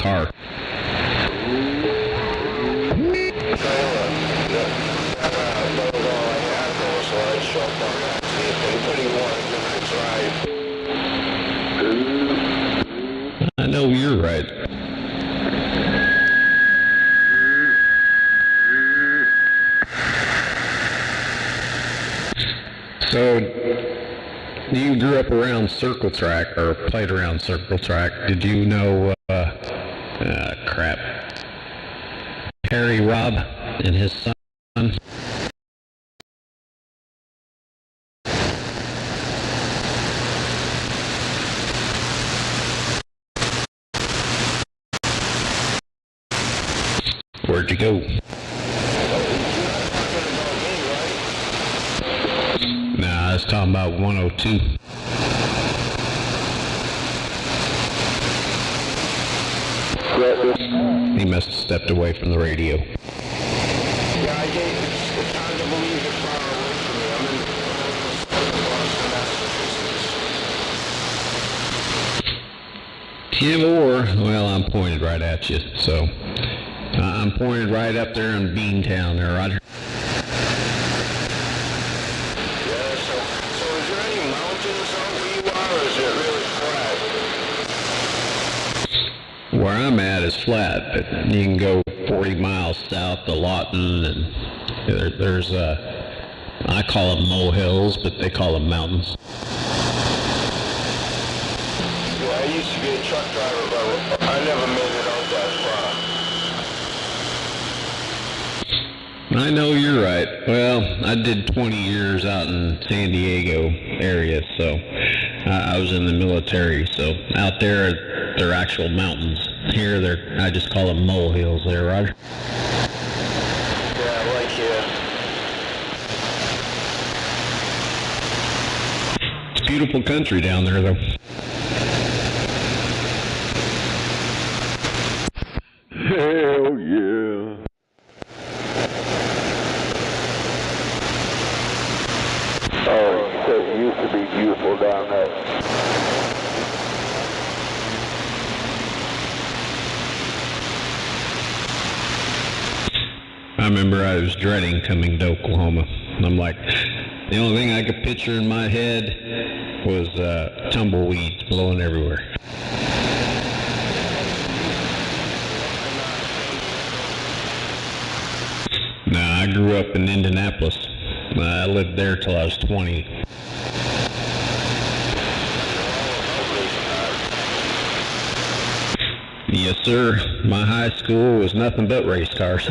car. I know you're right. So, you grew up around circle track, or played around circle track. Did you know, crap, Harry Robb and his son? Where'd you go? Nah, I was talking about 102. He must have stepped away from the radio. Yeah, it's hard to believe you're far away from me. I'm in Boston, Massachusetts. Yeah, or, well, I'm pointed right at you, so I'm pointed right up there in Beantown there, Roger. Yeah, so is there any mountains out where you are, or is it really flat? Where I'm at is flat, but you can go 40 miles south to Lawton, and there's I call them molehills, but they call them mountains. Yeah, I used to be a truck driver, but I never made it out that far. I know you're right. Well, I did 20 years out in San Diego area, so I was in the military, so out there they're actual mountains. Here I just call them molehills there, Roger. Yeah, like here. It's beautiful country down there, though. Hell yeah. Oh, you said it used to be beautiful down there. I remember I was dreading coming to Oklahoma. I'm like, the only thing I could picture in my head was tumbleweeds blowing everywhere. Nah, I grew up in Indianapolis. I lived there till I was 20. Yes, sir. My high school was nothing but race cars.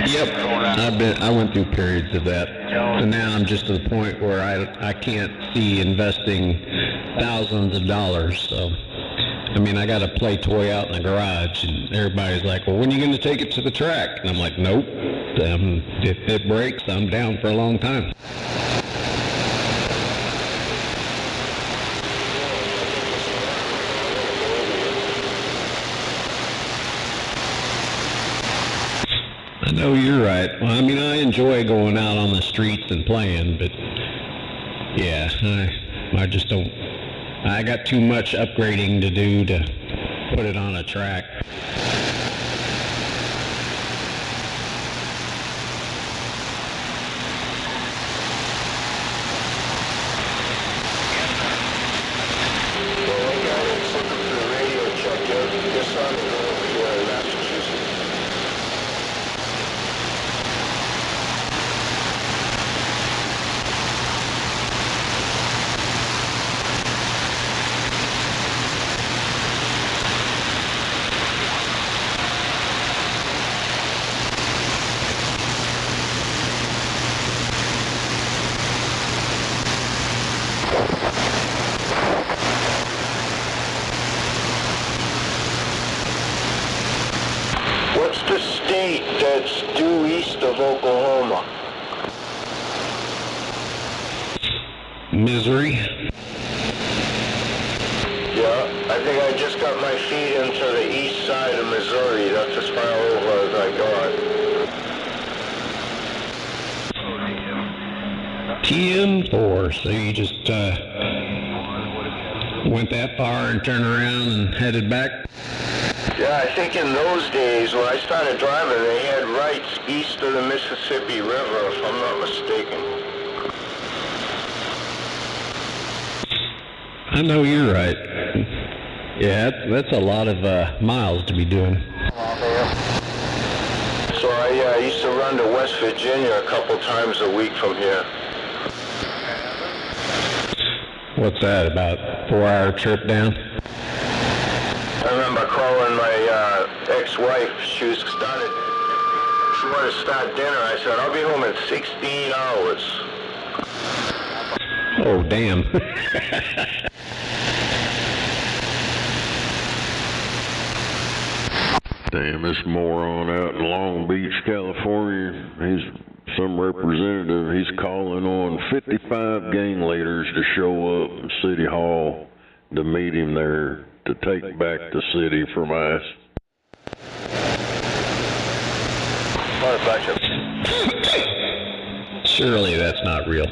Yep, I went through periods of that, and now I'm just to the point where I can't see investing thousands of dollars. So, I mean, I got a play toy out in the garage, and everybody's like, "Well, when are you going to take it to the track?" And I'm like, "Nope. If it breaks, I'm down for a long time." I know you're right. Well, I mean, I enjoy going out on the streets and playing, but yeah, I just don't. I got too much upgrading to do to put it on a track. Well, I got it looking for the radio truck. This on the road here in Massachusetts. What's the state that's due east of Oklahoma? Missouri. Yeah, I think I just got my feet into the east side of Missouri. That's as far over as I got. TM4, so you just went that far and turned around and headed back? Yeah, I think in those days when I started driving, they had rights east of the Mississippi River, if I'm not mistaken. I know you're right. Yeah, that's a lot of miles to be doing. So I used to run to West Virginia a couple times a week from here. What's that, about 4-hour trip down? I remember calling my ex-wife. She wanted to start dinner. I said, I'll be home in 16 hours. Oh, damn. Damn, this moron out in Long Beach, California, he's some representative. He's calling on 55 gang leaders to show up in City Hall to meet him there to take back the city from ICE. What a bunch of... Surely that's not real.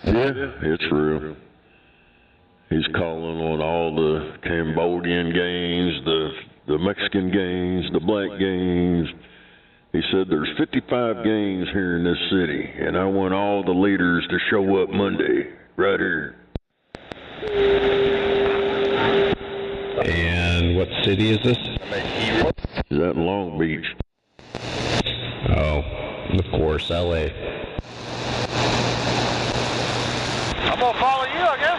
Yeah, it's real. He's calling on all the Cambodian gangs, the Mexican gangs, the black gangs. He said there's 55 gangs here in this city, and I want all the leaders to show up Monday, right here. And what city is this? Is that in Long Beach? Oh, of course, LA. I'm gonna follow you, I guess.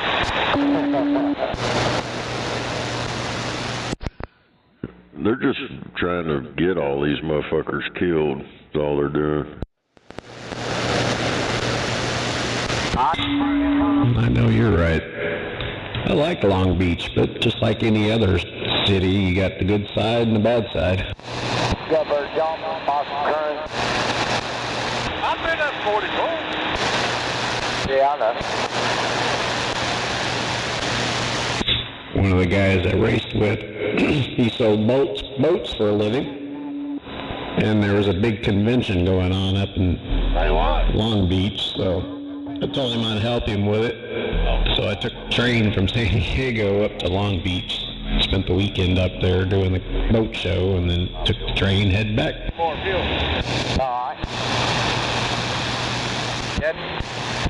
They're just trying to get all these motherfuckers killed. That's all they're doing. I know you're right. I like Long Beach, but just like any other city, you got the good side and the bad side. Governor John Boston Curran. I've been at 44. Yeah, I know. One of the guys I raced with, he sold boats for a living, and there was a big convention going on up in Long Beach, so I told him I'd help him with it. So I took a train from San Diego up to Long Beach, spent the weekend up there doing the boat show, and then took the train, head back. More fuel. All right.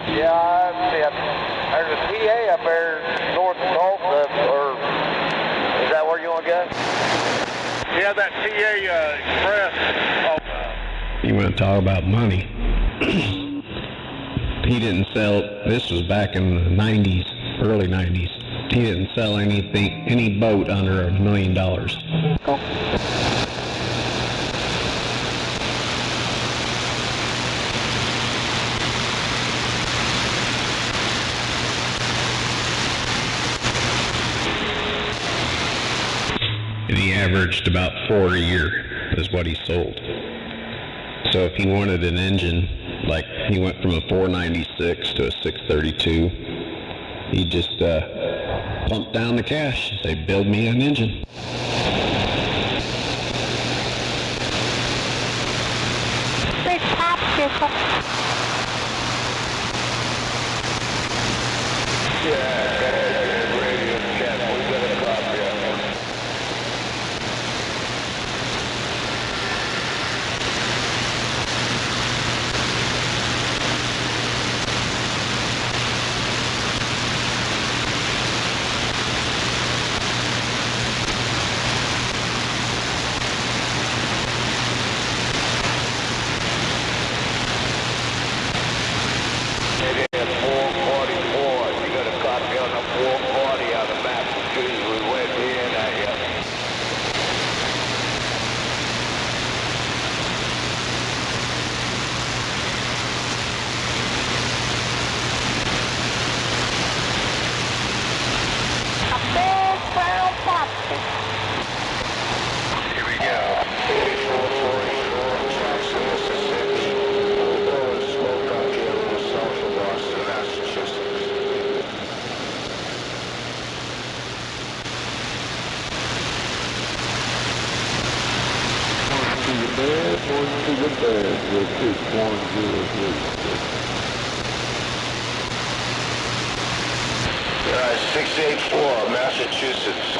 Yeah, I see it. There's a TA up there north of Tulsa, or is that where you want to go? Yeah, that TA Express. You want to talk about money? He didn't sell, this was back in the 90s, early 90s. He didn't sell any boat under $1 million. And he averaged about 4 a year is what he sold. So if he wanted an engine, like he went from a 496 to a 632, he just pumped down the cash, say, build me an engine. 684, Massachusetts.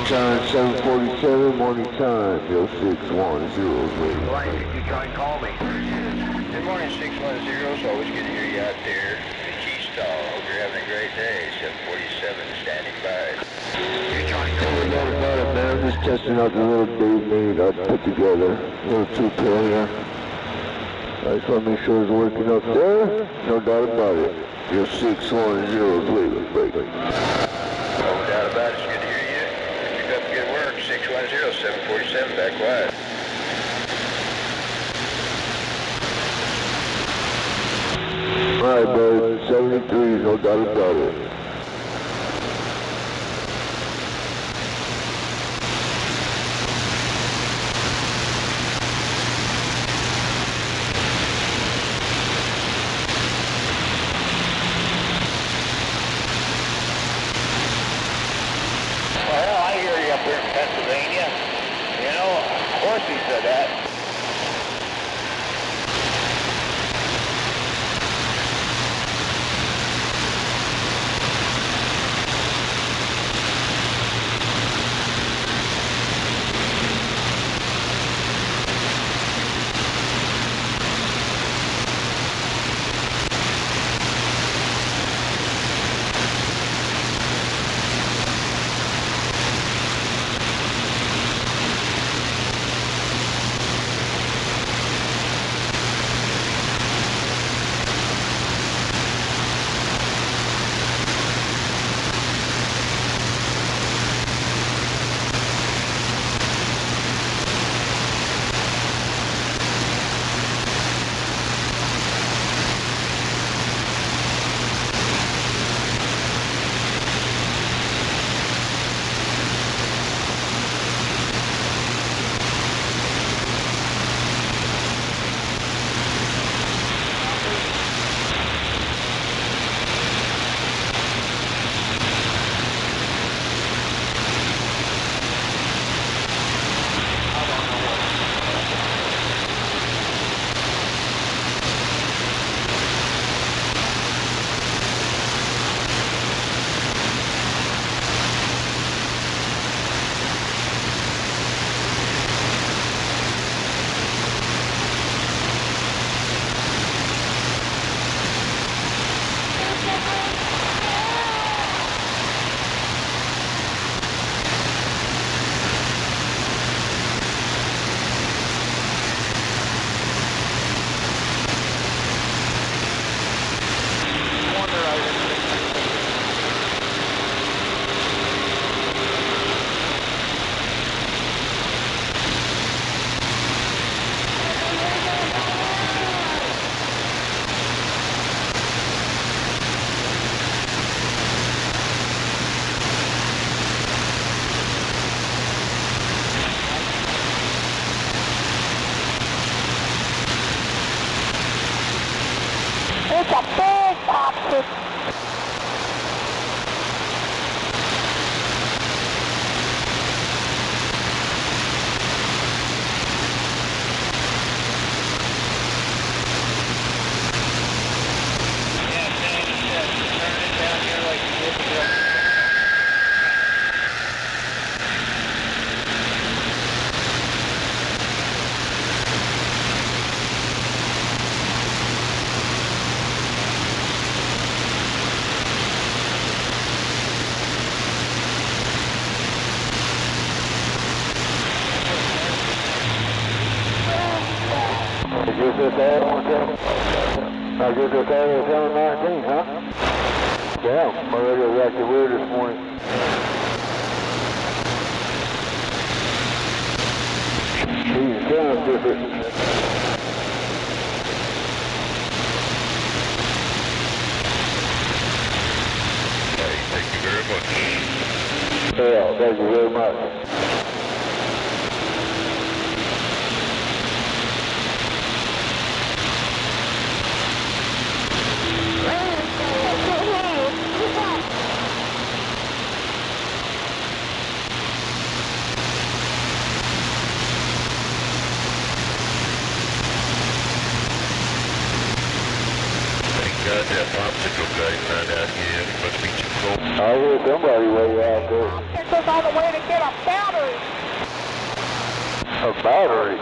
Time 747, morning time, 0610. You try and call me. Good morning, 610. It's always good to hear you out there. The Keystall. Hope you're having a great day. 747 standing by. You're trying to call me. Don't worry about it, man. I'm just testing out the little Dave made I put together. A little two-pill here. I just want to make sure it's working up there. No doubt about it. Your 610, Cleveland, baby. No doubt about it. It's good to hear you. Keep up the good work. 610, 747, back quiet. Alright, bud. 73, no doubt about it. Well, I hear you up here in Pennsylvania. You know, of course he said that. It's a big popsicle. Is this that? I guess it's all 19, huh? Damn, my radio's acting weird this morning. He sounds different. Hey, thank you very much. Yeah, thank you very much. God, that popsicle guy found out here. It must be too cold. I heard somebody way out there. It was on the way to get a battery. A battery?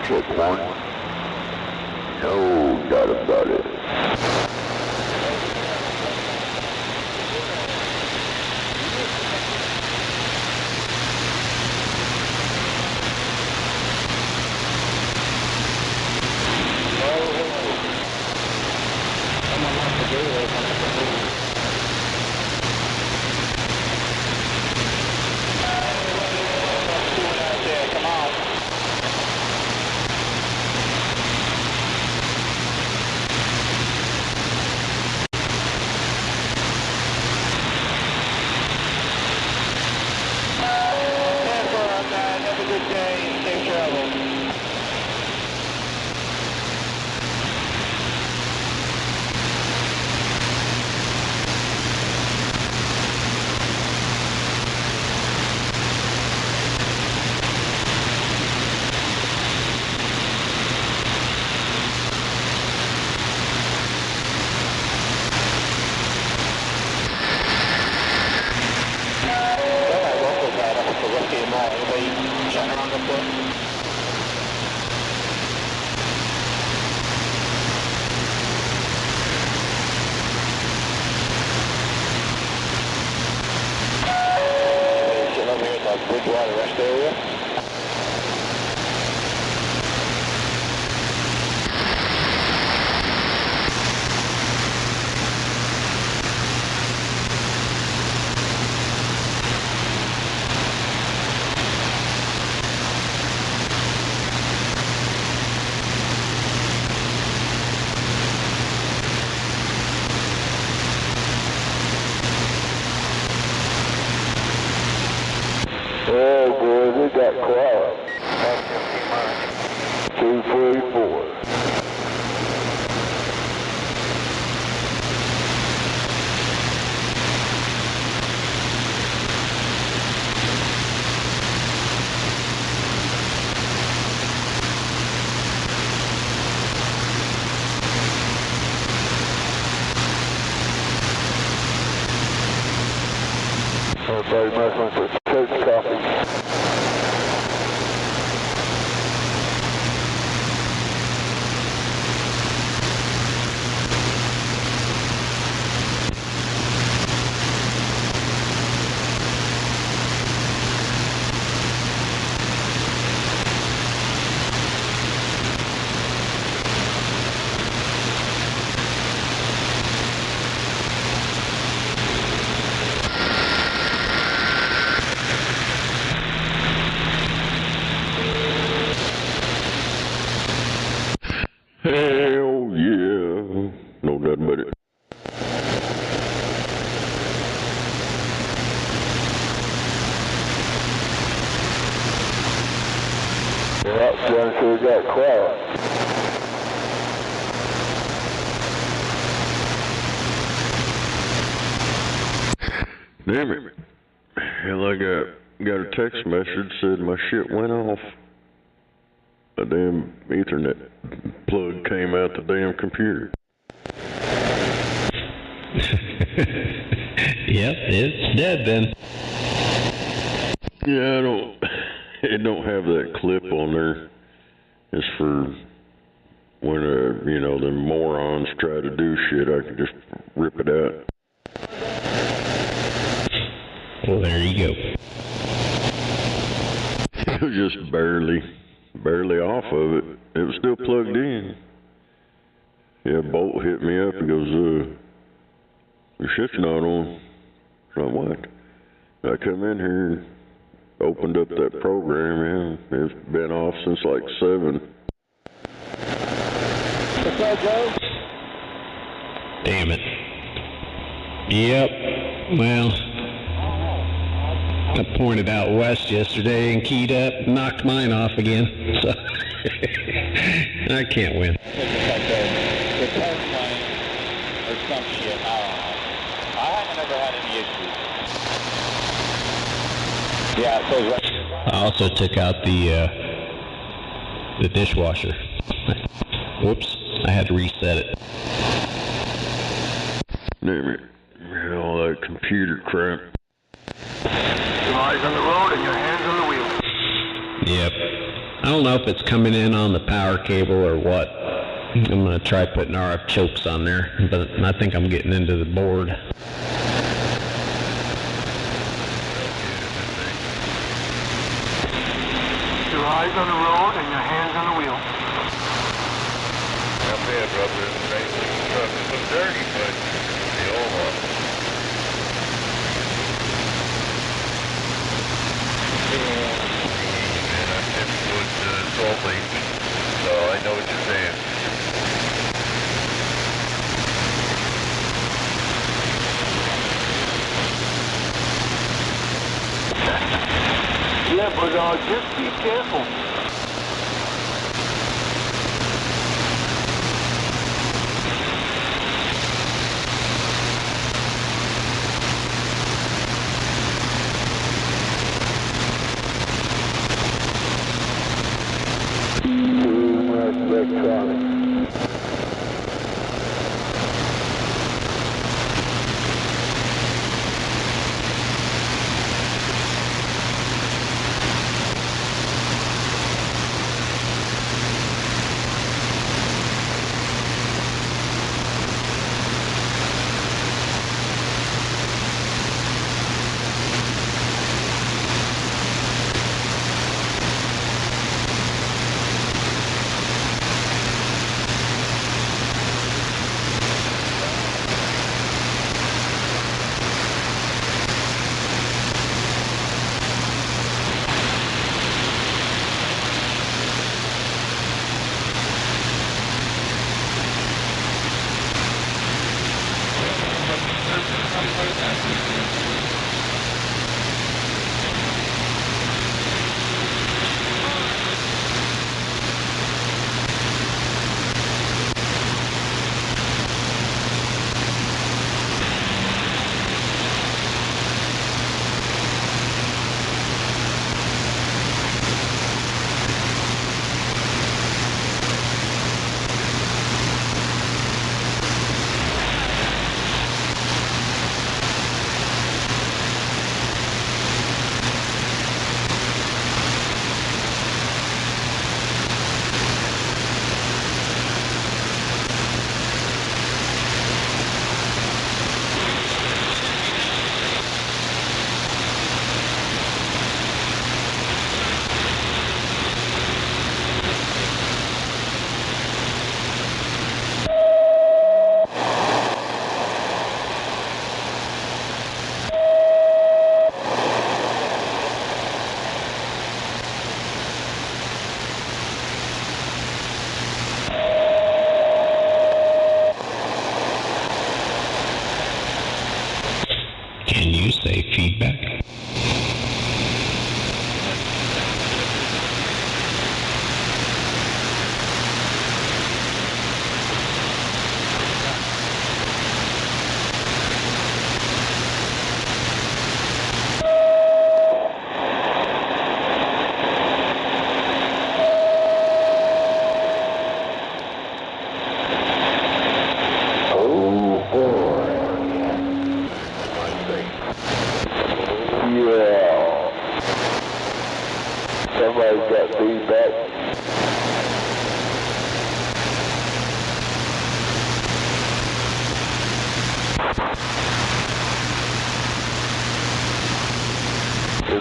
Check one. No doubt about it. Bridgewater rest area. Oh boy, we got quiet. 244. Everybody messing with the church coffee. Damn it. Hell, I got a text message said my shit went off. A damn Ethernet plug came out the damn computer. Yep, it's dead then. Yeah, it don't have that clip on there. It's for when, you know, them morons try to do shit, I can just rip it out. Well, there you go. It was just barely off of it. It was still plugged in. Yeah, Bolt hit me up and goes, your shit's not on. I'm like, what? I come in here and opened up that program, and it's been off since like 7. What's up, Joe? Damn it. Yep. Well, I pointed out west yesterday and keyed up, knocked mine off again. So I can't win. The turn lane or some shit. I don't know. I haven't ever had any issues. Yeah, it goes right. I also took out the dishwasher. Whoops, I had to reset it. Damn it. All that computer crap. Your eyes on the road and your hands on the wheel. Yep. I don't know if it's coming in on the power cable or what. I'm going to try putting RF chokes on there, but I think I'm getting into the board. Your eyes on the road and your hands on the wheel. Not bad, brother. It's nice looking truck. It's a little dirty, but they all want it. Man, I'm heading towards Salt Lake, so I know what you're saying. Yeah, but just be careful. Electronic.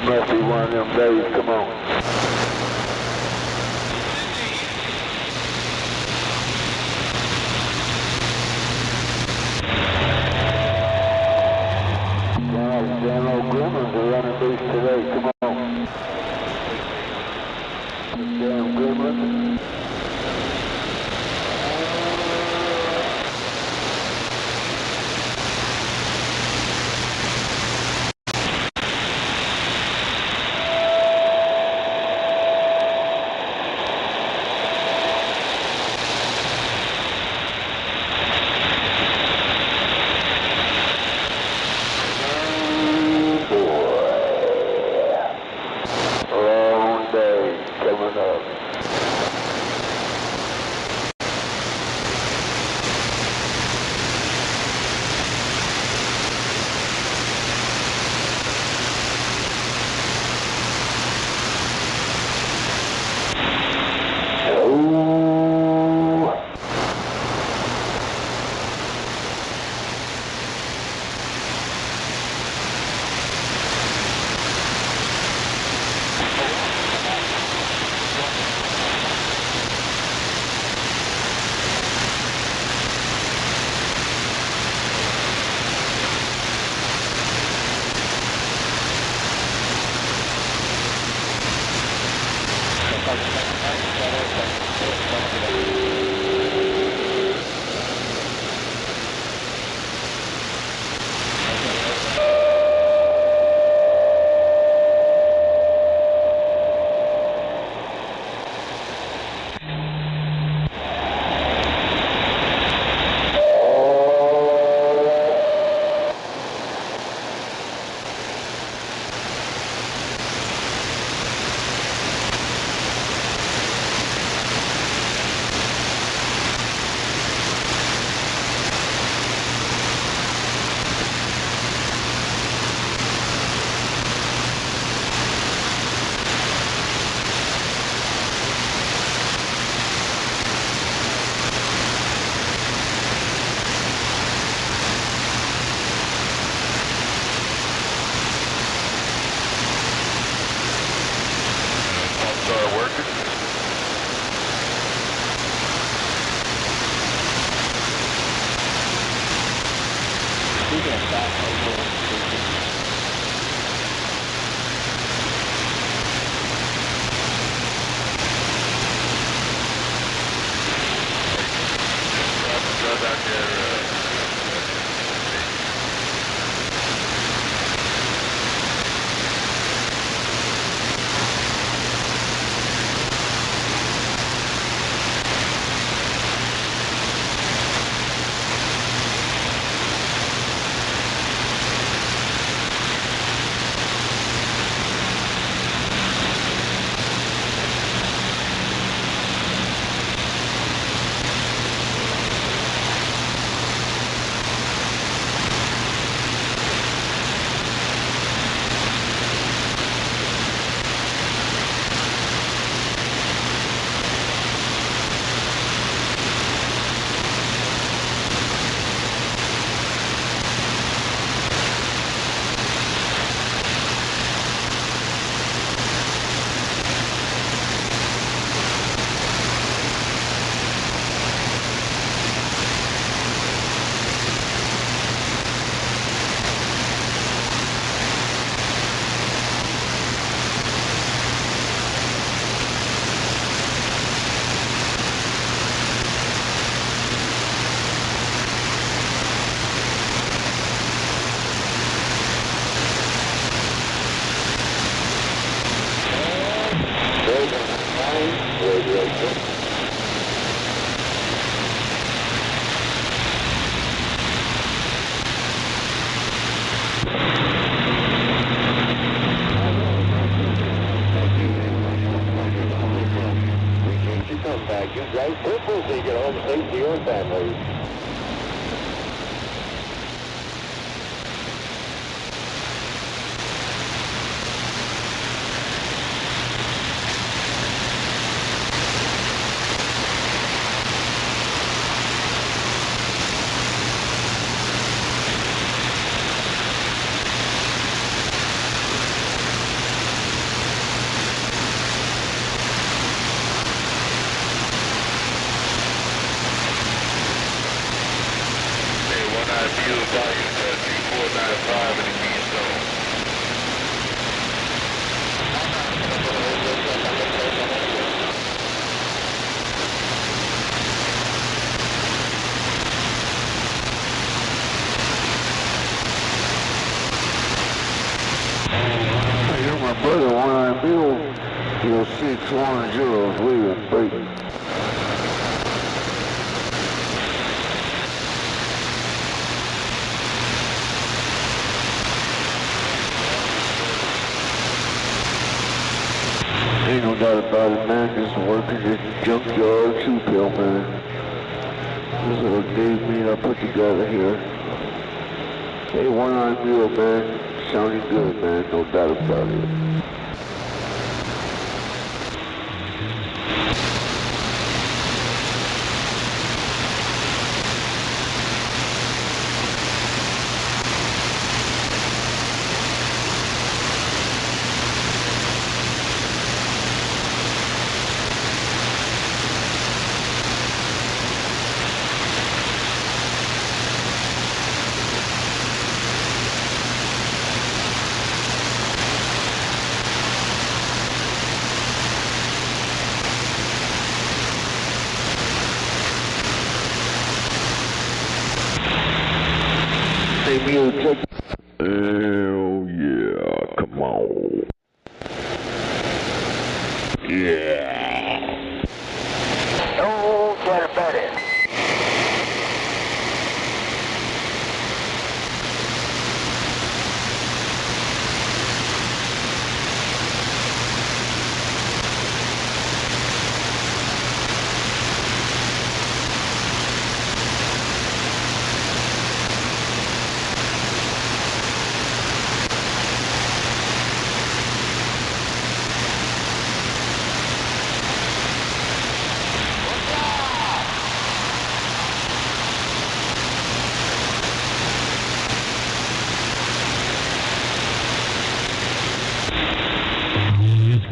must be one of them days. Come on. Damn old gremlins are running loose today. Come on. Damn gremlins. You drive purple so you get home safe to your family. fuel value 3495 in the Keystone. You're my brother, One-Eye Bill, 0610, William Brayton. Ain't no doubt about it, man. Just working this junkyard two-pill, man. This little Dave meat I put together here. Hey, One-Eye Bill, man. Sounding good, man. No doubt about it. Hell yeah, come on. Yeah. No doubt about it.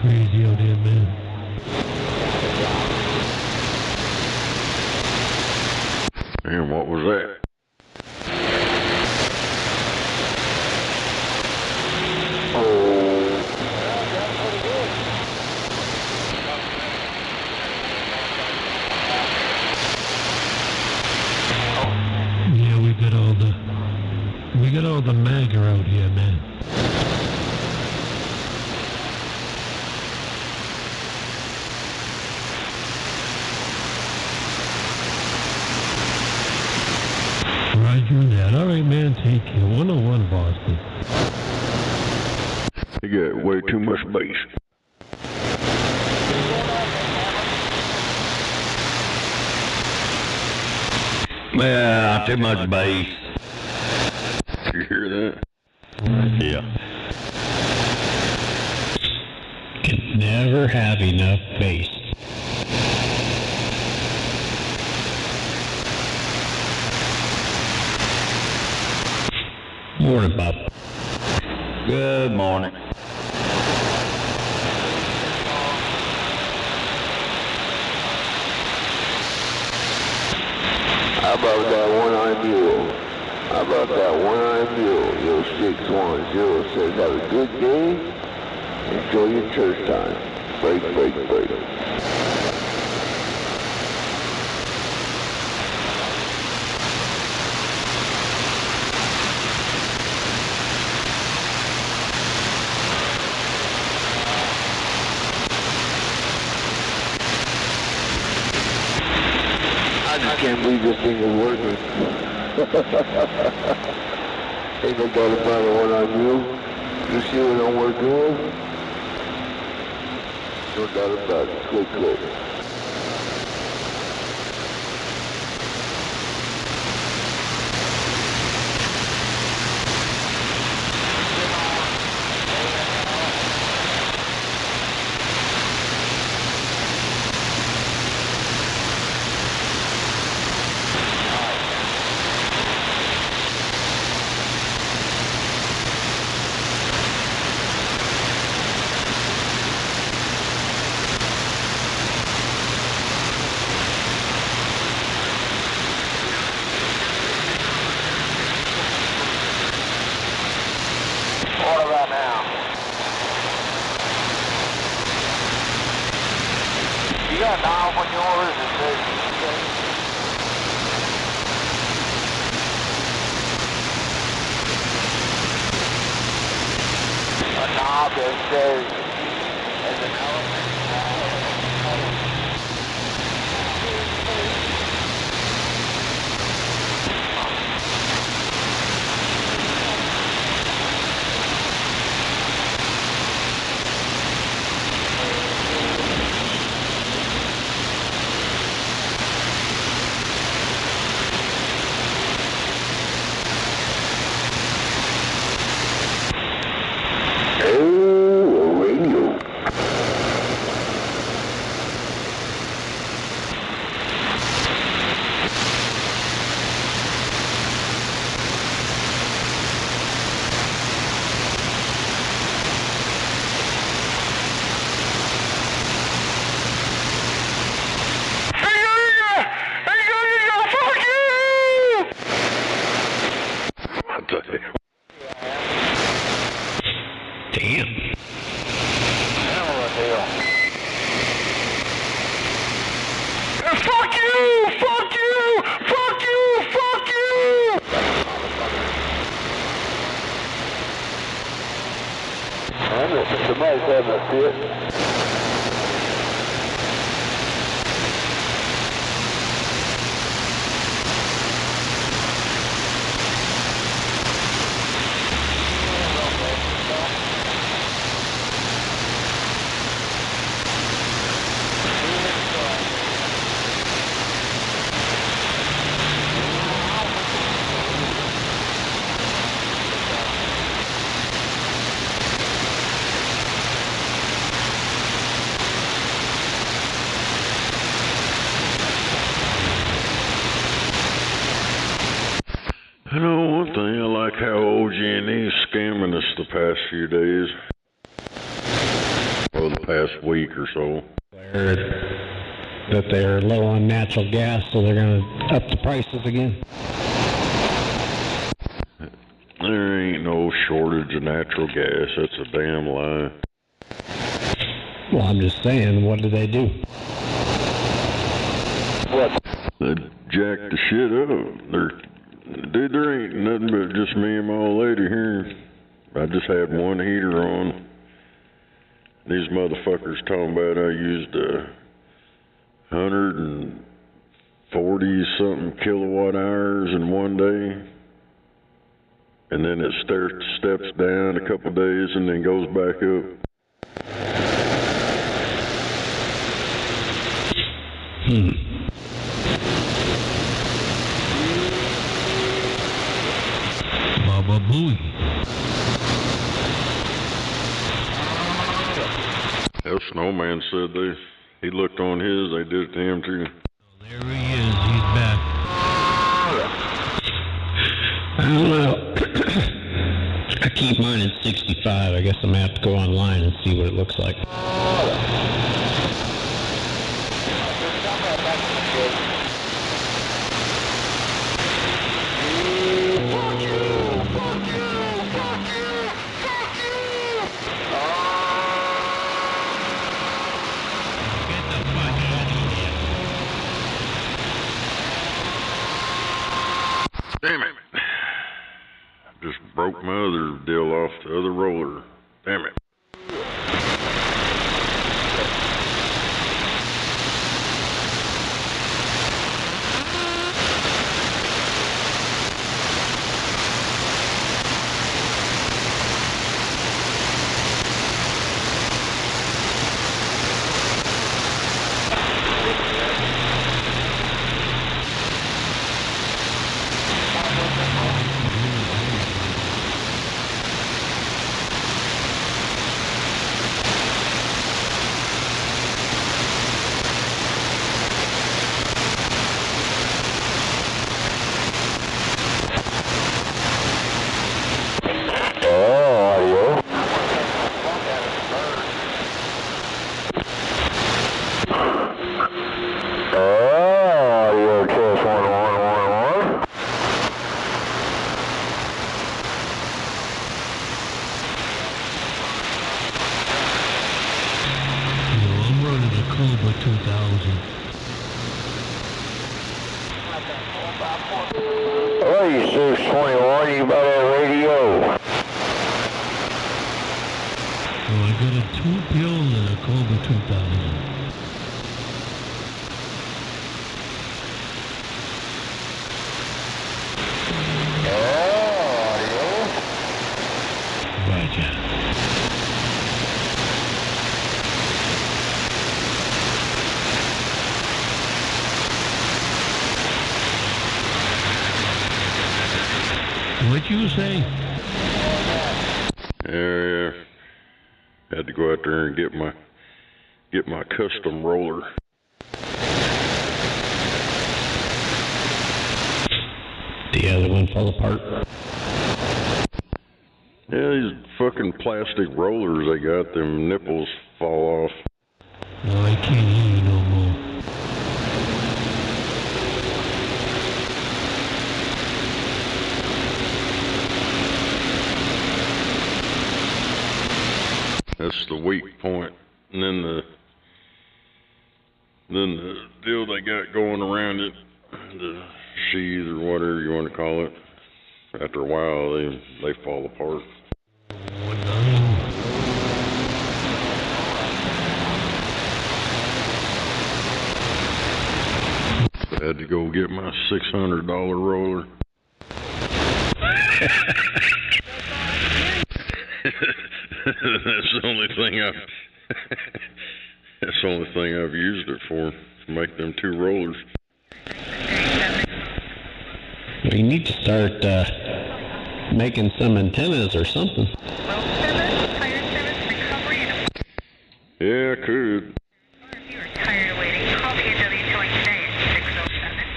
Crazy out there, man. Damn, what was that? Yeah, we got all the MAGA out here, man. Roger that. All right, man. Take care. 101, Boston. You got way too much bass. Yeah, too much bass. You hear that? Yeah. Can never have enough bass. Morning, Bob. Good morning. How about that One-Eye Mule? How about that One-Eye Mule? 0610 says, have a good day. Enjoy your church time. Break, break, break. I just can't believe this thing is working. Ain't no doubt about it, One-Eye Mule. You see what I'm working with? No doubt about it. Click, click. yours and there's a knob that says as an element. Damn. Fuck you! Fuck you! Fuck you! Fuck you! Somebody's having a fit. You know, one thing, I like how OG&E is scamming us the past few days. Or the past week or so. That they're low on natural gas, so they're going to up the prices again. There ain't no shortage of natural gas, that's a damn lie. Well, I'm just saying, what do they do? What? They jack the shit up. Dude, there ain't nothing but just me and my old lady here. I just had one heater on. These motherfuckers talking about I used 140 something kilowatt hours in one day. And then it steps down a couple days and then goes back up. Baba Booey. That snowman said he looked on his, they did it to him too. There he is, he's back. I don't know. I keep mine at 65. I guess I'm going to have to go online and see what it looks like. Damn it. Just broke my other deal off the other roller. Damn it. Hey, 621, you about that radio? Oh, I got a 2 pill and a Cobra 2000. Roger. What'd you say? Yeah, had to go out there and get my custom roller. The other one fell apart. Yeah, these fucking plastic rollers they got, them nipples fall off. No, I can't hear you no more. That's the weak point. And then the deal they got going around it, the sheath or whatever you want to call it, after a while they fall apart. I had to go get my $600 roller. That's the only thing I've used it for, to make them 2 rollers. Well, you need to start making some antennas or something. Yeah, I could.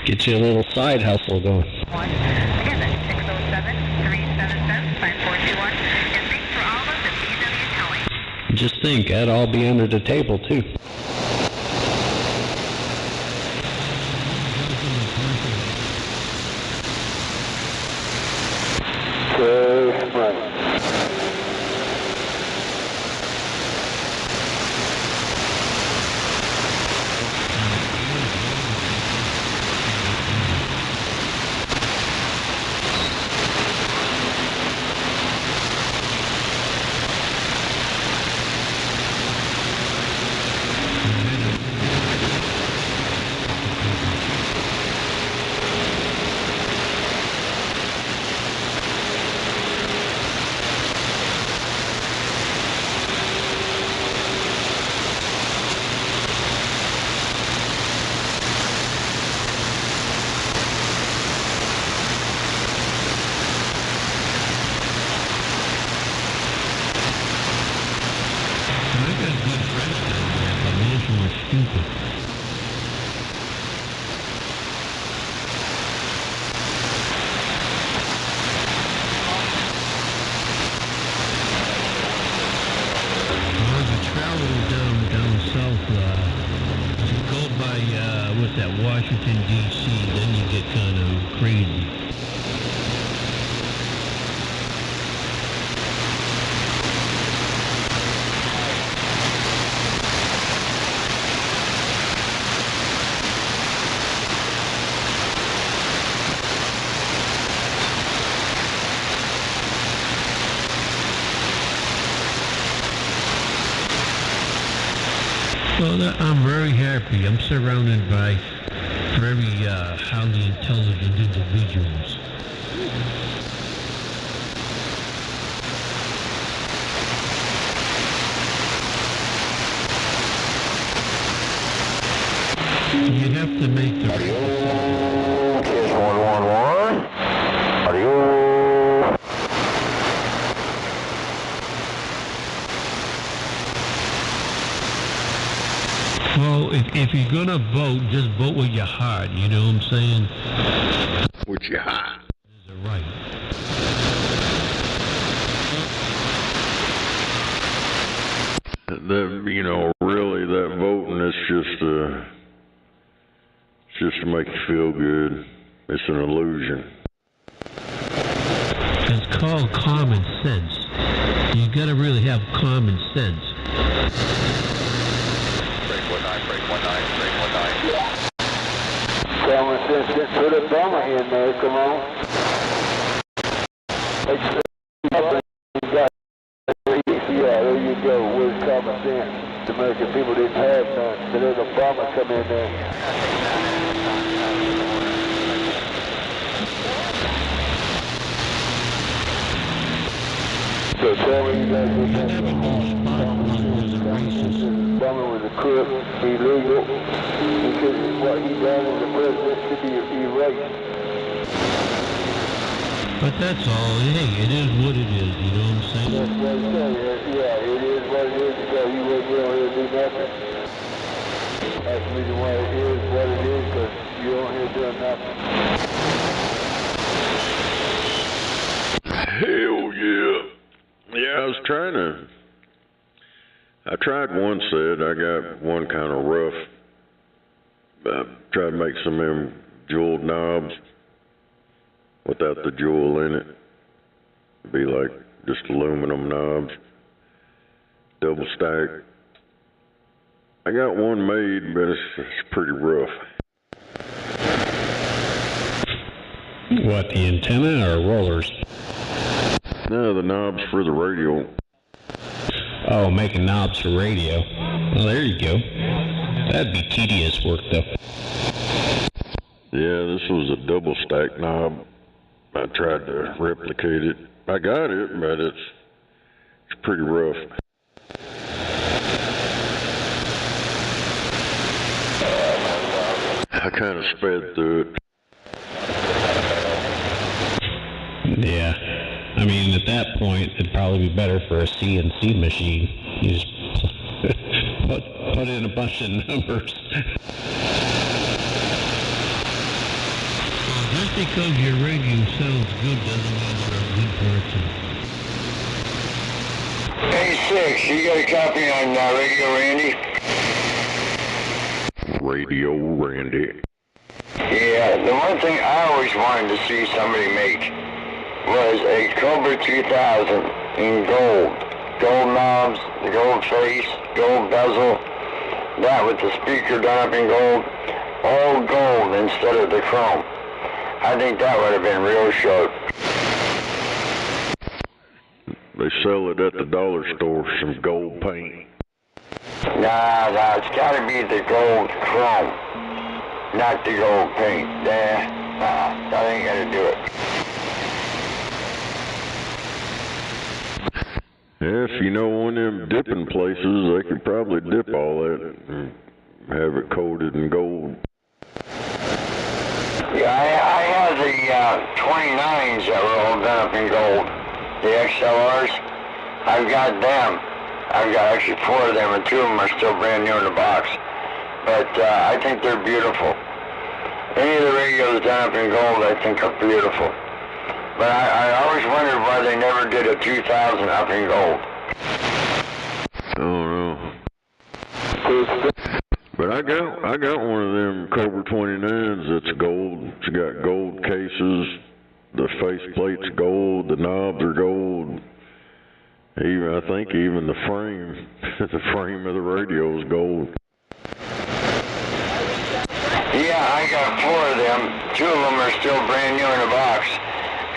Get you a little side hustle going. Again, that's 607-377-5421. And thanks for all of us at VW Towing. Just think, that'd all be under the table, too. Washington, D.C., then you get kind of crazy. Well, I'm very happy. I'm surrounded by very highly intelligent individuals. You have to make the... Kiss 111. Audio. Well, if you're gonna vote, just vote with your heart, you know what I'm saying? With your heart. Is it right? That, you know, really, that voting is just to make you feel good. It's an illusion. It's called common sense. You gotta really have common sense. Break 19. Just put a bummer in there, come on. Yeah, there you go. Where's common sense? The American people didn't have none, so there's a bomber come in there. So tell me you guys what bomber was a crook, illegal, because what he done as a president should be erased. But that's all. Hey, it is what it is, you know what I'm saying? That's what I'm saying. Yeah, it is what it is because you wouldn't be able to do nothing. That's the reason why it is what it is, because you're on here doing nothing. Hell yeah. Yeah, I tried one set. I got one kind of rough. I tried to make some of them jeweled knobs without the jewel in it. It'd be like just aluminum knobs, double stack. I got one made, but it's pretty rough. What, the antenna or rollers? No, the knobs for the radio. Oh, making knobs for radio. Well, there you go. That'd be tedious work, though. Yeah, this was a double stack knob. I tried to replicate it. I got it, but it's pretty rough. I kind of sped through it. Yeah. I mean, at that point, it'd probably be better for a CNC machine. You just put in a bunch of numbers. Just because your radio sounds good doesn't mean there are good parts in it. Hey, 6, you got a copy on Radio Randy? Radio Randy. Yeah, the one thing I always wanted to see somebody make was a Cobra 2000 in gold. Gold knobs, the gold face, gold bezel, that with the speaker done up in gold, all gold instead of the chrome. I think that would have been real sharp. They sell it at the dollar store, some gold paint. Nah, it's got to be the gold chrome, not the gold paint. That ain't gonna do it. Yeah, if you know one of them dipping places, they could probably dip all that and have it coated in gold. Yeah, I have the 29s that were all done up in gold, the XLRs. I've got them. I've got actually 4 of them, and 2 of them are still brand new in the box. But I think they're beautiful. Any of the radios done up in gold, I think are beautiful. But I always wondered why they never did a 2000 up in gold. I don't know. But I got one of them Cobra 29s that's gold. It's got gold cases. The faceplate's gold. The knobs are gold. I think even the frame, the frame of the radio is gold. Yeah, I got 4 of them. 2 of them are still brand new in the box,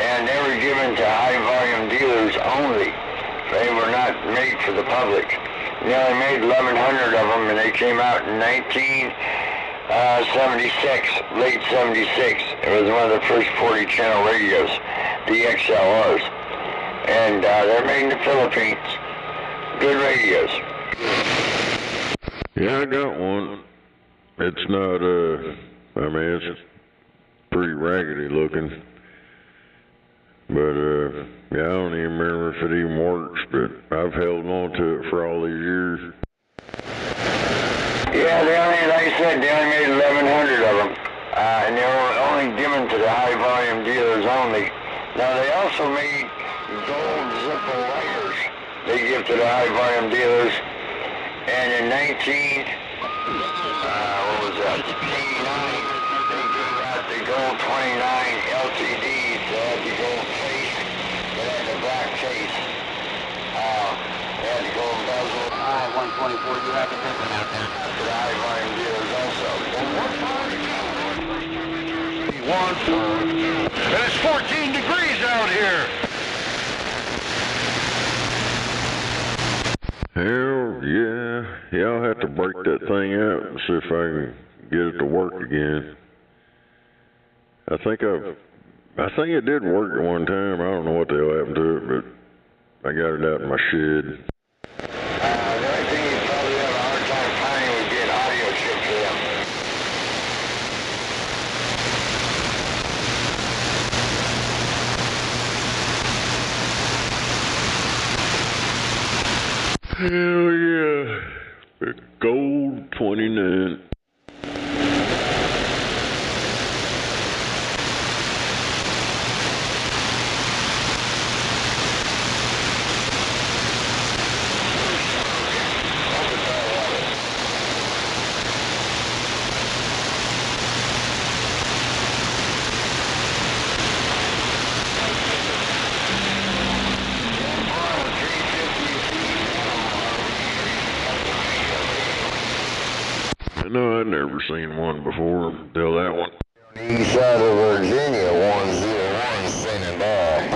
and they were given to high-volume dealers only. They were not made for the public. They only made 1,100 of them, and they came out in 1976, late 76. It was one of the first 40-channel radios, the XLRs. And they're made in the Philippines. Good radios. Yeah, I got one. It's not, I mean, it's pretty raggedy looking. But, yeah, I don't even remember if it even works, but I've held on to it for all these years. Yeah, like I said, they only made 1,100 of them. And they were only given to the high-volume dealers only. Now, they also made gold zipper lighters. They give to the high-volume dealers. And in 89, they gave out the gold 29 LCDs that had the gold face, that had the black case. They had the gold bezel. Alright, 124, you have a different out there. To the high-volume dealers also. 142. And it's 14 degrees out here. Hell yeah. Yeah, I'll have to break that thing out and see if I can get it to work again. I think it did work at one time. I don't know what the hell happened to it, but I got it out in my shed. The only thing you probably have a hard time finding would be an audio chip for them. Hell yeah. Gold 29. I know I'd never seen one before until that one. East side of Virginia, 101, standing by.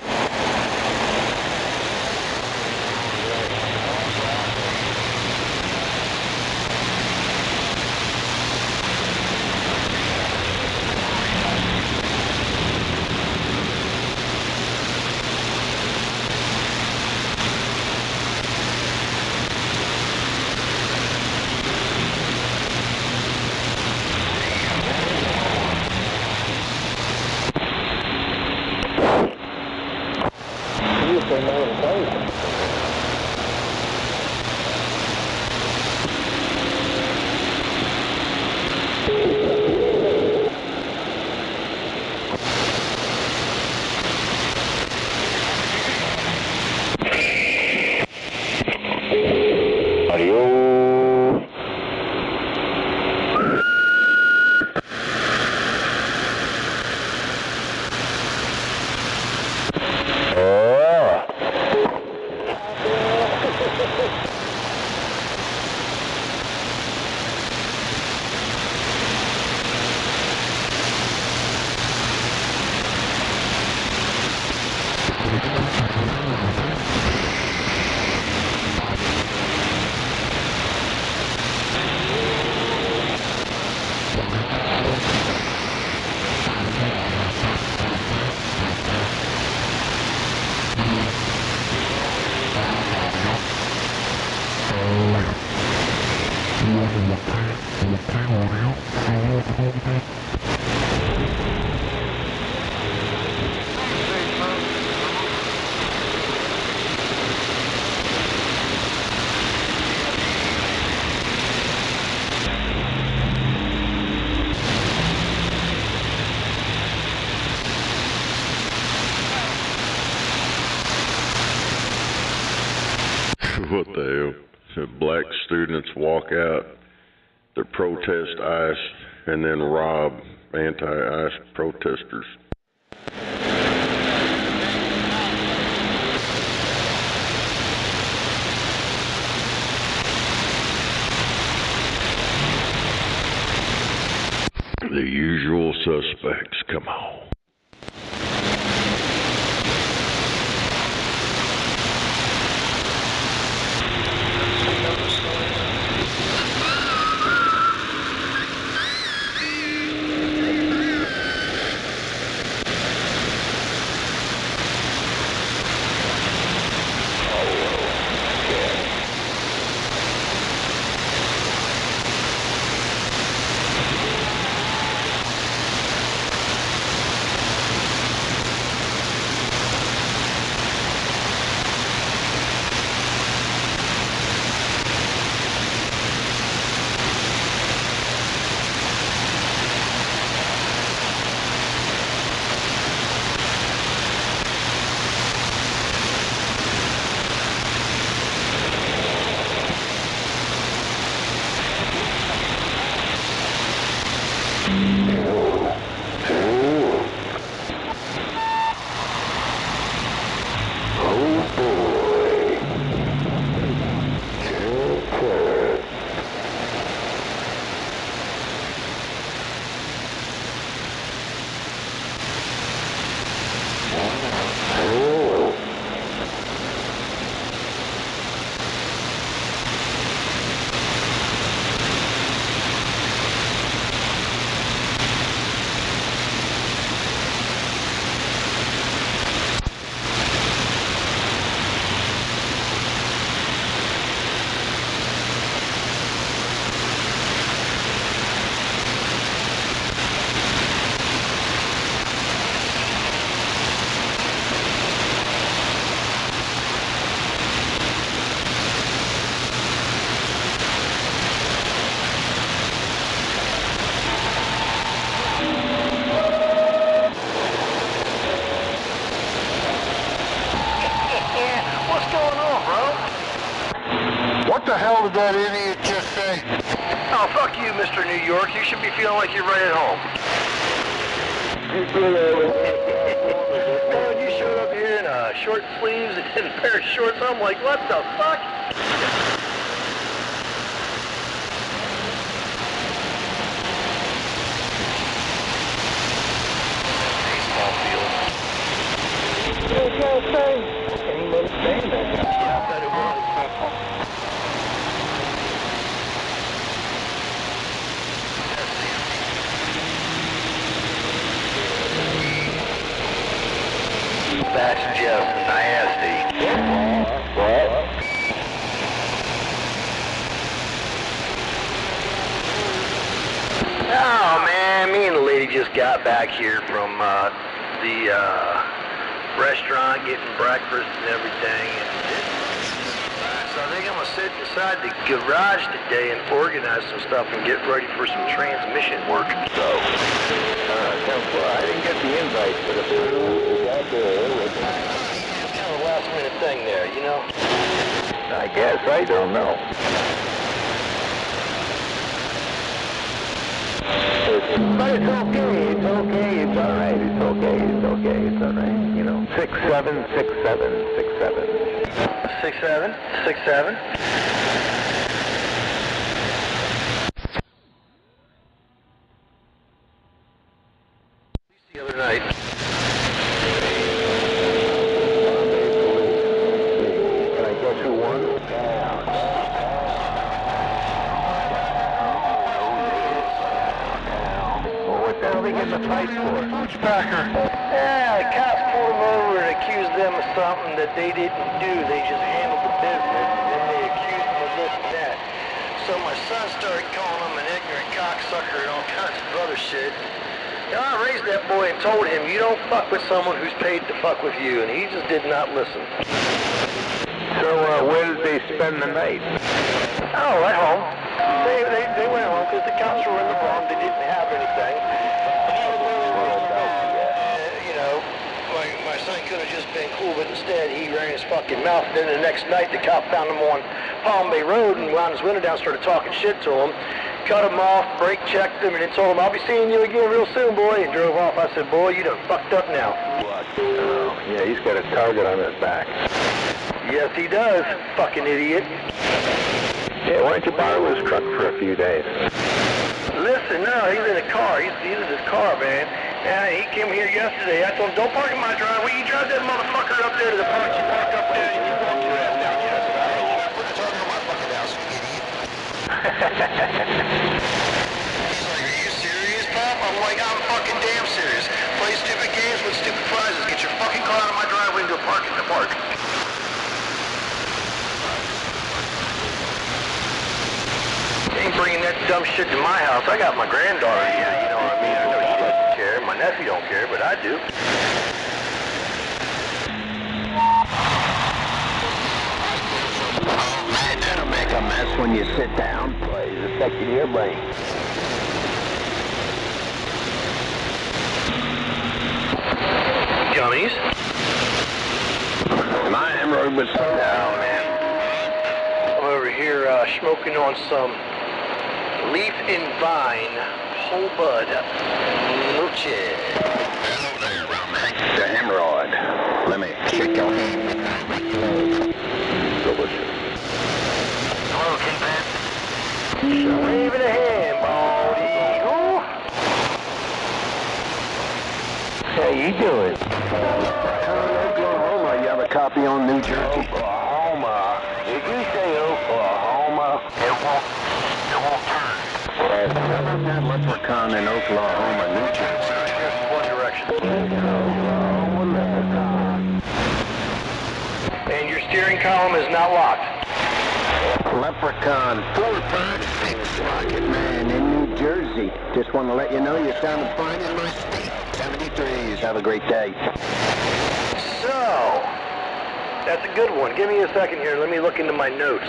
What the hell? Black students walk out to protest ICE and then rob anti-ICE protesters. The usual suspects, come on. hell did that idiot just say? Oh, fuck you, Mr. New York. You should be feeling like you're right at home. Man, when you showed up here in short sleeves and a pair of shorts, I'm like, what the fuck? Baseball field. What you gotta say? Ain't no saying that. Yeah, I bet it was. That's just nasty. What? Oh man, me and the lady just got back here from the restaurant, getting breakfast and everything. So I think I'm gonna sit inside the garage today and organize some stuff and get ready for some transmission work. So, I didn't get the invite for the food. It's kind of a last minute thing there, you know? I guess, I don't know. But it's okay, it's okay, it's alright, it's okay, it's okay, it's alright, you know. 6767, 67. 67, 67. The other night. Can I guess who won? Well, what the hell they getting the fight for? Poochbacker. Yeah, the cops pulled them over and accused them of something that they didn't do. They just handled the business, and then they accused them of this and that. So my son started calling them an ignorant cocksucker and all kinds of other shit. I raised that boy and told him, you don't fuck with someone who's paid to fuck with you, and he just did not listen. So, where did they spend the night? Oh, at home. They went home because the cops were in the wrong. They didn't have anything. You know, my son could have just been cool, but instead he ran his fucking mouth. Then the next night the cop found him on Palm Bay Road and wound his window down, started talking shit to him. Cut him off, brake checked him, and then told him, I'll be seeing you again real soon, boy, and drove off. I said, boy, you done fucked up now. What? Oh, yeah, he's got a target on his back. Yes, he does, fucking idiot. Yeah, why don't you borrow his truck for a few days? Listen, no, he's in a car. He's in his car, man. And he came here yesterday. I told him, don't park in my driveway. You drive that motherfucker up there to the park. You park up there and you walk your ass down here. I said, I don't want to put a target on my fucking house, you idiot. He's like, are you serious, Pop? I'm like, I'm fucking damn serious. Play stupid games with stupid prizes. Get your fucking car out of my driveway and go park in the park. Ain't bringing that dumb shit to my house. I got my granddaughter here, you know what I mean? I know she doesn't care. My nephew don't care, but I do. That'll make a mess when you sit down. Plays affecting your brain. Gummies? My hemorrhoid was so down, man. I'm over here smoking on some leaf and vine whole bud Luce. Hello there, Roman. The hemorrhoid. Let me shake your hand. Delicious. Hello, Kingpin. Waving a hand, bald eagle. How you doing? Oklahoma. You have a copy on New Jersey? Oklahoma. Did you say Oklahoma? It won't turn. Well, that leprechaun in Oklahoma, New Jersey. Just one direction. And your steering column is not locked. Leprechaun 456 Rocket Man in New Jersey. Just want to let you know you sounded fine in my state. 73s. Have a great day. So, that's a good one. Give me a second here. Let me look into my notes.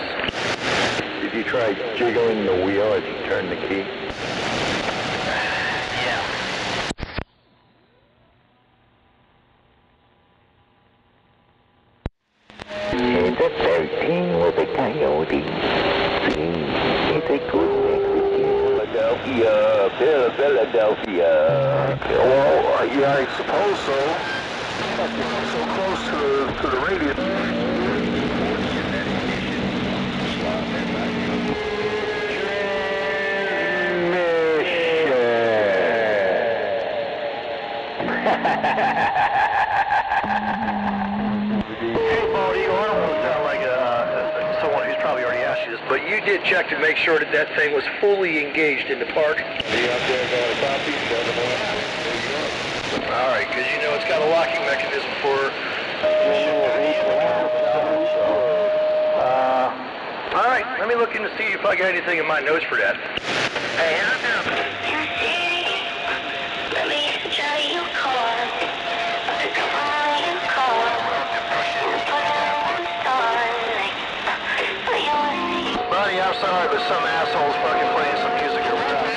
Did you try jiggling the wheel as you turn the key? Yeah. It's a 13 with a coyote. Anything good next weekend? Philadelphia. Well, yeah, I suppose so. So close to the radio. Hey, Bald Eagle, I don't want to sound like someone who's probably already asked you this, but you did check to make sure that that thing was fully engaged in the park? Are you out there going to copy? All right, because you know it's got a locking mechanism for... all right, let me look in to see if I got anything in my notes for that. Hey, how you doing? Let me show you car. Buddy, I'm sorry, but some asshole's fucking playing some music over there.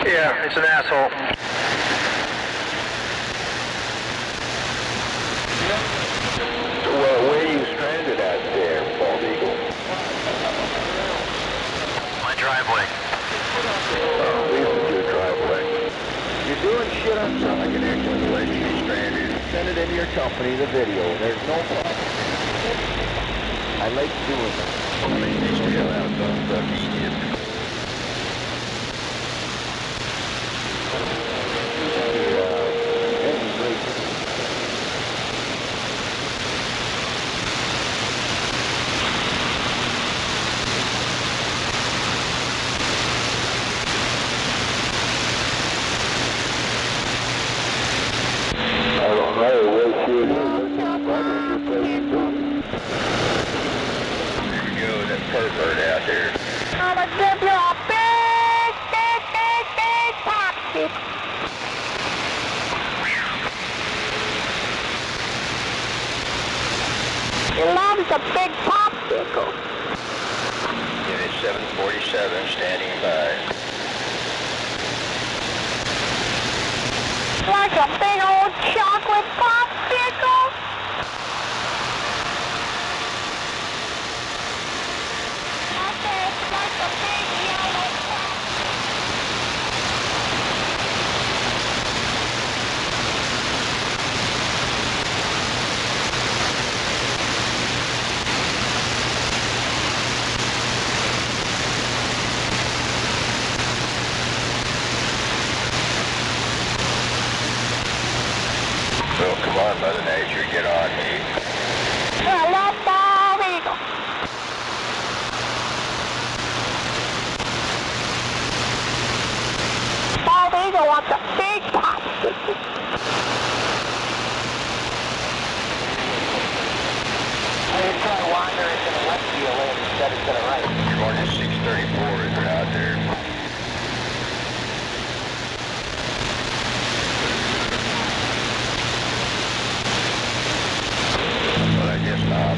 Yeah, it's an asshole. Well, where are you stranded at there, Bald Eagle? My driveway. Oh, this is your driveway. You're doing shit on something. Like an excellent place to be stranded. Send it into your company, the video. There's no problem. I like doing that. Pervert out there. I'm gonna give you a big popsicle. He loves a big popsicle. Unit 747 standing by. Like a big old chocolate popsicle. So come on, Mother Nature, get on me. Hello, Bald Eagle. Bald Eagle wants a big popsicle. You try to wander into the left field lane instead of to the right. You're going to 634 if you're out there. Well, I guess not.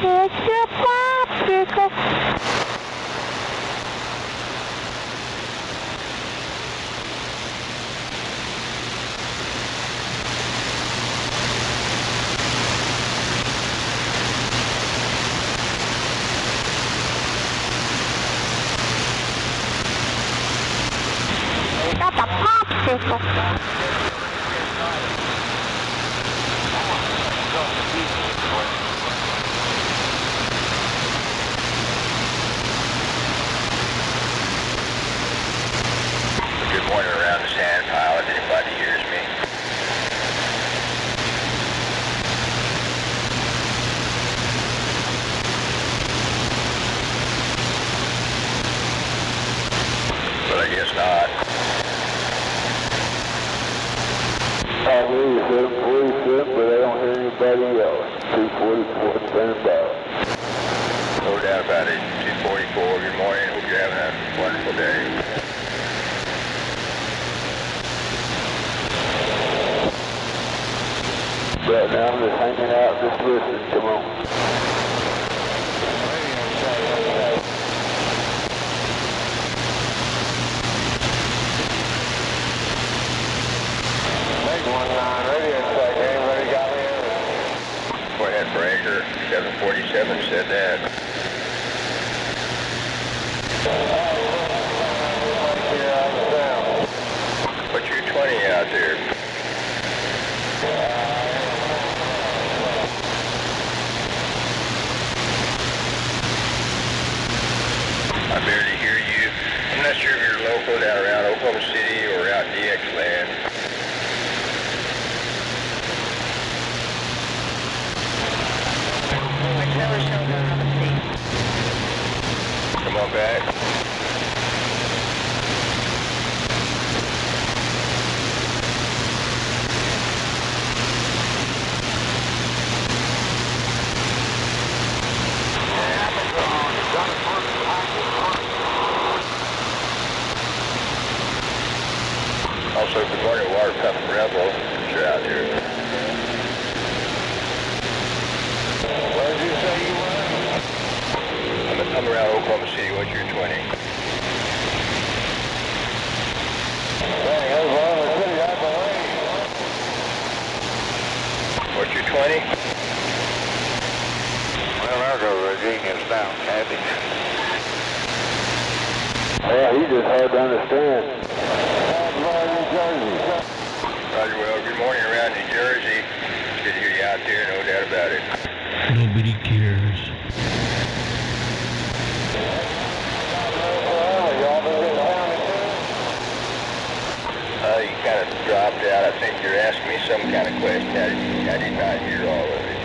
It's your popsicle. Got the popsicle. Good morning around the sand pile if anybody hears me. Probably is 747, but I don't hear anybody else. 244, stand by. No doubt about it. 244, good morning. Hope you're having a wonderful day. Right now I'm just hanging out, just listening. Come on. Make 19, radio check. Anybody got me in? Go ahead, Breaker. 747 said that. What's your 20 out there? I barely hear you. I'm not sure if you're local down around Oklahoma City or out in DX land. Come on back. Also, good morning, Water Pump Rebel. You're out here. Where did you say you were? I'm around Oklahoma City. What's your 20? Dang, Oklahoma City, I believe. What's your 20? Well, our Virginia's down, Kathy. Yeah, he's just hard to understand. Roger, well, good morning around New Jersey. It's good to hear you out there, no doubt about it. Nobody cares. You kind of dropped out. I think you're asking me some kind of question. I did not hear all of it.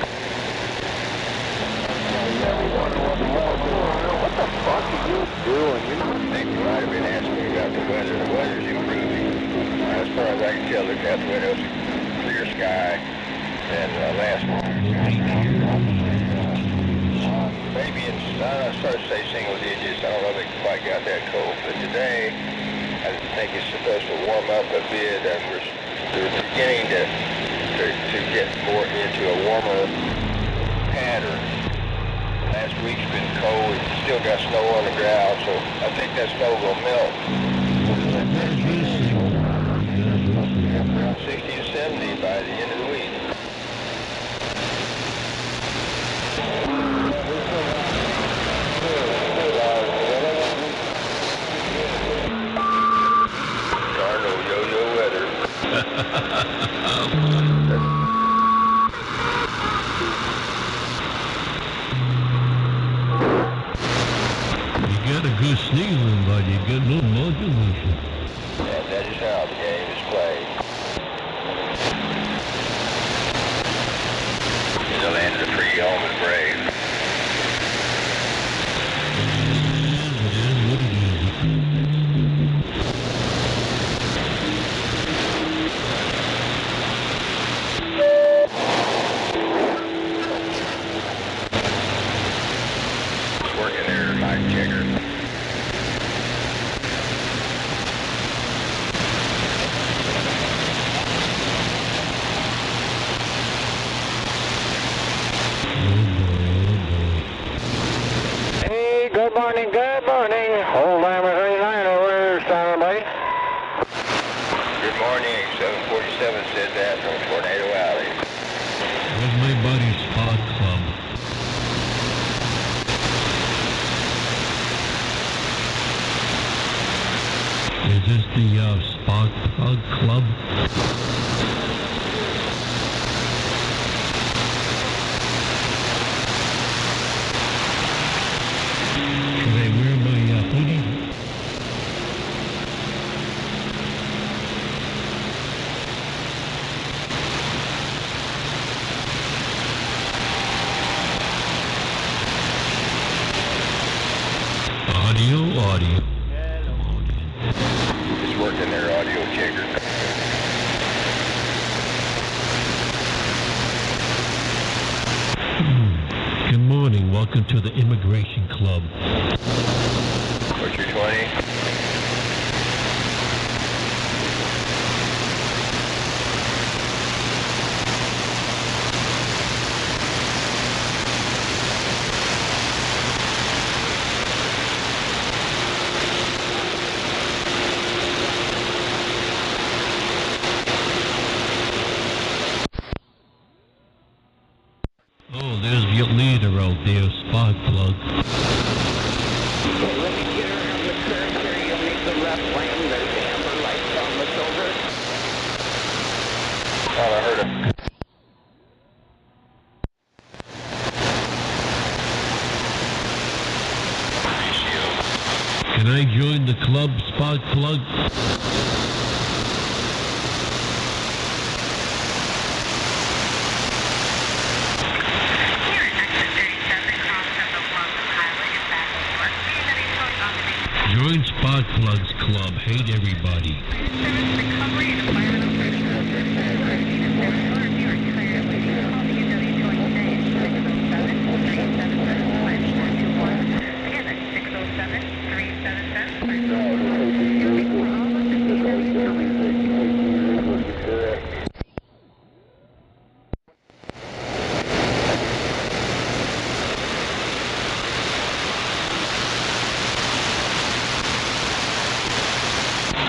What the fuck are you doing? I think you might have been asking me about the weather. The weather's improving. As far as I can tell, look out the window, it's clear sky. And last week, maybe I started to say single digits. I don't know if it quite got that cold. But today, I think it's supposed to warm up a bit. And we're beginning to get more into a warmer pattern. Last week's been cold. It's still got snow on the ground, so I think that snow will melt. 60 to 70 by the end of the week. Darn old yo-yo weather. You got a good sneezing, but you got no modulation. And that is how the game is played. In the land of the free, home of the brave. It is what it is. It's working there, Mike Jagger. Hey, good morning, good morning. Old Hammer 39 over there, standing by. Good morning, 747 said that from Tornado Alley. Where's my buddy Spot Club? Is this the Spot Club? Can I wear my hoodie? Audio. It's working their audio checker. Welcome to the Immigration Club. What's your 20? Oh, there's your leader out there, spark plug. Okay, let me get around the curve here. You'll need the left lane. There's amber lights on the shoulder. Oh, I heard him. Can I join the club, spark plug? Join Spark Plugs Club. Hate everybody.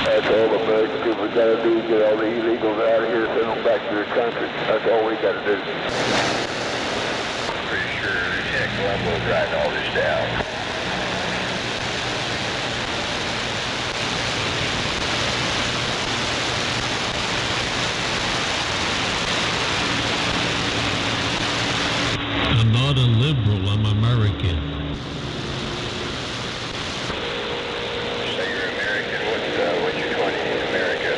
That's all the Mexicans we gotta do, get all the illegals out of here, send them back to their country. That's all we gotta do. Pretty sure Lieutenant Columbo's writing all this down. I'm not a liberal, I'm American. So you're American. What's your 20 in America?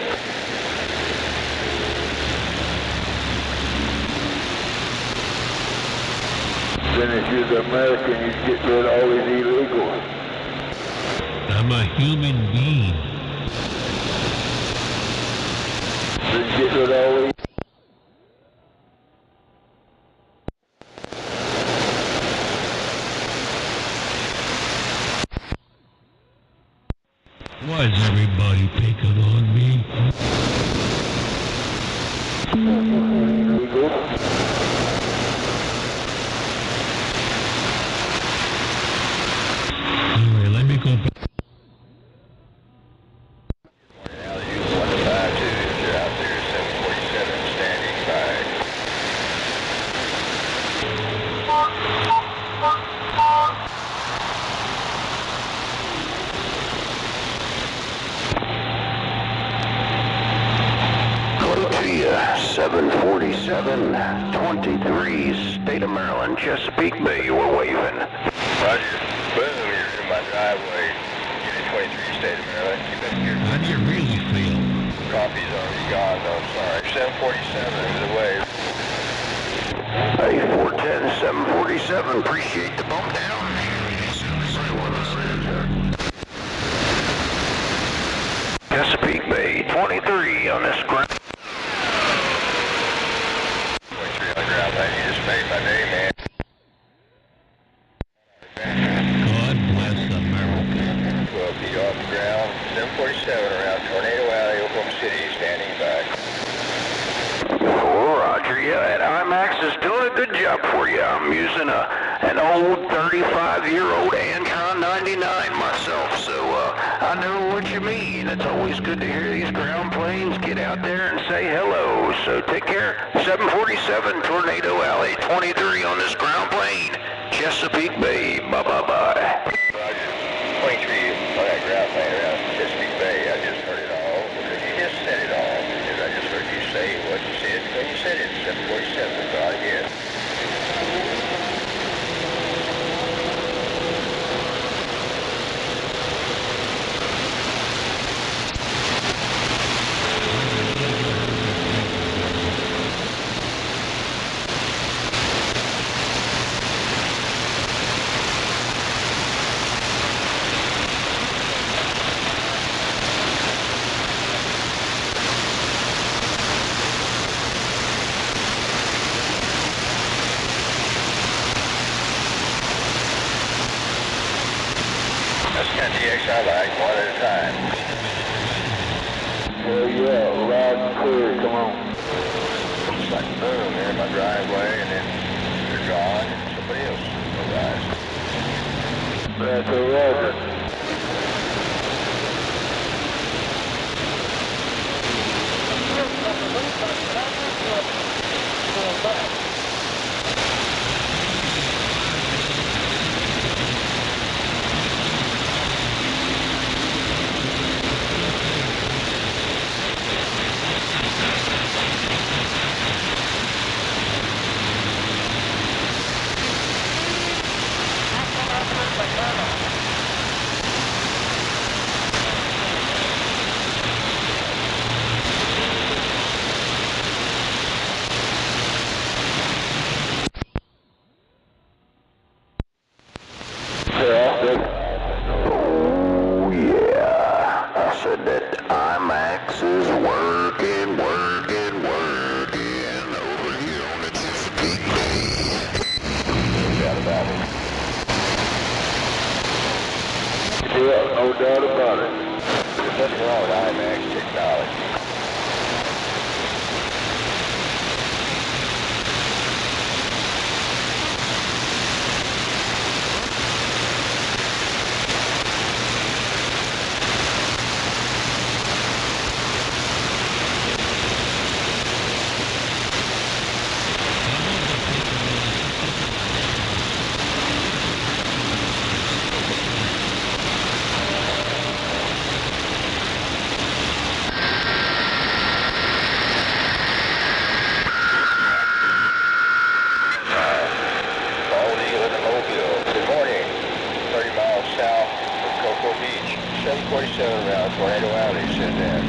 Then if you're the American, you get rid of all these illegals. I'm a human being. Then get rid of all these. Why is everybody picking on me? Alright, let me go back. Columbia, 747, 23, State of Maryland, Chesapeake Bay, you were waving. Roger. Boom, you're in my driveway. Unit 23, State of Maryland. Keep up here. How do you really feel? Coffee's already gone, though. Sorry. 747 is the wave. Hey, 410, 747, appreciate the bump down. Chesapeake Bay, 23 on this ground. 23 on the ground, man. You just made my day, man. God bless America. 12 feet off the ground. 747 around Tornado Alley, Oklahoma City, standing by. Oh, Roger, yeah, that IMAX is doing a good job for you. I'm using an old 35-year-old Antron 99 myself, so I know what you mean. It's always good to hear these ground planes get out there and say hello. So take care. 747 Tornado Alley, 23 on this ground plane, Chesapeake Bay. Bye-bye-bye. Roger. 23 on that ground plane around Chesapeake Bay. I just heard it all. Because you just said it all. Because I just heard you say what you said when you said it. 747, that's all I get. driveway, and then they're gone, and somebody else arrives. That's a Roger. Oh yeah, I said that IMAX is working over here on the Chesapeake Bay. No doubt about it. Yeah, no doubt about it. There's nothing wrong with IMAX technology. Good morning. 30 miles south of Cocoa Beach. 747 around Tornado Alley, said that.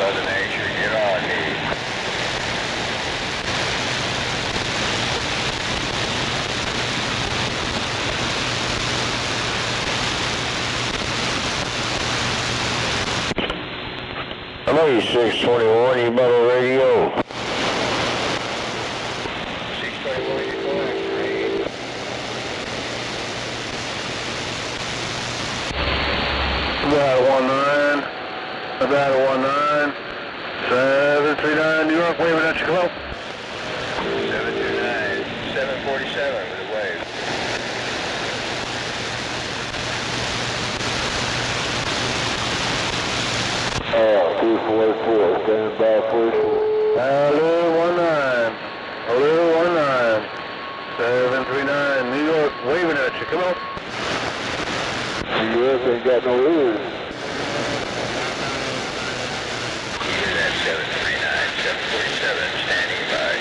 Mother Nature, get on me. I'm 8621, you better radio. 621, you're going green. About 19, 739, New York, waving at you, come on. 729, 747 with a wave. Oh, 244, standing by for you. Hello, 739, New York, waving at you, come on. New York ain't got no ears. That 739, 747 standing by.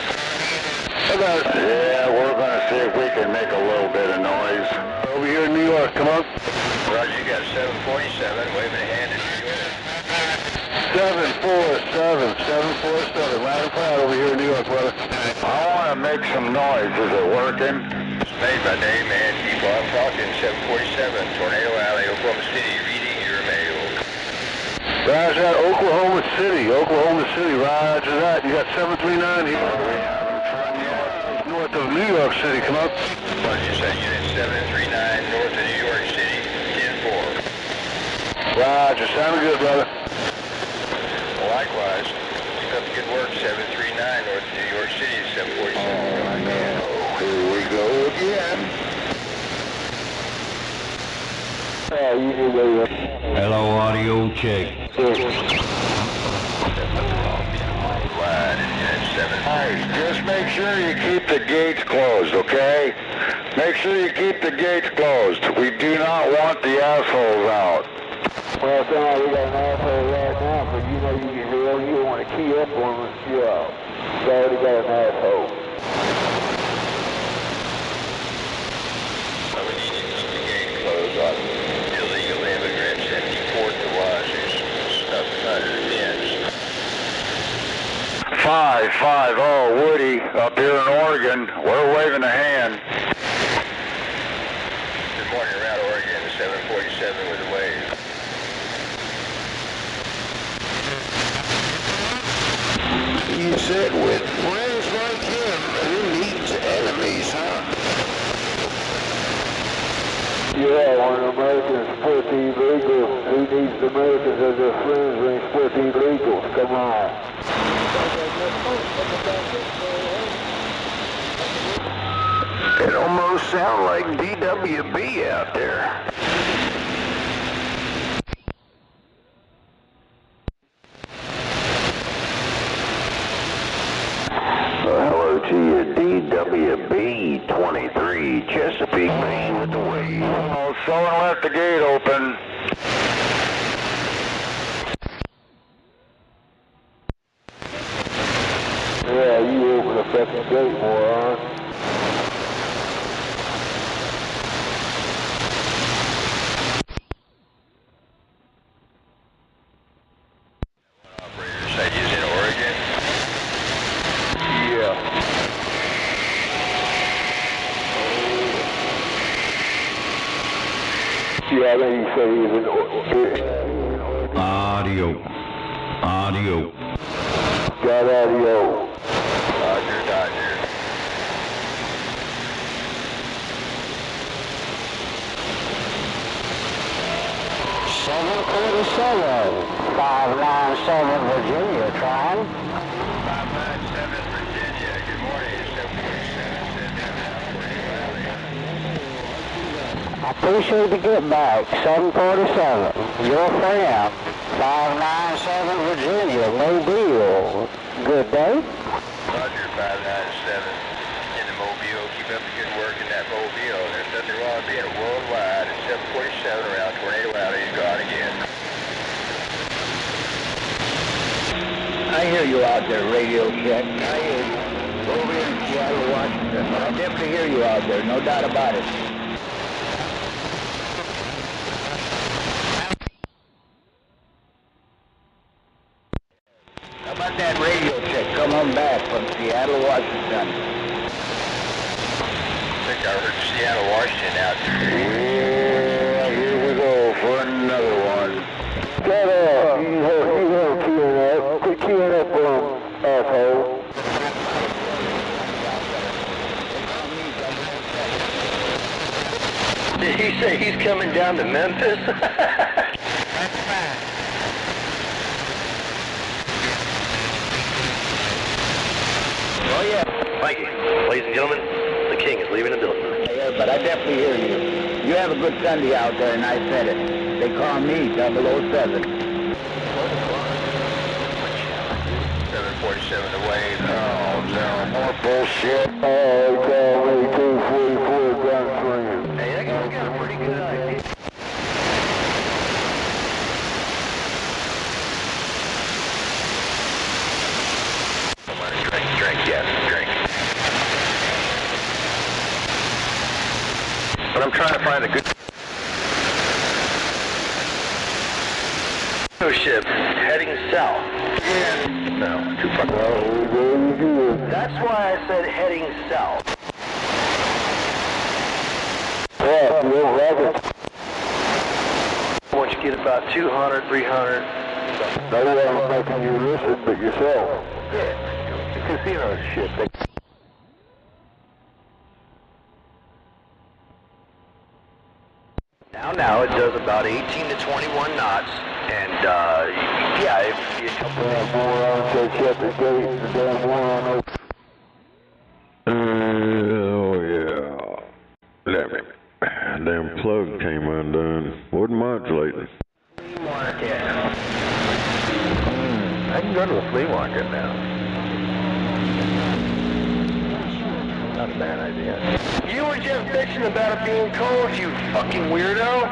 Yeah, we're gonna see if we can make a little bit of noise. Over here in New York, come on. Roger, you got 747 waving a hand in New York. 747, loud and proud over here in New York, brother. I want to make some noise. Is it working? It's made by name and people. I'm talking 747, Tornado Alley, Oklahoma City, reading your mail. Roger that, Oklahoma City, roger that. You got 739 here. North of New York City, come up. What did you say? Unit 739, north of New York City, 10-4. Roger, sounding good, brother. good work, 739 North New York City, 747. Here we go again. Hello, audio check. Alright, just make sure you keep the gates closed, okay? Make sure you keep the gates closed. We do not want the assholes out. Well, we got an asshole right now, but you know you want to key up on us. Yeah. We already got an asshole. So we need to keep the gate closed on illegal immigrants and deport the ones who's stuck under the bins. 550 Woody up here in Oregon. We're waving a hand. Good morning, around Oregon, the 747 with a wave. You said with friends like him, who needs enemies, huh? Yeah, when Americans support the illegals, who needs the Americans as their friends when they support the illegals? Come on. It almost sounds like DWB out there. Hello to you, DWB 23, Chesapeake, Maine with the wave. Oh, someone left the gate open. Yeah, you open the fucking gate, moron. Operator said he's in Oregon. Yeah. Yeah, I think he said he was in Oregon. Audio. Got audio. Roger, Dodger. Seven 597 Virginia, trying. 597 Virginia. Good morning, 747. I appreciate the get back. 747. Your friend. 597 Virginia. Mobile. Good day. Roger, 597 in the Mobile. Keep up the good work in that Mobile. There's nothing wrong with being worldwide. It's 747 around Tornado Alley. He's gone again. I hear you out there, radio check. I hear you. Over here in Seattle, Washington. I definitely hear you out there, no doubt about it. How about that radio check? Come on back from Seattle, Washington. I think I heard Seattle, Washington out there. Yeah, here we go for another one. Shut up. You heard keying up. Quit keying up on them, asshole. Did he say he's coming down to Memphis? Oh, yeah. Mikey, ladies and gentlemen, the king is leaving the building. Yeah, but I definitely hear you. You have a good Sunday out there, and I said it. They call me 007. 747 away. Oh, no, more bullshit. Oh, call me 244 gunslinger. Hey, that guy's got a pretty good idea. Drink, yes, drink. But I'm trying to find a good ship heading south. Yeah. No, too far. That's why I said heading south. Yeah, you don't like it. Once you get about 200, 300. Nobody else making you listen but yourself. Yeah, the casino shit. Now it does about 18 to 21 knots. And, yeah, if you come moron said shut the gate, the damn moron open. Oh, yeah. Damn it. Damn plug came undone. Wasn't modulating. flea market. I can go to the flea market now. Not a bad idea. You were just bitching about it being cold, you fucking weirdo.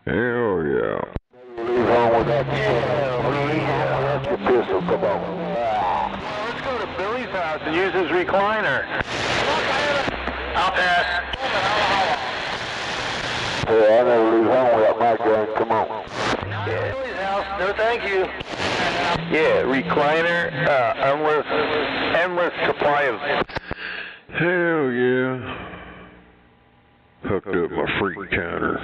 Hell yeah. Leave home with that. That's your pistol, come on. Let's go to Billy's house and use his recliner. I'll pass. Hey, I never leave home without my gun, come on. Yeah. Billy's house, no thank you. Yeah, recliner, endless supply of... Hell yeah. Hooked up my freak counter.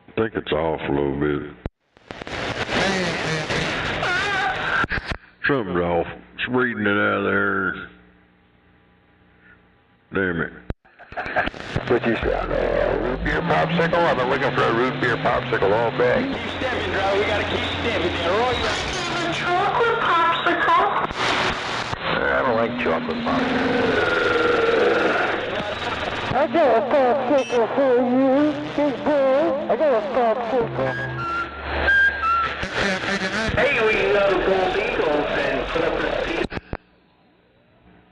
I think it's off a little bit. Something's off. It's reading it out of there. Damn it. What you say? Root beer popsicle? I've been looking for a root beer popsicle all day. Keep stepping, bro. We gotta keep stepping. Chocolate popsicle? I don't like chocolate popsicle. I got a popsicle for you, big boy. I got a popsicle. Hey, we can go to Gold Eagles and put up a seat.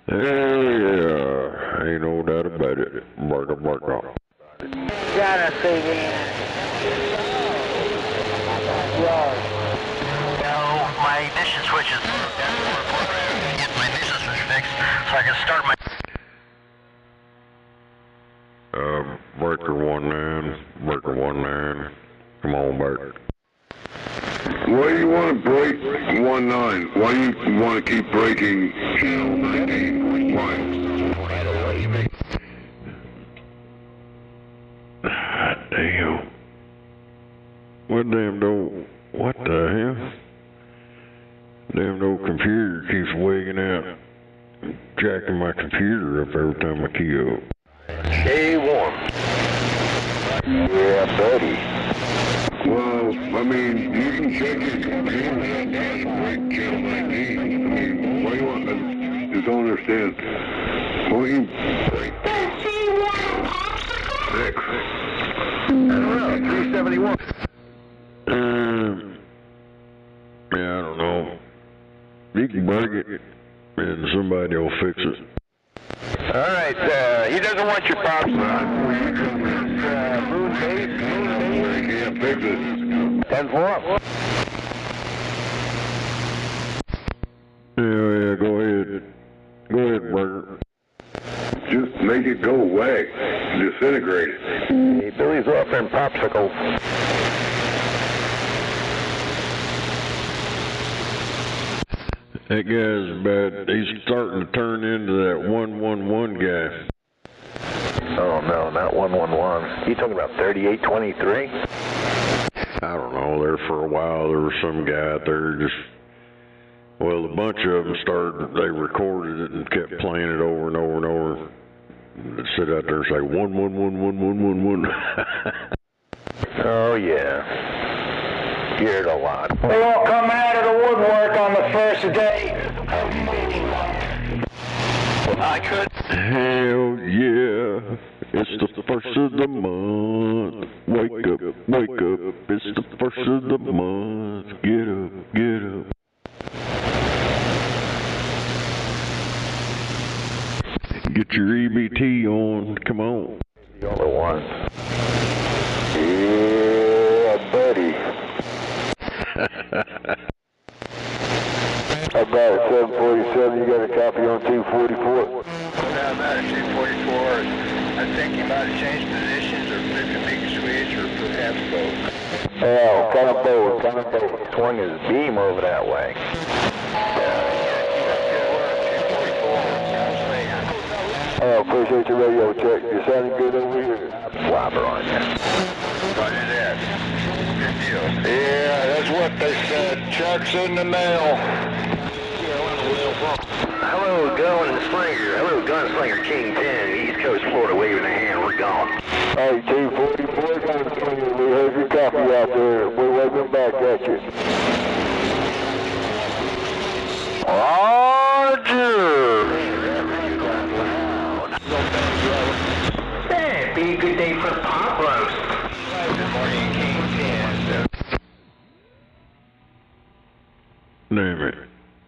Hell yeah. Ain't no doubt about it. Mark up. Gotta say that. No, my ignition switch is broke. That's more important to get my ignition switch fixed so I can start my... Breaker 19. Come on, Bert. Why do you want to break 19? Why do you want to keep breaking channel 19? Why? Damn. What damn dope? What the hell? Damn old computer keeps wigging out. Jacking my computer up every time I key up. Stay warm. Yeah, buddy. Well, I mean, you can check your computer and break channel 19. I mean, why do you want to... Just don't understand. Why don't you break... Does he want a popsicle? 6. I don't know, 371. Yeah, I don't know. You can break it, and somebody will fix it. All right, he doesn't want your popsicle. Moon base. Can't fix it. 10-4. Yeah, go ahead. Go ahead, Burger. Just make it go away. Disintegrate it. Hey, Billy's offering popsicles. That guy's bad. He's starting to turn into that 111 guy. Oh, no, not 111. You talking about 3823? I don't know. There for a while, there was some guy out there just... Well, a bunch of them started, they recorded it and kept playing it over and over and over. They'd sit out there and say, 111. Oh, yeah. Hear it a lot. They all come out of the woodwork on the first day. I could. Hell yeah. It's the first of the month. Wake up. It's the first of the month. Get up. Get your EBT on. Come on. The only one. Yeah, buddy. I got a 747, you got a copy on 244? No, about a 244. I think you might have changed positions or flipped a big switch or perhaps both. Oh, kind of both. Swung his beam over that way. Oh, appreciate your radio check. You sounding good over here. Flopper on you. Roger that. Good deal. Yeah, that's what they said. Check's in the mail. Yeah, one of the little Hello, Gunslinger. Hello, Gunslinger King 10, East Coast, Florida, waving a hand. We're gone. Hey, 244 Gunslinger, we heard your copy out there. We're waving back at you. Roger! Hey, be a good day for the pot roast. Good morning, King 10. Damn it.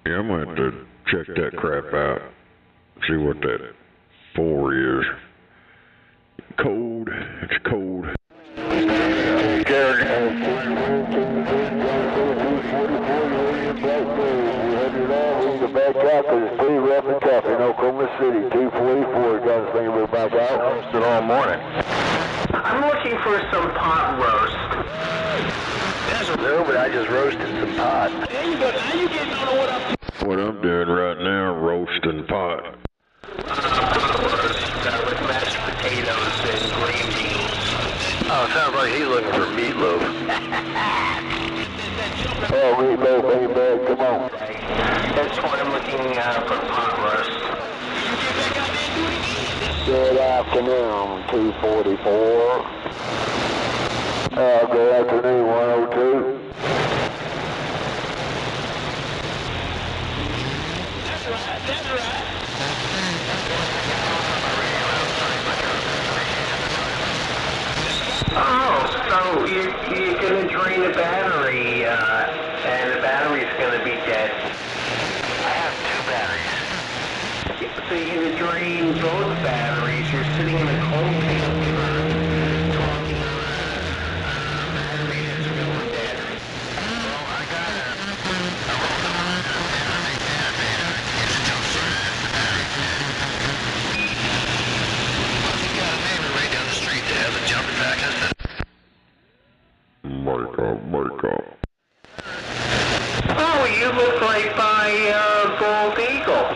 Yeah, I'm going to have to check that crap out. See what that 4 is. Cold. It's cold. Back out because it's pretty rough and tough in Oklahoma City. 244 Gunslinger, we're back out. Roasted all morning. I'm looking for some pot roast. No, but I just roasted some pot. There you go. Now you getting on what I'm doing. What I'm doing right now, roasting pot. With mashed potatoes and green beans. Oh, sounds like he's looking for meatloaf. Oh, meatloaf, ain't bad. Come on. That's what I'm looking for pot roast. Good afternoon, 244. Good afternoon, 102. That's right. Oh, so you're going to drain the battery, and the battery's going to be dead. I have 2 batteries. So you're going to drain both batteries. You're sitting in a cold tank for 12 battery is going dead. Well, I got it. Mark up. Oh, you look right by Gold Eagle.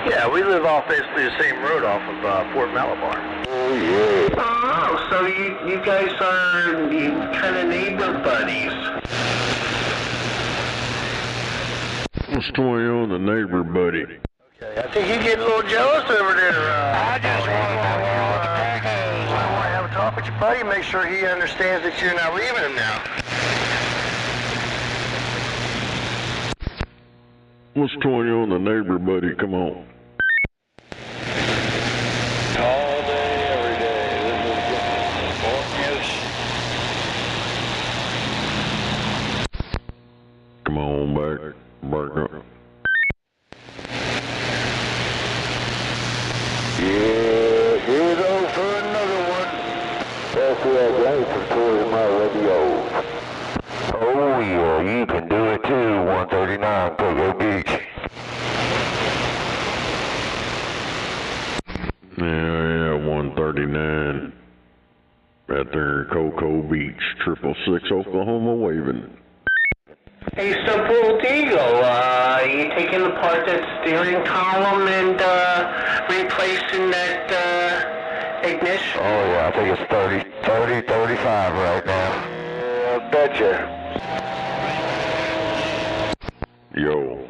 Yeah, we live off basically the same road off of Fort Malabar. Oh, yeah. Oh, so you guys are kind of neighbor buddies. What's going on, the neighbor buddy? Okay, I think you're getting a little jealous over there. I just want to have a talk with your buddy, make sure he understands that you're not leaving him now. What's going on, the neighbor buddy? Come on. All day, every day. Come on back. Back up. Yeah, here's on for another one. That's right, thanks for touring my radio. Oh yeah, you can do it too, 139 Cocoa Beach. Yeah, 139. Right there in Cocoa Beach, 666 Oklahoma waving. Hey, so Gold Eagle, you taking apart that steering column and replacing that ignition? Oh yeah, I think it's 35 right now. Betcha. Yo.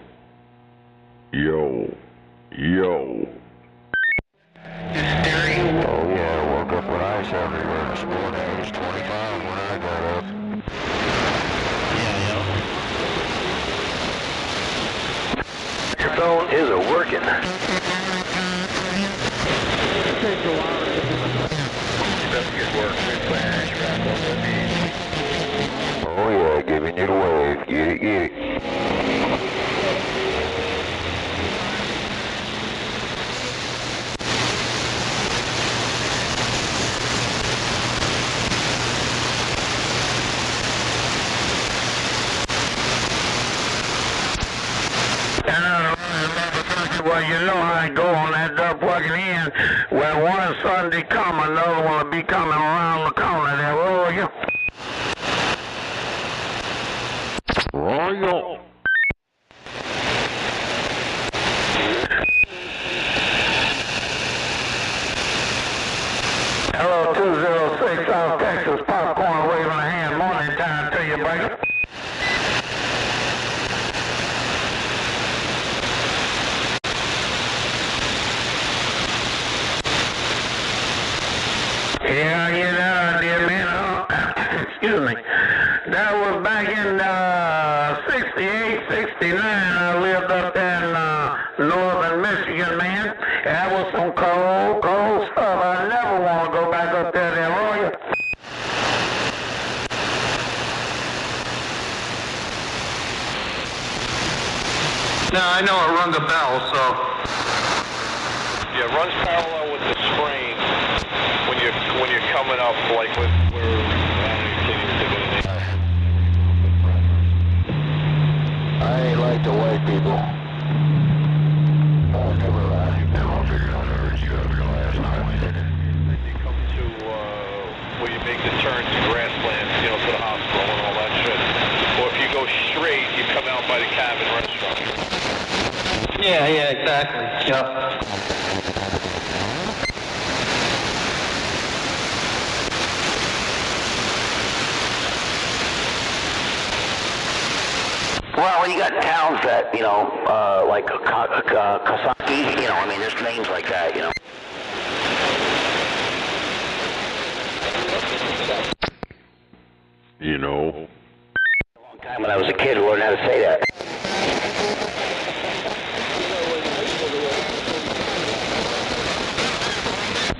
Steering? Oh yeah, I woke up with ice everywhere this morning. It was 25 when I got up. Your phone isn't working. Oh yeah, giving you the wave. Get it. Well, you know how I go on that plugging in. When one Sunday come, another one will be coming around the corner there, will you? Royal. Hello, 206 South Texas, popcorn waving a hand. Morning time to you, buddy. 68, 69, I lived up in northern Michigan, man. That was some cold, cold stuff. I never want to go back up there to Illinois. Now, I know it rung a bell, so... Yeah, runs parallel with the screen when you're coming up, like with where... I ain't like the white people. I'll never lie. I'll figure out how you got to last night. Then you come to where you make the turn to grasslands, you know, to the hospital and all that shit. Or if you go straight, you come out by the cabin restaurant. Yeah, exactly. Yep. Well, you got towns that, you know, like Kosaki, you know, I mean, there's names like that, you know. You know. A long time when I was a kid, I learned how to say that.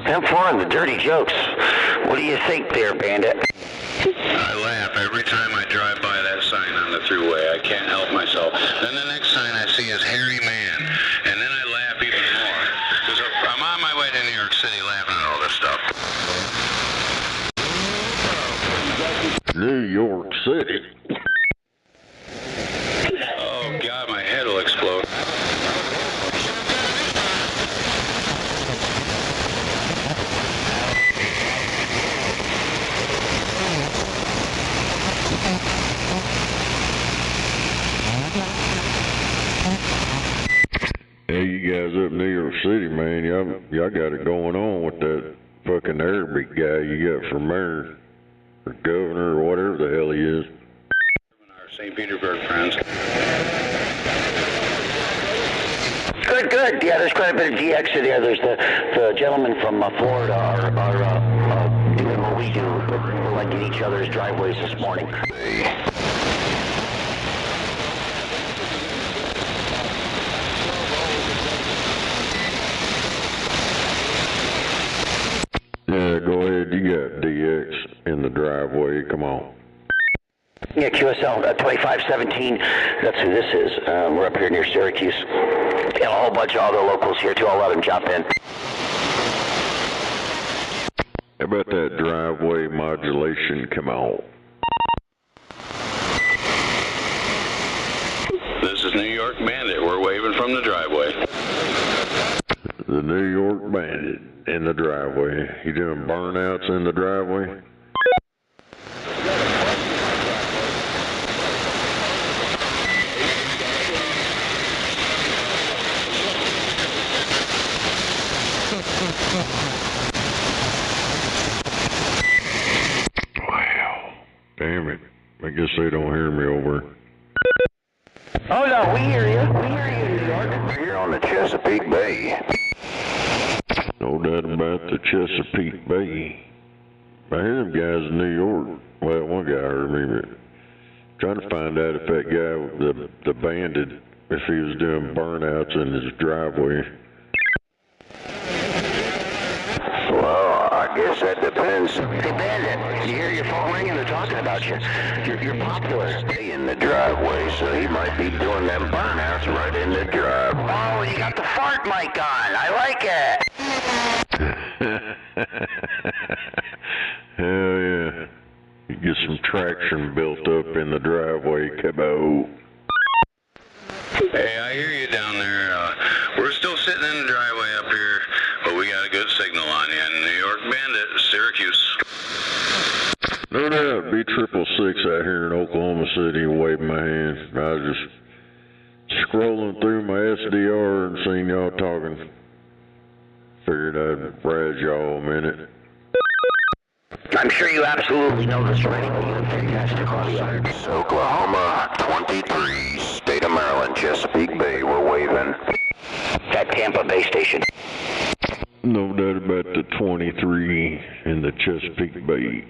Have fun, the dirty jokes. What do you think there, Bandit? I laugh every time I drive by that sign on the thruway. I can't help myself. Then the next sign I see is Hairy Man, and then I laugh even more. Because I'm on my way to New York City laughing at all this stuff. New York City? Oh, God, my head will explode. Hey, you guys up in New York City, man, y'all got it going on with that fucking Arabic guy you got for mayor, or governor, or whatever the hell he is. Our St. Petersburg friends. Good. Yeah, there's quite a bit of GX in there. There's the gentlemen from Florida are doing what we do. We're like in each other's driveways this morning. Yeah, go ahead, you got DX in the driveway, come on. Yeah, QSL 2517, that's who this is. We're up here near Syracuse. And a whole bunch of other locals here too, I'll let them jump in. How about that driveway modulation, come on. This is New York Bandit. We're waving from the driveway. The New York Bandit in the driveway. You doing burnouts in the driveway? Wow. Damn it. I guess they don't hear me over. Oh no, we hear you. We hear you, New York. We're here on the Chesapeake Bay. No doubt about the Chesapeake Bay. I hear them guys in New York. Well, one guy heard me, but trying to find out if that guy, the bandit, if he was doing burnouts in his driveway. Well, I guess that depends. Hey, Bandit, you hear your phone ringing? They're talking about you. You're popular. Stay in the driveway, so he might be doing them burnouts right in the drive. Oh, you got the fart mic on. I like it. Hell yeah. You get some traction built up in the driveway, Cabo. Hey, I hear you down there. We're still sitting in the driveway up here, but we got a good signal on you. And New York Bandit, Syracuse. No doubt, B666 out here in Oklahoma City waving my hand. I was just scrolling through my SDR and seen y'all talking. Figured I'd razz y'all a minute. I'm sure you absolutely know this already, but you're fantastic audio. Oklahoma 23, State of Maryland, Chesapeake Bay, we're waving. That Tampa Bay station. No doubt about the 23 in the Chesapeake Bay.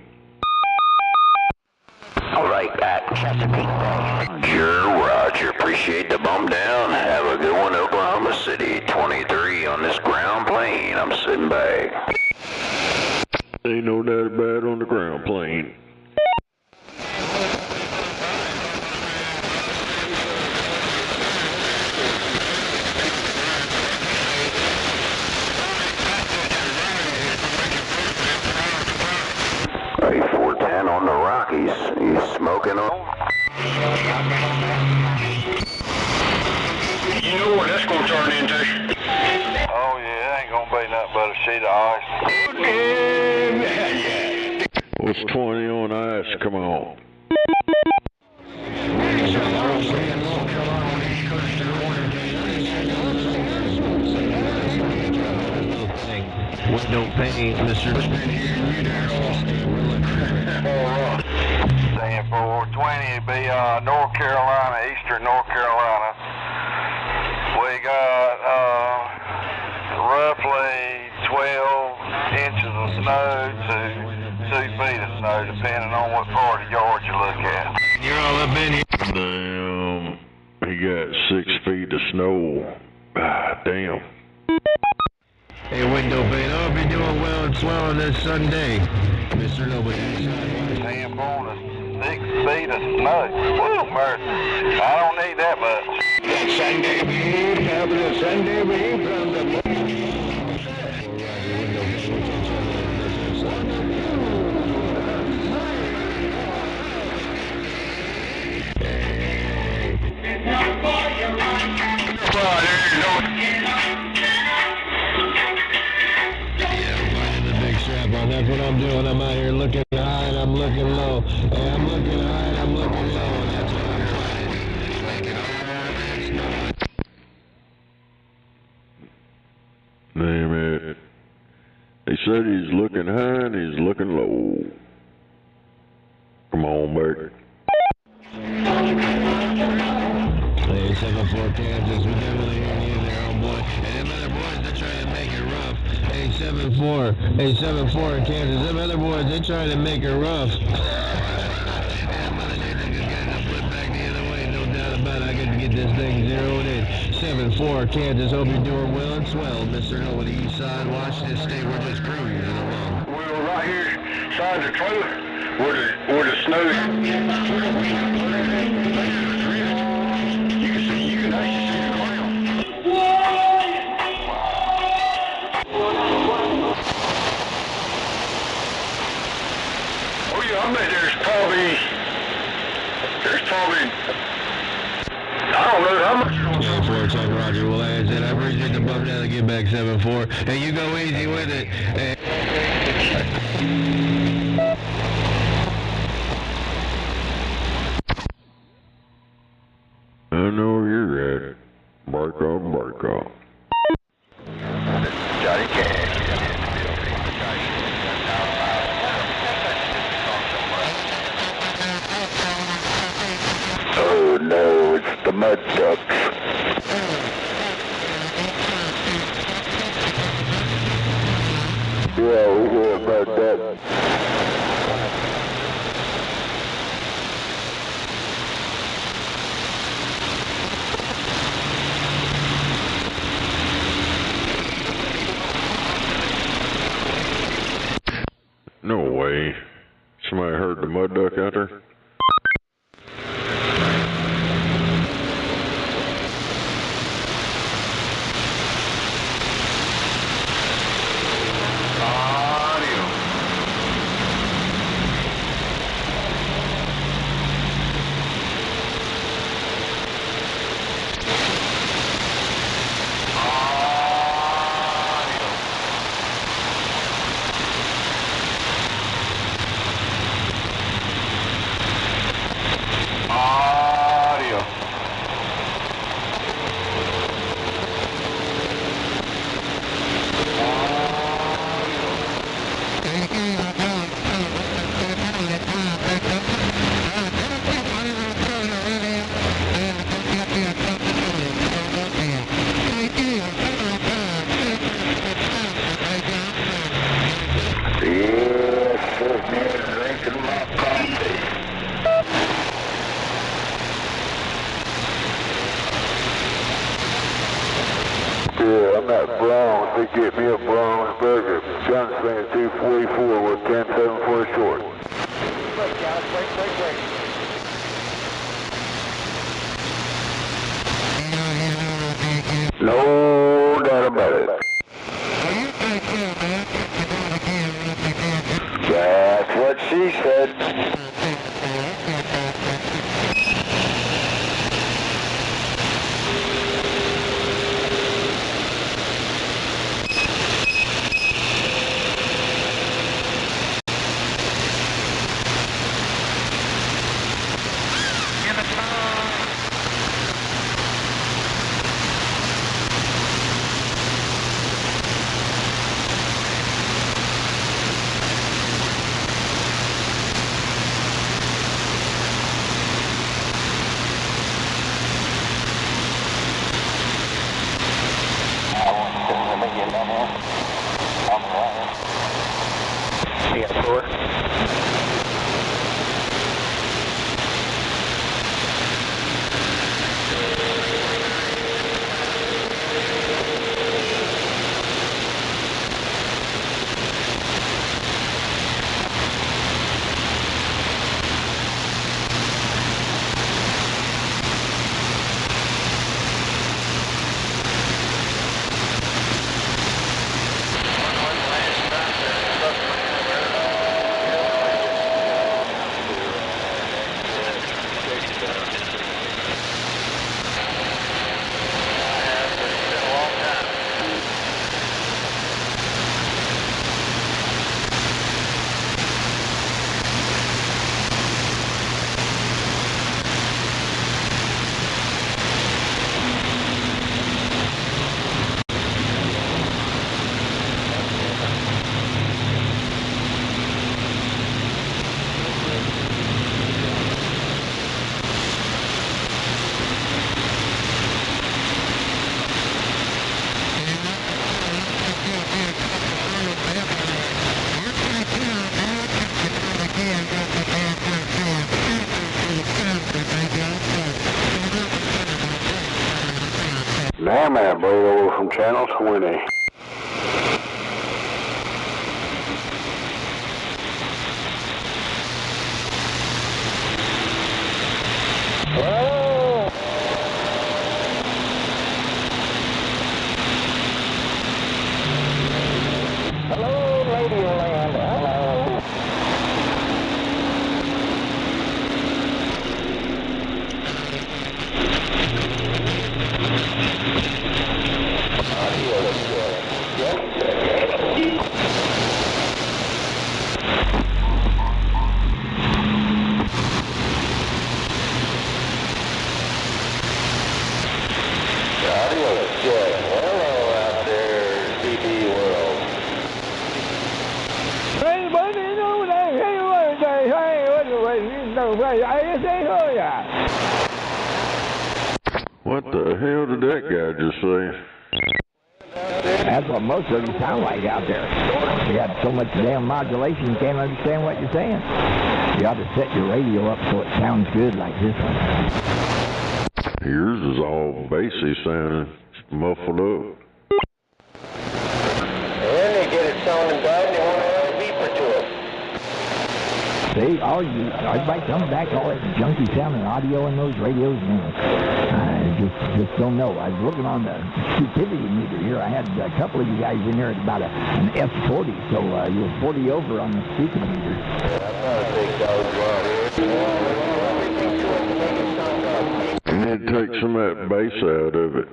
All right, Chesapeake Bay. You're right. Appreciate the bump down. Have a good one, Oklahoma City. 23 on this ground plane. I'm sitting back. Ain't no doubt about it on the ground plane. Hey, 410 on the Rockies. You smoking on? You know what that's going to turn into? Oh yeah, it ain't gonna be nothing but a sheet of ice. What's 20 on ice? Come on. Window pane, Mr. Saying 420 would be North Carolina, eastern North Carolina. We got roughly 12 inches of snow to 2 feet of snow, depending on what part of yard you look at. You're all up in here. Damn. He got 6 feet of snow. Ah, damn. Hey, window pane. I hope you're doing well and swell on this Sunday, Mr. Nobody. 6 feet of snow. Woo, mercy. I don't need that much. Sunday, babe. Having a Sunday, babe. From the That's what I'm doing. I'm out here looking high and I'm looking low. Hey, I'm looking high and I'm looking low. And that's what I'm Damn it. He said he's looking high and he's looking low. Come on, back. Hey, 7-4 Kansas, we definitely hearing you there, homeboy. And them other boys, they're trying to make it rough. Hey, 7-4. Hey, 7-4 in Kansas. Them other boys, they're trying to make it rough. And mother niggas got to flip back the other way. No doubt about it. I got to get this thing zeroed in. 7-4 Kansas. Hope you're doing well and swell, Mr. Over the east side, Washington State. We're just cruising along. We're right here, side the trailer, where the snow. I bet there's probably, I don't know how much. 7-4, Chuck Roger, will answer. I appreciate the bump down to get back 7-4. Hey, you go easy with it. Hey. I know where you're at. Bark off, bark off. Johnny Cash. Oh no, it's the mud ducks. Yeah, we hear about that. No way. Somebody heard the mud duck out there? Yeah, I'm at Browns. They get me a Browns burger. Gunslinger 244 with 10-7 short. No doubt about it. That's what she said. Now, man, blade over from channel 20. What the hell did that guy just say? That's what most of you sound like out there. You got so much damn modulation, you can't understand what you're saying. You ought to set your radio up so it sounds good like this one. Yours is all bassy sounding, muffled up. And they get it sounding bad, they want to add a beeper to it. See, everybody comes back, all that junky sounding audio in those radios, man. I just don't know. I was looking on the stupidity meter here. I had a couple of you guys in there at about an S40, so you were 40 over on the stupid meter. You need to take some of that bass out of it.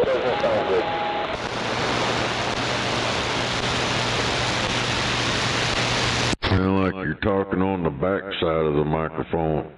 Doesn't sound good. Sound like you're talking on the back side of the microphone.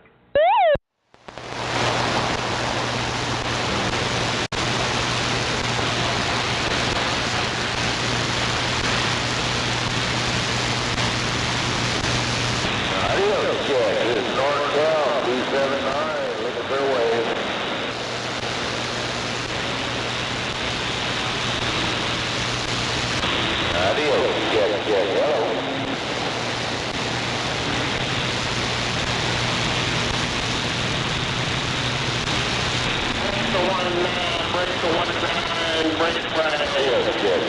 One man. break the 1-9, break flag. Good. Good.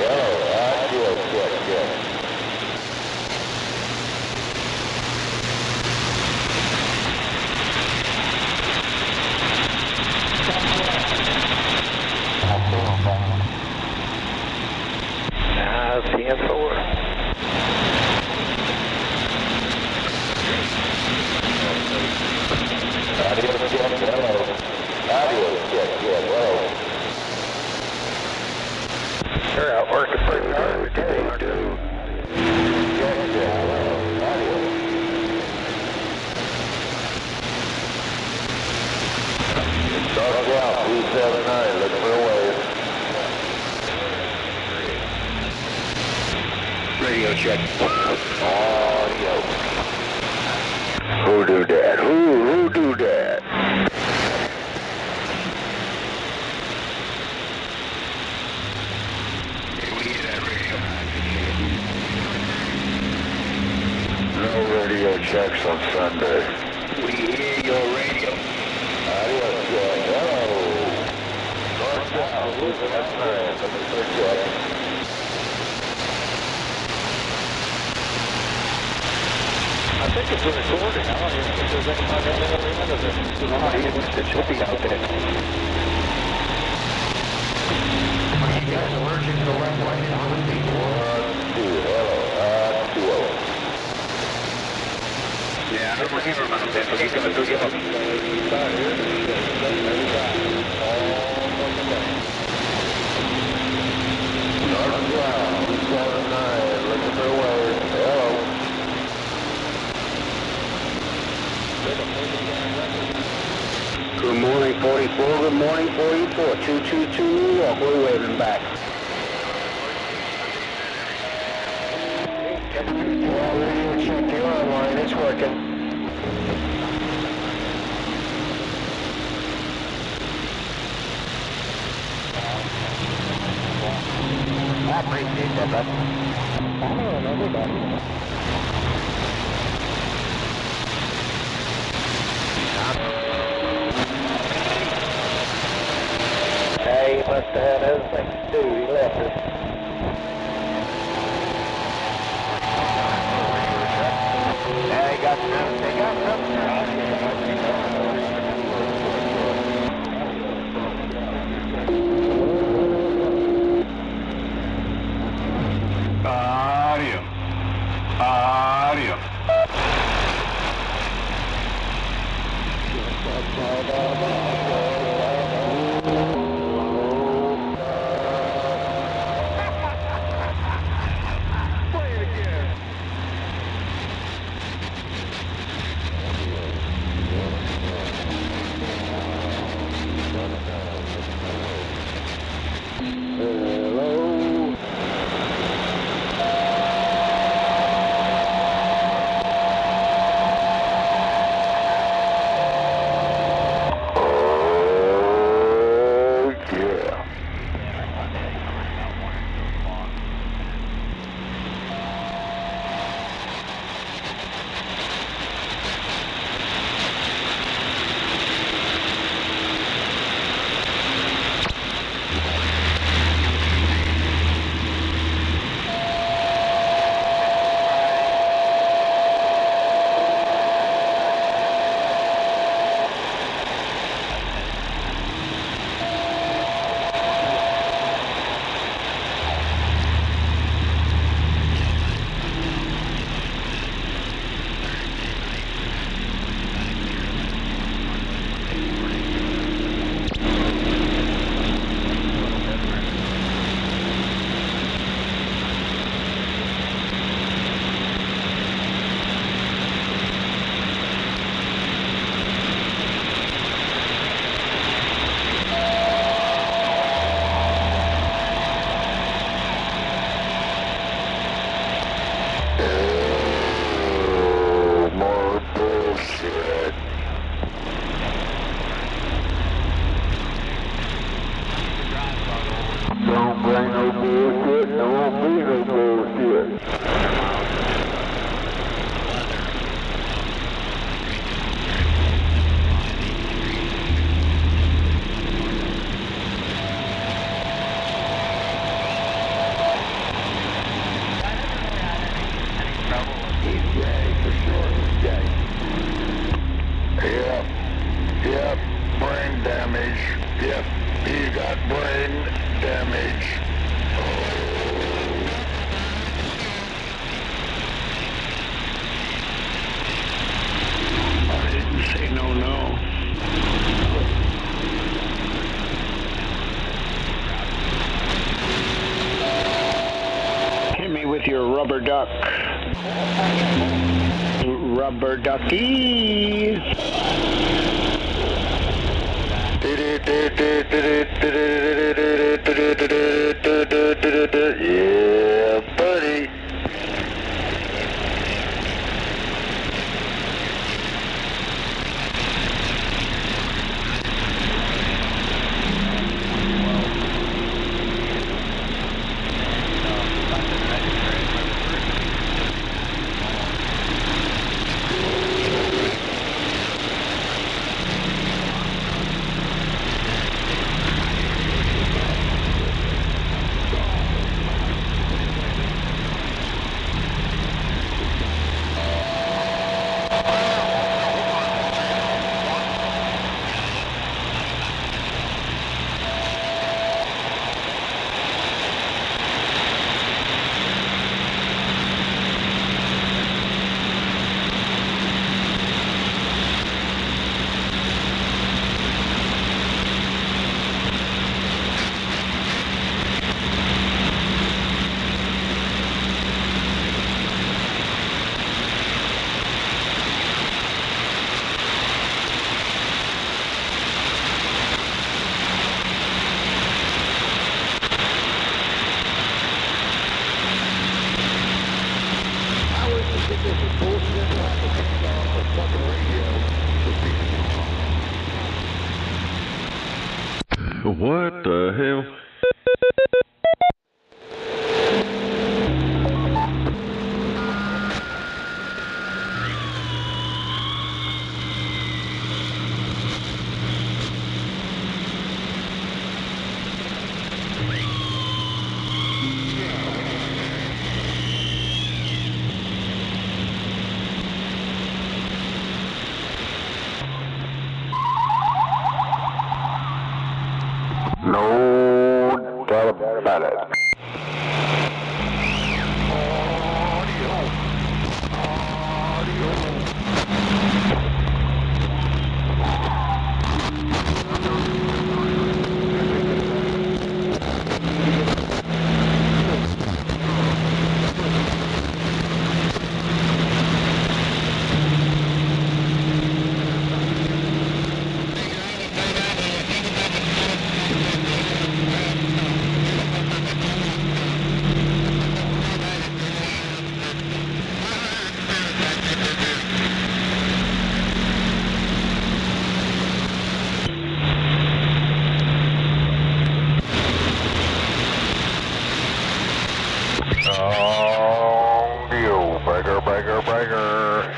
CN4. Audio check, hello. Audio check, hello. They're out working pretty hard today. Check, hello. Audio. Dark out, 279, look for a wave. Radio check. Audio. Who do that? Who do that? No radio checks on Sunday. We hear your radio. Audio check, hello. North south, that's nice, let me check. I think it's a recording. I don't even think there's anybody on the other end of it. It should be out there. You guys allergic to red, white, and blue people? 1, 2, hello, 2. Yeah, I don't hear about that, but he's going to go give up. North south, 279, looking for a wave, hello. Good morning, 44. Good morning, 44. 222 New York. We're waving back. Yeah, radio check, you're online, it's working. I appreciate that, bud. Hey, he must have had other things to do. He left us. Yeah, they got something. Audio. Yep, he got brain damage. I didn't say no. Hit me with your rubber duck. Rubber duckies. Yeah, buddy. What the hell? No doubt about it. Oh, deal. Breaker.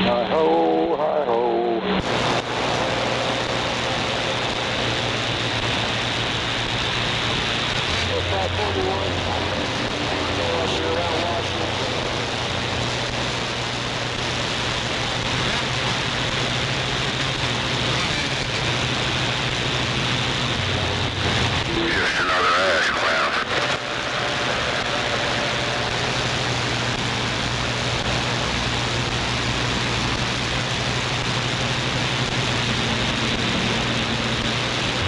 Hi-ho, hi-ho. Just another ass cloud.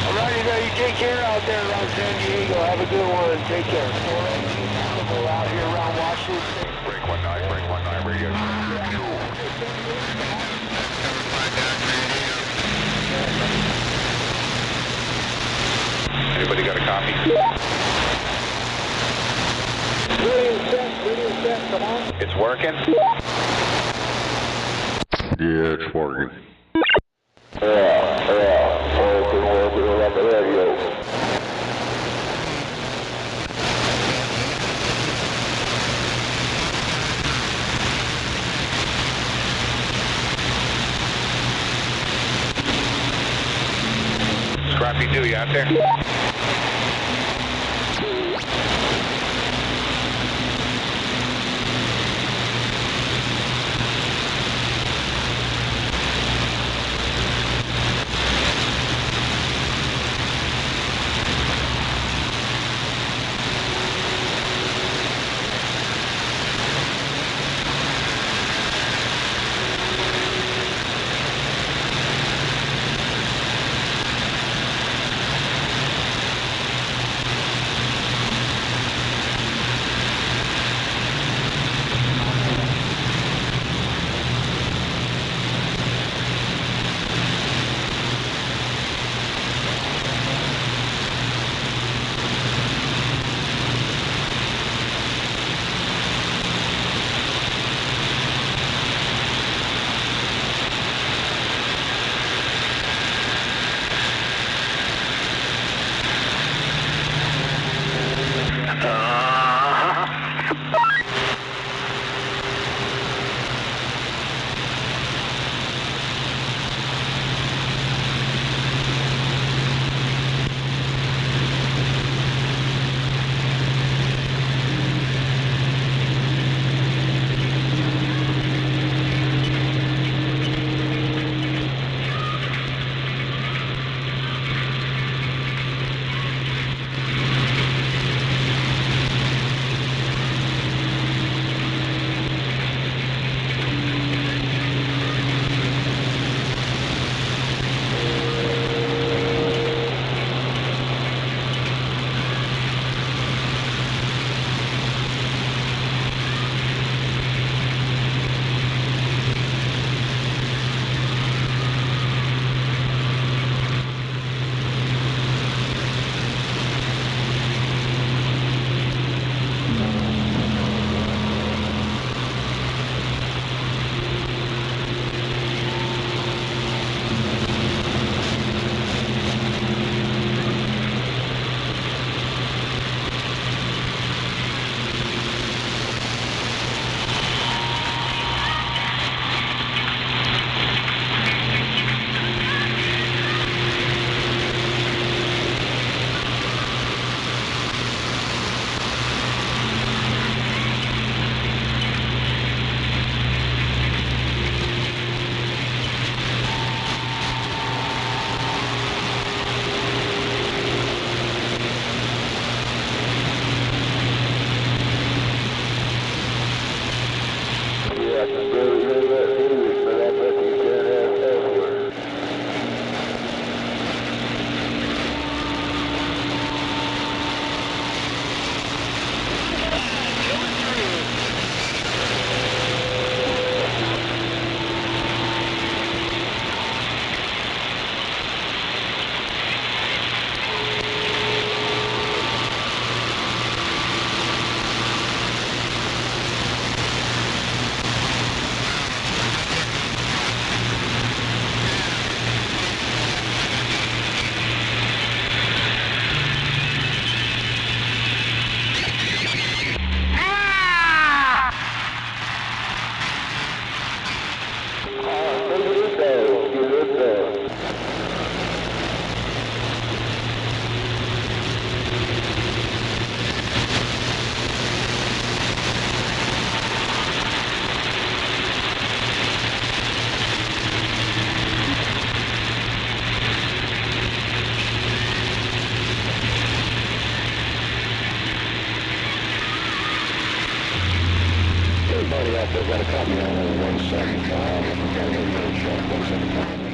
Alrighty, now you take care out there around San Diego. Have a good one. Take care. 418 out here around Washington. Break 19 radio. Anybody got a copy? Radio set, come on. It's working? Yeah, it's working. Working on the radio. Scrappy 2, you out there? got a copy on 175. I'm going to go check 175.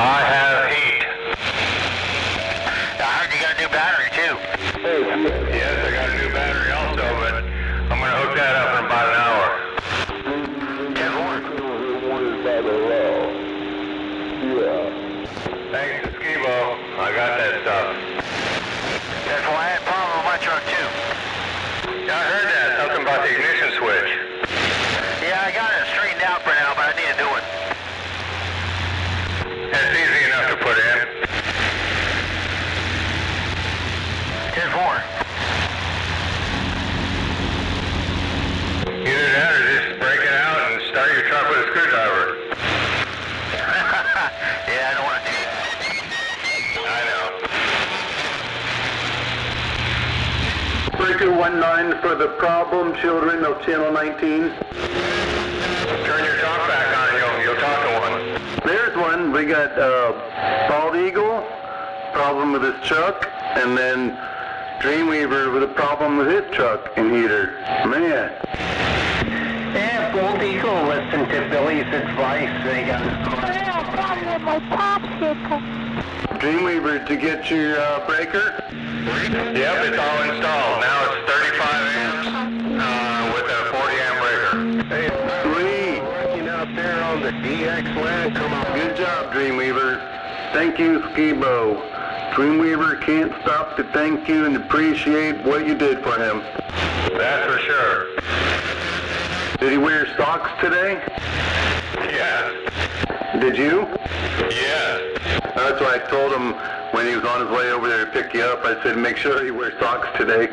I have heat. I heard you got a new battery too. Yes, I got a new battery also, but I'm going to hook that up in about an hour. 10-4. Thanks to Skibo, I got that stuff. That's why I had a problem with my truck too. Yeah, I heard that. Something about the ignition switch. Yeah, I got it straightened out for now, but I need to do it. It's easy enough to put in. 10-4. Either that or just break it out and start your truck with a screwdriver. Yeah, I don't want to do that. I know. Breaker 19 for the problem children of channel 19. Turn your talk back on and you'll talk to one. There's one. We got Bald Eagle, problem with his truck, and then Dreamweaver with a problem with his truck and heater. Man. Yeah, Bold Eagle, listen to Billy's advice. They got a problem with my popsicle. Dreamweaver, to get your breaker? Yep, it's all installed. Now it's 35 amps with a 40 amp breaker. Hey, sweet. Working out there on the DX land. Come on. Good job, Dreamweaver. Thank you, Skibo. Dreamweaver can't stop to thank you and appreciate what you did for him. That's for sure. Did he wear socks today? Yeah. Did you? Yeah. That's why I told him when he was on his way over there to pick you up. I said, make sure he wears socks today.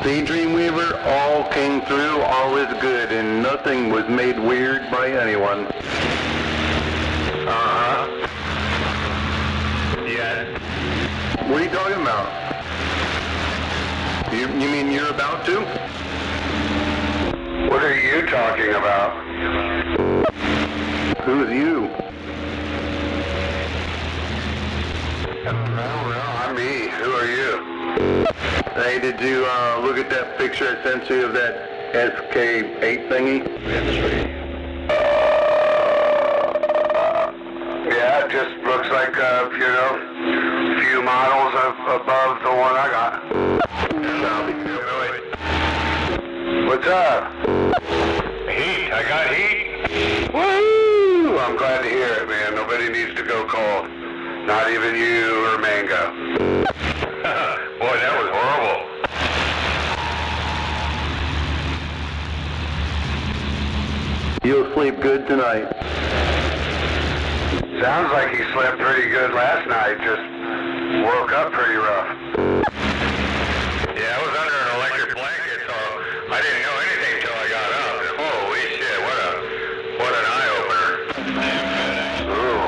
See, Dreamweaver, all came through, all is good, and nothing was made weird by anyone. Uh-huh. Yeah. What are you talking about? You mean you're about to? What are you talking about? Who's you? Well, I'm me. Who are you? Hey, did you look at that picture I sent you of that SK8 thingy? Yeah, it just looks like, you know, a few models above the one I got. What's up? Heat. I got heat. Woo! I'm glad to hear it, man. Nobody needs to go cold. Not even you or Mango. Boy, that was horrible. You'll sleep good tonight. Sounds like he slept pretty good last night. Just woke up pretty rough. Yeah, I was under an electric blanket, so I didn't know anything till I got up. Holy shit, what an eye-opener. Ooh.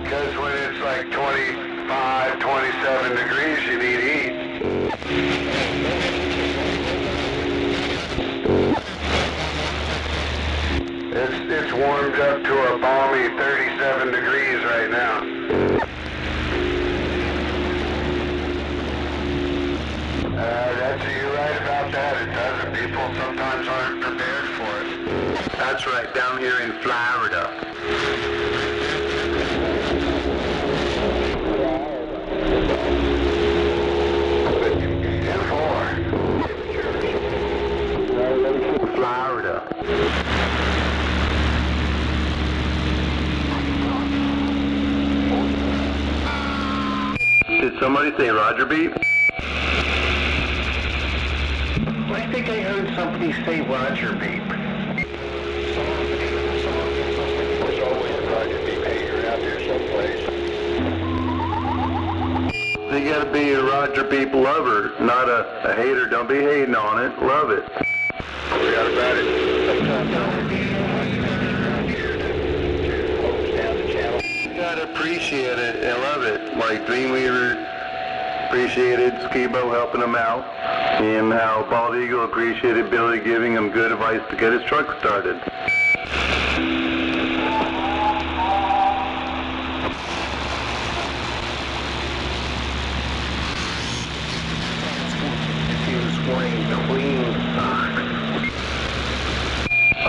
Because when it's like 25, 27 degrees, you need heat. It's warmed up to a balmy 37 degrees right now. You're right about that. It doesn't. People sometimes aren't prepared for it. That's right, down here in Florida. Florida. Did somebody say Roger Beep? I think I heard somebody say Roger Beep. There's always a Roger Beep hater out there someplace. You gotta be a Roger Beep lover, not a hater. Don't be hating on it. Love it. We got about it. You gotta appreciate it and love it. Like Dreamweaver appreciated Skibo helping him out, and how Bald Eagle appreciated Billy giving him good advice to get his truck started.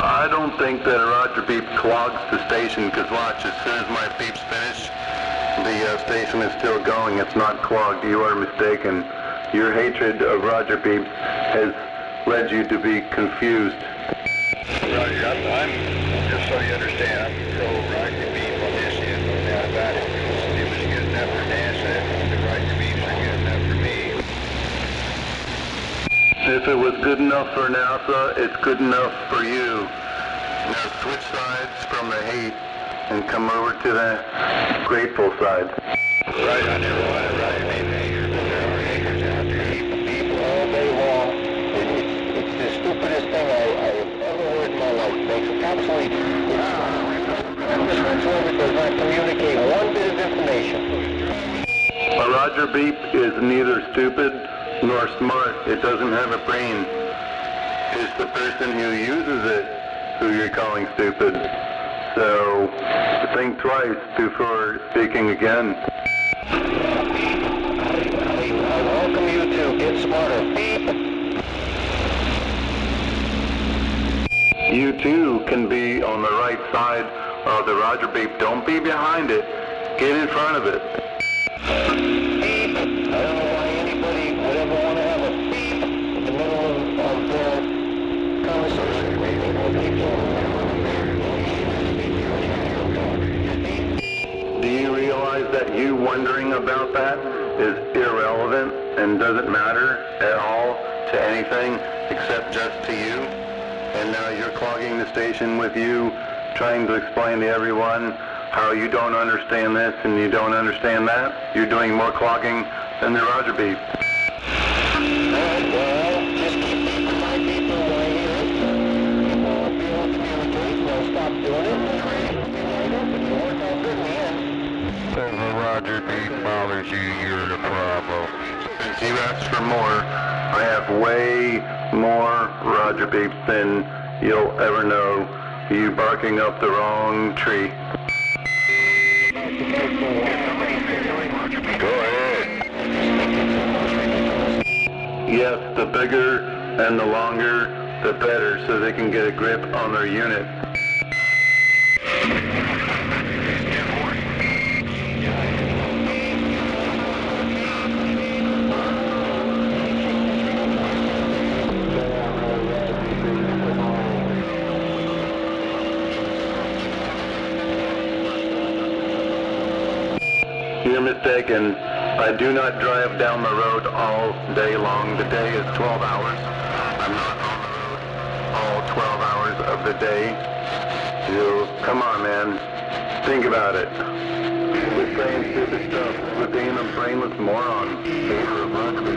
I don't think that a Roger Beep clogs the station, because watch, as soon as my beep's finished, the station is still going. It's not clogged. You are mistaken. Your hatred of Roger Beep has led you to be confused. Roger, I'm just so you understand, I'm pro-Roger Beep on this end, no doubt about it. It was good enough for NASA. The Roger Beeps are good enough for me. If it was good enough for NASA, it's good enough for you. Now switch sides from the hate and come over to the grateful side. Right, I never wanted Roger Beep haters, but there are haters out there. People all day long. It's the stupidest thing I've ever heard in my life. It makes it absolutely... It does not communicate one bit of information. A Roger Beep is neither stupid nor smart. It doesn't have a brain. It's the person who uses it who you're calling stupid. So think twice before speaking again. I welcome you to get smarter. You too can be on the right side of the Roger beep. Don't be behind it. Get in front of it. I don't know why anybody would ever want to have a beep in the middle of their conversation. Do you realize that you wondering about that is irrelevant and doesn't matter at all to anything except just to you? And now you're clogging the station with you, trying to explain to everyone how you don't understand this and you don't understand that. You're doing more clogging than the Roger beep. Alright, well, just keep keeping my people when I hear it. People will be able to communicate, they'll stop doing it, and it'll be right up, and it'll work out good in the end. If the Roger beep bothers you, you're the problem. Since you asked for more, I have way more Roger beeps than you'll ever know. You barking up the wrong tree. Go ahead. Yes, the bigger and the longer, the better, so they can get a grip on their unit. You're mistaken. I do not drive down the road all day long. The day is 12 hours. I'm not on the road all 12 hours of the day. You, come on, man. Think about it. We're saying stupid stuff. We're being a brainless moron. Hater of Roger.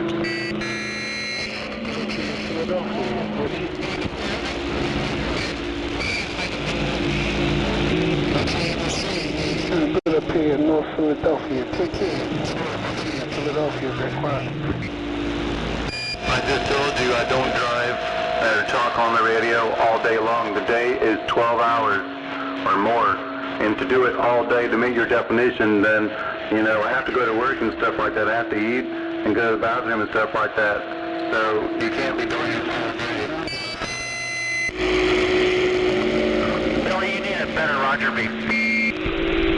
Put up here in North Philadelphia. Take care. Philadelphia, very quiet. I just told you I don't drive or talk on the radio all day long. The day is 12 hours or more. And to do it all day to meet your definition, then, you know, I have to go to work and stuff like that. I have to eat and go to the bathroom and stuff like that. So you can't be doing it all day. Billy, you need a better Roger beep.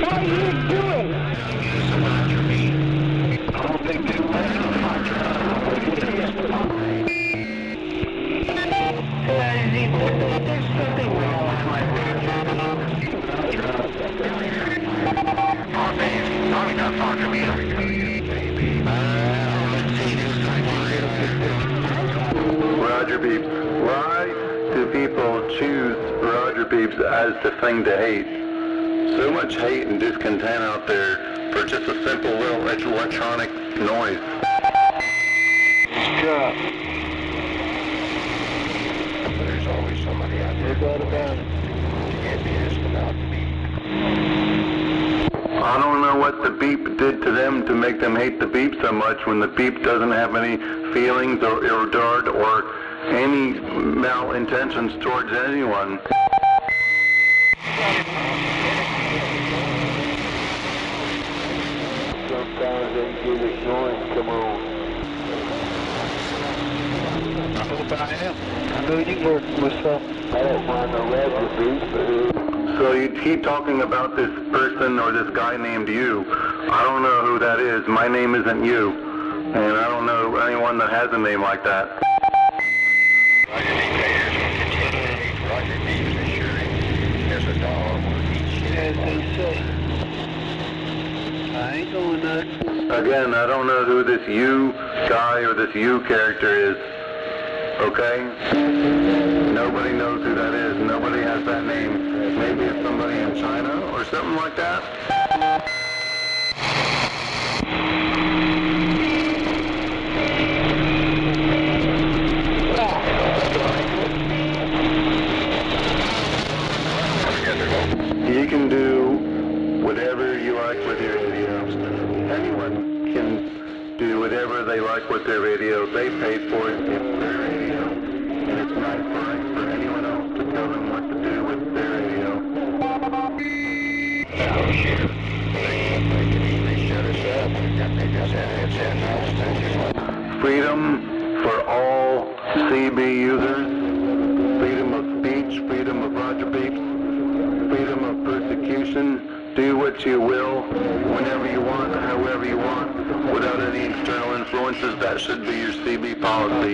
What are you doing? Use a Roger beep. I don't think too much of a Roger There's something wrong with my Roger beeps. Why do people choose Roger beeps as the thing to hate? So much hate and discontent out there for just a simple little electronic noise. Stop. There's always somebody out there. No doubt about it. You can't be asking about the beep. I don't know what the beep did to them to make them hate the beep so much when the beep doesn't have any feelings or regard or any malintentions towards anyone. Sometimes they get ignoring, come on. I hope I am. I know you working with something. I don't mind the Roger beep. So you keep talking about this person or this guy named you. I don't know who that is. My name isn't you. And I don't know anyone that has a name like that. Roger beep haters will continue to hate Roger beeps assuring there's a dog will eat shit. As they say. I ain't doing nothing. Again, I don't know who this you guy or this you character is. Okay? Nobody knows who that is. Nobody has that name. Maybe it's somebody in China or something like that. You can do whatever you like with your radio. Anyone can do whatever they like with their radio. They paid for it. It's their radio. And it's not right for anyone else to tell them what to do. freedom for all CB users, freedom of speech, freedom of Roger Beeps, freedom of persecution. Do what you will, whenever you want, however you want, without any external influences. That should be your CB policy.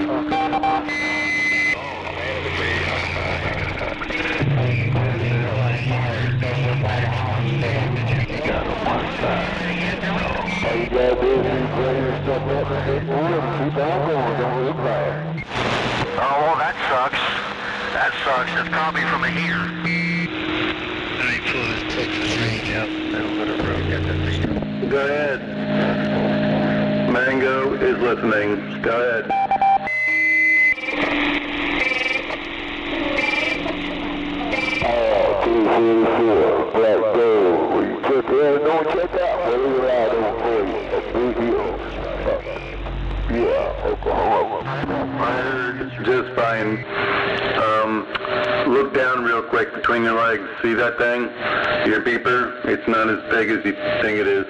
You got busy playing stuff up and keep on going, don't look fire. Oh, that sucks. That sucks. That's probably from a heater. Go ahead. Mango is listening. Go ahead. Oh, 244, Black Gold. Will you check that? Don't check out. What is it out on for you? At Blue Hill. Yeah, Oklahoma. I heard just fine. Look down real quick between your legs. See that thing? Your beeper? It's not as big as you think it is.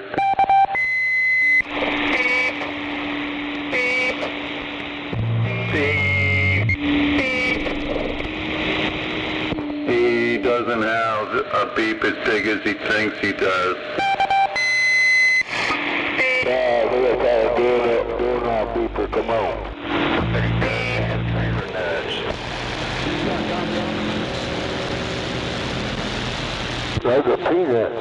He doesn't have a beep as big as he thinks he does. Yeah, we're kind of doing our beeper. Come on. Like a peanut.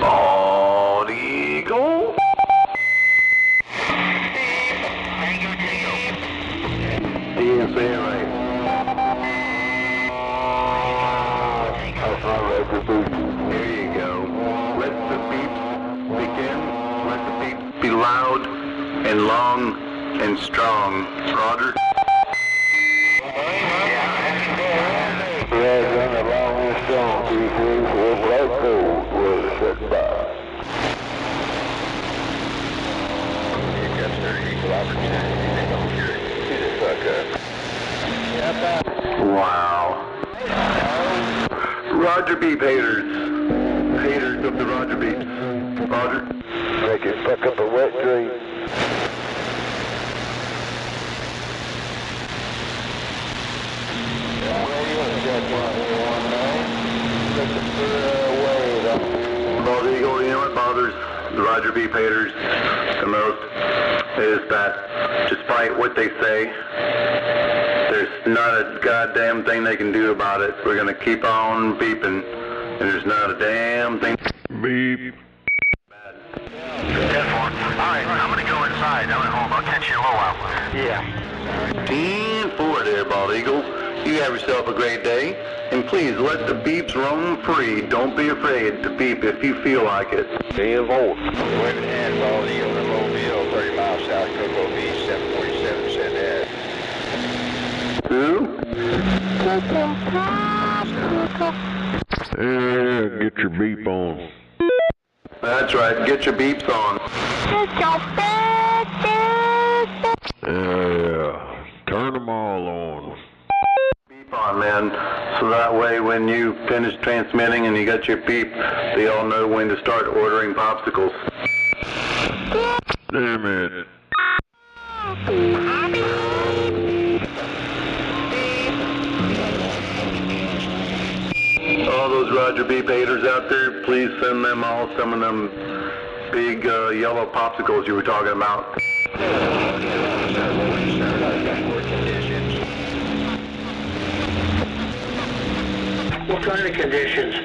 Bald eagle. He didn't say it right. That's not like a beep. There you go. Let the beeps begin. Let the beeps be loud and long and strong. Roger? Yeah, run along and strong. 244, Black Gold. We're set by. You've got their equal opportunity. They don't care. Get the fuck up. Wow. Roger Beep haters. Haters of the Roger Beeps. Roger? Make it fuck up a wet dream. Bald Eagle, you know what bothers the Roger Beep haters the most is that despite what they say, there's not a goddamn thing they can do about it. We're gonna keep on beeping, and there's not a damn thing. Beep. Alright, I'm gonna go inside. I'll catch you in a little while. Yeah. 10-4 there, Bald Eagle. You have yourself a great day, and please let the beeps roam free. Don't be afraid to beep if you feel like it. 10-4. Waving hand, Bald Eagle in Mobile, 30 miles south, Cocoa Beach, 747, said that. Who? Yeah, get your beep on. That's right, get your beeps on. Yeah, turn them all on. Beep on, man, so that way when you finish transmitting and you got your beep, they all know when to start ordering popsicles. Damn it. All those Roger Beep haters out there, please send them all some of them big yellow popsicles you were talking about. What kind of conditions?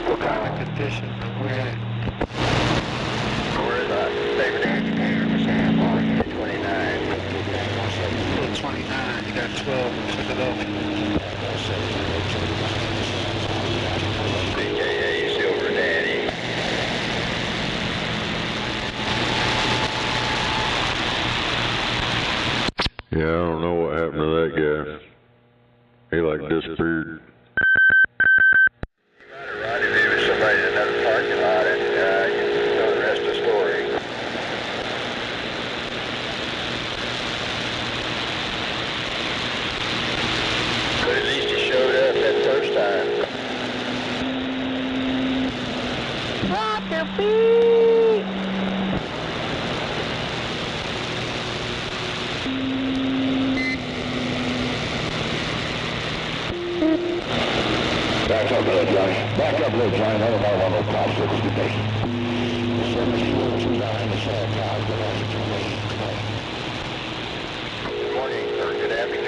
What kind of conditions? Where is that? David Engineer, 29. 29, you got 12 in Philadelphia. BKA Silver Daddy. Yeah, I don't know what happened to that guy. He like disappeared. Roddy, maybe somebody in another parking lot and you know the rest of the story. your feet. Back up there, Johnny. Back up there, Johnny. I don't want no popsicles today. The 702 the sand clouds, but that's what you need. Good morning, or good afternoon.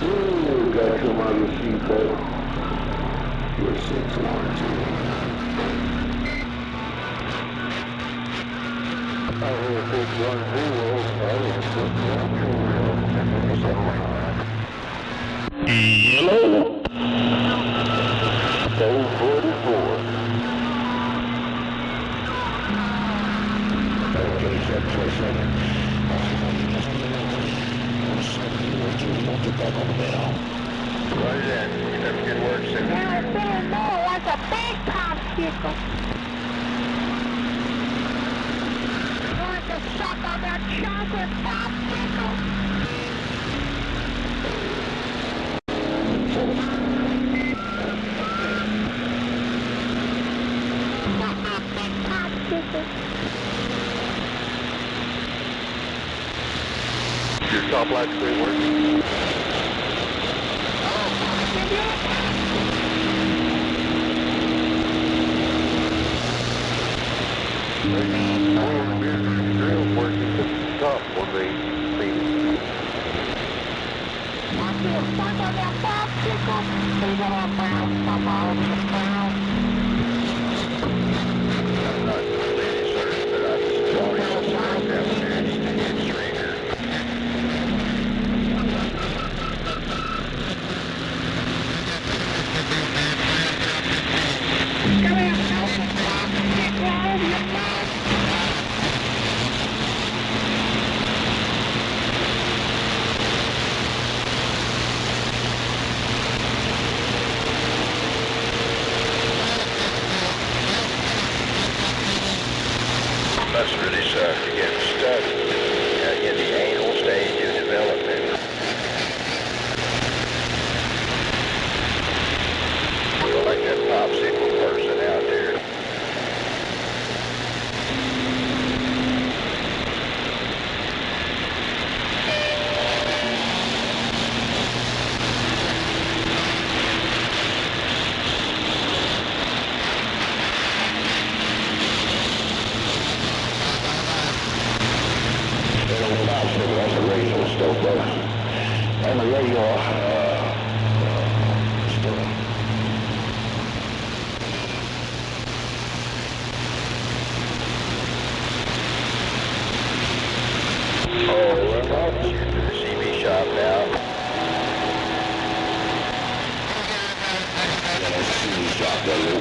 Ooh, got to come out of the seatbelt. We're 612. Yellow. 444. Okay, 727. Get back on the bell. Roger that. Keep up good work, sir. Now it's feeling more like a big popsicle. Like to suck on that chocolate popsicle. Your top light screen working? Drill working at the top when they see it. I see a suck on that popsicle. They gonna bounce up all the ground. I'm not completely certain, but I just don't know down there in Stranger. Come here, Nelson. Popsicle over your mouth. Must really suck to get stuck in the anal stage of development. Feel like that popsicle person out there. That's a radio still, brother. And the radio, still. Oh, well, the CB shop now. Yeah, that's the CB shop, brother.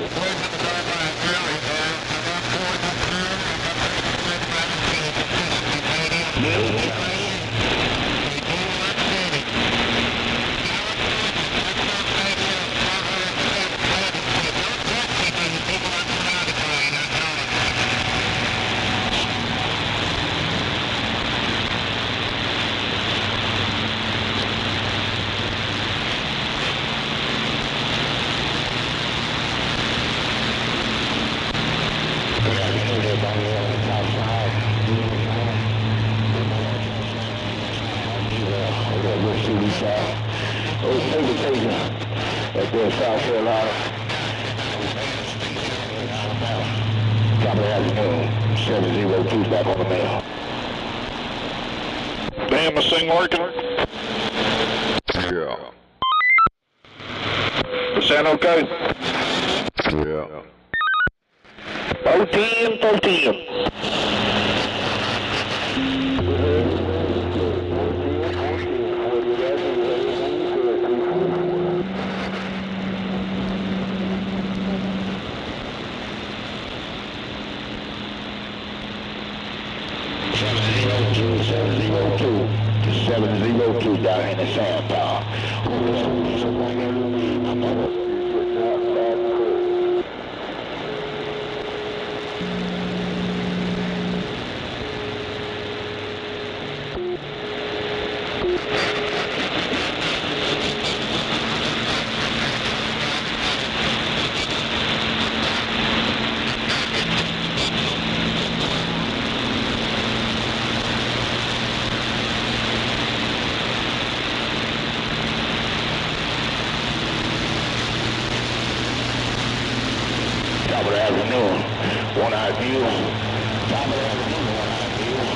Right there in South Carolina. Top of the afternoon, 702 back on the mail. Damn, this thing working? Yeah. Is that okay? Yeah. 14. to 702 down in the sand tower. high fields. Top of the afternoon, one high fields.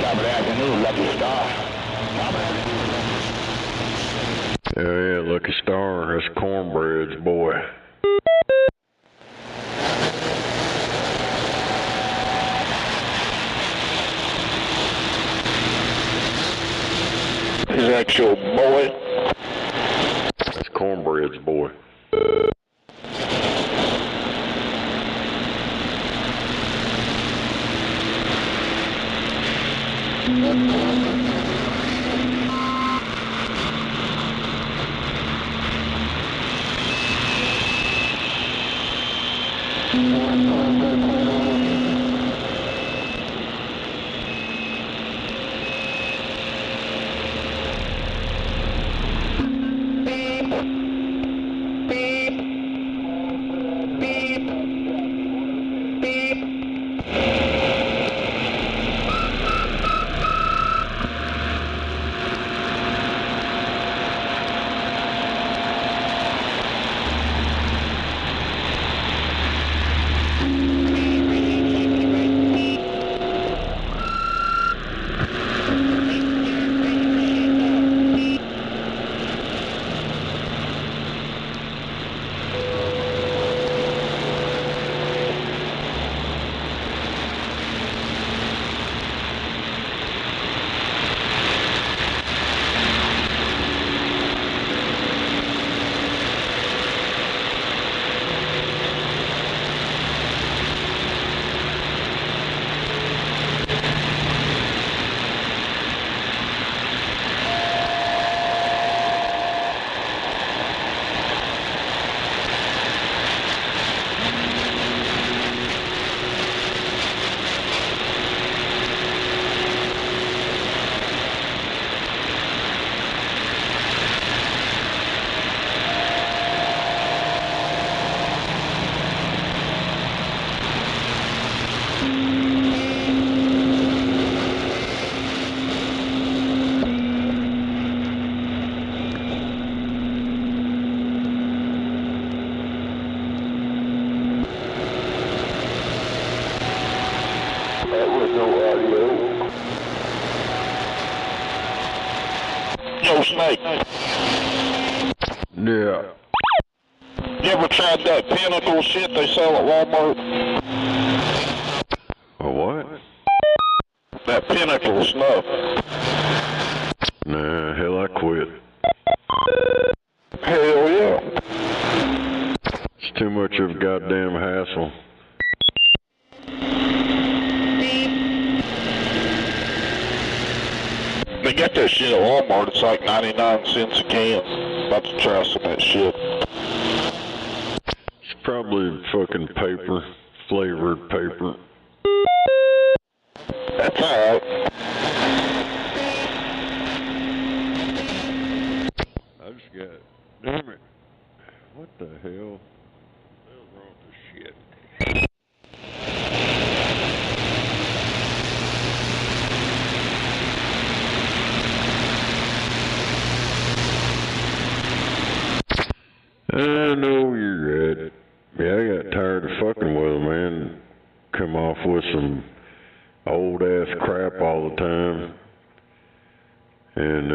Top of the afternoon, Lucky Star. Top of the afternoon. Yeah, Lucky Star. That's cornbread's boy. Is that your boy? That's cornbread's boy. Yo, Snake. Yeah. You ever tried that Pinnacle shit they sell at Walmart? A what? That Pinnacle stuff. Nah, hell, I quit. Hell yeah. It's too much of a goddamn hassle. They got that shit at Walmart. It's like 99 cents a can. About to try some of that shit. It's probably fucking paper, flavored paper. That's alright. I just got, damn it. What the hell? What's wrong with this shit? I know you're at. Yeah, I got tired of fucking with them, man. Come off with some old ass crap all the time. And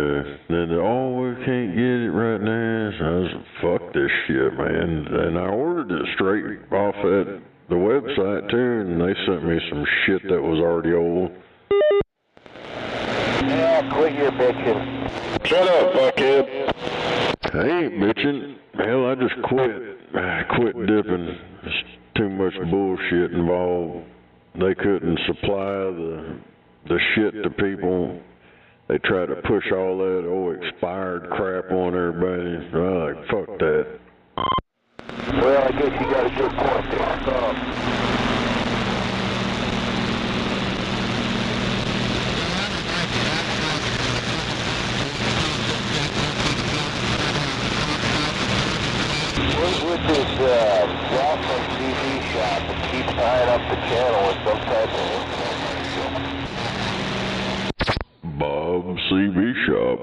then oh, we can't get it right now. So I was like, fuck this shit, man. And I ordered it straight off at the website too, and they sent me some shit that was already old. Yeah, quit your bitching. Shut up, fuckhead. I ain't bitching. Hell, I just quit. I quit dipping. There's too much bullshit involved. They couldn't supply the shit to people. They try to push all that expired crap on everybody. I'm like, fuck that. Well, I guess you got a good point there. What's with this Jocelyn TV shop that keeps tying up the channel with some type of Bob CB Shop.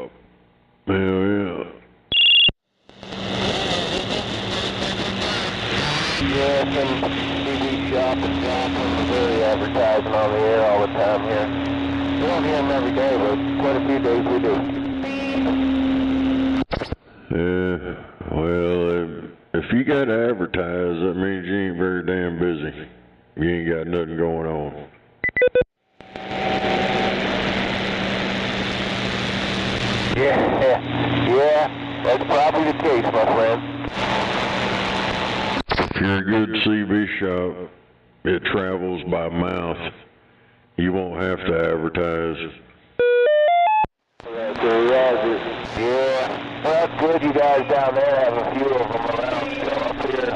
Hell yeah. Yeah, some TV shop and Jocelyn advertising on the air all the time here. We don't hear them every day, but quite a few days we do. Yeah, well, if you got to advertise, that means you ain't very damn busy. You ain't got nothing going on. Yeah, that's probably the case, my friend. If you're a good CB shop, it travels by mouth. You won't have to advertise. Yeah, well, that's good you guys down there have a few of them around. Up here,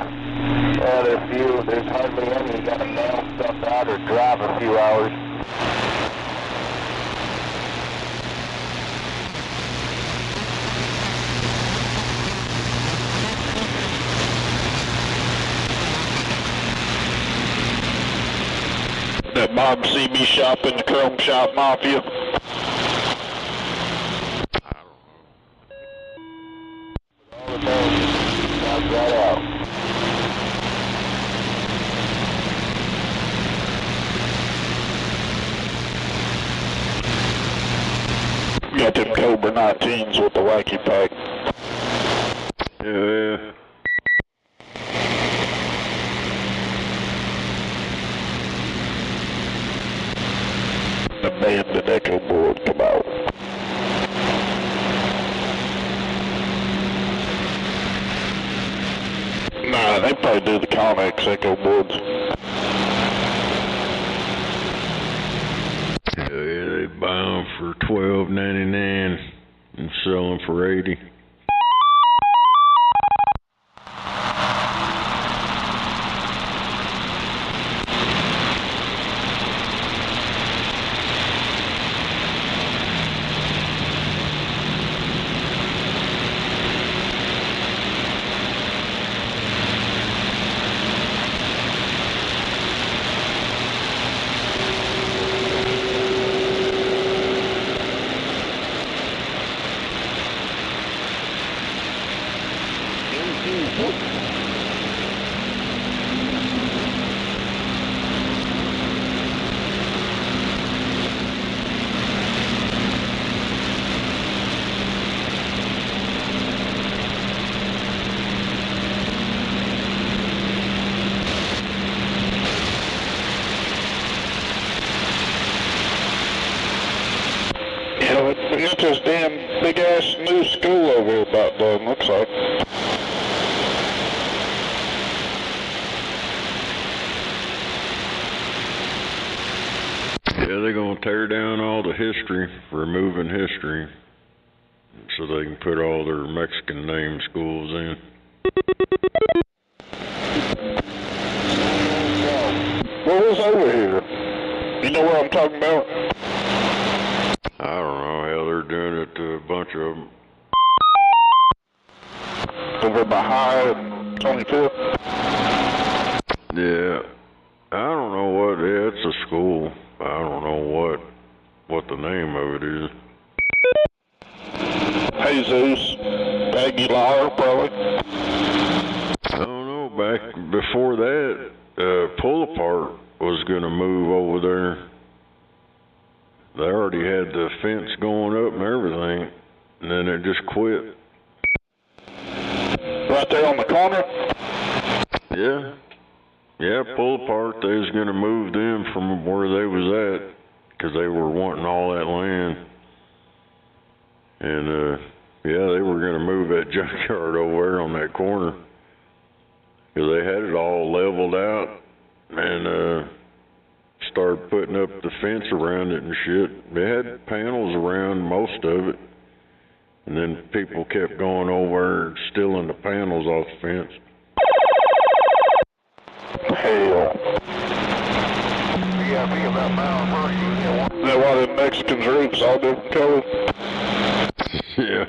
there's few. There's hardly any. You got to mail stuff out or drive a few hours. That Bob CB shop in the Chrome Shop Mafia. Got them Cobra 19s with the wacky pack. Yeah. The banded echo board come out. Nah, they probably do the Connex echo boards. Yeah, they buy them for $12.99 and sell them for $80. We got this damn big ass new school over here about done, looks like. Yeah, they're gonna tear down all the history, removing history, so they can put all their Mexican name schools in. What was over here? You know what I'm talking about? I don't know, hell, they're doing it to a bunch of them. Over by High and 25th? Yeah, I don't know what, yeah, it's a school. I don't know what the name of it is. Jesus, Aguilar, probably. I don't know, back before that, Pull Apart was gonna move over there. They already had the fence going up and everything, and then it just quit. Right there on the corner? Yeah. Yeah, Pull Apart, they was going to move them from where they was at, because they were wanting all that land. And, yeah, they were going to move that junkyard over there on that corner, because they had it all leveled out, and, started putting up the fence around it and shit. They had panels around most of it, and then people kept going over and stealing the panels off the fence. Hell. Is that why the Mexicans' roofs all different colors? Yeah,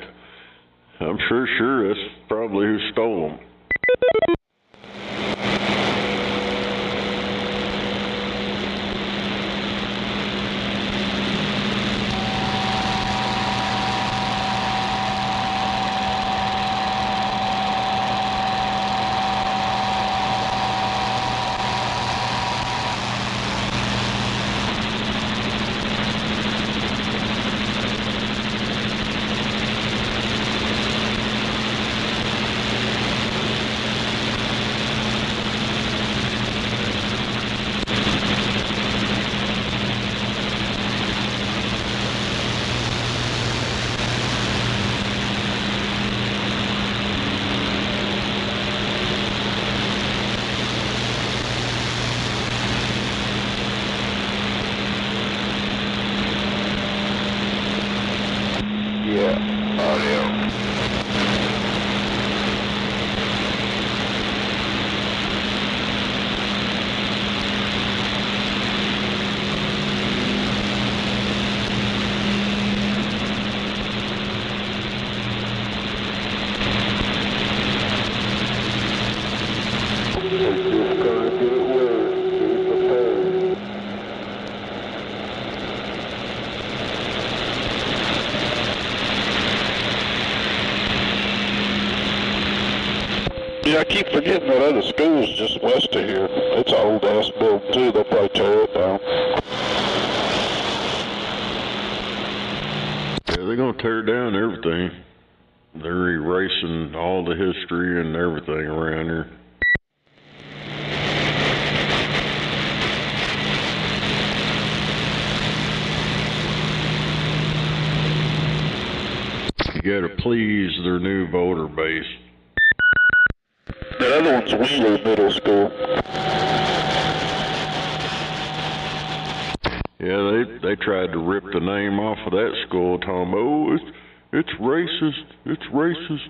I'm sure that's probably who stole them. Yeah, audio. Yeah, I keep forgetting that other school's just west of here. It's an old-ass building, too. They'll probably tear it down. Yeah, they're going to tear down everything. They're erasing all the history and everything around here. You got to please their new voter base. That other one's Wheeler Middle School. Yeah, they tried to rip the name off of that school, talking about, oh, it's racist,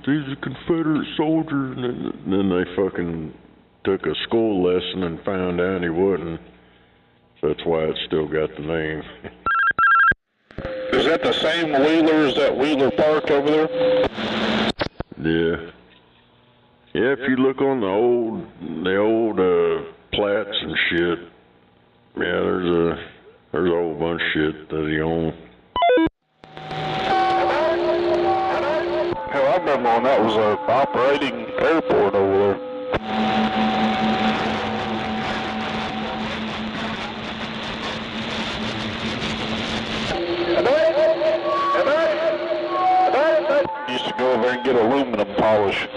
he's a Confederate soldier, and then they fucking took a school lesson and found out he wasn't. So that's why it's still got the name. Is that the same Wheeler as that Wheeler Park over there? Yeah. Yeah, if you look on the old plats and shit, yeah, there's a whole bunch of shit that he owned. Hell, I remember when that was an operating airport over there. Used to go over there and get aluminum polish.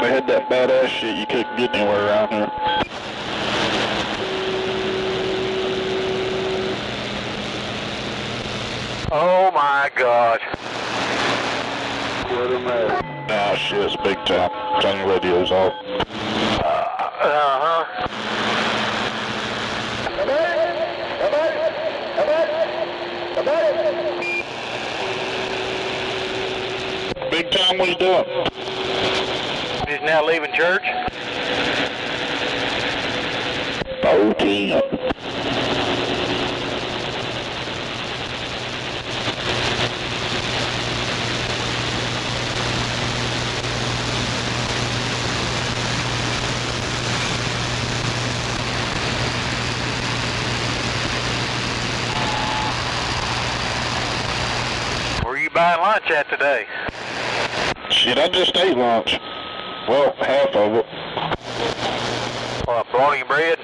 They had that badass shit you couldn't get anywhere around here. Oh my gosh. Nah, shit, it's big time. Turn your radios off. Big time, what are you doing? He's now leaving church. 14. Where are you buying lunch at today? Shit, I just ate lunch. Well, half of it. Bologna bread?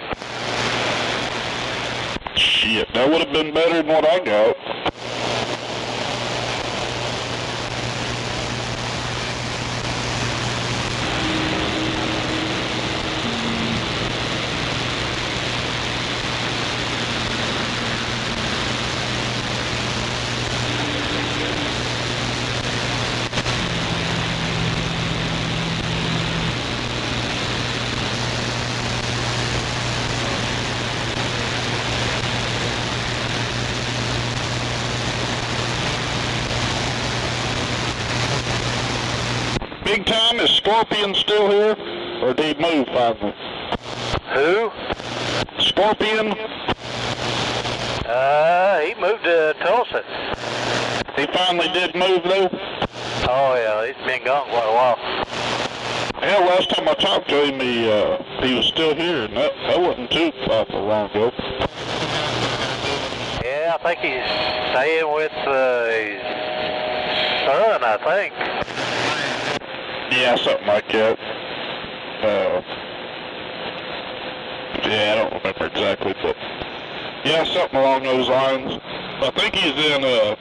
Shit, that would have been better than what I got. Big time, is Scorpion still here? Or did he move finally? Who? Scorpion? He moved to Tulsa. He finally did move though? Oh yeah, he's been gone quite a while. Yeah, last time I talked to him, he was still here, and that wasn't too long ago. Yeah, I think he's staying with his son, I think. Yeah, something like that. Yeah, I don't remember exactly, but yeah, something along those lines. I think he's in, the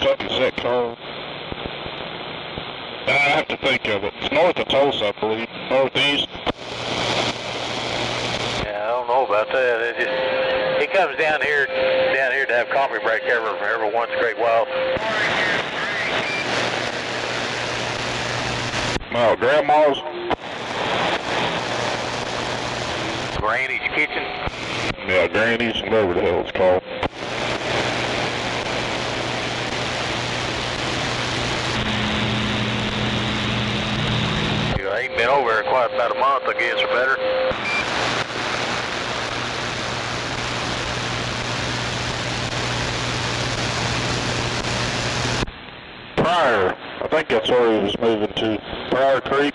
fuck is that called? I have to think of it. It's north of Tulsa, I believe. Northeast. Yeah, I don't know about that. He comes down here to have coffee break every once in a great while. No, Grandma's. Granny's Kitchen? Yeah, Granny's, whatever the hell it's called. I ain't been over there quite about a month, I guess, or better. Pryor. I think that's where he was moving to. Pryor Creek.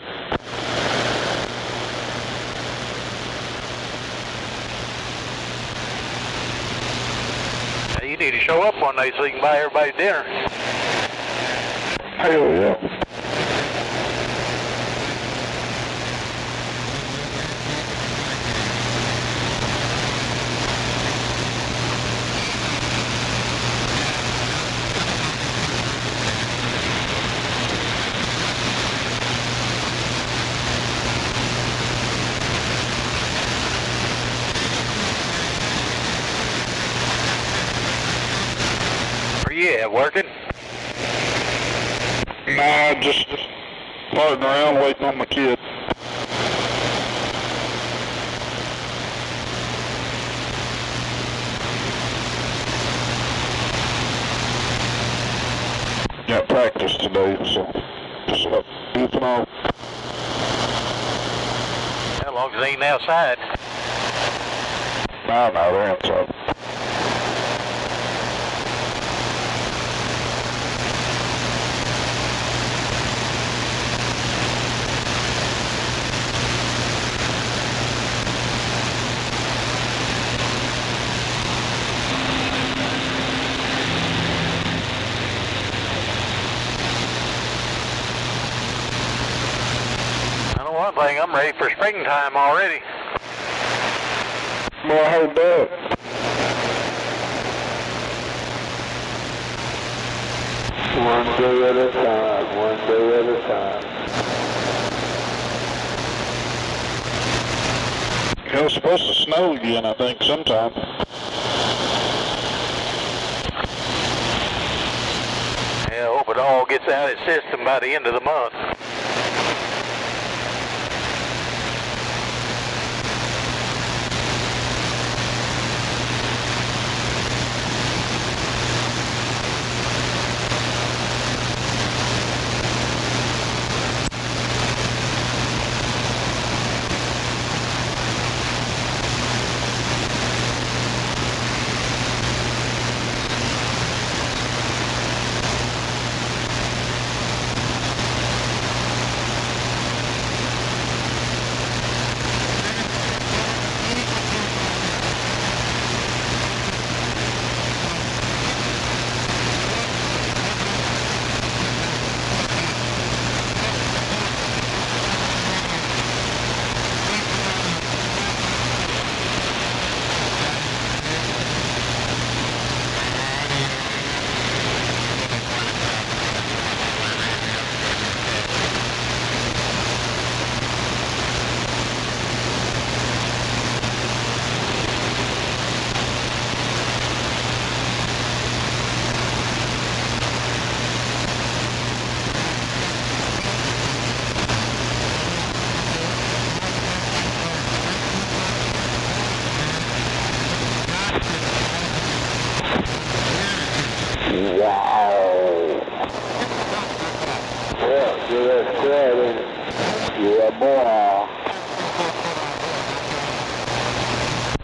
You need to show up one day so you can buy everybody dinner. Hell yeah. Yeah, working? Nah, just farting around waiting on my kid. Got practice today, so just goofing off. As long as they ain't outside. Nah, they're inside. One thing, I'm ready for springtime already. Well, I heard that. One day at a time, one day at a time. It was supposed to snow again, I think, sometime. Yeah, I hope it all gets out of its system by the end of the month.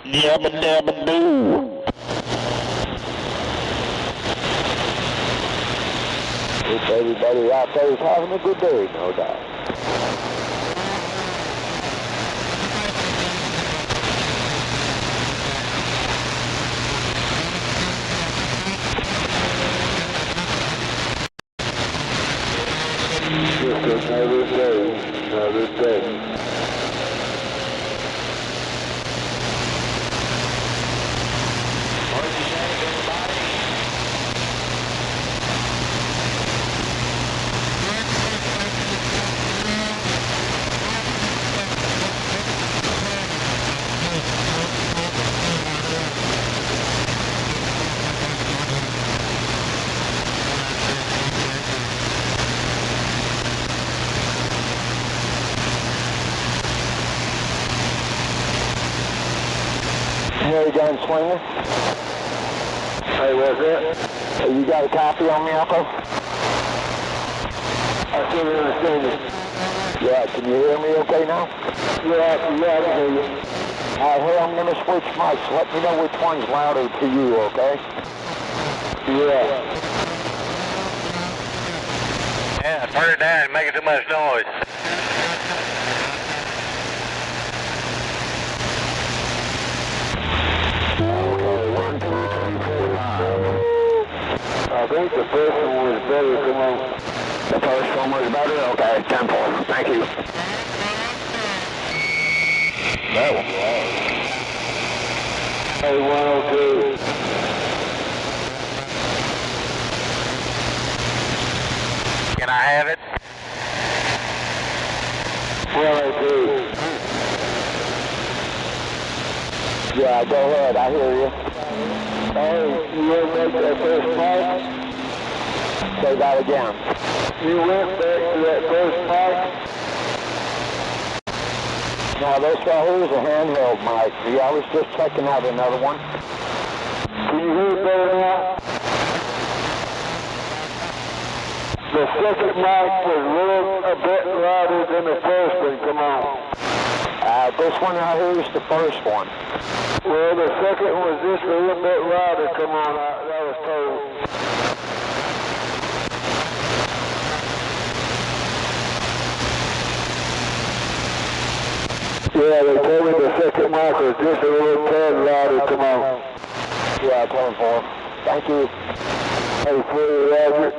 Yabba dabba doo. Hope everybody out there is having a good day, no doubt. Just another day, another day. Hey, Gunslinger. Hey, what's that? Hey, you got a copy on me, Alpha? I can't understand you. Yeah, can you hear me okay now? Yeah, I can hear you. Alright, hey, I'm going to switch mics. Let me know which one's louder to you, okay? Yeah. Yeah, turn it down, making too much noise. Okay, 1, 2, 3, 4, 5. I think the first one was better. Come on. The first one was better? Okay, 10-4. Thank you. That was loud. Hey, 102. Can I have it? 102. Yeah, go ahead. I hear you. Hey, you want to make that first mic? Say that again. You went back to that first mic? No, this right here is a handheld mic. Yeah, I was just checking out another one. Can you hear it better now? The second mic was a bit louder than the first one. Come on. This one right here is the first one. Well, the second one was just a little bit louder. Come on, that was told. Yeah, they told me the second mic was just a little tad louder. Come on. Yeah, 10-4. Thank you. Hey, fully Roger.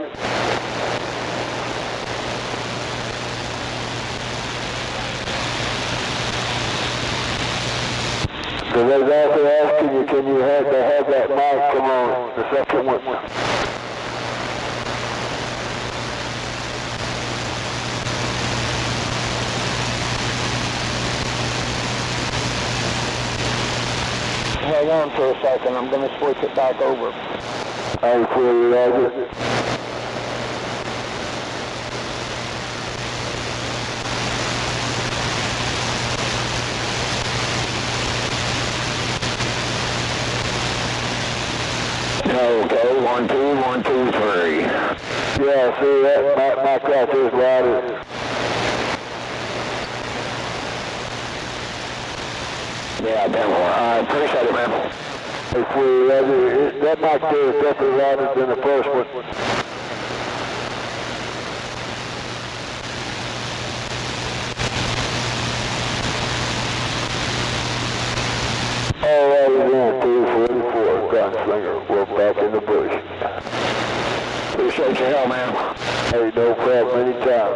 So they was also asking you, can you have that mic come on, the second one. Hang on for a second, I'm going to switch it back over. Hey, fully Roger. Okay, 1, 2, 1, 2, 3. Yeah, see that mic right there is louder. Yeah, definitely. I appreciate it, man. That mic there is definitely louder than the first one. All right, then, 244, Gunslinger. We're back in the bush. Appreciate your help, man. Hey, no problem, anytime.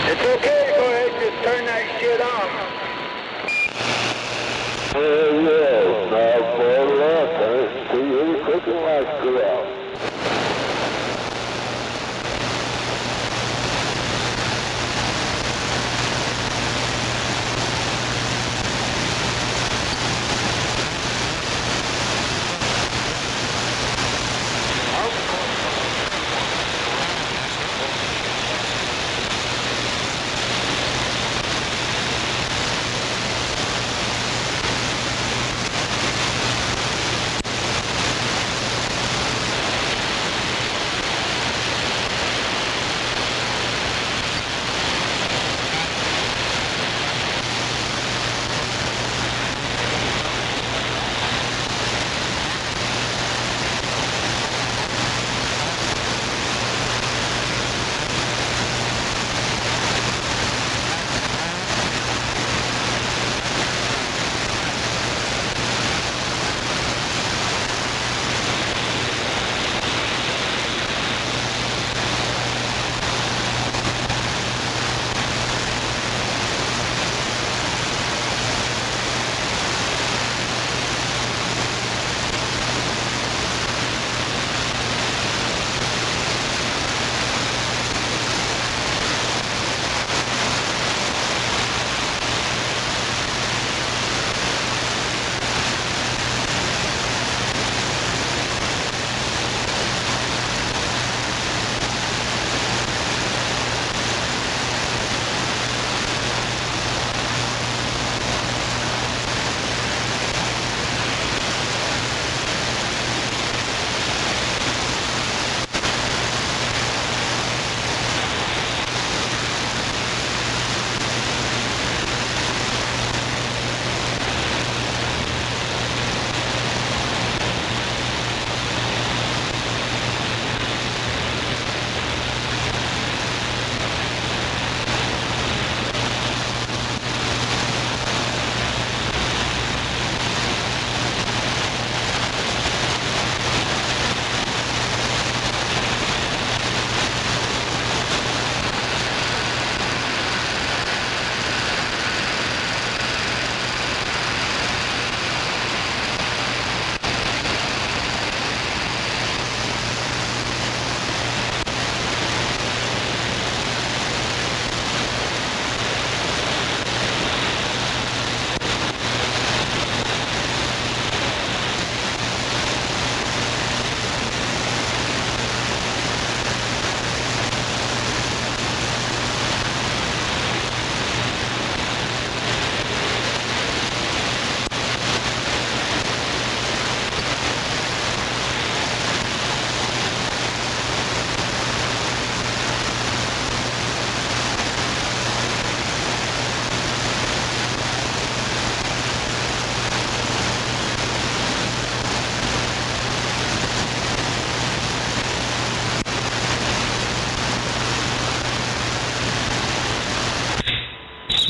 It's okay, go ahead, just turn that shit on. Yeah, not far left. See, really quick and lights go out.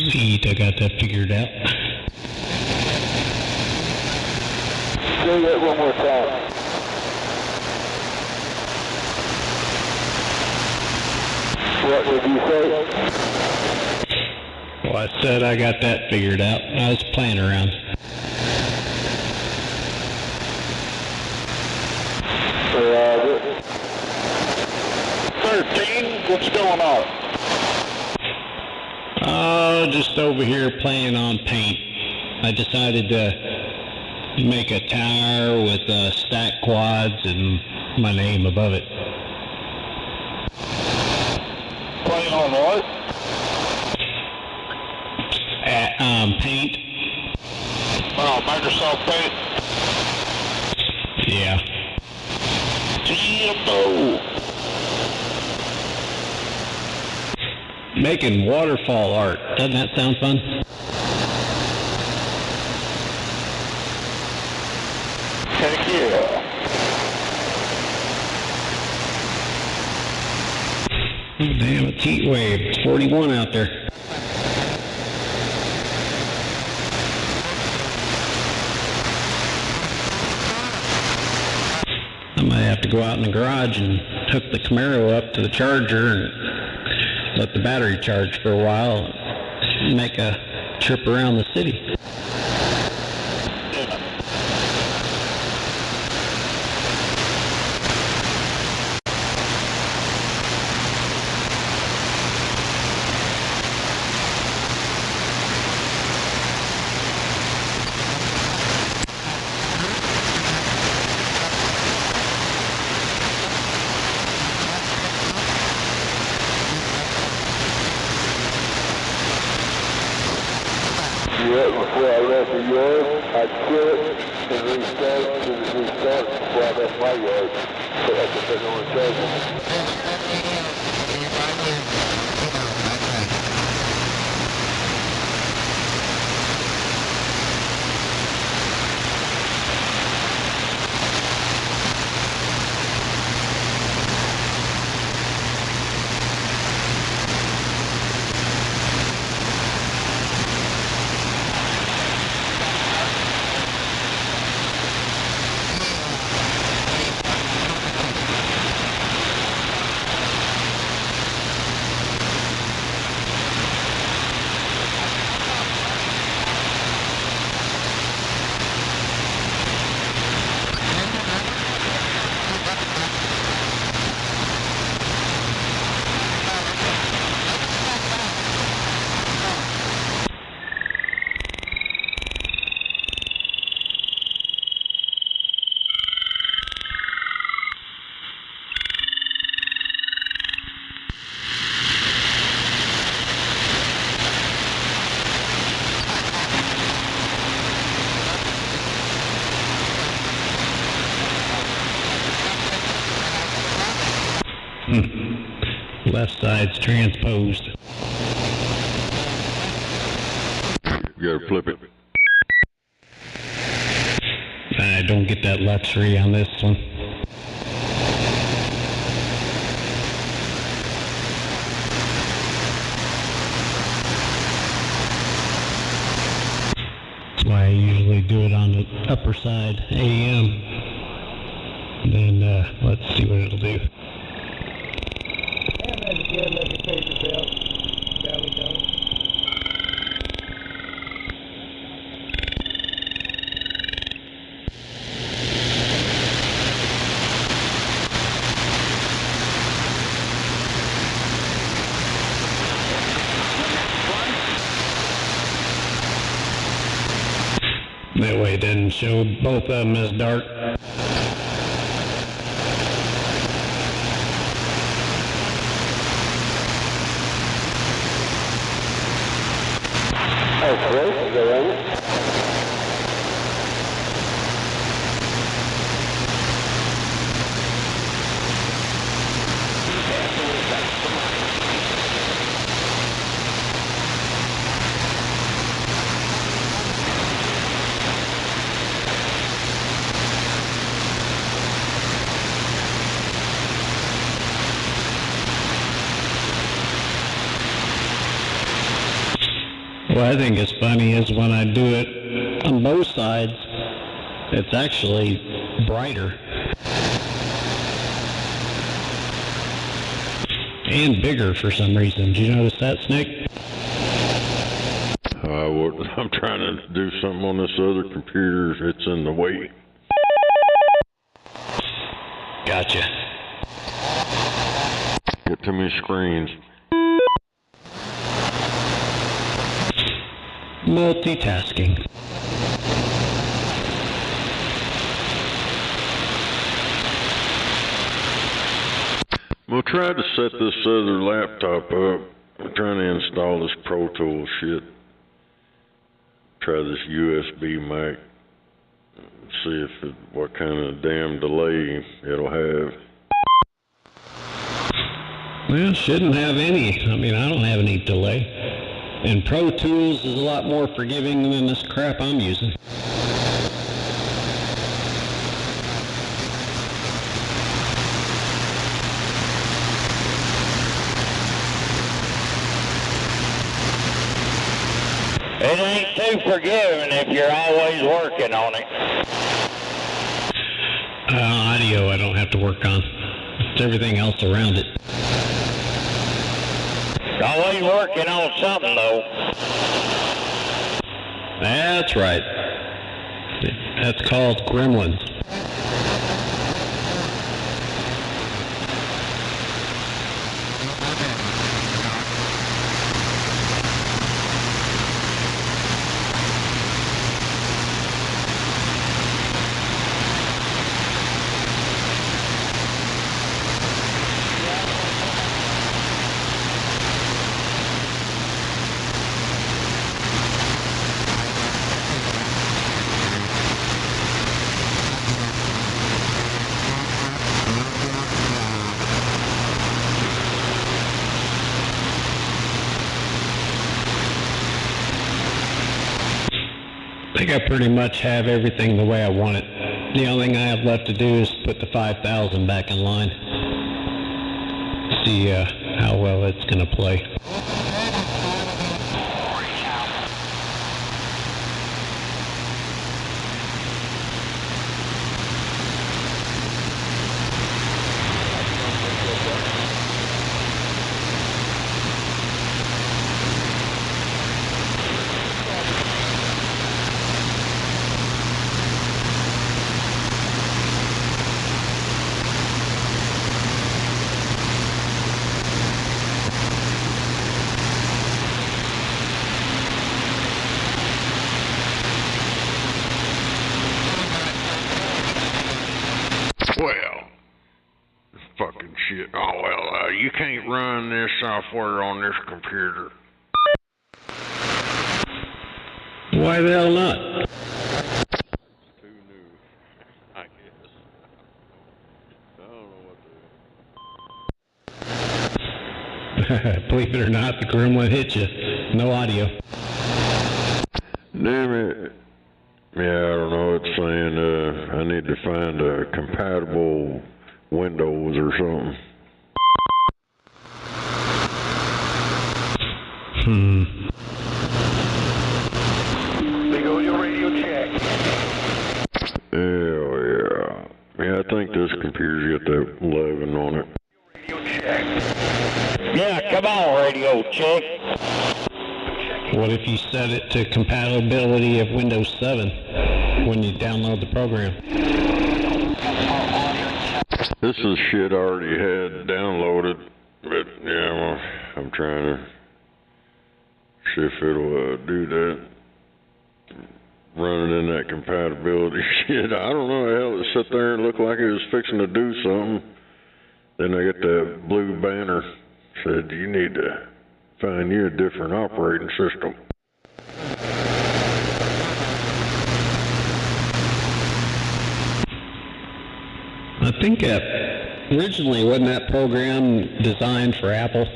Sweet, I got that figured out. Say that one more time. What did you say? Well, I said I got that figured out. I was playing around. So, 13, what's going on? Oh, just over here playing on paint. I decided to make a tower with stack quads and my name above it. Playing on what? Paint. Oh, Microsoft Paint? Yeah. GMO. Making waterfall art. Doesn't that sound fun? Heck yeah. Oh, damn, it's heat wave. It's 41 out there. I might have to go out in the garage and hook the Camaro up to the charger and let the battery charge for a while and make a trip around the city. Yeah, before I left the yard, I'd kill it and restart it till it restarts before I left my yard. So I can put it on the charger. Left side's transposed. You gotta flip it. I don't get that luxury on this one. That's why I usually do it on the upper side, AM. Then let's see what it'll do. That way it doesn't show both of them as dark. Okay, go ahead. What I think is funny is when I do it on both sides, it's actually brighter. And bigger for some reason. Did you notice that, Snake? I'm trying to do something on this other computer. It's in the way. Gotcha. Get too many screens. Multitasking. We'll try to set this other laptop up. I'm trying to install this Pro Tools shit. Try this USB mic. See if what kind of damn delay it'll have. Well, shouldn't have any. I mean, I don't have any delay. And Pro Tools is a lot more forgiving than this crap I'm using. It ain't too forgiving if you're always working on it. Audio I don't have to work on. It's everything else around it. Always working on something, though. That's right. That's called gremlins. I think I pretty much have everything the way I want it. The only thing I have left to do is put the 5000 back in line. See how well it's going to play. Well, fucking shit. Oh, well, you can't run this software on this computer. Why the hell not? Too new, I guess. I don't know what to... Believe it or not, the gremlin hit you. No audio. Damn it. Yeah, I don't know. It's saying I need to find a compatible Windows or something. Big O, your radio check. Yeah. Yeah, I think this computer's got that 11 on it. Radio check. Yeah, come on, radio check. What if you set it to compatibility of Windows 7 when you download the program? This is shit I already had downloaded, but yeah, well, I'm trying to see if it'll do that. Running in that compatibility shit. I don't know, hell, it sat there and looked like it was fixing to do something. Then I get that blue banner, said you need to find you a different operating system. I think originally wasn't that program designed for Apple?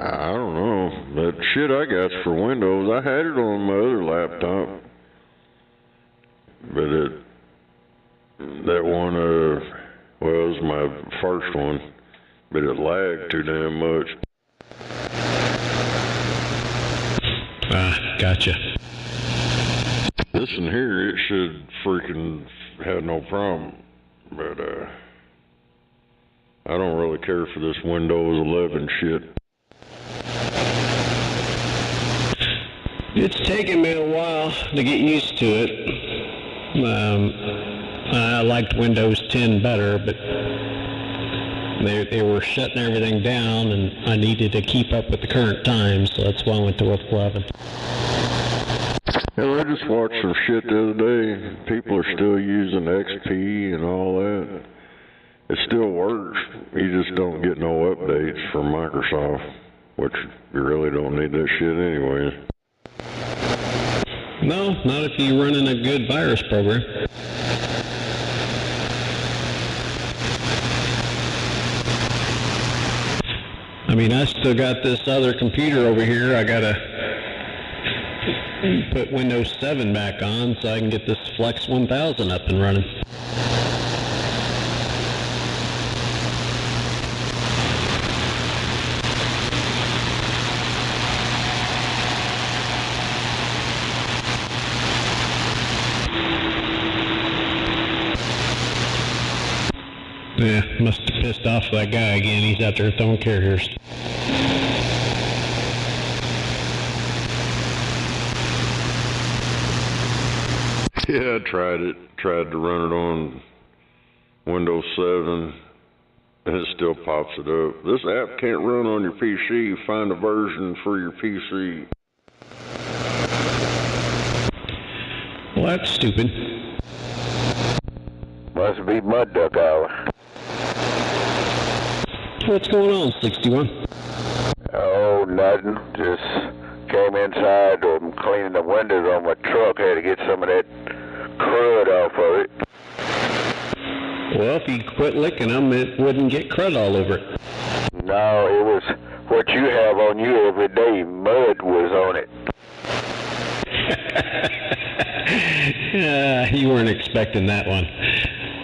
I don't know. That shit I got's for Windows. I had it on my other laptop. But that one, well, it was my first one. But it lagged too damn much. Gotcha. This in here, it should freaking have no problem, but I don't really care for this Windows 11 shit. It's taken me a while to get used to it. I liked Windows 10 better, but they were shutting everything down, and I needed to keep up with the current times, so that's why I went to 11. I just watched some shit the other day. People are still using XP and all that. It still works. You just don't get no updates from Microsoft, which you really don't need that shit anyway. No, not if you're running a good virus program. I mean, I still got this other computer over here. I gotta put Windows 7 back on so I can get this Flex 1000 up and running. Yeah, must have pissed off that guy again. He's out there throwing carriers. Yeah, I tried it. Tried to run it on Windows 7, and it still pops it up. This app can't run on your PC. Find a version for your PC. Well, that's stupid. Must be mud duck hour. What's going on, 61? Oh, nothing. Just came inside. I'm cleaning the windows on my truck. Had to get some of that crud off of it. Well, if you quit licking them, it wouldn't get crud all over it. No, it was what you have on you every day. Mud was on it. You weren't expecting that one.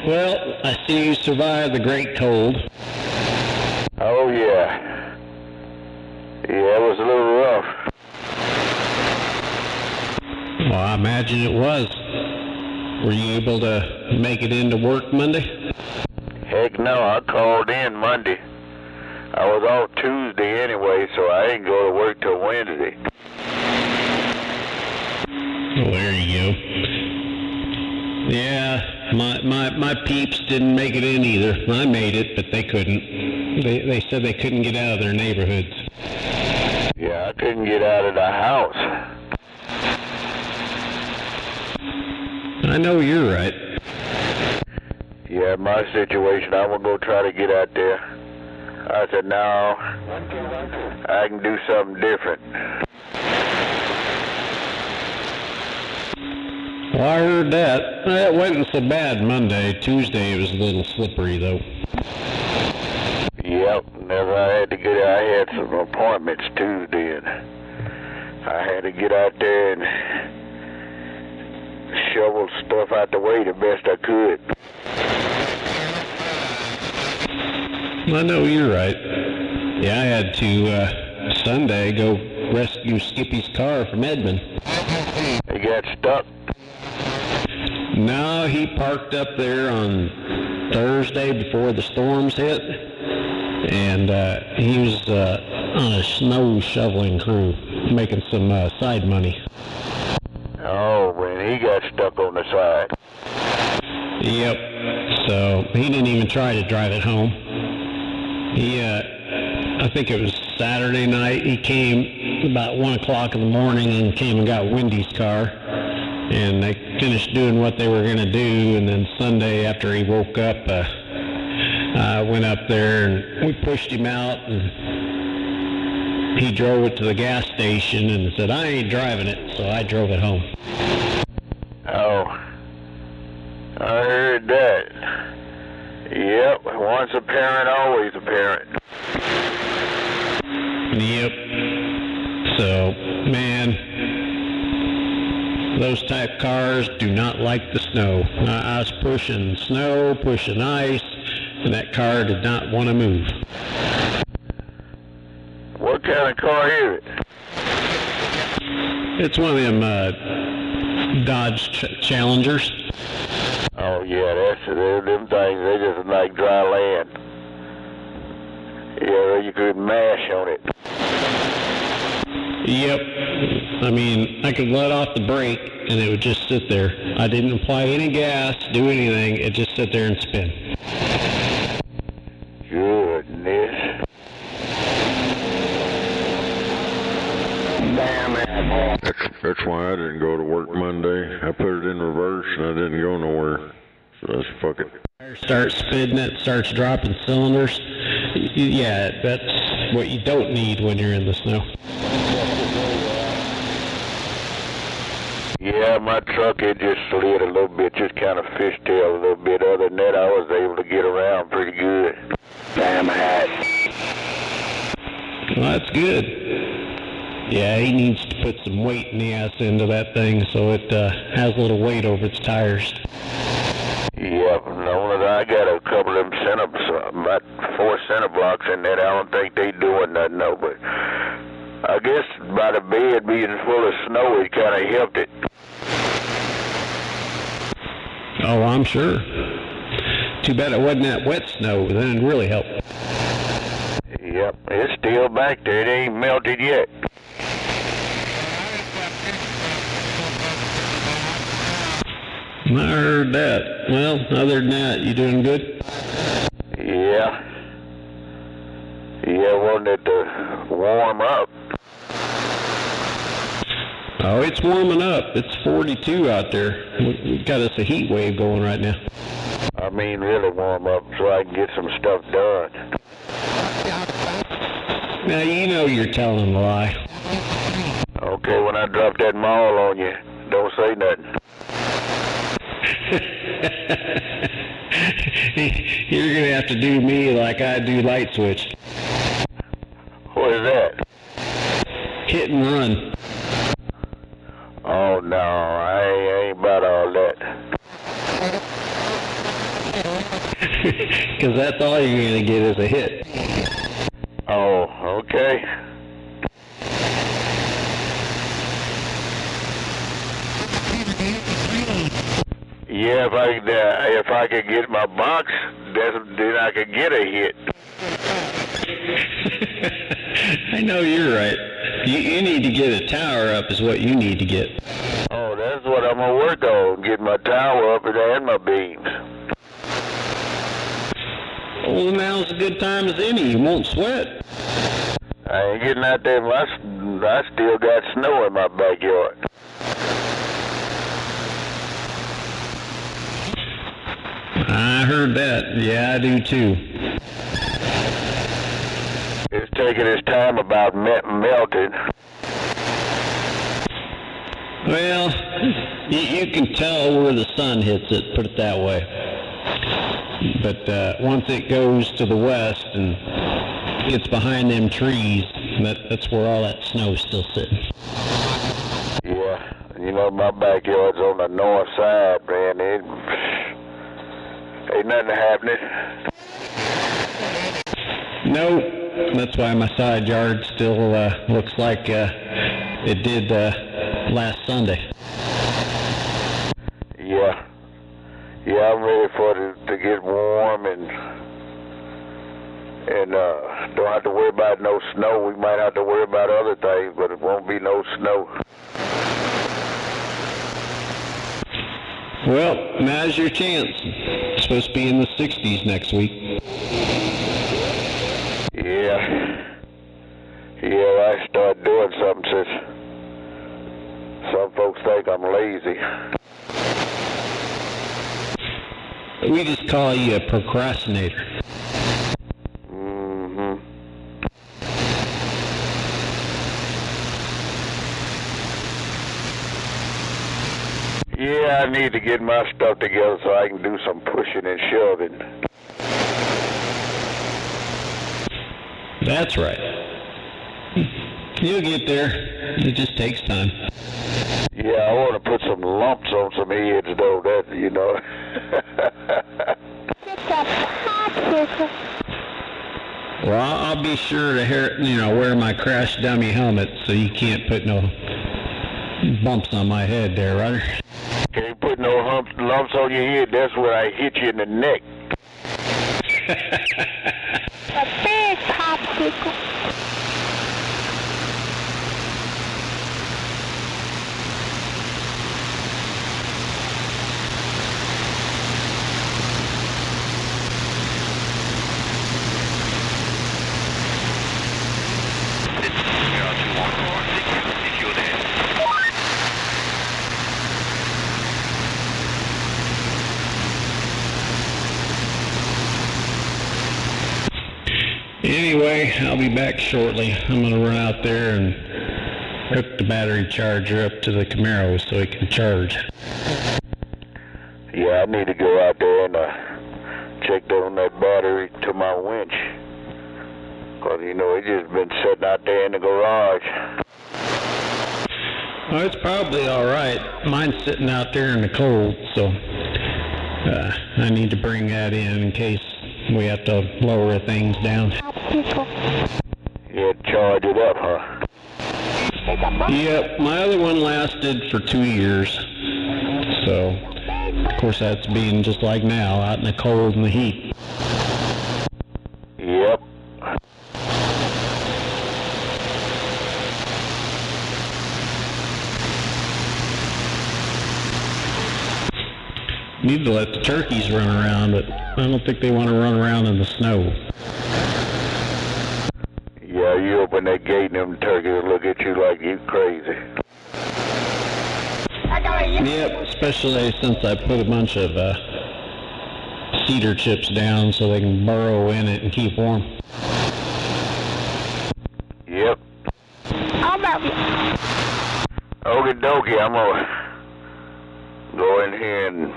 Well, I see you survived the great cold. Oh, yeah. Yeah, it was a little rough. Well, I imagine it was. Were you able to make it into work Monday? Heck no, I called in Monday. I was off Tuesday anyway, so I didn't go to work till Wednesday. Well, there you go. Yeah, my peeps didn't make it in either. I made it, but they couldn't. They said they couldn't get out of their neighborhoods. Yeah, I couldn't get out of the house. I know you're right. Yeah, my situation, I'm going to go try to get out there. I said, no, I can do something different. Well, I heard that. It wasn't so bad Monday. Tuesday it was a little slippery, though. Yep, I had to get out. I had some appointments Tuesday, and I had to get out there and shovel stuff out the way the best I could. I know you're right. Yeah, I had to, Sunday, go rescue Skippy's car from Edmond. He got stuck? No, he parked up there on Thursday before the storms hit, and he was on a snow shoveling crew, making some side money. Oh, when he got stuck on the side. Yep, so he didn't even try to drive it home. He, I think it was Saturday night, he came about 1 o'clock in the morning and came and got Wendy's car. And they finished doing what they were going to do, and then Sunday after he woke up, I went up there and we pushed him out, and he drove it to the gas station and said, I ain't driving it, so I drove it home. Oh, I heard that. Yep, once a parent, always a parent. Yep. So, man, those type cars do not like the snow. I was pushing snow, pushing ice, and that car did not want to move. What kind of car is it? It's one of them Dodge Challengers. Oh yeah, them things. They just like dry land. Yeah, you could mash on it. Yep. I mean, I could let off the brake and it would just sit there. I didn't apply any gas, do anything. It just sit there and spin. Goodness. Damn it. That's why I didn't go to work Monday. I put it in reverse and I didn't go nowhere. So that's fucking. Starts spinning it, starts dropping cylinders. Yeah, that's what you don't need when you're in the snow. Yeah, my truck, it just slid a little bit, just kind of fishtailed a little bit. Other than that, I was able to get around pretty good. Damn hat. Well, that's good. Yeah, he needs to put some weight in the ass into that thing so it has a little weight over its tires. Yep, no, I got a couple of them center, about 4 center blocks in there. I don't think they doing nothing, no, but I guess by the bed being full of snow, it kind of helped it. Oh, I'm sure. Too bad it wasn't that wet snow, then it'd really help. Yep, it's still back there. It ain't melted yet. I heard that. Well, other than that, you doing good? Yeah. Yeah, wanted it to warm up. Oh, it's warming up. It's 42 out there. We've got us a heat wave going right now. I mean, really warm up so I can get some stuff done. Now, you know you're telling a lie. Okay, when I drop that maul on you, don't say nothing. You're going to have to do me like I do light switch. What is that? Hit and run. Oh, no, I ain't about all that. Because that's all you're going to get is a hit. Oh, okay. Yeah, if I could get my box, then I could get a hit. I know you're right. You need to get a tower up is what you need to get. Oh, that's what I'm going to work on, get my tower up and my beams. Well, now's a good time as any. You won't sweat. I ain't getting out there. I still got snow in my backyard. I heard that. Yeah, I do too. It's taking its time about melting. Well, you can tell where the sun hits it, put it that way. But once it goes to the west and gets behind them trees, that's where all that snow's still sitting. Yeah, you know, my backyard's on the north side, man. Ain't nothing happening. Nope. That's why my side yard still looks like it did last Sunday. Yeah. Yeah, I'm ready for it to get warm and don't have to worry about no snow. We might have to worry about other things, but it won't be no snow. Well, now's your chance. It's supposed to be in the 60s next week. Yeah. Yeah, I start doing something since some folks think I'm lazy. We just call you a procrastinator. Mm-hmm. Yeah, I need to get my stuff together so I can do some pushing and shoving. That's right. You'll get there. It just takes time. Yeah, I want to put some lumps on some heads, though. That, you know. Well, I'll be sure to wear my crash dummy helmet so you can't put no bumps on my head there, Roger. Can't put no lumps on your head. That's where I hit you in the neck. A big popsicle. Anyway, I'll be back shortly. I'm going to run out there and hook the battery charger up to the Camaro so it can charge. Yeah, I need to go out there and check on that battery to my winch. Because, you know, it just been sitting out there in the garage. Well, it's probably all right. Mine's sitting out there in the cold, so I need to bring that in case we have to lower things down. Yeah, charge it up, huh? Yep, my other one lasted for 2 years. So, of course, that's being just like now, out in the cold and the heat. Yep. Need to let the turkeys run around, but I don't think they want to run around in the snow. Yeah, you open that gate and them turkeys look at you like you crazy. Yep, especially since I put a bunch of cedar chips down so they can burrow in it and keep warm. Yep. How about you? Okie dokie, I'm gonna go in here and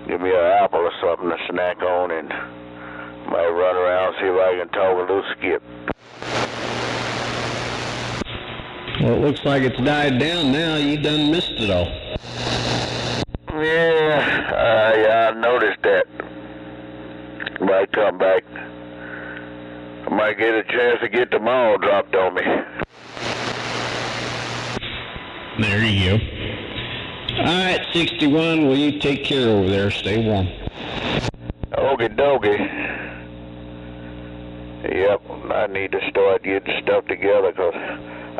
give me an apple or something to snack on, and might run around see if I can talk a little skip. Well, it looks like it's died down now. You done missed it all. Yeah, I noticed that. Might come back. I might get a chance to get them all dropped on me. There you go. Alright, 61, will you take care over there? Stay warm. Okie dokie. Yep, I need to start getting stuff together because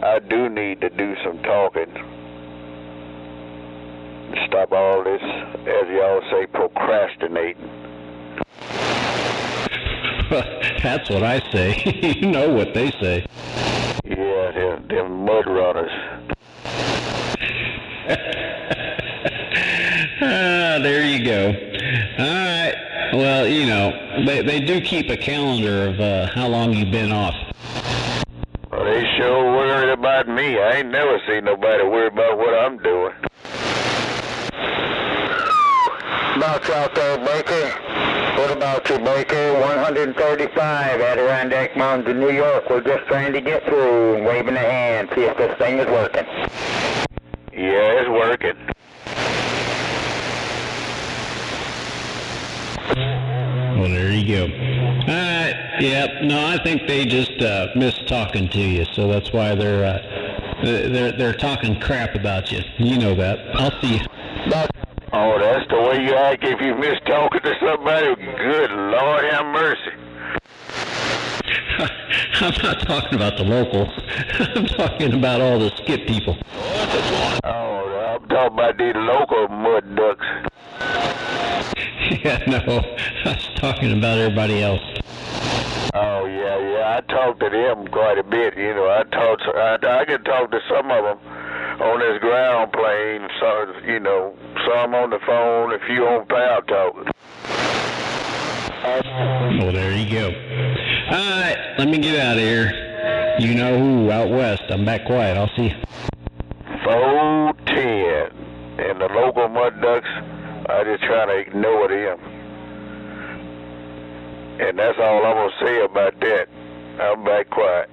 I do need to do some talking. Stop all this, as y'all say, procrastinating. That's what I say. You know what they say. Yeah, them mud runners. There you go. Alright, well, you know, they do keep a calendar of how long you've been off. Well, they sure worried about me. I ain't never seen nobody worry about what I'm doing. Box out there, Baker. What about you, Baker? 135 Adirondack Mountain, New York. We're just trying to get through, waving a hand, see if this thing is working. Yeah, it's working. Well, there you go. Alright, yep, no, I think they just missed talking to you, so that's why they're talking crap about you. You know that. I'll see you. Oh, that's the way you act if you miss talking to somebody? Good Lord have mercy. I'm not talking about the locals. I'm talking about all the skip people. Oh, I'm talking about these local mud ducks. Yeah, no, I was talking about everybody else. Oh, yeah, I talk to them quite a bit, you know. I can talk to some of them on this ground plane, so, you know, some on the phone, a few on Power Talk. Well, there you go. All right, let me get out of here. You know who, out west. I'm back quiet. I'll see you. 410. And the local mud ducks, I just try to ignore them. And that's all I'm going to say about that. I'm back quiet.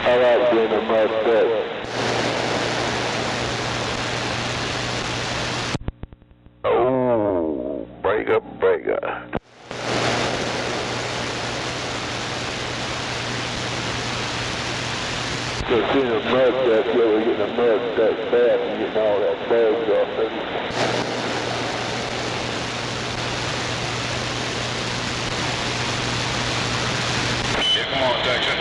All right, then, I'm right back. Oh, breaker. So seeing a mud that we're getting a mud that bad and getting all that bugs off of it. Yeah, come on, Texan.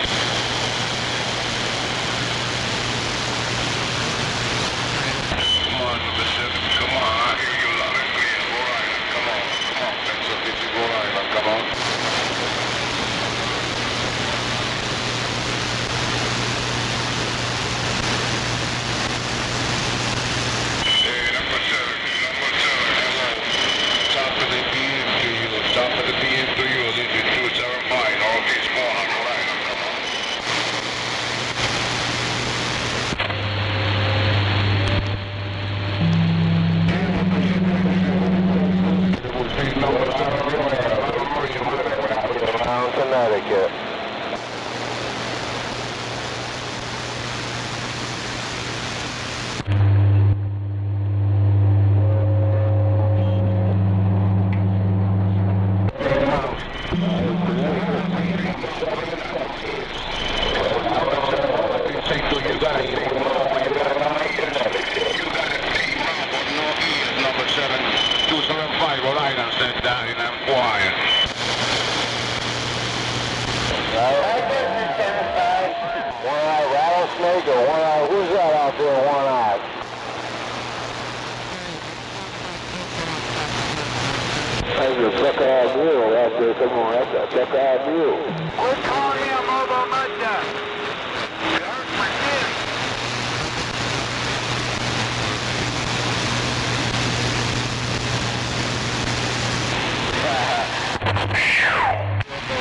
Come on, Bishop. Come on, I hear you loud and clear. Go right. Come on, Texas. Did you go right? Come on. Hey, number 7, hello. Top of the beam to you. Top of the beam to you. This is 275. Northeast 4. Go right. Come on. Connecticut. Number 7, 275. Rhode Island. Stand down and I'm quiet. One-eye rattlesnake or one-eye, who's that out there one-eye? There's a buck-eye mule out there, come on, that's a buck-eye mule. Quit calling me a mobile Mazda. It hurts my skin.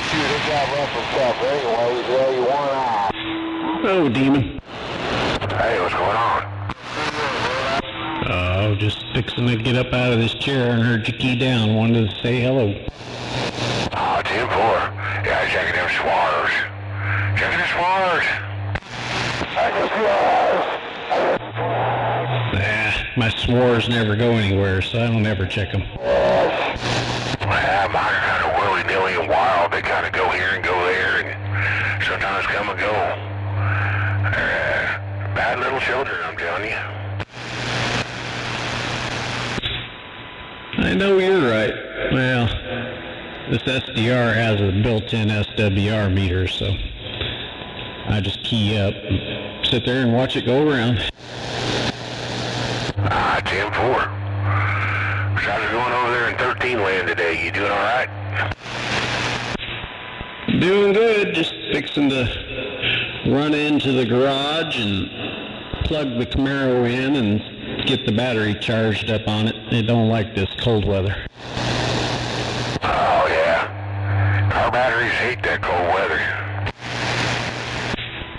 Shoot, it got rough and tough anyways, well, you one-eye. Oh, Demon. Hey, what's going on? Oh, just fixing to get up out of this chair and heard you key down. Wanted to say hello. Oh, 10-4. Yeah, checking them swars. Checking the swars. Nah, my swars never go anywhere, so I don't ever check them. Well, mine are kind of willy-nilly and wild. They kind of go here and go there, and sometimes come and go. They're bad little children, I'm telling you. I know you're right. Well, this SDR has a built-in SWR meter, so I just key up and sit there and watch it go around. 10-4. Besides going over there in 13 land today, you doing all right? Doing good. Just fixing to run into the garage and plug the Camaro in and get the battery charged up on it. They don't like this cold weather. Oh, yeah. Our batteries hate that cold weather.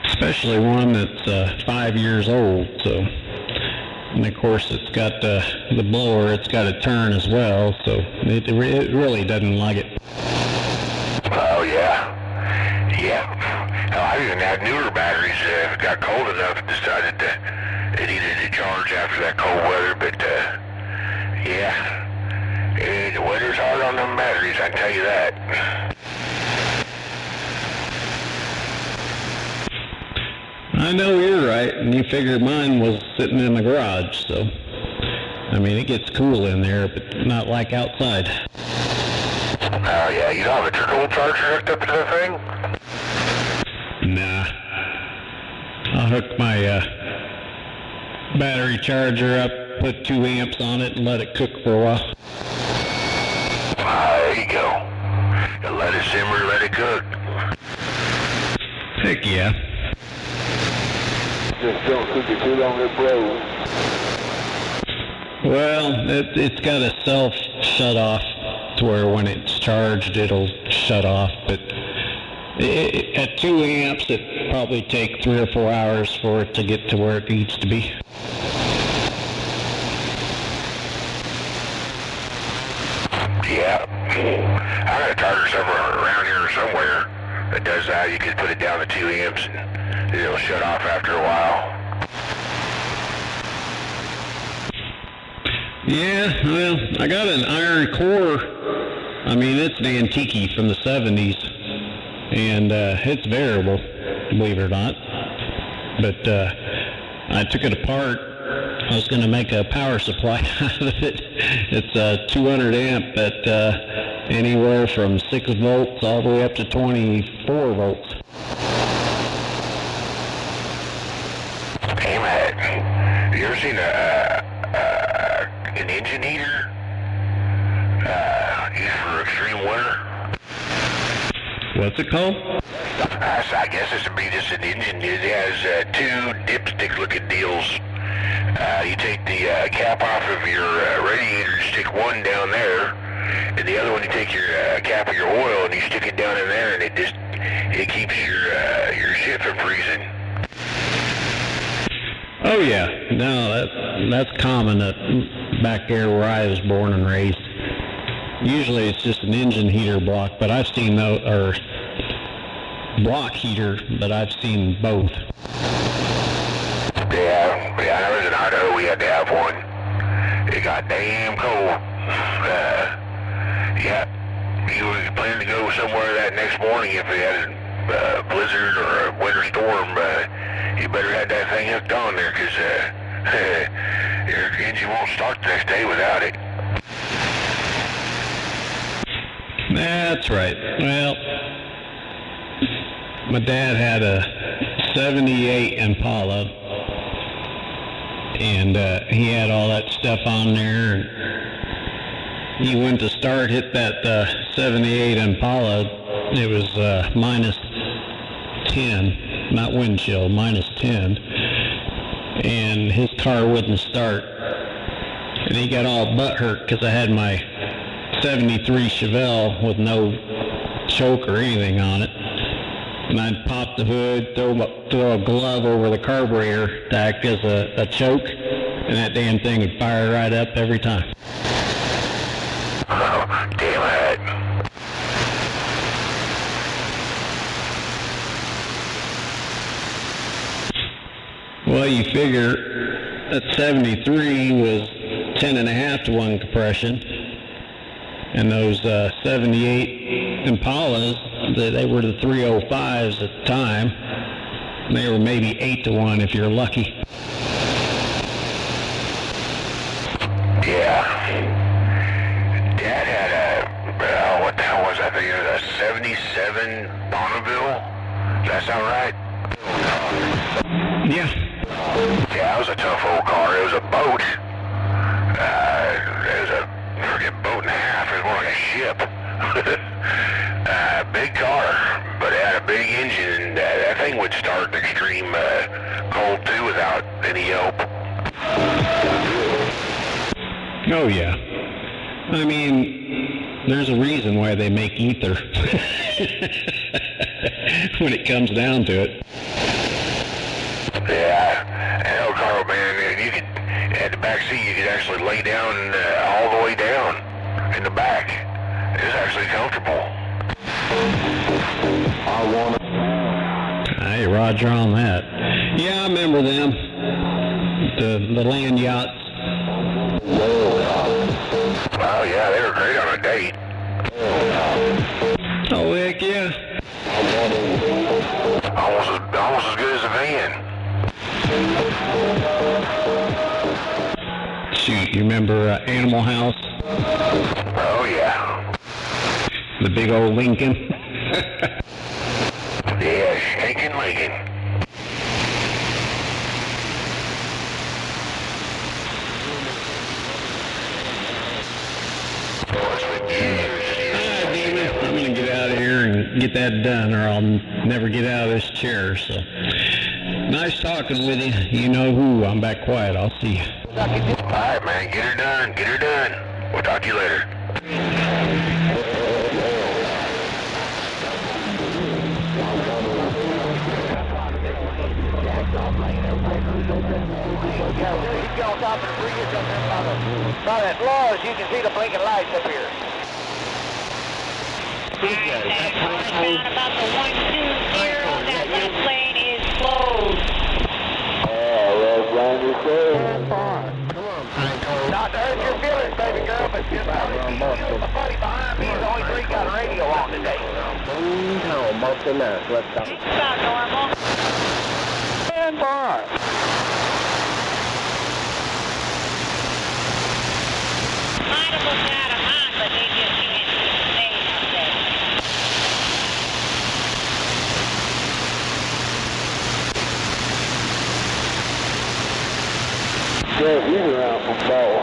Especially one that's 5 years old, so... And of course it's got the blower, it's got a turn as well, so it really doesn't like it. Oh, yeah. Yeah. Hell, I've even had newer batteries if it got cold enough decided it needed to charge after that cold weather, but yeah. The weather's hard on them batteries, I can tell you that. I know you're right, and you figured mine was sitting in the garage, so... I mean, it gets cool in there, but not like outside. Oh, yeah, you don't have a trickle charger hooked up to the thing? Nah. I'll hook my battery charger up, put 2 amps on it, and let it cook for a while. There you go. You let it simmer, let it cook. Heck yeah. Just don't cook it too long, it blows. Well, it's got a self shut off to where when it's charged it'll shut off, but at 2 amps it probably take 3 or 4 hours for it to get to where it needs to be. Yeah. I got a charger somewhere around here somewhere that does that. You can put it down to 2 amps and it'll shut off after a while. Yeah, well, I got an iron core. I mean, it's an antique from the 70s, and it's variable, believe it or not. but I took it apart. I was going to make a power supply out of it. It's a 200 amp at anywhere from 6 volts all the way up to 24 volts. Hey Matt, you ever seen an engine heater used for extreme winter? What's it called? I guess this would be just an engine. It has 2 dipstick-looking deals. You take the cap off of your radiator, stick one down there, and the other one you take your cap of your oil and you stick it down in there, and it keeps your shit from freezing. Oh yeah, no, that's common back there where I was born and raised. Usually it's just an engine heater block, but I've seen those, or block heater, but I've seen both. Yeah, when I was in Idaho, we had to have one. It got damn cold. Yeah, you were planning to go somewhere that next morning if it had a blizzard or a winter storm. You better have that thing hooked on there, because your engine won't start the next day without it. That's right. Well, my dad had a 78 Impala, and he had all that stuff on there, and he went to start, hit that 78 Impala. It was minus 10, not wind chill, minus 10, and his car wouldn't start, and he got all butthurt because I had my 73 Chevelle with no choke or anything on it, and I'd pop the hood, throw a glove over the carburetor to act as a choke, and that damn thing would fire right up every time. Oh, damn it. Well, you figure that 73 was 10.5 to 1 compression, and those 78 Impalas, they were the 305s at the time. They were maybe 8 to 1 if you're lucky. Yeah. Dad had what the hell was that thing? It was a 77 Bonneville? Does that sound right? Yeah. Yeah, it was a tough old car. It was a boat. It was a freaking boat and a half. It was more like a ship. Big car, but it had a big engine, and that thing would start extreme cold too without any help. Oh yeah. I mean, there's a reason why they make ether when it comes down to it. Yeah, hell, Carl, man, you could, at the back seat, you could actually lay down all the way down in the back. It was actually comfortable. Hey, Roger on that. Yeah, I remember them. The land yachts. Oh yeah, they were great on a date. Oh heck yeah. Almost as good as a van. Shoot, you remember Animal House? Oh yeah. The big old Lincoln. Yeah, stinking Lincoln. I'm gonna get out of here and get that done, or I'll never get out of this chair. So, nice talking with you. You know who. I'm back quiet. I'll see you. All right, man. Get her done. Get her done. We'll talk to you later. By that laws, you can see the blinking lights up here. About the 120, that left lane is closed. Not to hurt your feelings, baby girl, but just how many people the buddy behind me is only 3 got a radio on today. It's about normal. Yeah, he's around from Ball.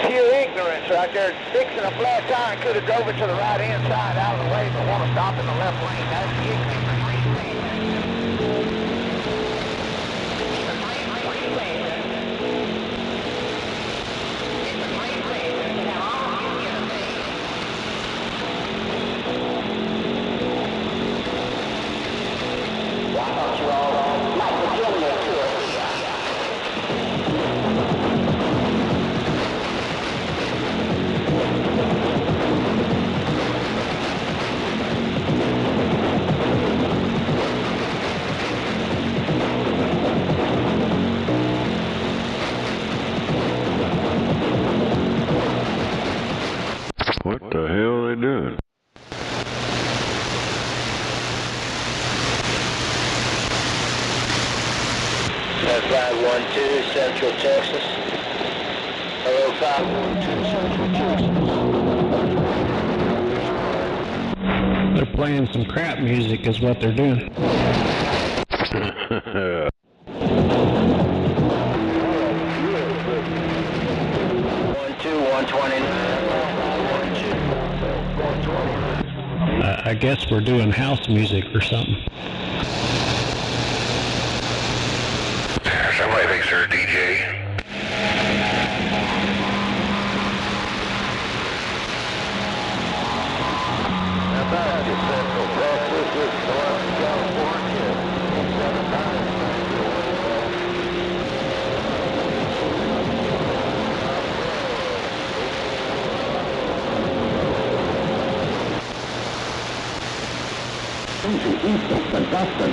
Pure ignorance right there. Fixing a flat tire and could have drove it to the right hand side out of the way, but want to stop in the left lane. That's the ignorance. What the hell are they doing? That's 512 Central Texas. Hello, 512 Central Texas. They're playing some crap music is what they're doing. 129. I guess we're doing house music or something. Somebody thinks they're a DJ. Central Texas, Northern California, 79. Into east of Augusta.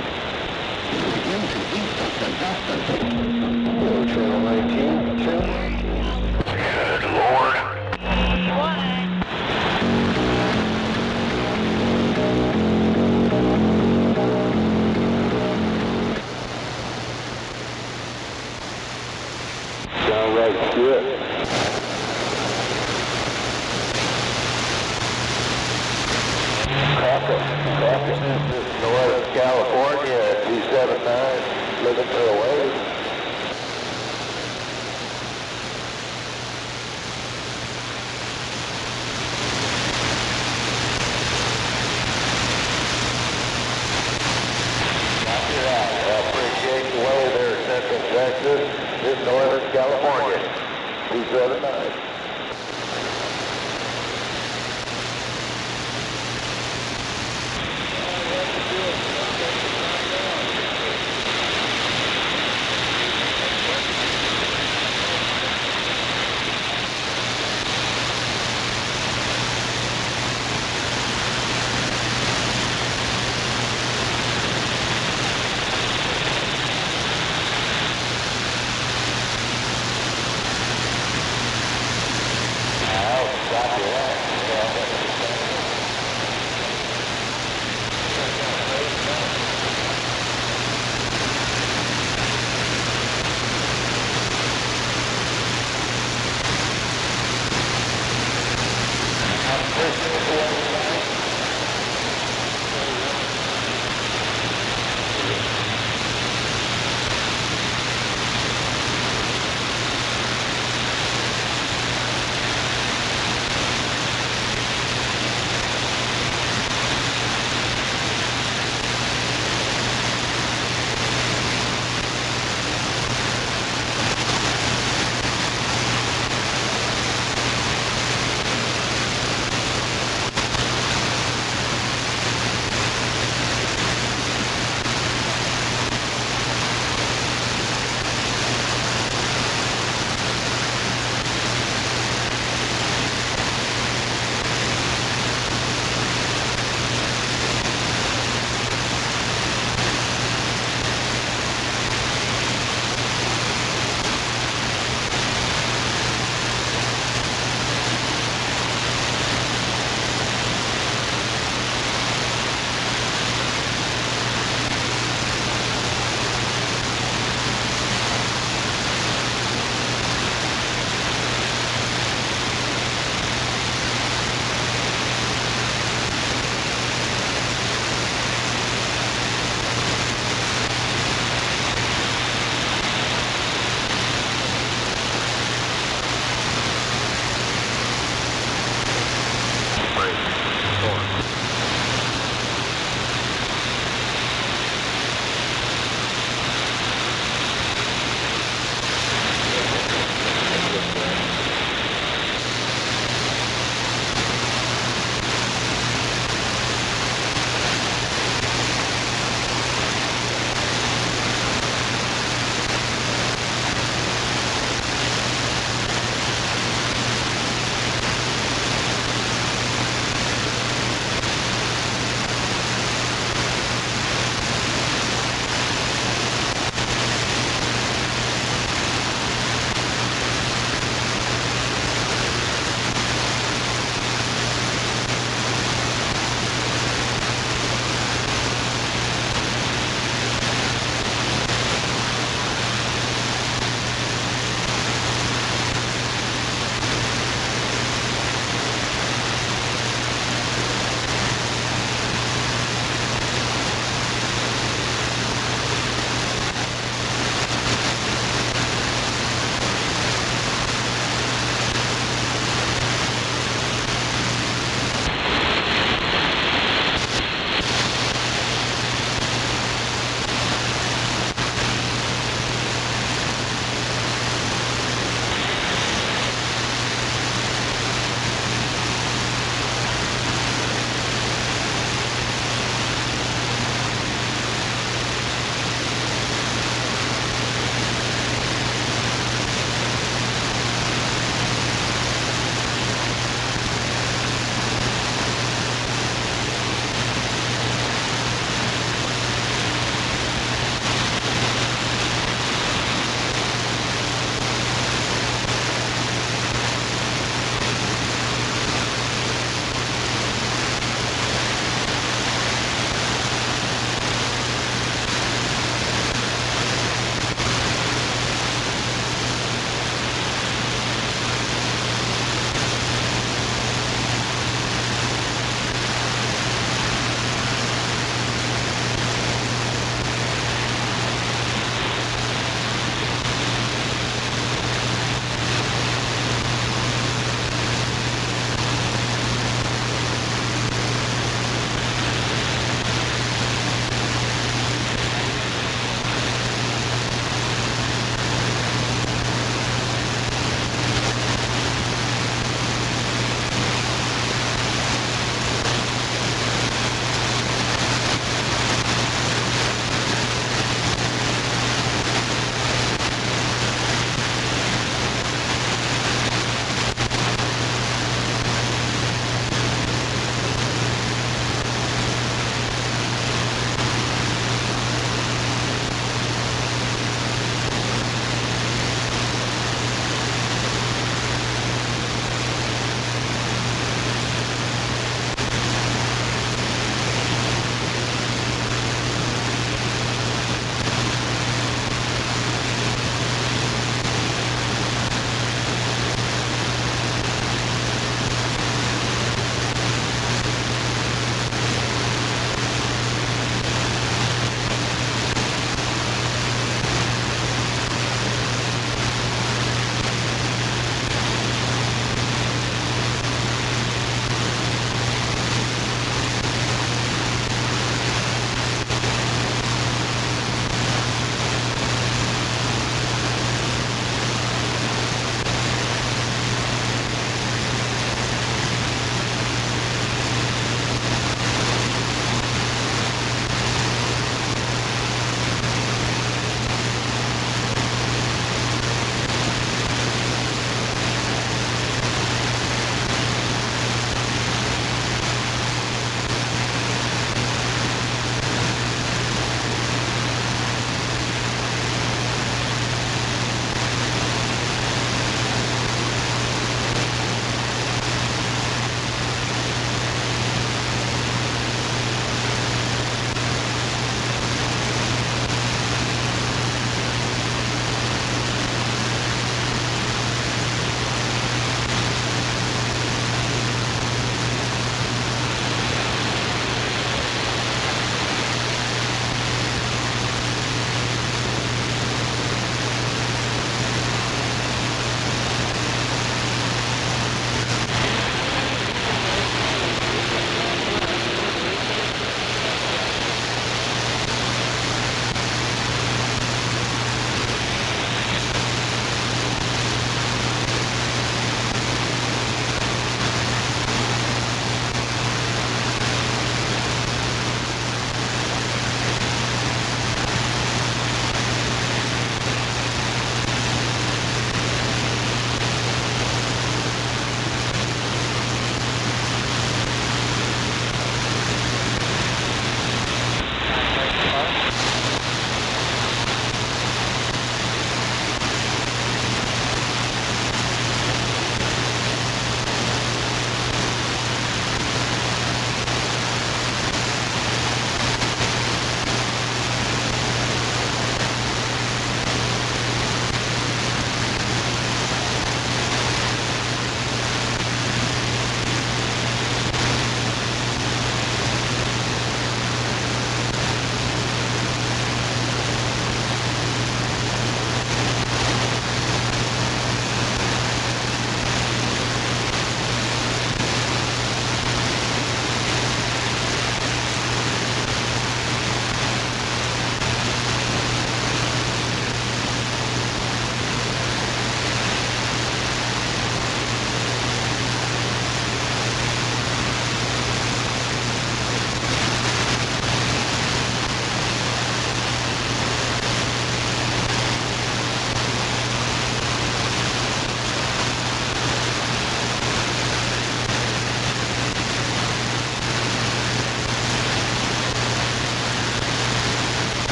Into east of Augusta. Channel 19, Good Lord. sounds like shit. Northern California, 279, looking for a wave. Copy that. I appreciate the wave there, Central Texas. This is Northern California, 279.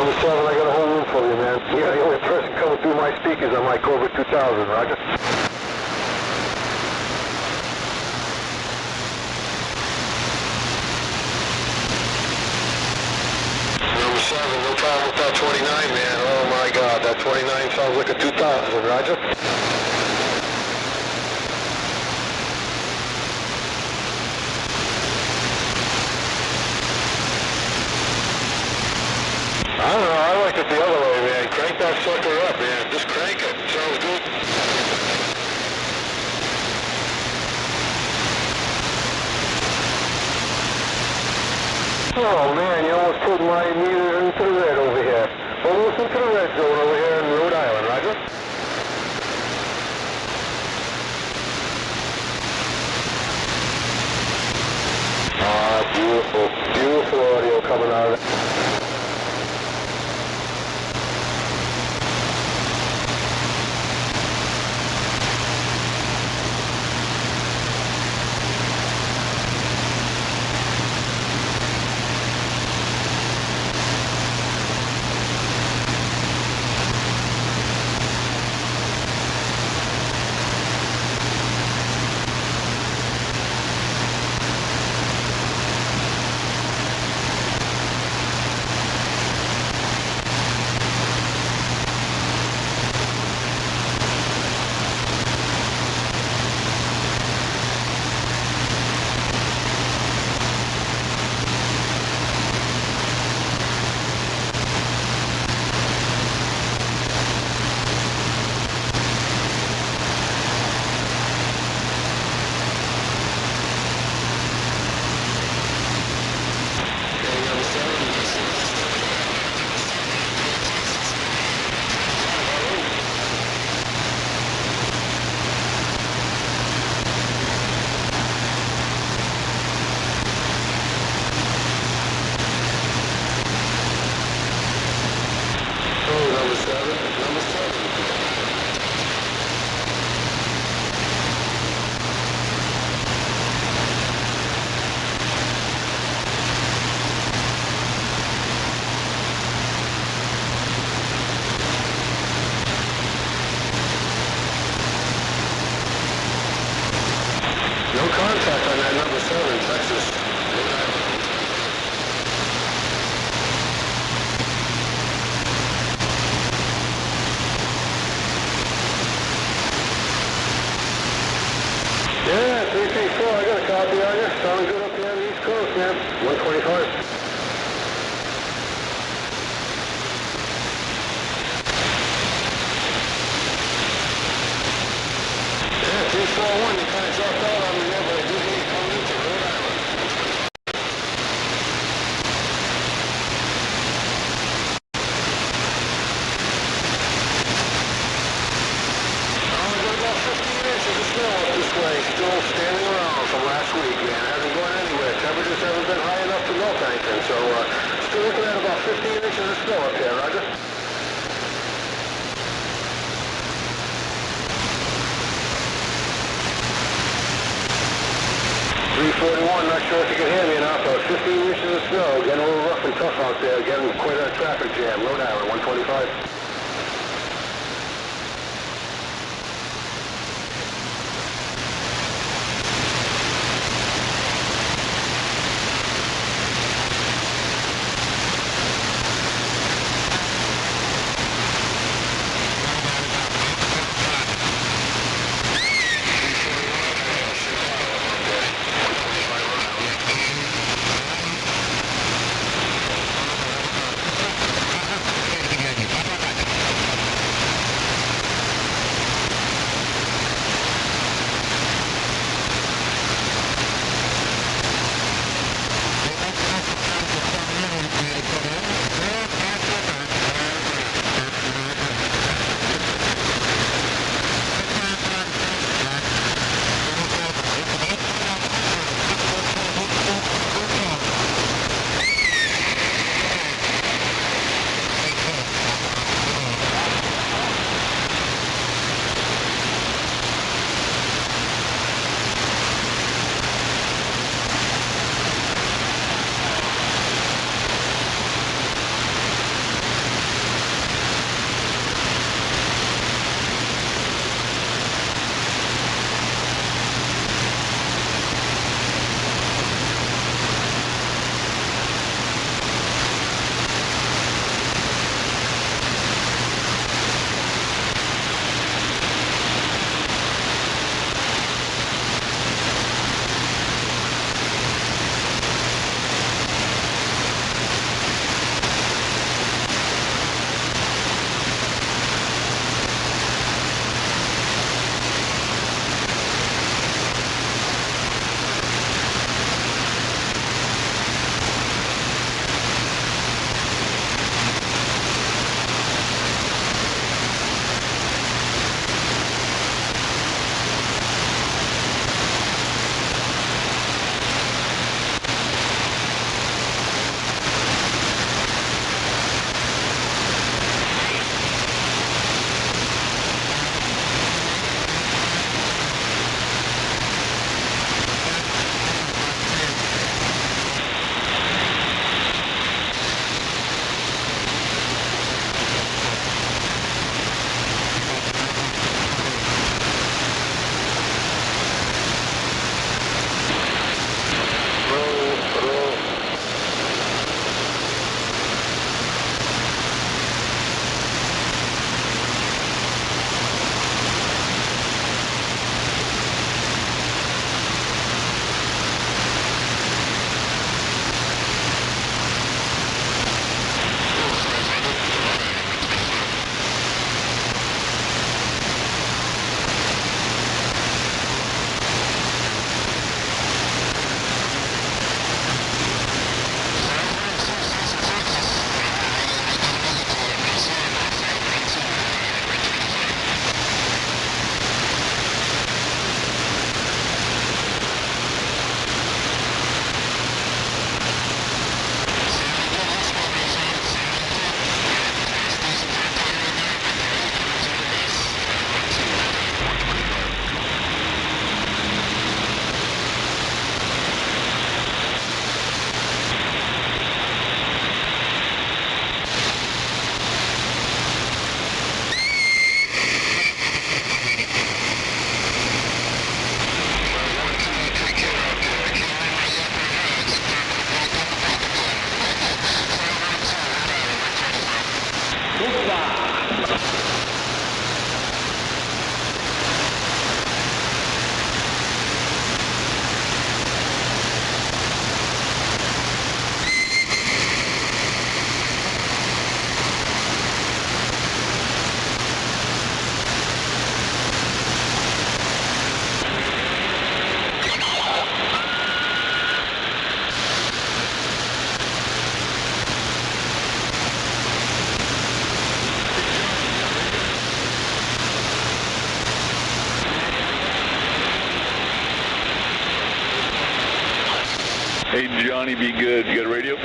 Number 7, I got a whole room for you, man. Yeah, the only person coming through my speakers on my Cobra 2000, Roger. Number 7, no problem with that 29, man. Oh my God, that 29 sounds like a 2000, Roger. I don't know, I like it the other way, man. Crank that sucker up, man. Just crank it. Sounds good. Oh, man, you almost put my meter into the red over here. Almost into the red zone over here in Rhode Island, Roger? Ah, beautiful, beautiful audio coming out of it. No contact on that number 7, Texas. Yeah, 334, I got a copy on you. Sounding good up here on the East Coast, man. 125. Yeah, 341, you kind of dropped out on me there, but I do hear you coming into Rhode Island. I got about 15 inches of snow up this way, still standing around from last week, man. Hasn't gone anywhere. Temperatures haven't been high enough to melt anything, so still looking at about 15 inches of snow up here, Roger. 341, not sure if you can hear me enough, 15 inches of snow, getting a little rough and tough out there, getting quite a traffic jam, Rhode Island, 125. Hey, Johnny, be good. You got a radio?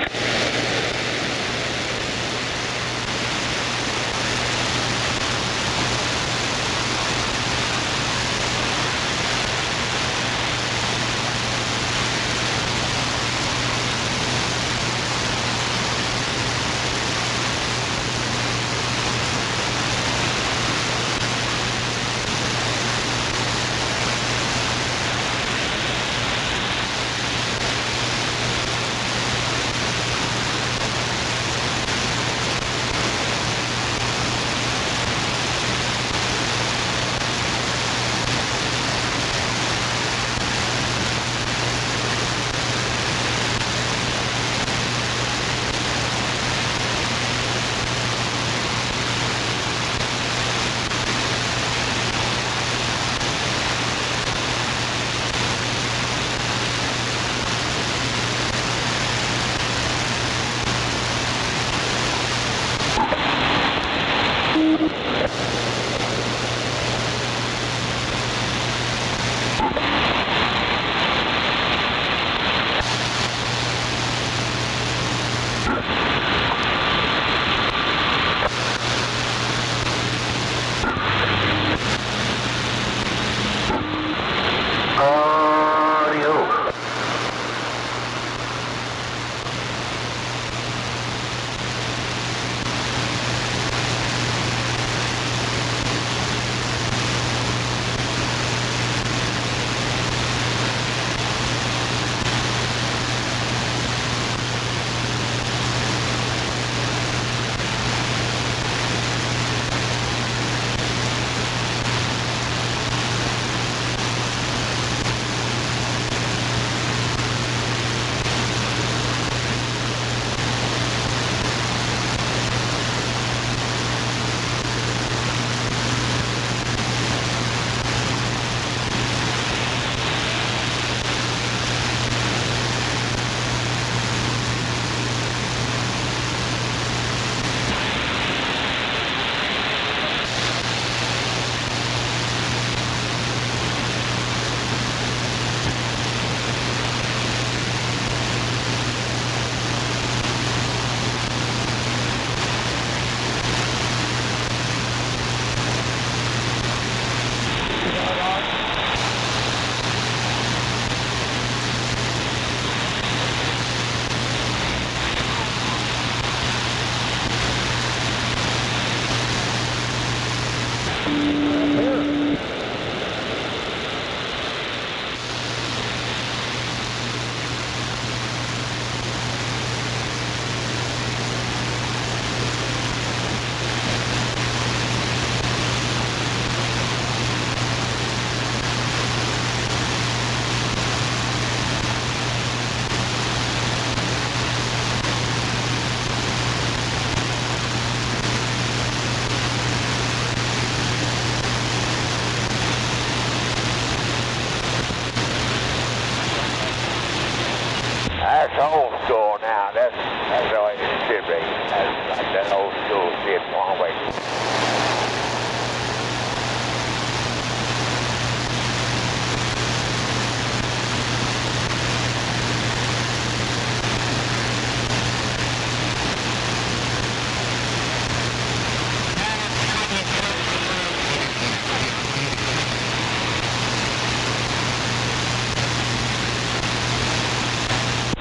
That's old school now. That's the way it should be. That's like that old school shit one way.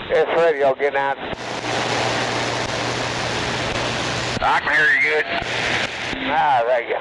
This radio getting out. I can hear you good. Ah, there you go.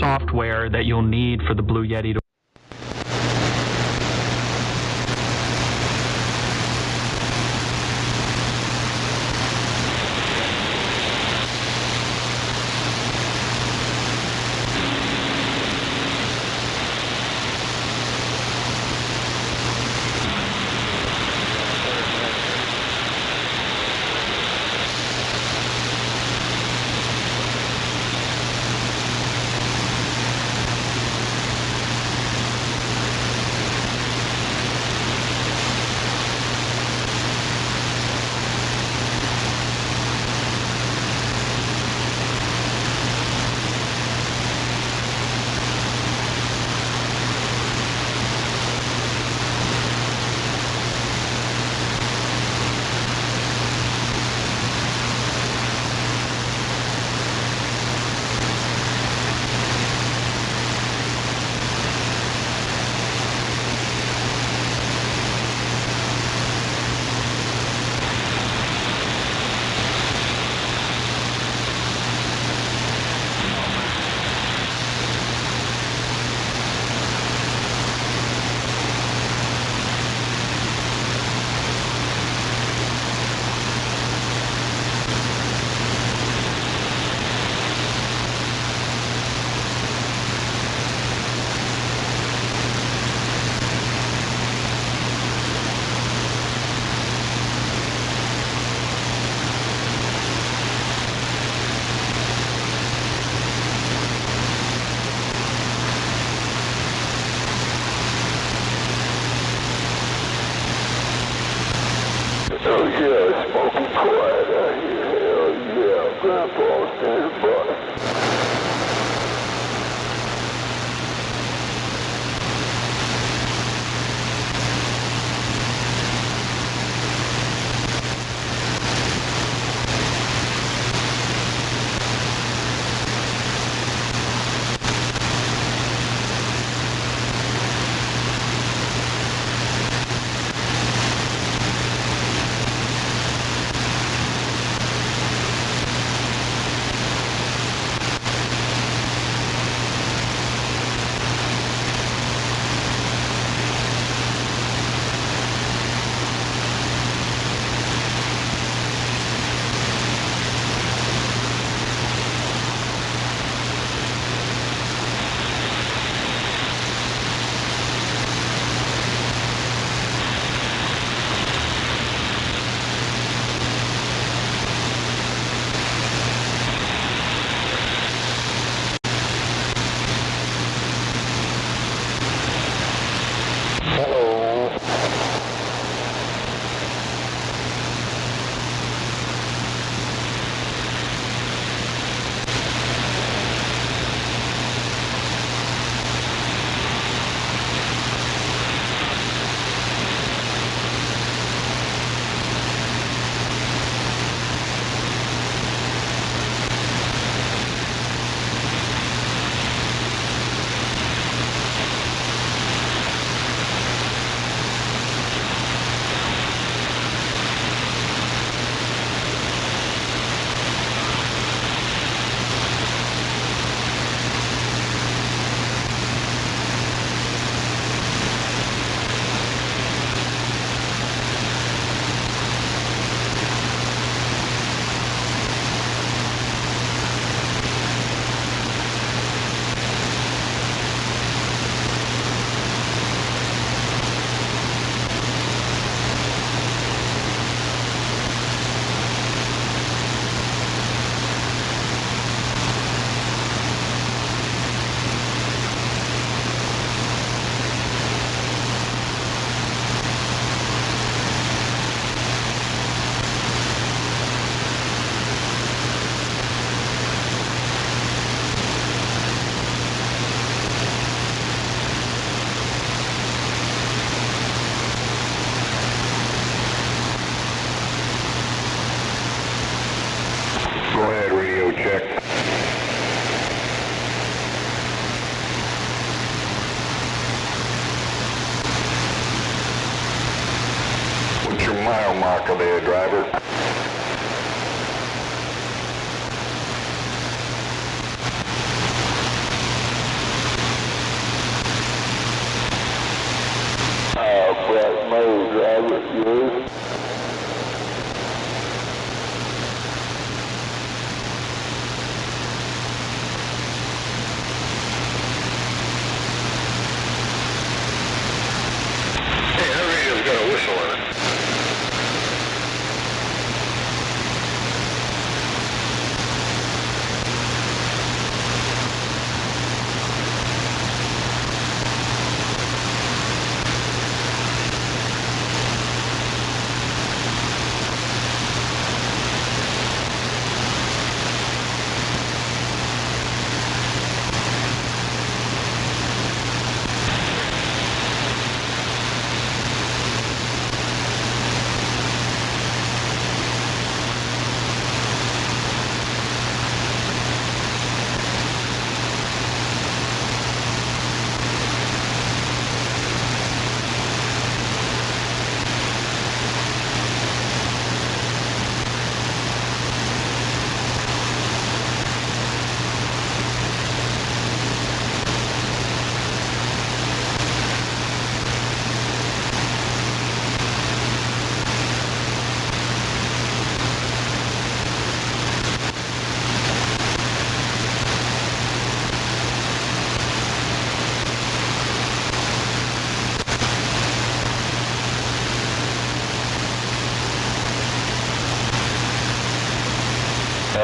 software that you'll need for the Blue Yeti to Oh yeah, smoking quiet out here. Hell yeah, Grandpa standing by. Go ahead, radio check. What's your mile marker there, driver? flat motor driver, yes. Hey, that radio's got a whistle on it.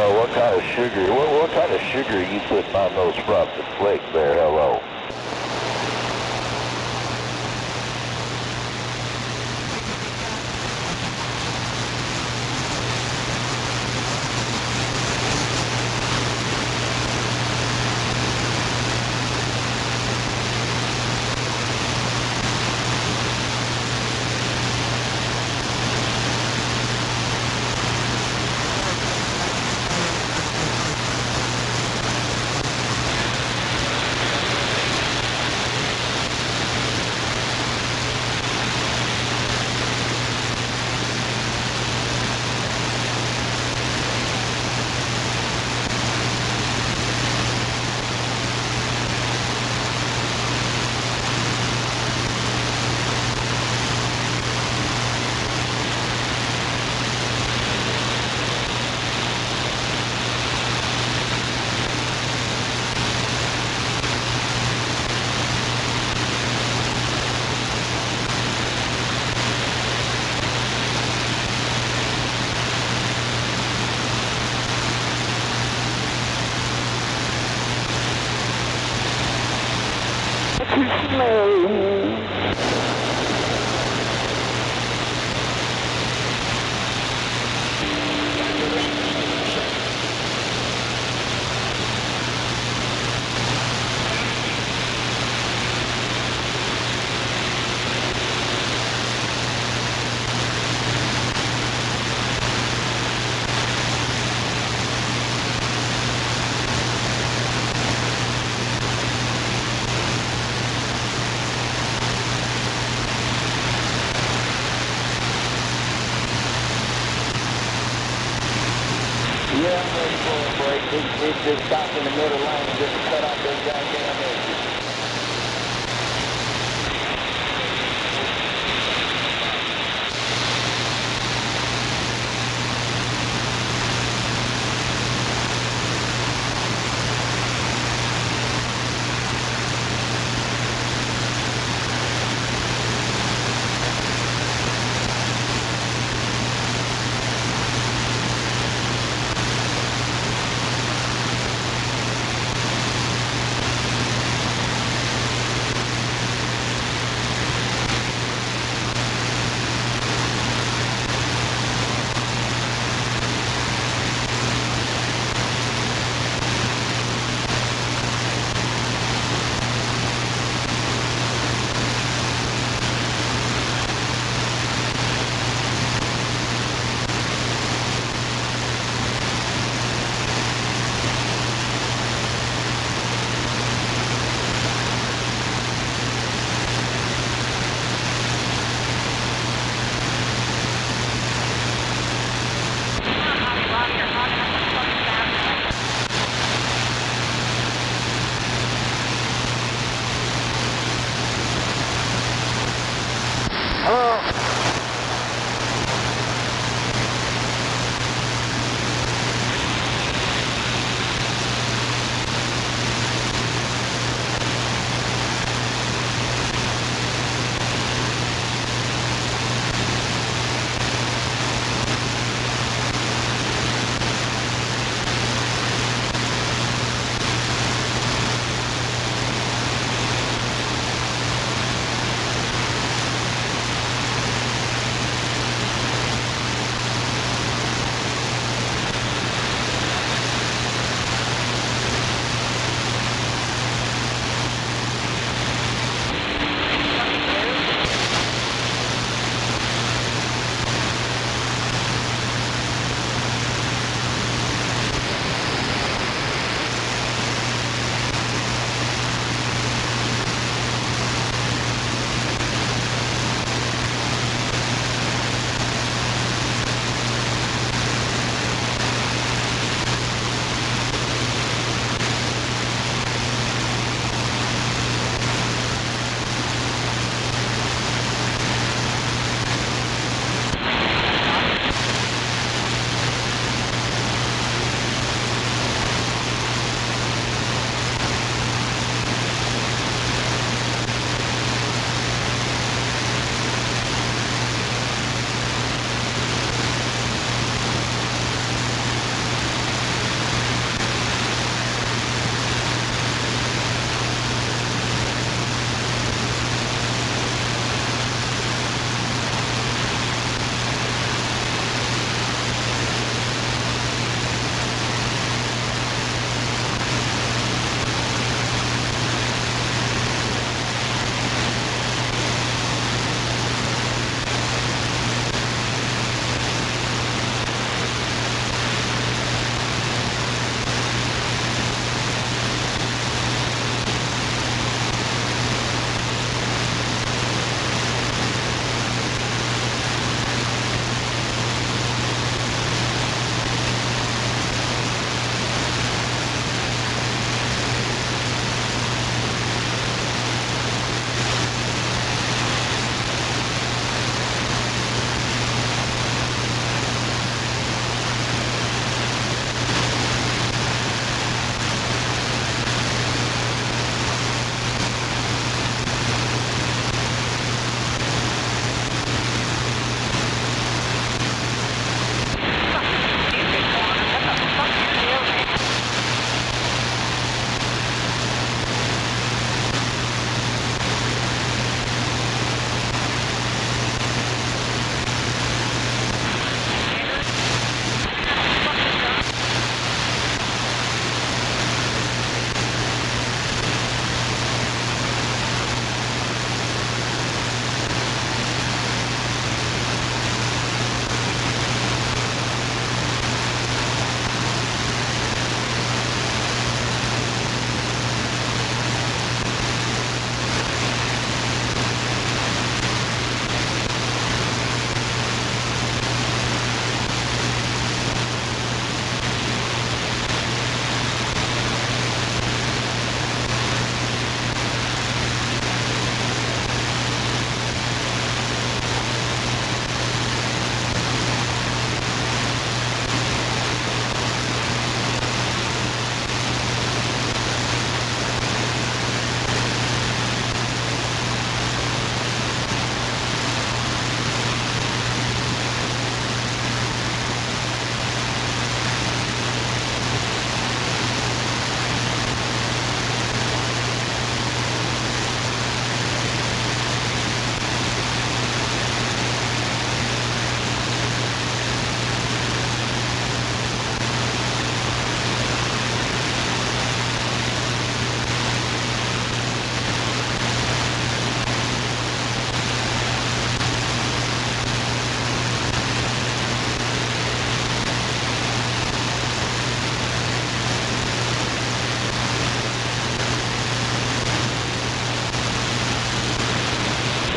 What kind of sugar? What kind of sugar are you putting on those frosted flakes there? Hello. Yeah, I'm ready for a break. It just stopped in the middle lane just to cut off those goddamn exits.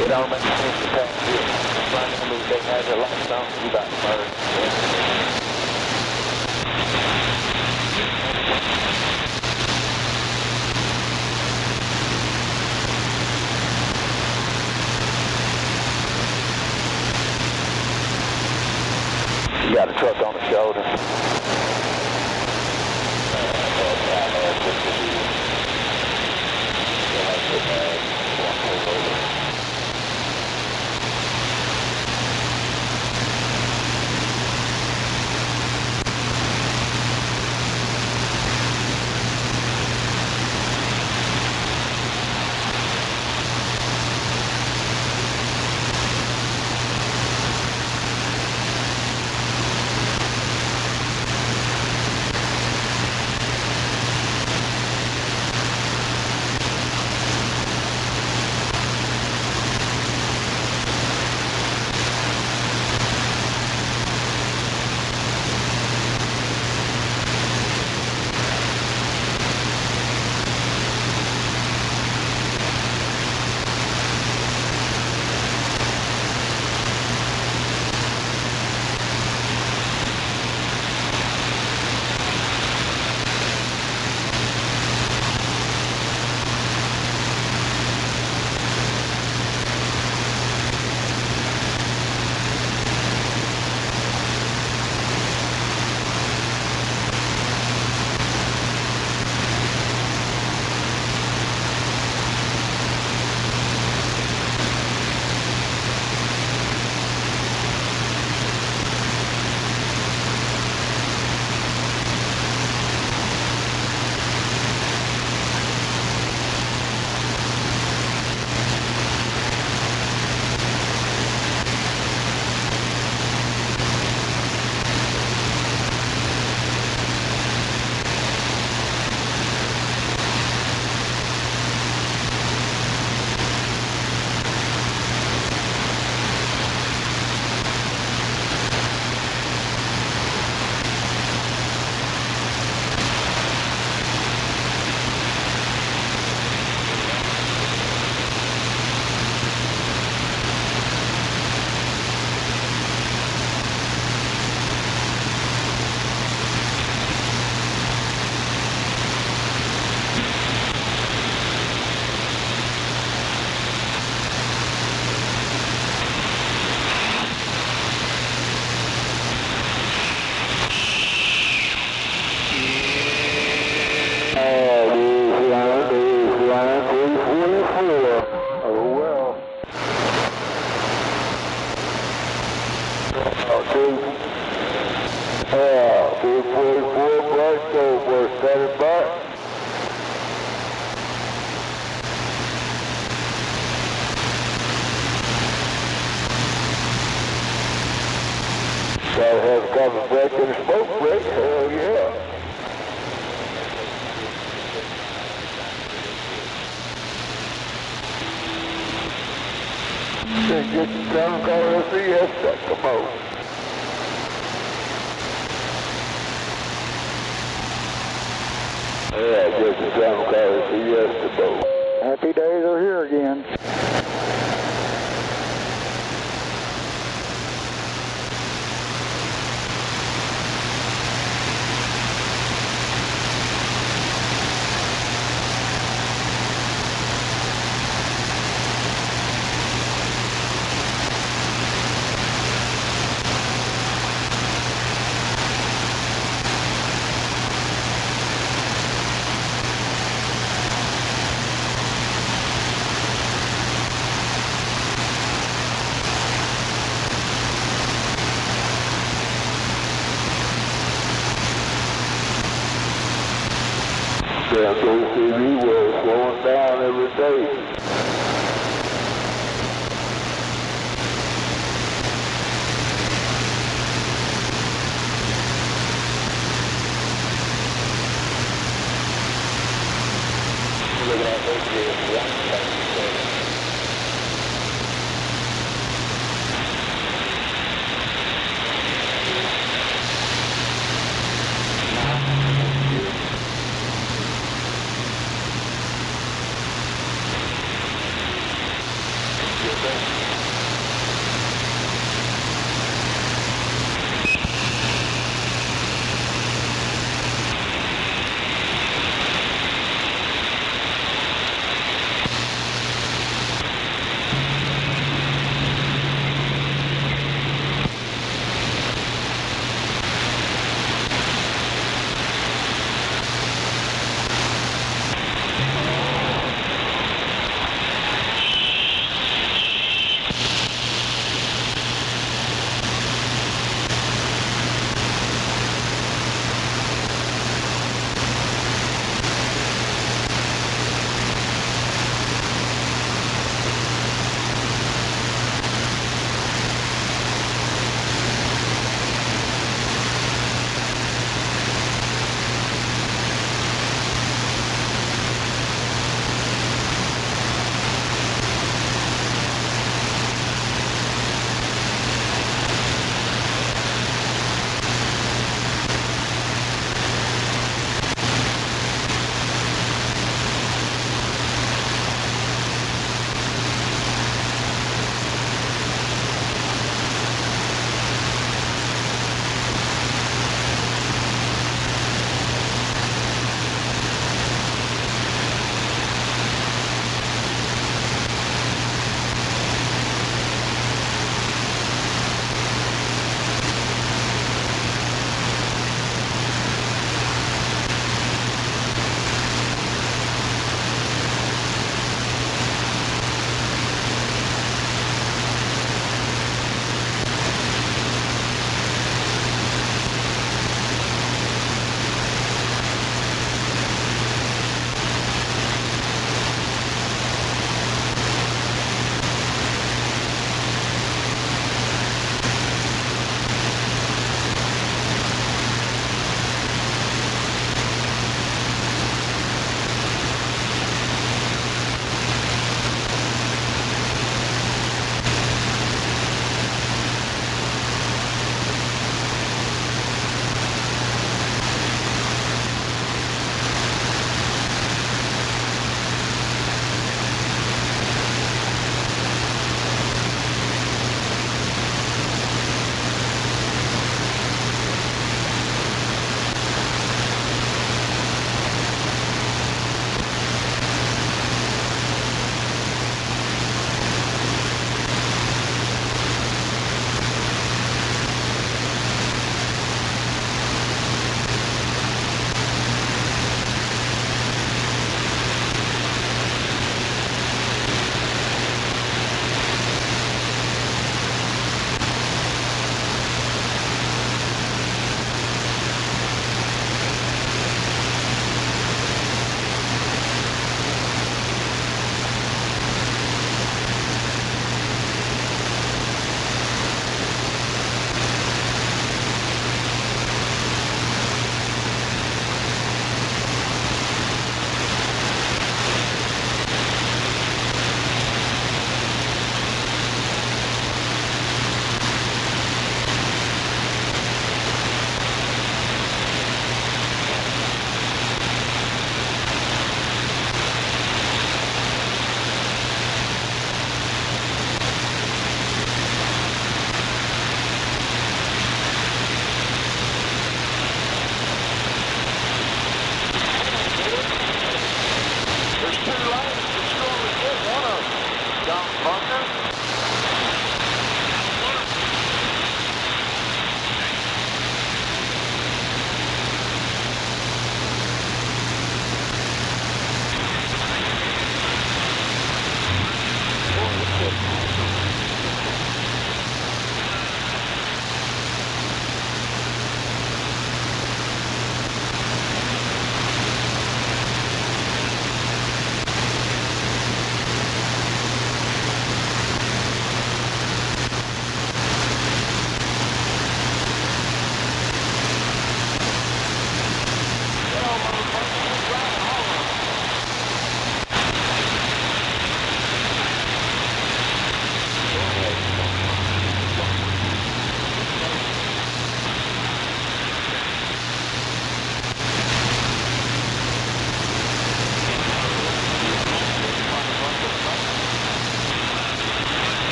It don't make sense to pass here. Flying them, they had their lights on, you about to murder. Got a truck on the shoulder. Gotta have a cover brake and a smoke brake, hell yeah. Just get the down car Fiesta, come on. Yeah, just the down car Fiesta, though. Happy days are here again. Damn, those TV were slowing down every day. Looking at those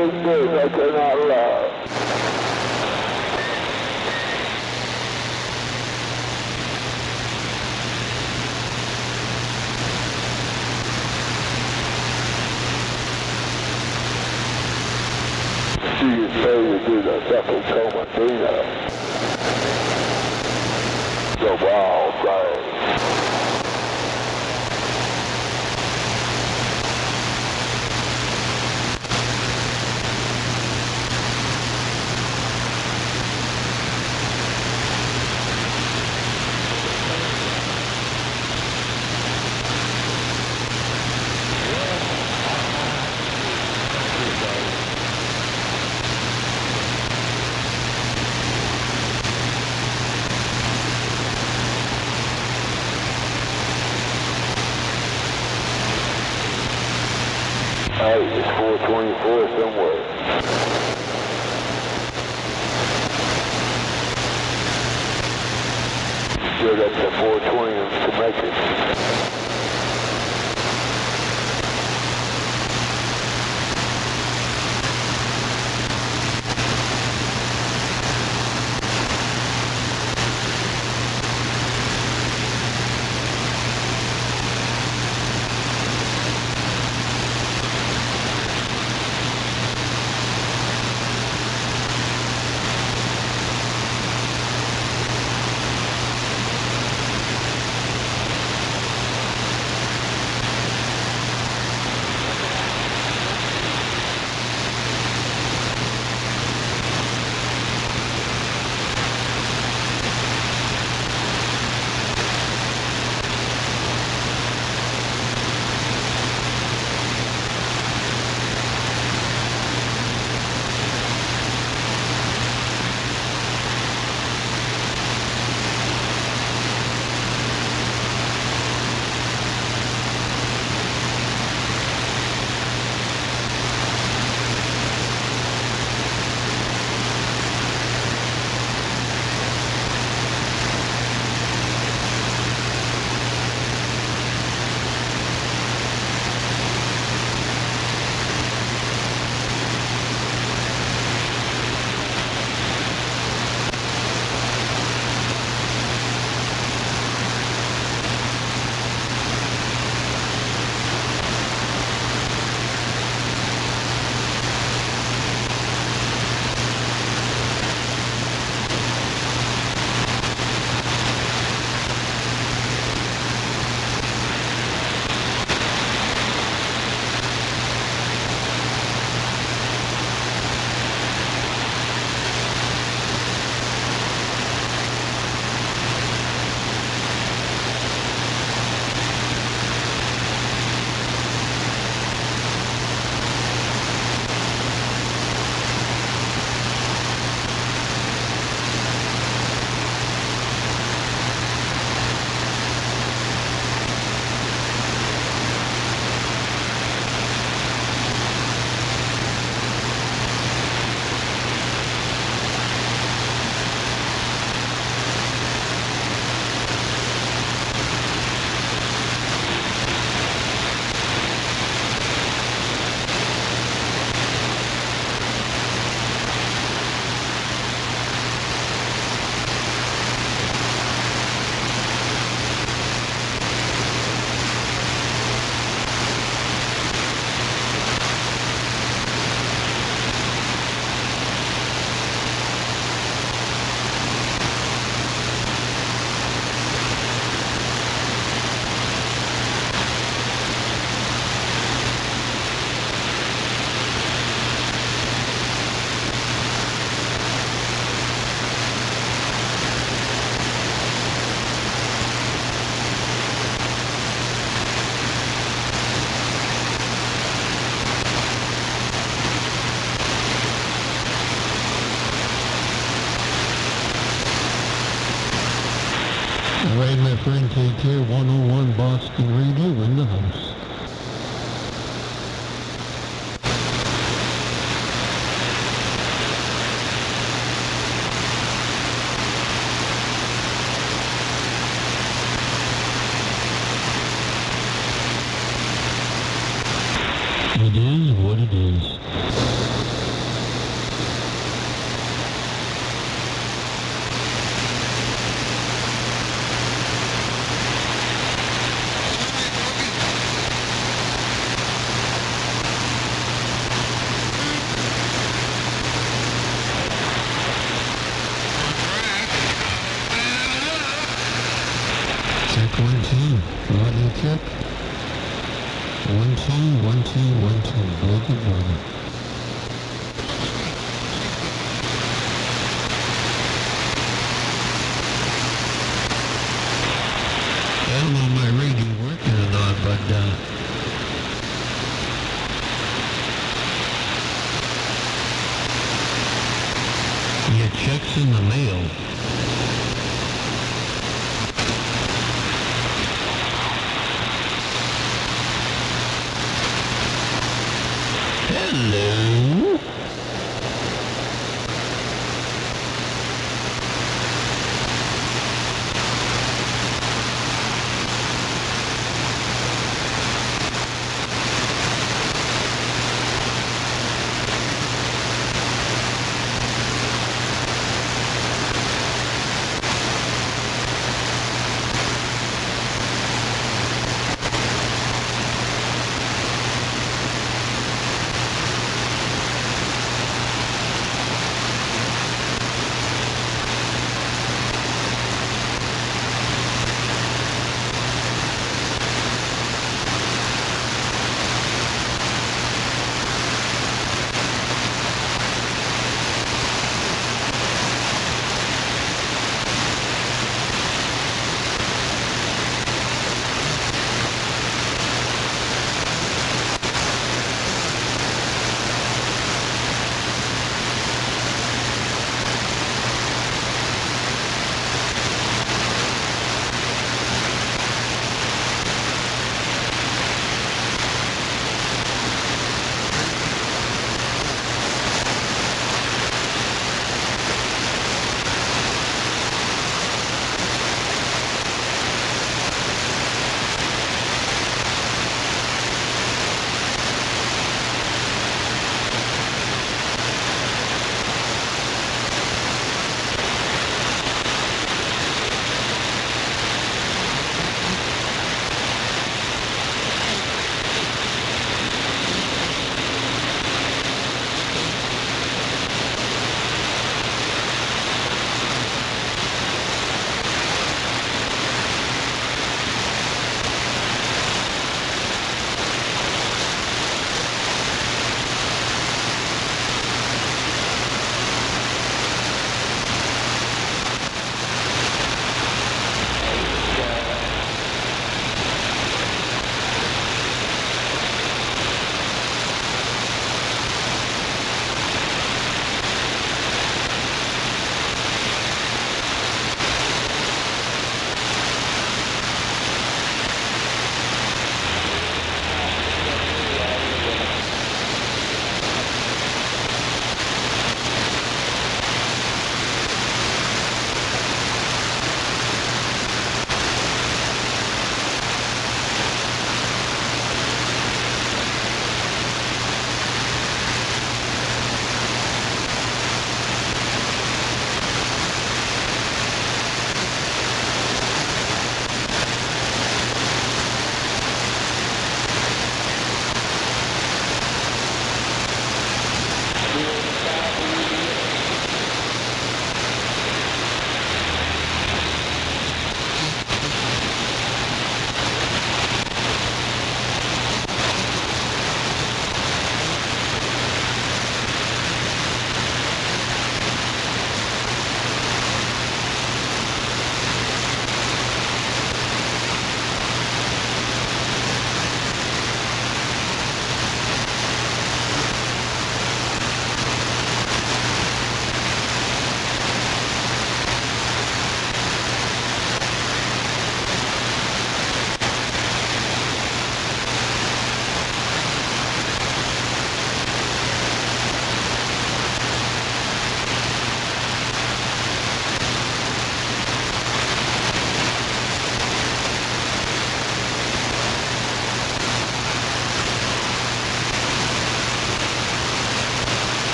big news, I cannot lie. She is ready to do the double Comadina. The wild thing. Hey, it's 424 somewhere. Still got the 420 to make it. Alright, my friend, take care. 101 Boston Radio in the house. It is what it is. Check 1, 2. Audio check. 1, 2, 1, 2, 1, 2. Very good, brother. I don't know if my radio working or not, but your check's in the mail. Hello?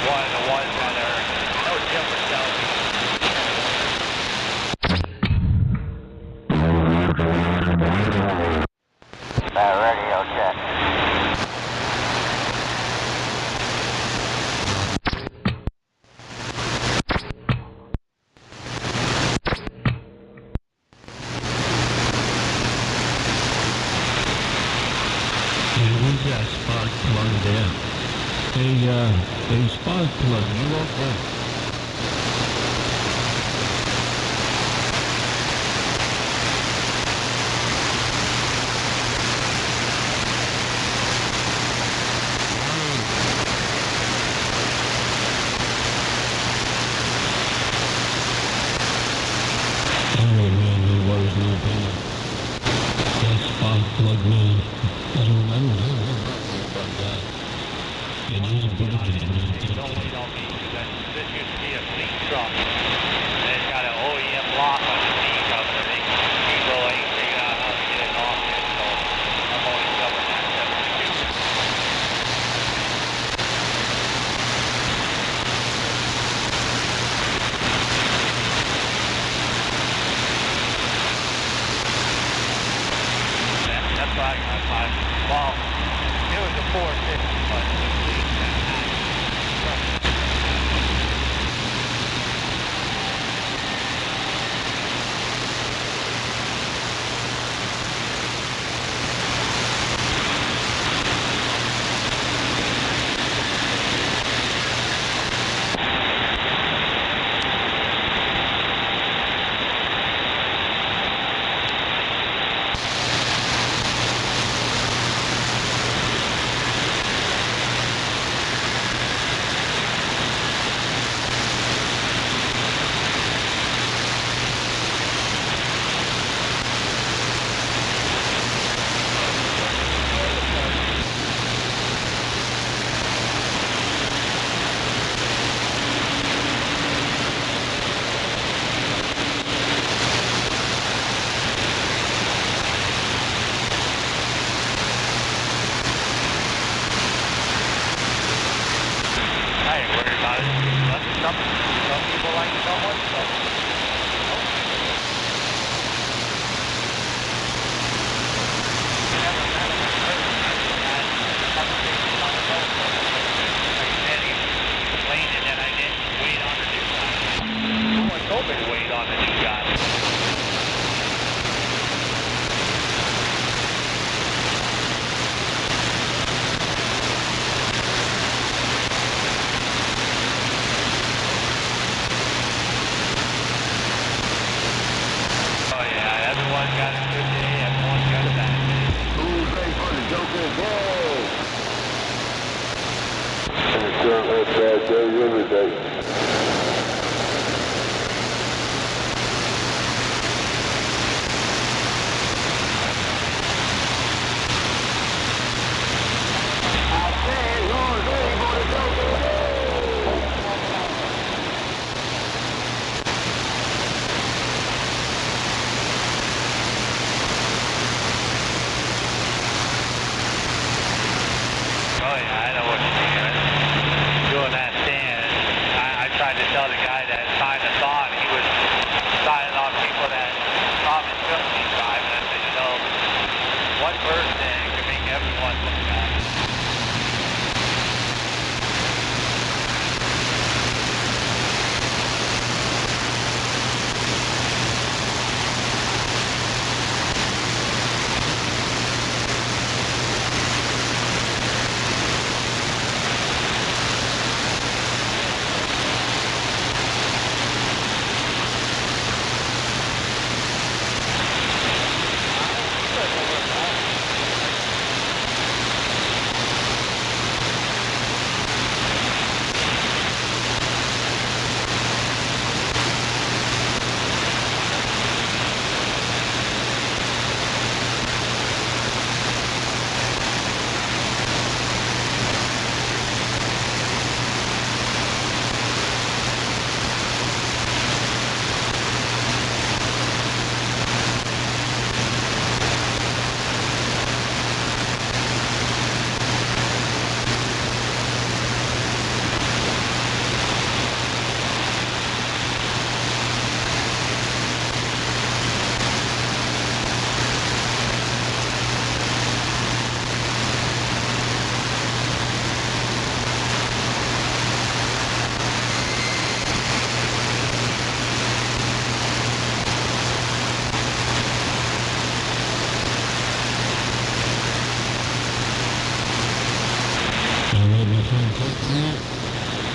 one of the ones that are, no different telling me. Radio check. Who's that spark plug there? Hey, spark plug, you okay? Oh man, there was no pain. That spark plug, man. I don't know about that. It is broken. Don't wait on me, because this used to be a fleet truck. And it's got an OEM lock on the seat of it. People ain't figured out how to get it off yet, so I'm only covering that 72. That's why well, it was a 450, but it was some people like someone, so. Told me to wait on the new guy. Oh yeah, everyone's got a good day, everyone's got a bad day. Who's ready for the Joker ball? And it's done that bad day every day.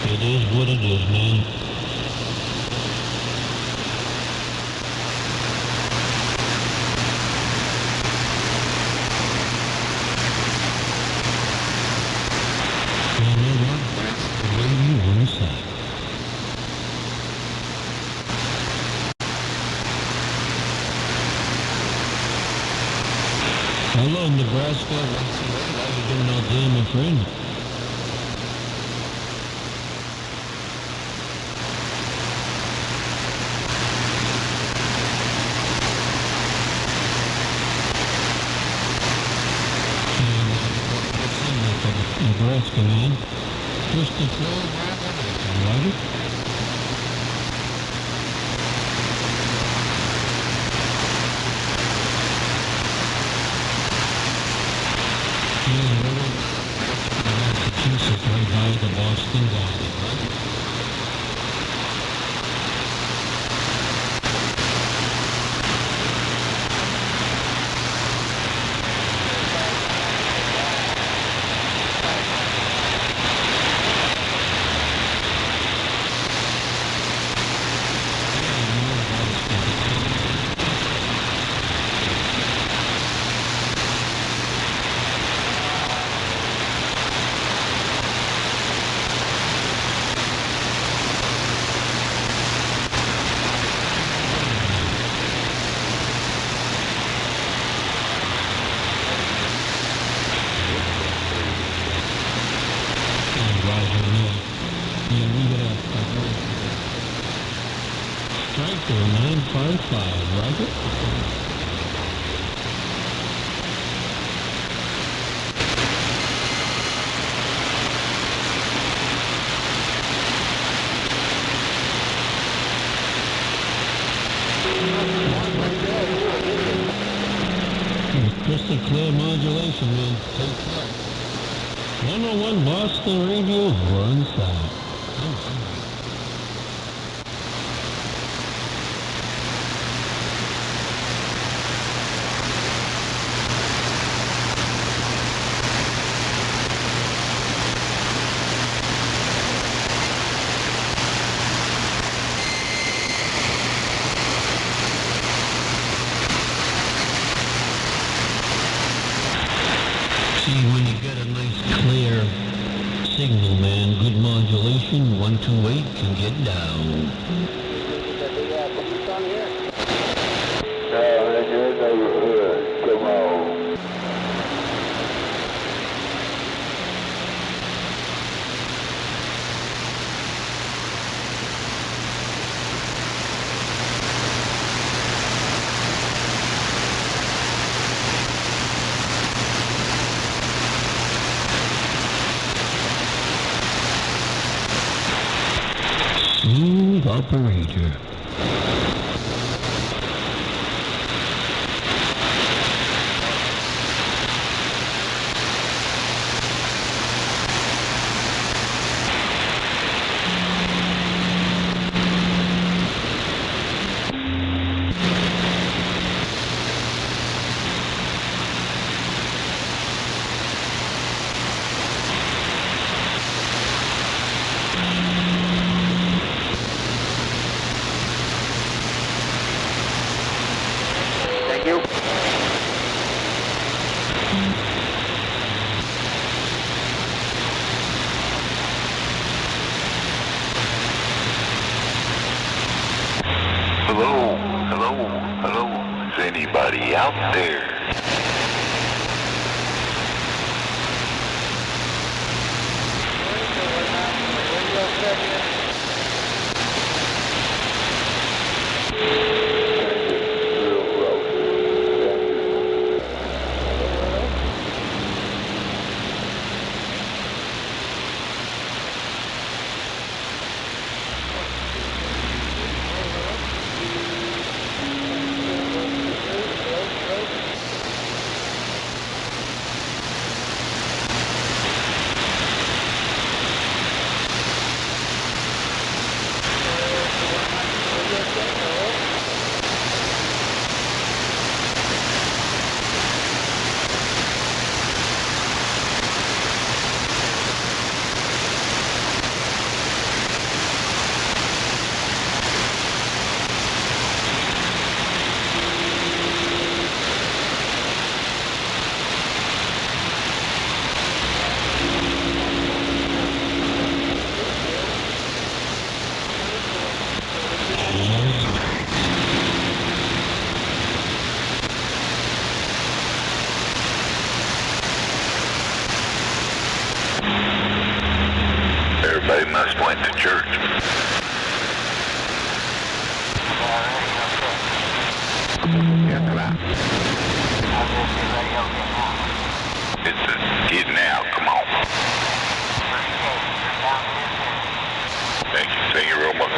It is what it is, man. You know what? Radio on the side. Hello, Nebraska. How you doing out there, my friend? Nebraska, man. Just the floor, Roger. Massachusetts, right by the Boston Garden, right? Striker 955, Roger. Crystal clear modulation, man. Take care. 101 Boston Radio, one side. See, when you get a nice clear signal, man, good modulation, 128 can get down. No, in your neighborhood, come on. Smooth operator. Hello, is anybody out there? Thank you real much.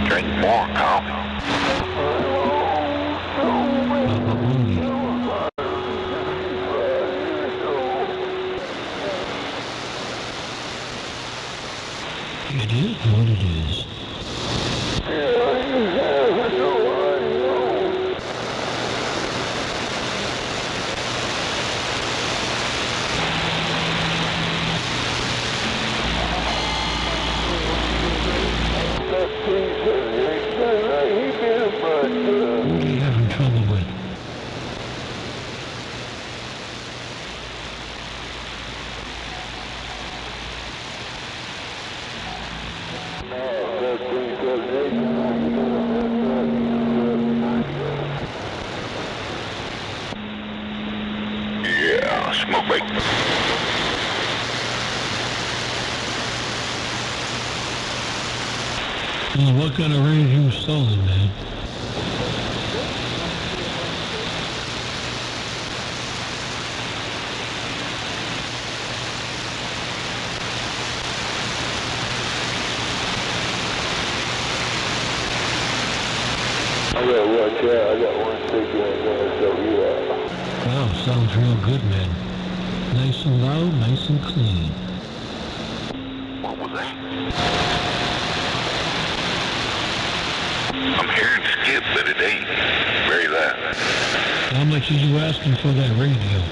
Drink more coffee. It is what it is. What are you having trouble with? Yeah, smoke break. Well, what kind of radio you stolen, man? I got one stick in there, so yeah. Wow, sounds real good, man. Nice and loud, nice and clean. What was that? I'm hearing skip, but it ain't very loud. How much are you asking for that radio?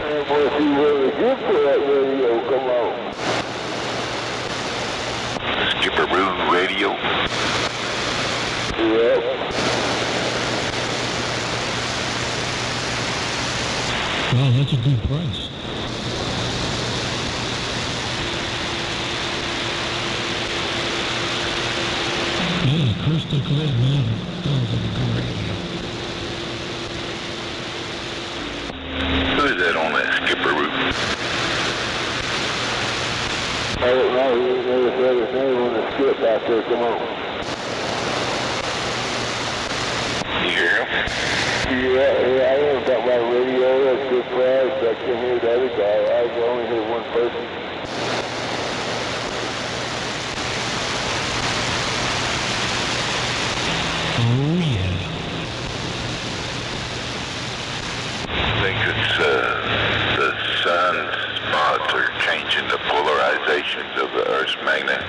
Well, if you really get for that radio, come on. Skipperoo radio. Yep. Well, that's a good price. Yeah, crystal clear, man. Sounds like a good radio. Who is that on that Skipperoo? I don't know, you never said his name on the skip out there, come on. You hear him? Yeah, I am talking about radio, that's a good price, but I can't hear the other guy, I only hear one person. Oh, yeah. I think it's the sunspots are changing the polarizations of the Earth's magnetic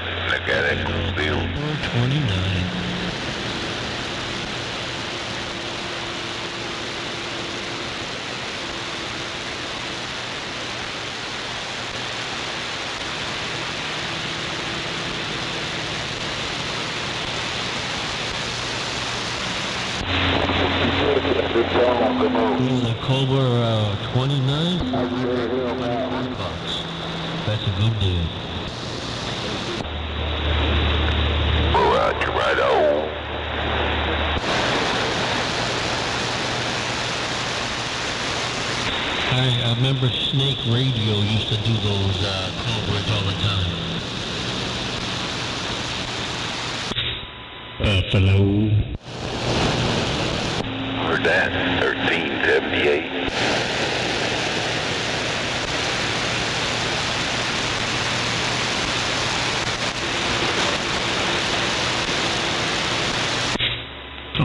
field. 429. This is a Cobra 29. $25. That's a good deal. Roger, right-o. I remember Snake Radio used to do those Cobras all the time. Buffalo. Heard that, 1378.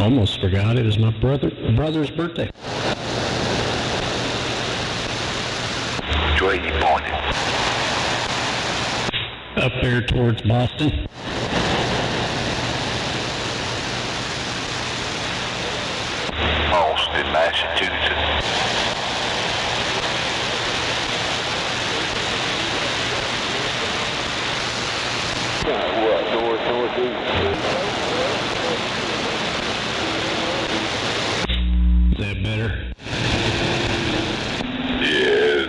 Almost forgot it was my brother's birthday. Which way you pointing? Up there towards Boston. Boston, Massachusetts. What, northeast? Is that better? Yes.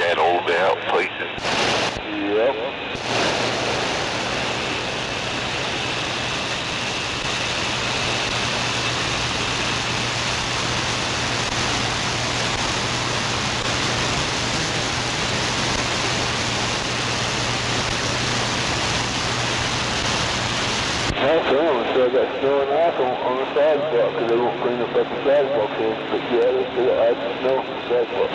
shadowed out places. Yep. So I got snow and ice on the sidewalk because they won't clean the fucking sidewalk in. But yeah, they still got ice and snow on the sidewalk.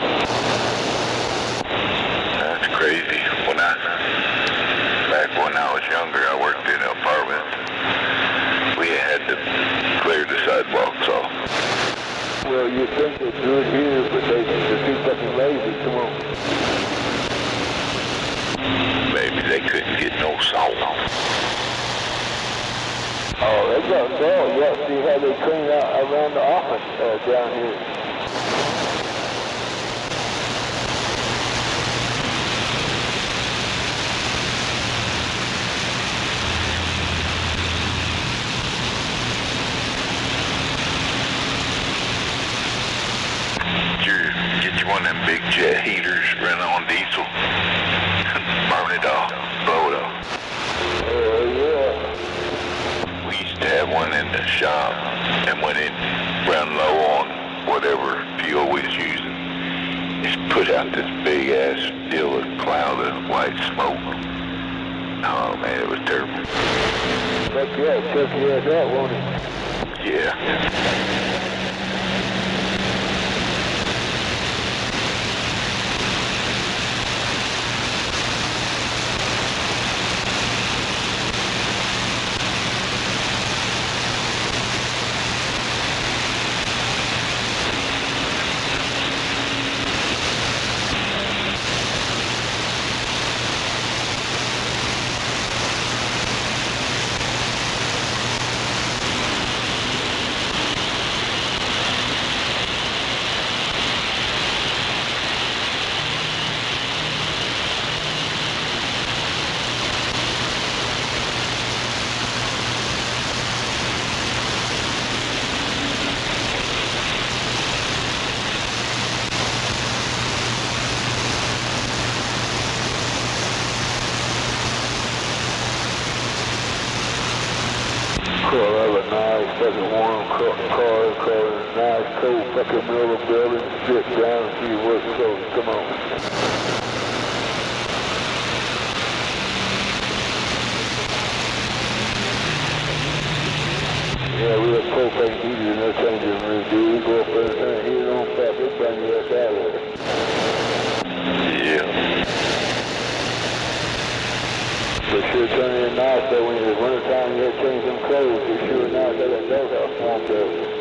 That's crazy. Back when I was younger, I worked in an apartment. We had to clear the sidewalks off. Well, you'd think they'd do it here, but they're too fucking lazy. Come on. Maybe they couldn't get no salt. Oh, they got salt. Yeah, see how they clean out around the office down here. Get you one of them big jet heaters running on diesel. Burn it off. Blow it off. Yeah. We used to have one in the shop, and when it ran low on whatever fuel we was using, it put out this big ass deal of cloud of white smoke. Oh man, it was terrible. Fuck yeah, took your ass out, won't it? Yeah. Fucking warm car, nice cold fucking middle of the building, sit down and see your work clothes. Come on. Yeah, we have propane heaters in that changing room, dude. We go up there and turn the heater on fast, they bring your ass out of there. Yeah. They sure turn in nice though when it's wintertime and you have to change them clothes. They sure nice how that doghouse warmed up.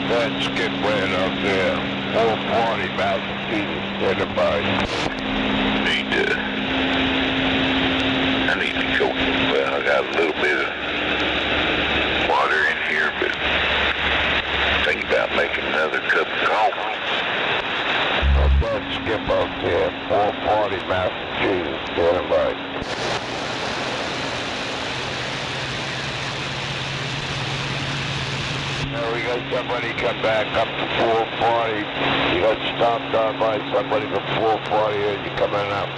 That's Skip Brand out there. 440 Massachusetts, standing by. I need to go somewhere. I got a little bit of water in here, but thinking about making another cup of coffee. That's Skip out there. 440 Massachusetts, standing by. We got somebody come back up to 440. You got stopped on by somebody from 440 and you're coming up.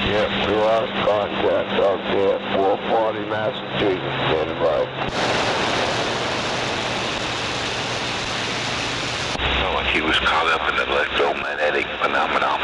Yep, we lost contact out there, 440 Massachusetts, standing by. Felt like he was caught up in the electromagnetic phenomenon.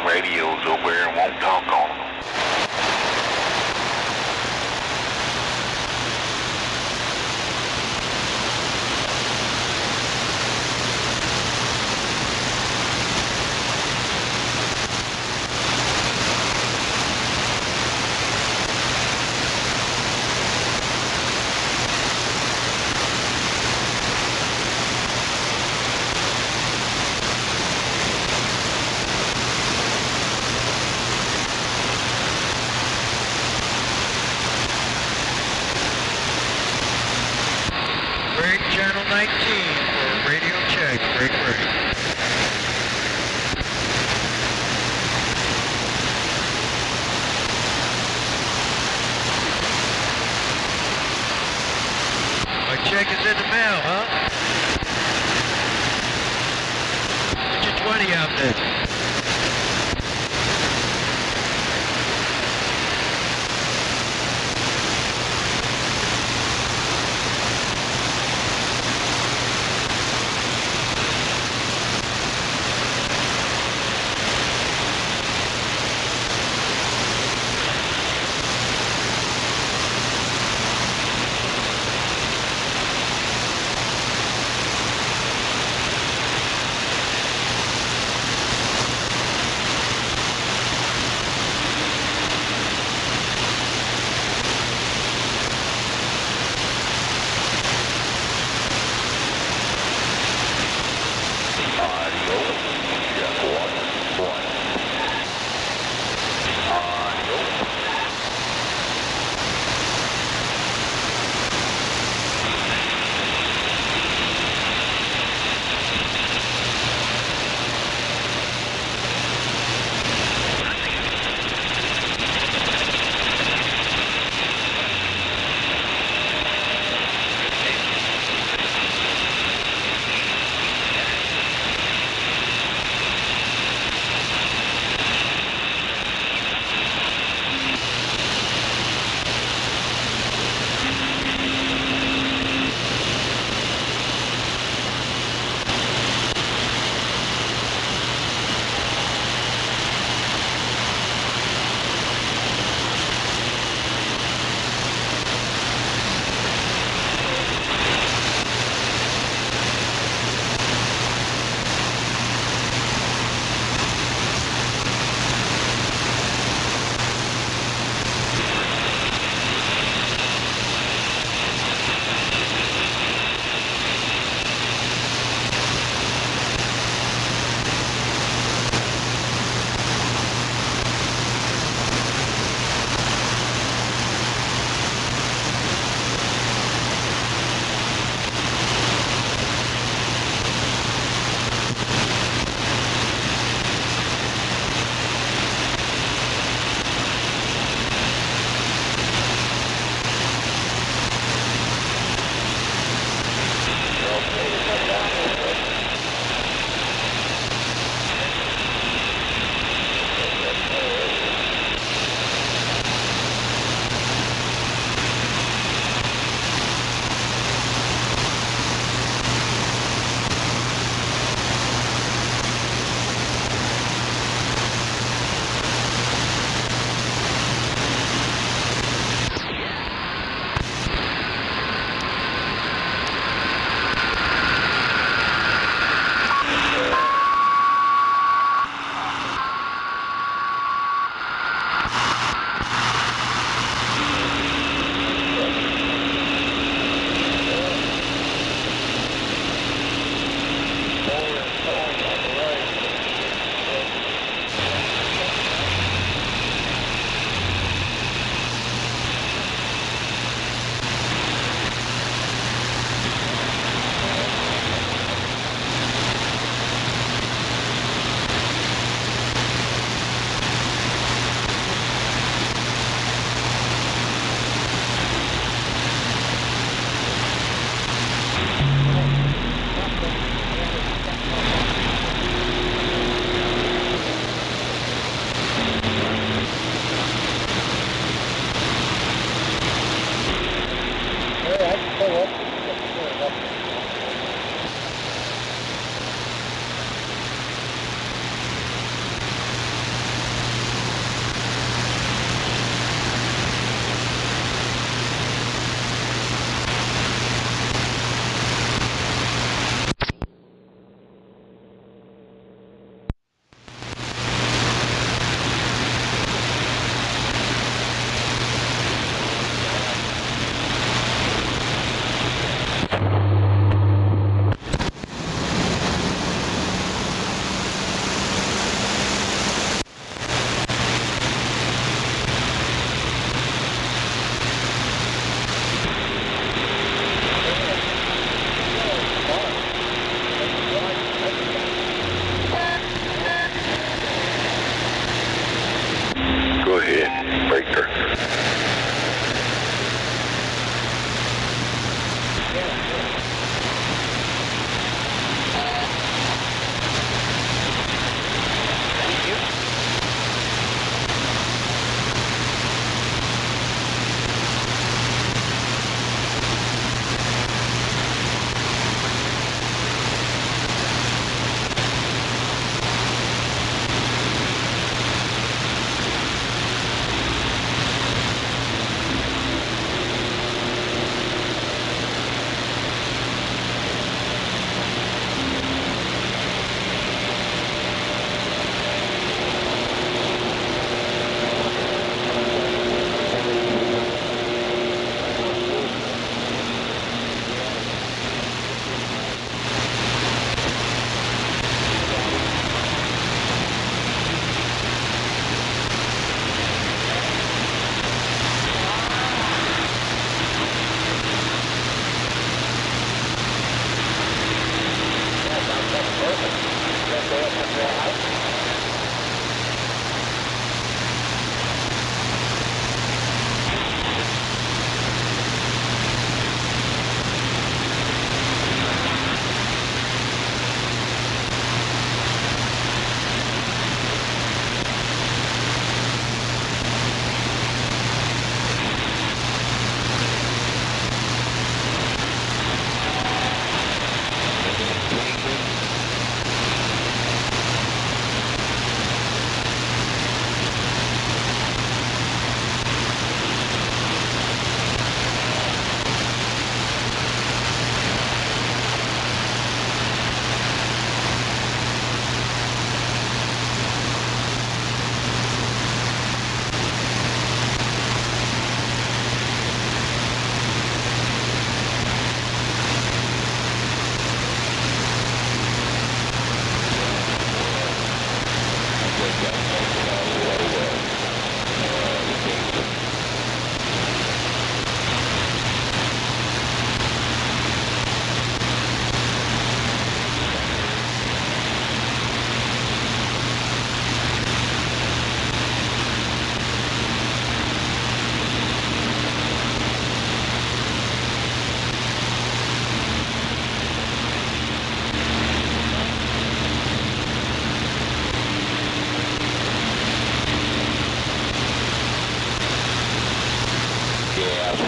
Radios over there and won't talk on them. Channel 19 for radio check, break. My check is in the mail, huh? Put your 20 out there.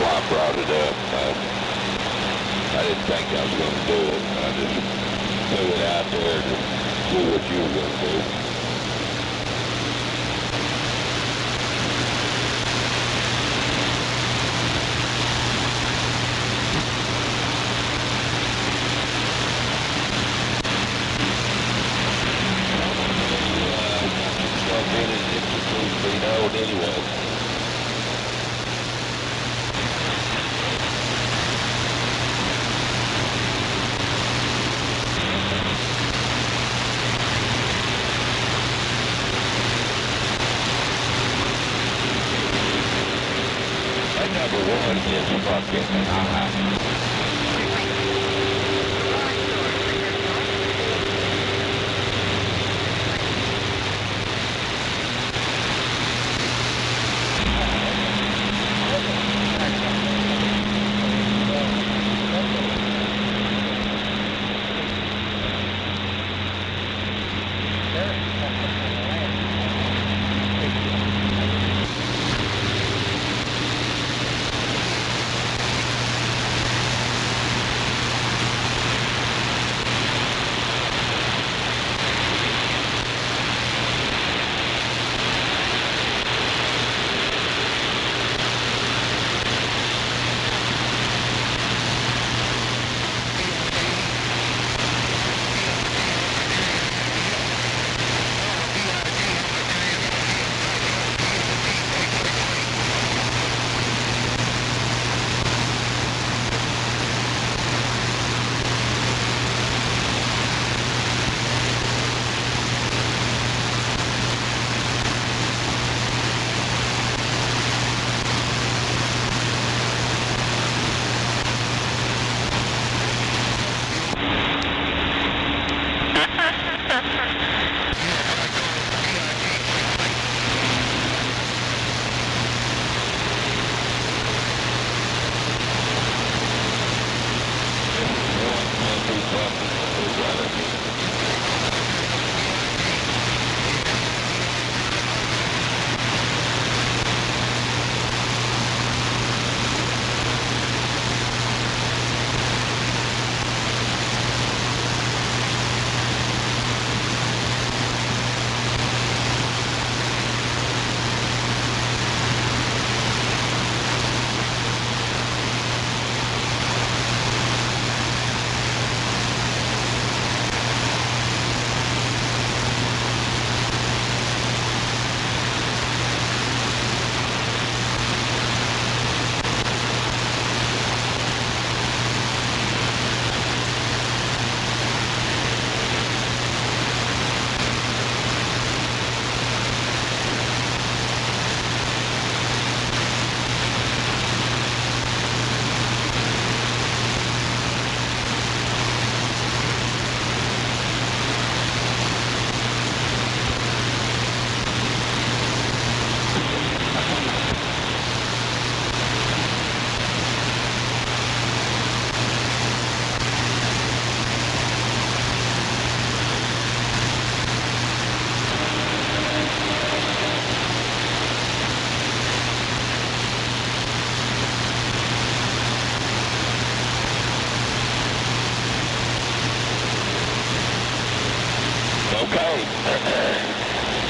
why I brought it up. I didn't think I was going to do it. I just threw it out there to see what you were going to do. Anyway. My number one is fucking high.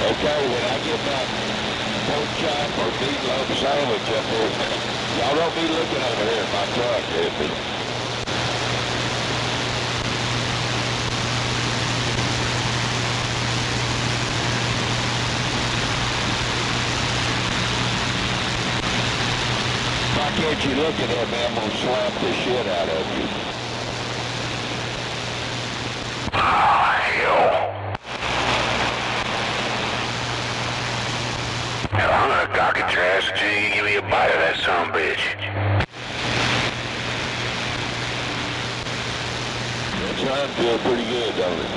Okay, when I get my pork chop or meatloaf sandwich up there, y'all don't be looking over here at my truck, if it. Why can't you look at him, man? I'm gonna slap the shit out of you. I'm gonna cock at your ass until you give me a bite of that son of a bitch. That sounds feel pretty good, don't it?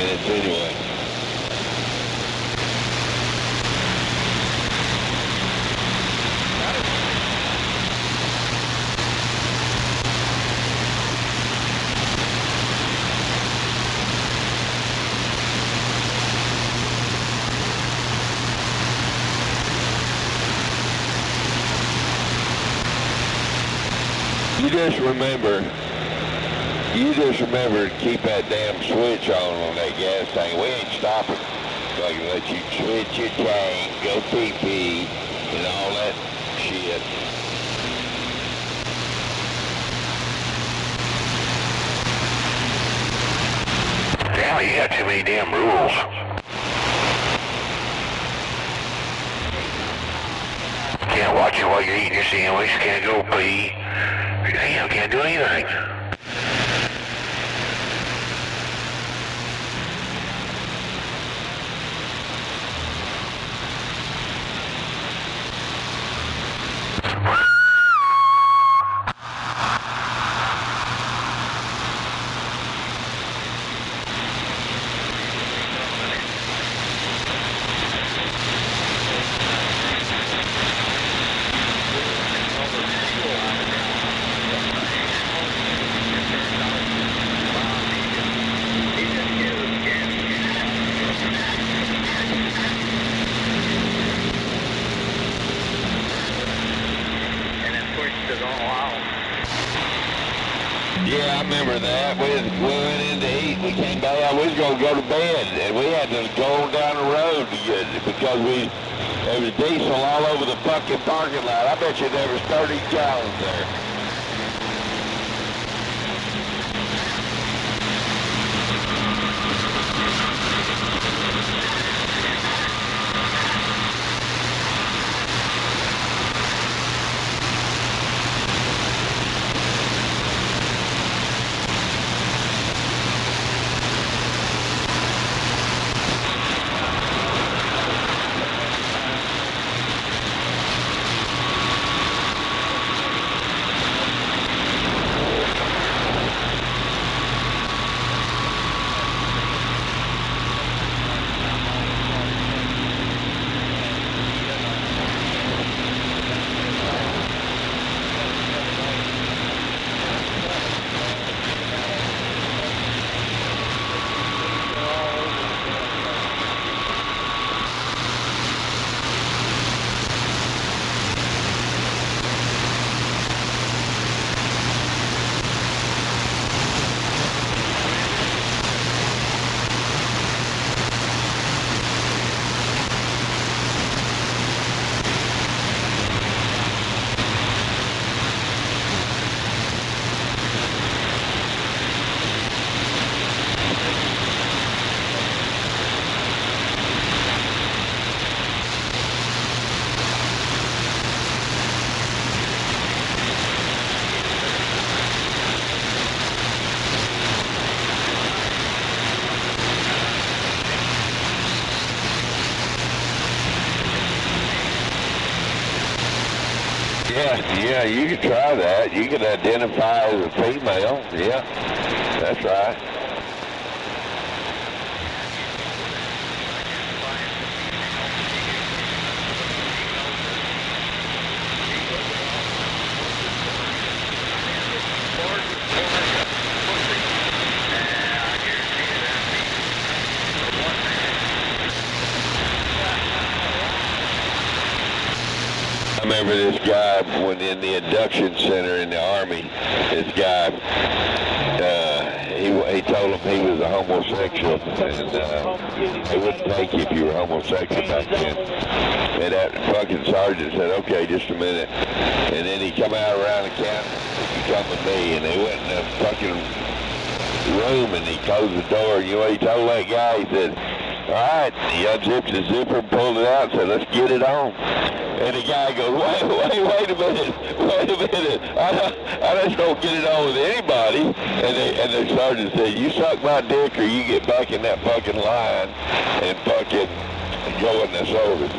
minutes anyway. You just remember to keep that damn switch on that gas tank. We ain't stopping. So I can let you switch your tank, go pee-pee, and all that shit. Damn, you got too many damn rules. Can't watch it while you're eating your sandwich, can't go pee. Damn, can't do anything. Yeah, I remember that. We went in to eat. We came back. We was going to go to bed, and we had to go down the road because there was diesel all over the fucking parking lot. I bet you there was 30 gallons there. Yeah, you could try that. You could identify as a female. Yeah, that's right. I remember this guy when in the induction center in the Army, this guy, he told him he was a homosexual, and they wouldn't take you if you were homosexual back then. And that fucking sergeant said, okay, just a minute. And then he come out around the counter, he come with me, and they went in the fucking room, and he closed the door. You know what he told that guy? He said, all right, he unzipped his zipper, pulled it out, and said, let's get it on. And the guy goes, wait a minute. I just don't get it on with anybody. And the sergeant said, you suck my dick or you get back in that fucking line and fucking go in the service.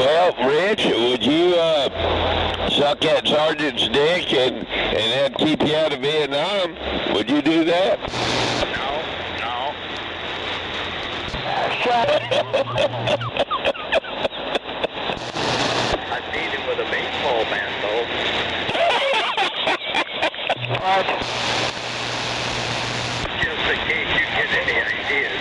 Well, Rich, would you suck that sergeant's dick and that'd keep you out of Vietnam? Would you do that? No. I beat him with a baseball bat, though. What? Just in case you get any ideas.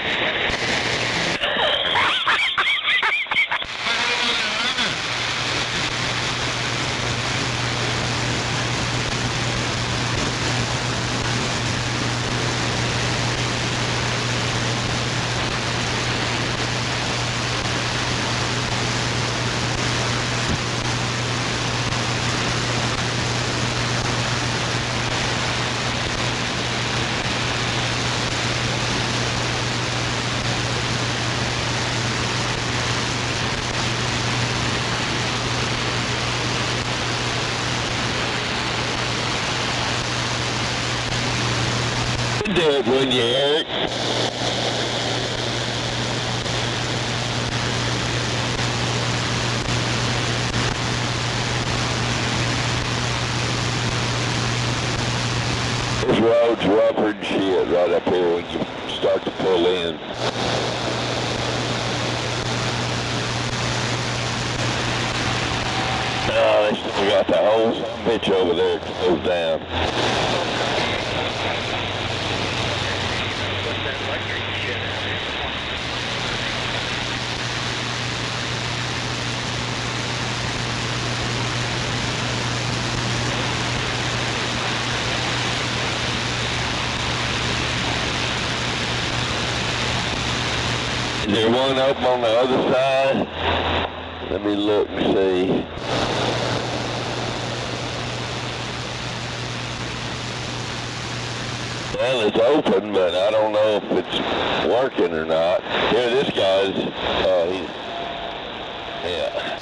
Do it, wouldn't you, Eric? This road's rougher than shit right up here when you start to pull in. They still got the whole bitch over there that goes down. Is there one open on the other side? Let me look and see. Well, it's open, but I don't know if it's working or not. Here, this guy's, yeah.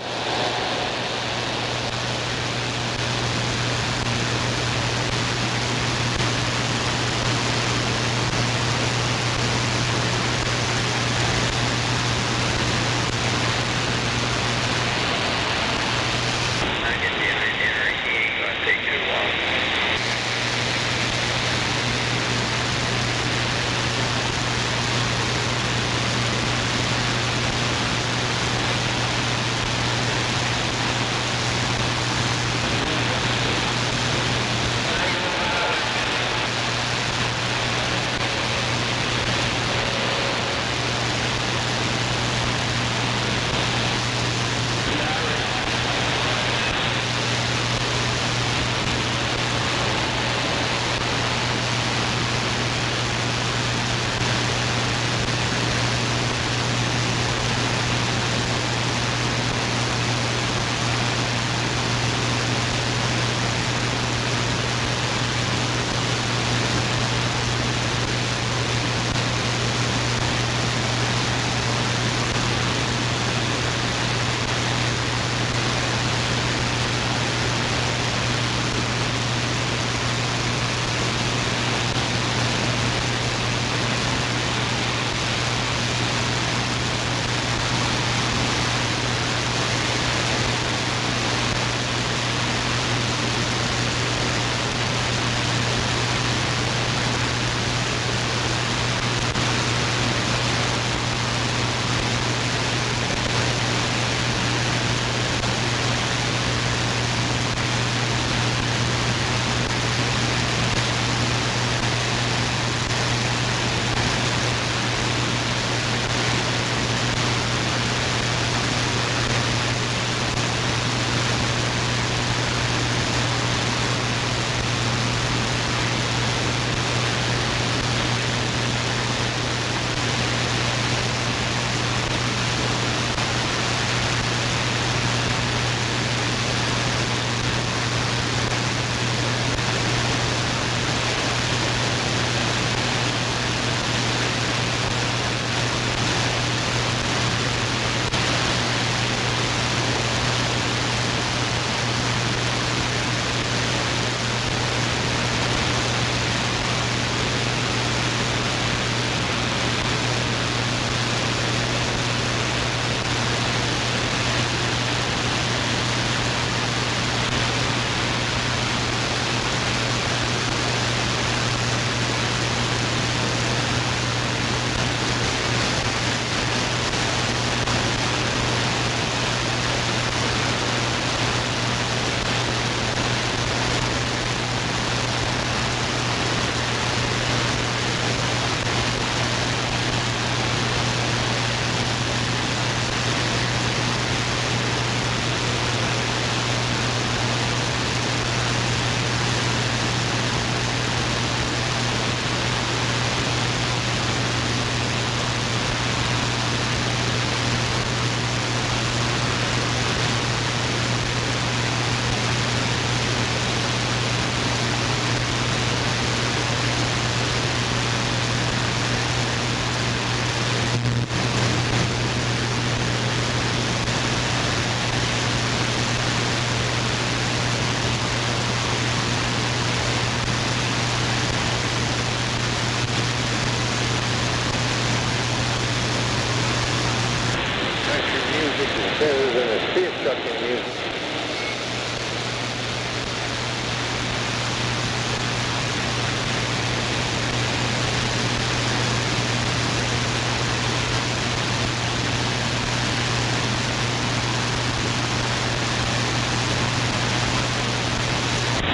can't use it.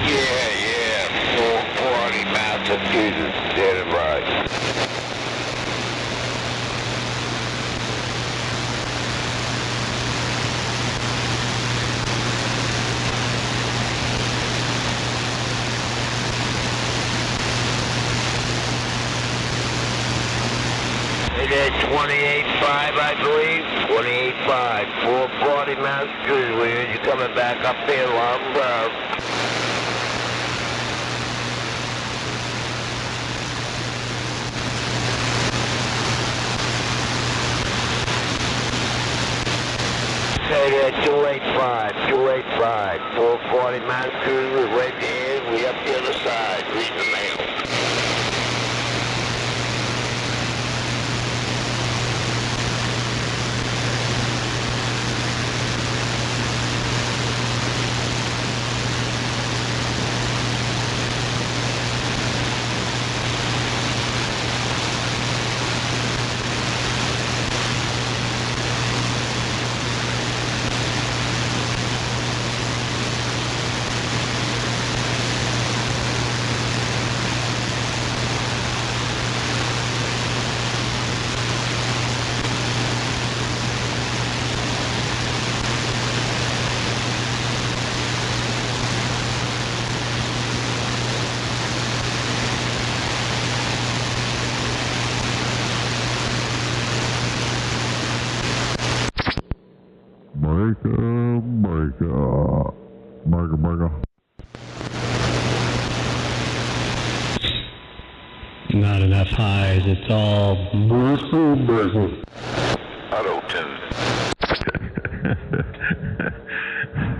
Yeah, 440 Massachusetts, dead and right. It is 28.5, I believe. 28.5, 440 Massachusetts. When you're coming back up here, Long Grove. Say 285, 440 Massachusetts, right there, we up the other side, reading the mail. Burger. Not enough highs. It's all burger. Auto tune.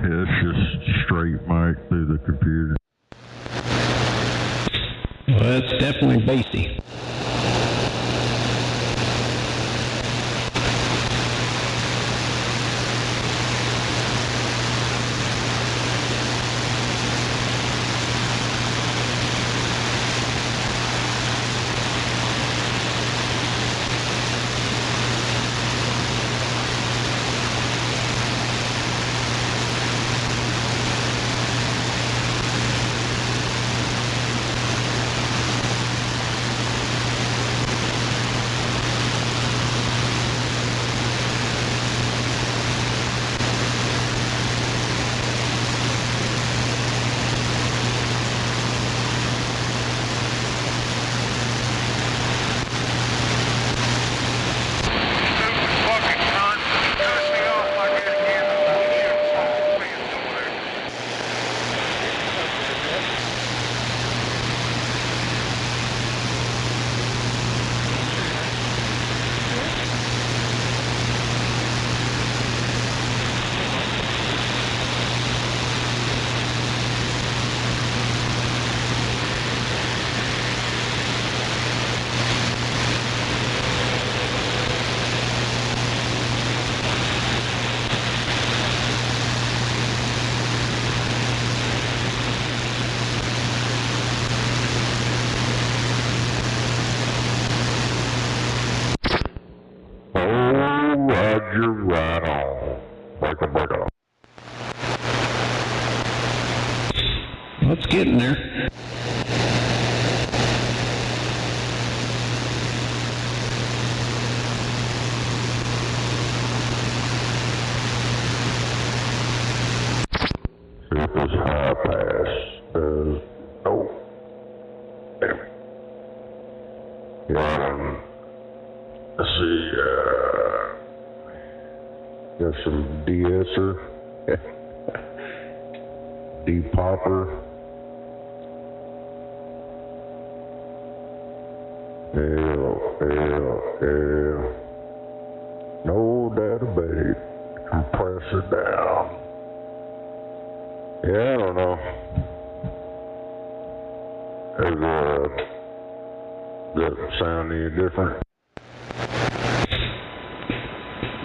It's just straight mic through the computer. Well, it's definitely bassy. Roger, right on. Burger. Let's get in there. See if this high pass does. Oh. Damn it. Yeah. Let's see, got some de-esser, de-popper, no doubt about it, compressor down, yeah, I don't know, does that sound any different?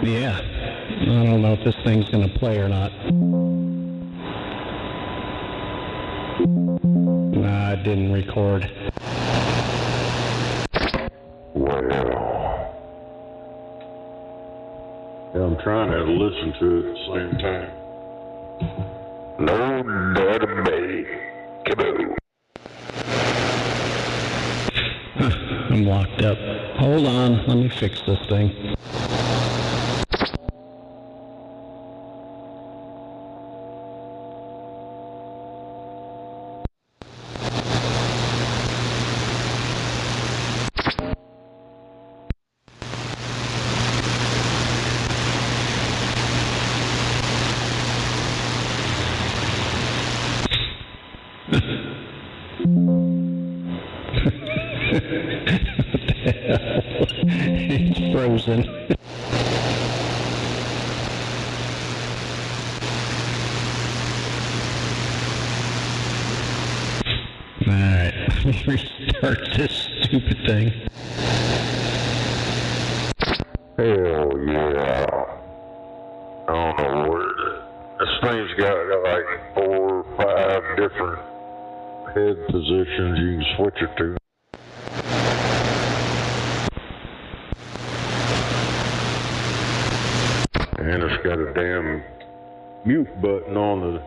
Yeah, I don't know if if this thing's going to play or not. Nah, it didn't record. Yeah, I'm trying to listen to it at the same time. No database. Kaboom. I'm locked up. Hold on, let me fix this thing. It's frozen. Alright, let me restart this stupid thing. Hell yeah. I don't know where. This thing's got like 4 or 5 different head positions you can switch it to. And it's got a damn mute button on the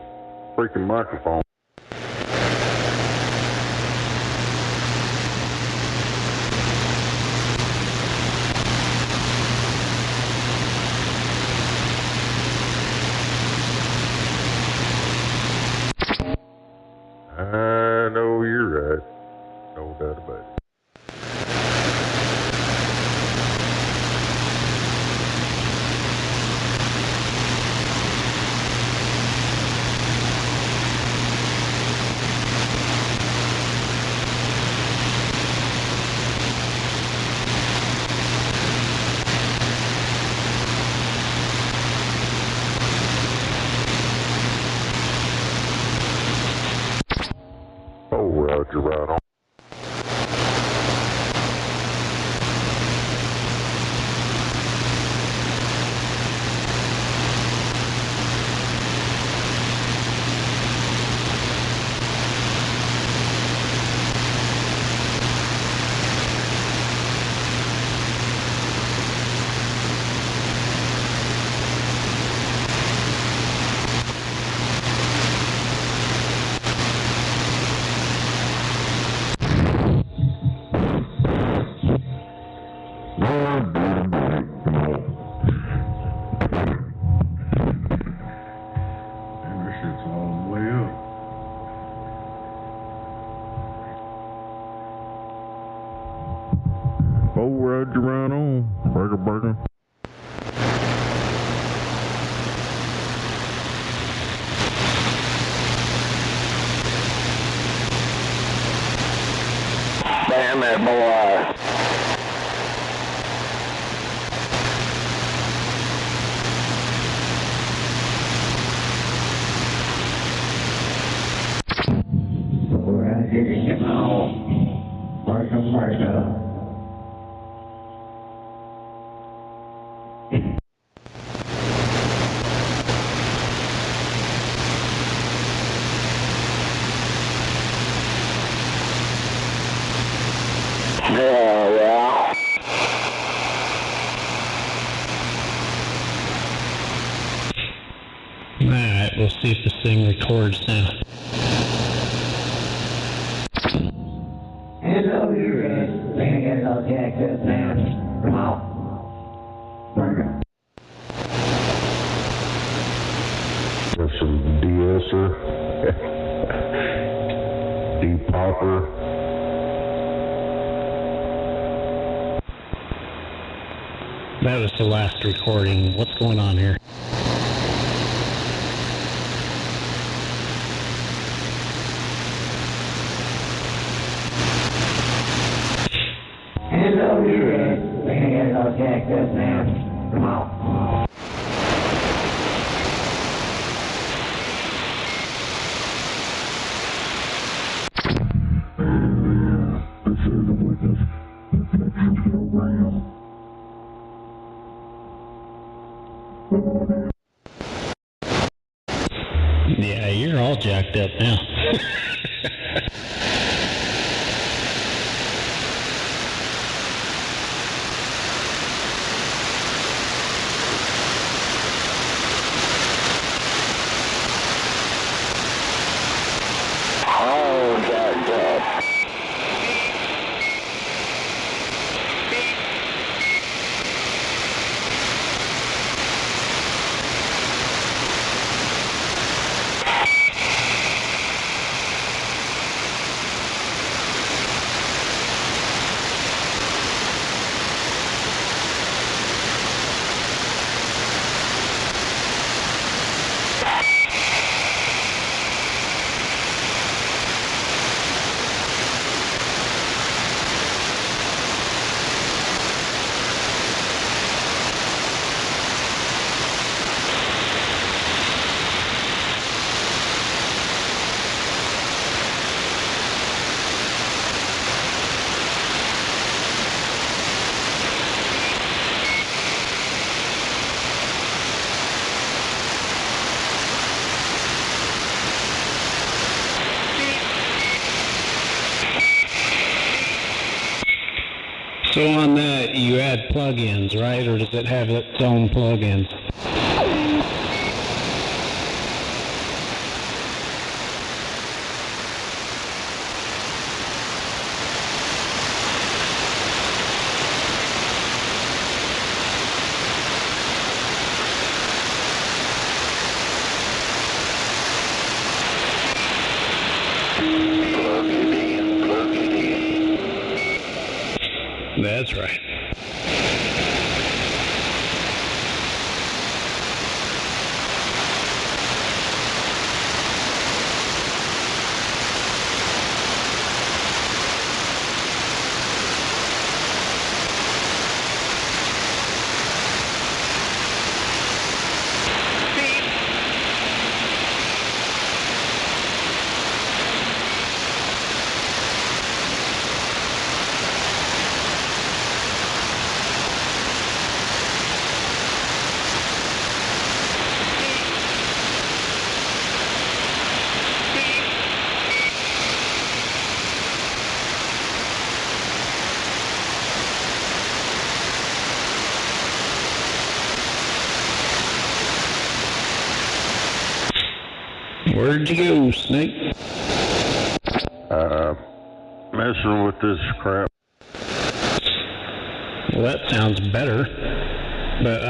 freaking microphone. I know you're right. No doubt about it. Oh, Roger, right on. Oh, Roger, right on. Burger. Damn it, boy. Burger. Yeah. Alright, we'll see if this thing records now. Hello, you're in. Hello, Texas, man. Come on. Burger. There's some de-esser, de-popper. That was the last recording. What's going on here? Hello, you're in. Hello, Texas, man. Come on. Yeah, you're all jacked up now. So on that, you add plugins, right? Or does it have its own plugins? That's right. Where'd you go, Snake? Messing with this crap. Well, that sounds better. But,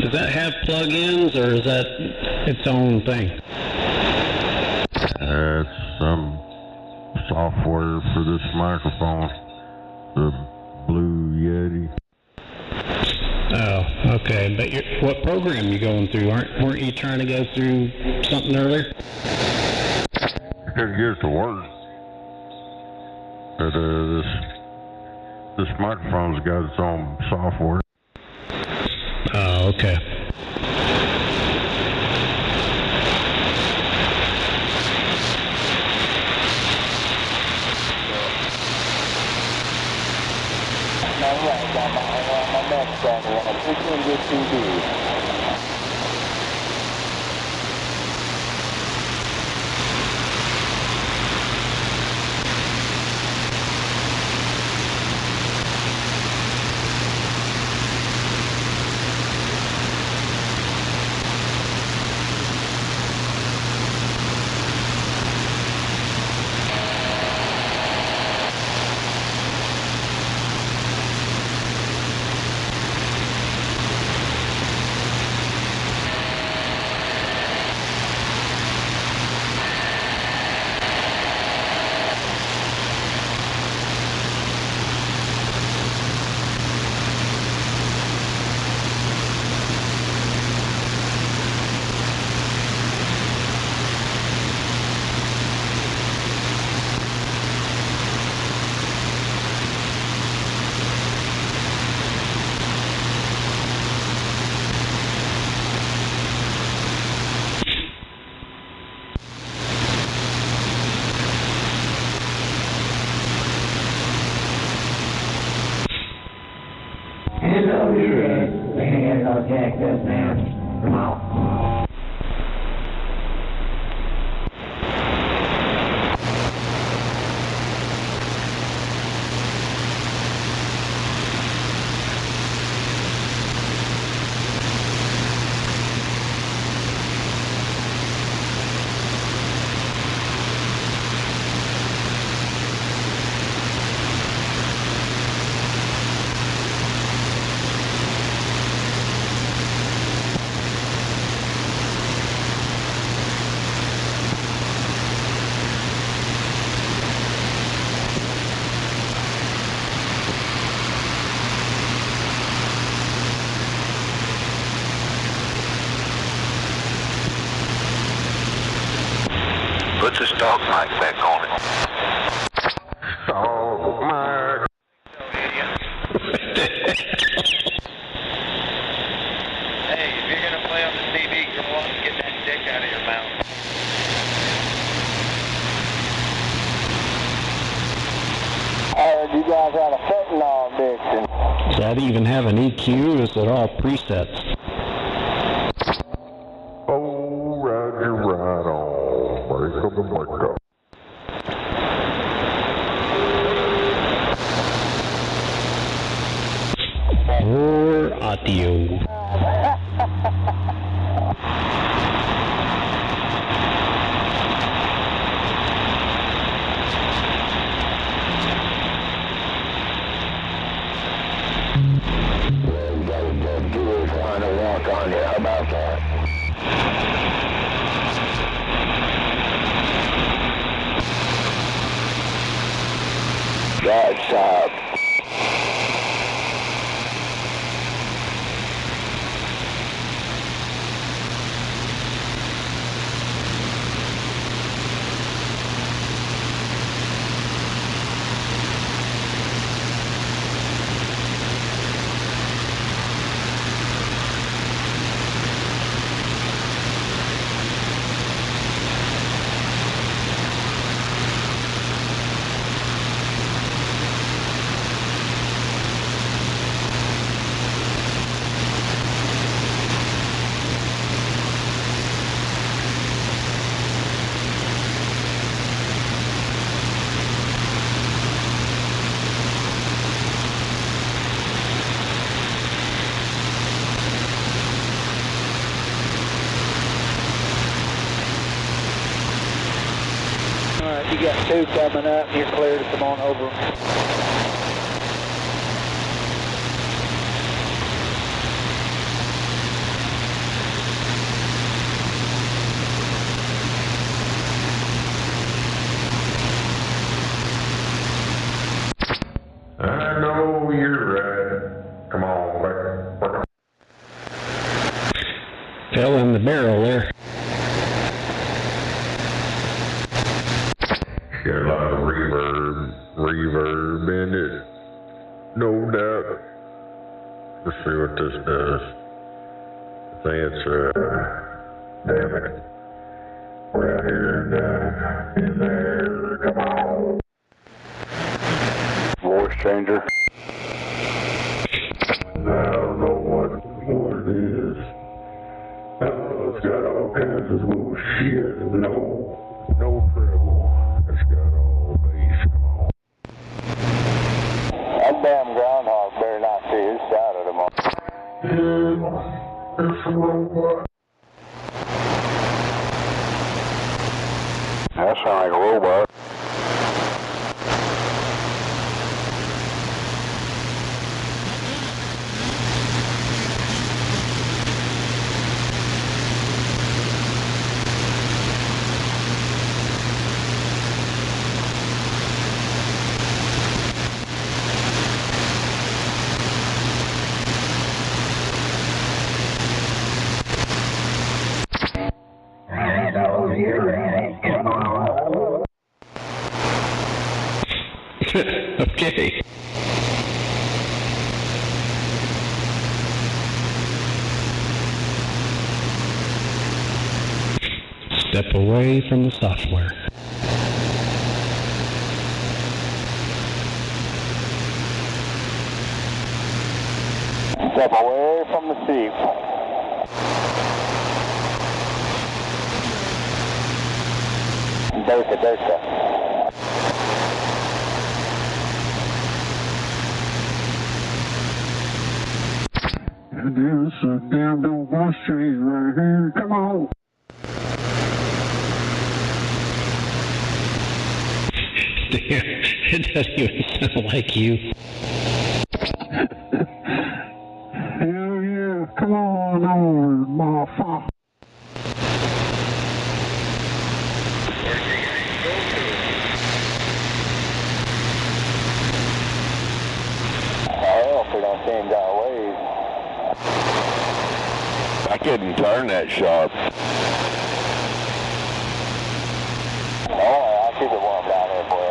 does that have plugins, or is that its own thing? It's some software for this microphone. The Blue Yeti. Oh, okay. But what program you going through? Weren't you trying to go through something earlier? Couldn't get it to work. But this microphone's got its own software. Oh, okay. Put the stock mic back on it. Stock mic. Hey, if you're going to play on the TV, you're going to want to get that dick out of your mouth. I heard you guys had a fentanyl addiction. Does that even have an EQ? Is it all presets? Oh, Roger, right on. Break up the mic up. More audio. Trying to walk on you. How about that? That's up. Alright, you got 2 coming up. You're clear to come on over. I know you're right. Come on, back. Fell in the barrel there. Got a lot of reverb in it. No doubt. Let's see what this does. I think it's, damn it. Right here in there. Come on. Voice changer. I don't know what it is. Oh, it's got all kinds of little shit. No treble. It's got all bass. Come on. That damn groundhog better not see his side of the moon. Yeah, it's a robot. That sounds like a robot. Okay. Step away from the software. Step away from the seat. Durka. There's a damn voice change right here. Come on. Damn, it doesn't even sound like you. Hell yeah, come on over, motherfucker. If we don't change our ways. I couldn't turn that sharp. I'll keep it warm down here for you.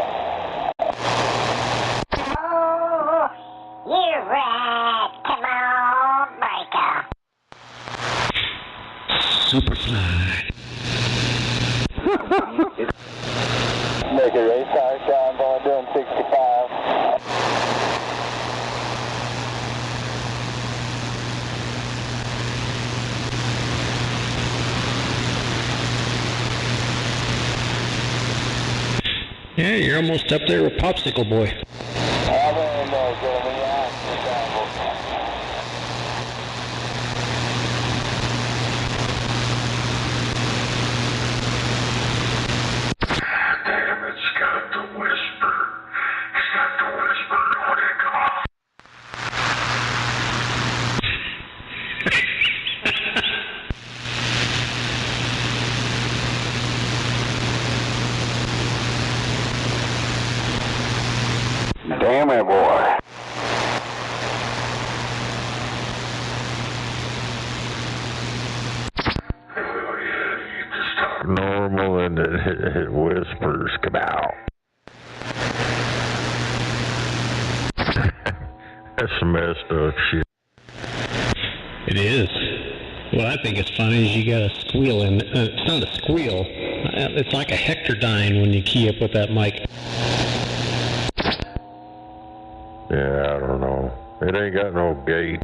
You rat! Come on, Micah! Super slide. Make a race tire time, only doing 65. Yeah, you're almost up there with Popsicle Boy. Damn it, boy. Normal and it whispers, come out. That's some messed up shit. It is. What I think is funny is you got a squeal in. It's not a squeal. It's like a Hectordyne when you key up with that mic. Yeah, I don't know. It ain't got no gate.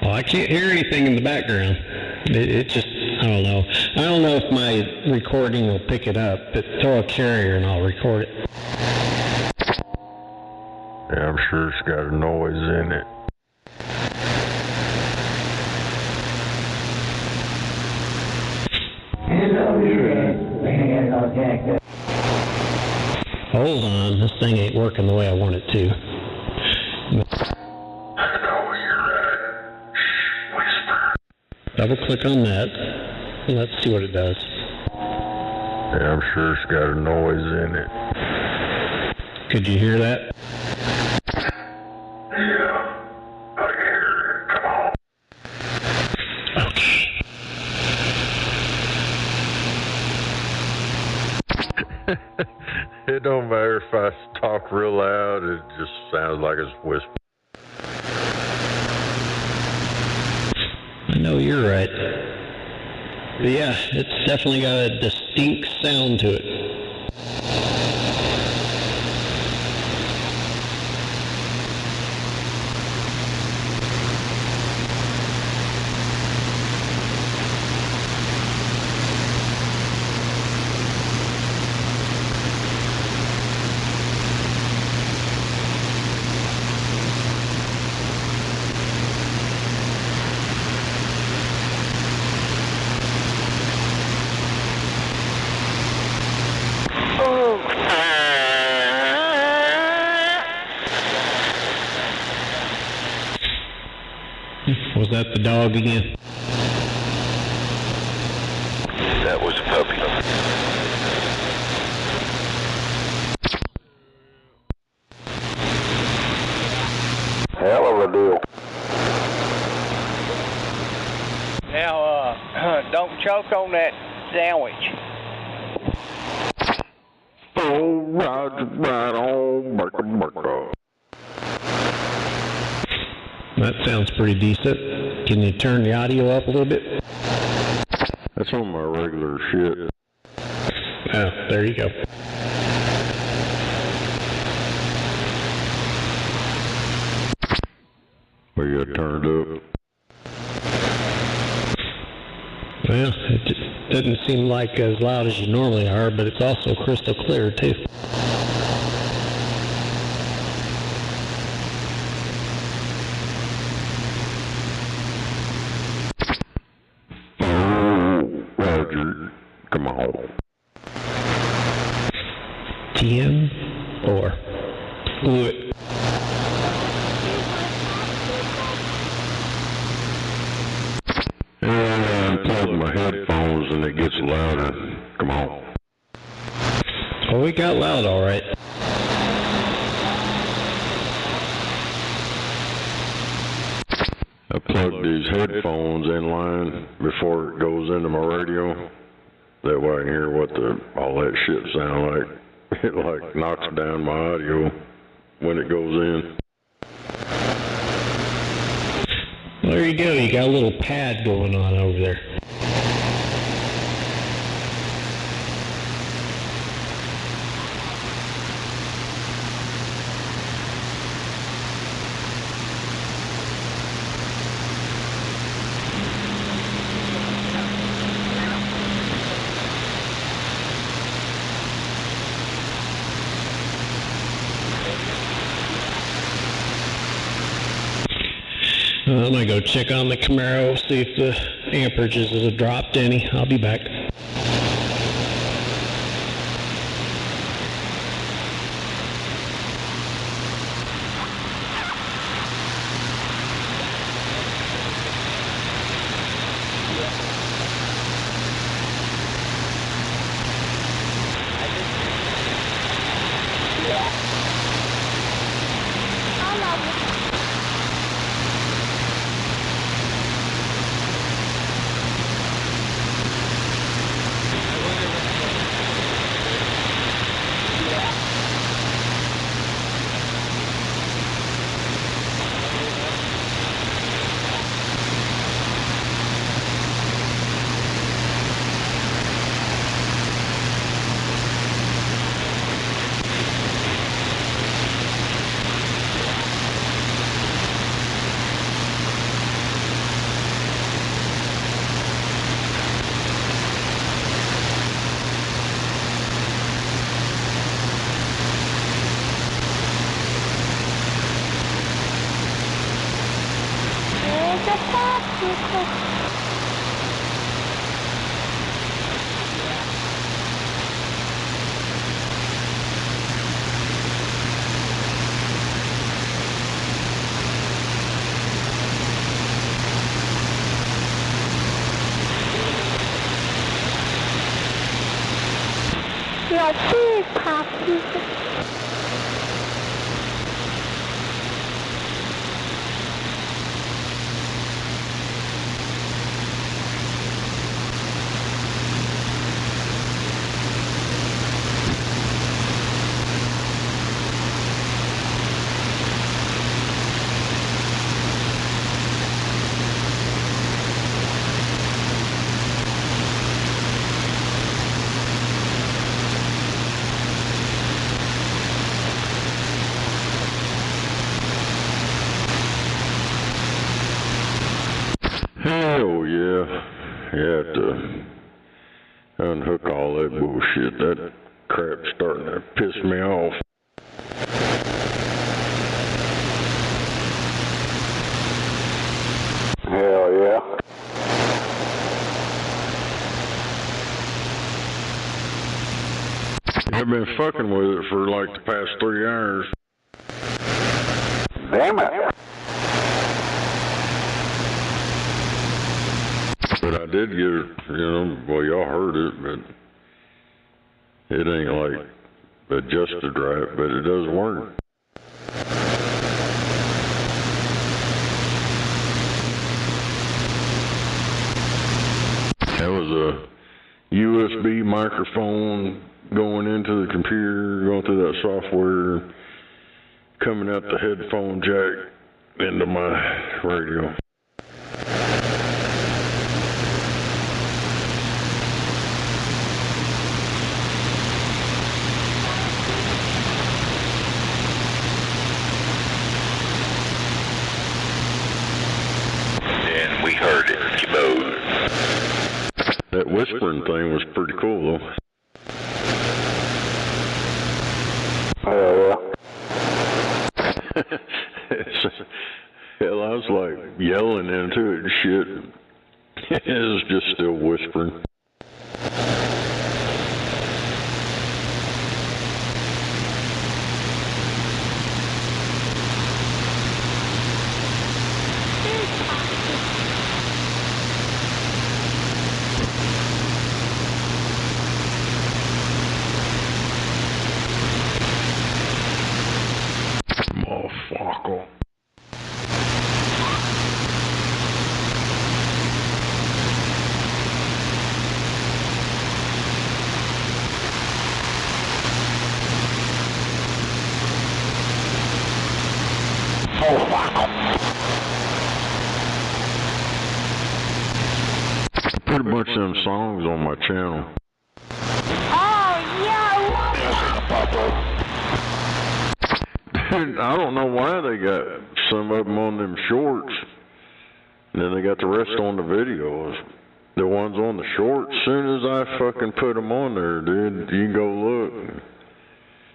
Well, I can't hear anything in the background. It just, I don't know. I don't know if my recording will pick it up, but throw a carrier and I'll record it. Yeah, I'm sure it's got a noise in it. Hold on, this thing ain't working the way I want it to. Double click on that, and let's see what it does. Yeah, I'm sure it's got a noise in it. Could you hear that? Yeah, I can hear it. Come on. Okay. It don't matter if I talk real loud, it just sounds like it's whispering. I know you're right. But yeah, it's definitely got a distinct sound to it. Was that the dog again? That was a puppy. Hell of a deal. Now, don't choke on that sandwich. Oh, right on, Burka. That sounds pretty decent. Can you turn the audio up a little bit? That's on my regular shit. Oh, there you go. We got turned up. Well, it just doesn't seem like as loud as you normally are, but it's also crystal clear too. Roger, come on. 10-4. Blew it. I'm plugging my headphones and it gets louder. Come on. Oh, it got loud all right. I plugged these headphones in line before it goes into my radio. That way I can hear what all that shit sound like. It like knocks down my audio when it goes in. Well, there you go. You got a little pad going on over there. I'm going to go check on the Camaro, see if the amperages have dropped any. I'll be back. Your big puppy. Hell yeah. You have to unhook all that bullshit. That crap's starting to piss me off. Hell yeah. I've been fucking with it for like the past 3 hours. Damn it. But I did get it, well, y'all heard it, but it ain't like adjusted right, but it does work. That was a USB microphone going into the computer, going through that software, coming out the headphone jack into my radio. And we heard it, Jabo. That whispering thing was pretty cool, though. Hell yeah. Hell, I was like yelling into it and shit. It was just still whispering. Motherfucker. Pretty much them songs on my channel. Oh, yeah. Dude, I don't know why they got some of them on them shorts, and then they got the rest on the videos. The ones on the shorts, as soon as I fucking put them on there, dude, you can go look.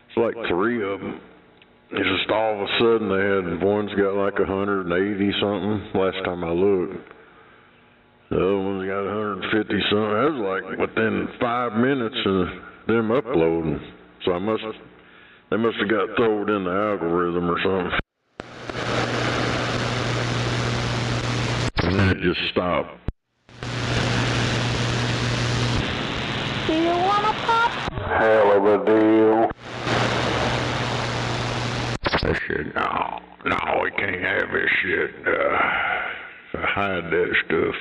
It's like 3 of them. It's just all of a sudden they had, one's got like 180 something last time I looked. The other one's got 150 something. That was like within 5 minutes of them uploading. So they must have got thrown in the algorithm or something. And then it just stopped. Do you want a pop? Hell of a deal. That shit, no, we can't have this shit. Hide that stuff.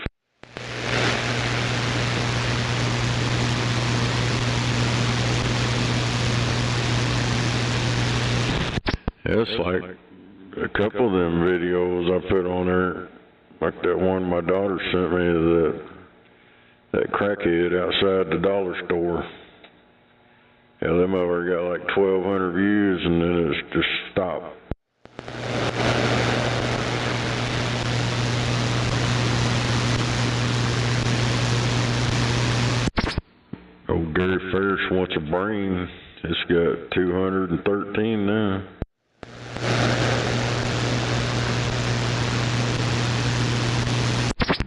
It's like a couple of them videos I put on there, like that one my daughter sent me, that crackhead outside the dollar store. Yeah, them over got like 1,200 views, and then it's just stopped. Old Gary Ferris wants a brain. It's got 213 now.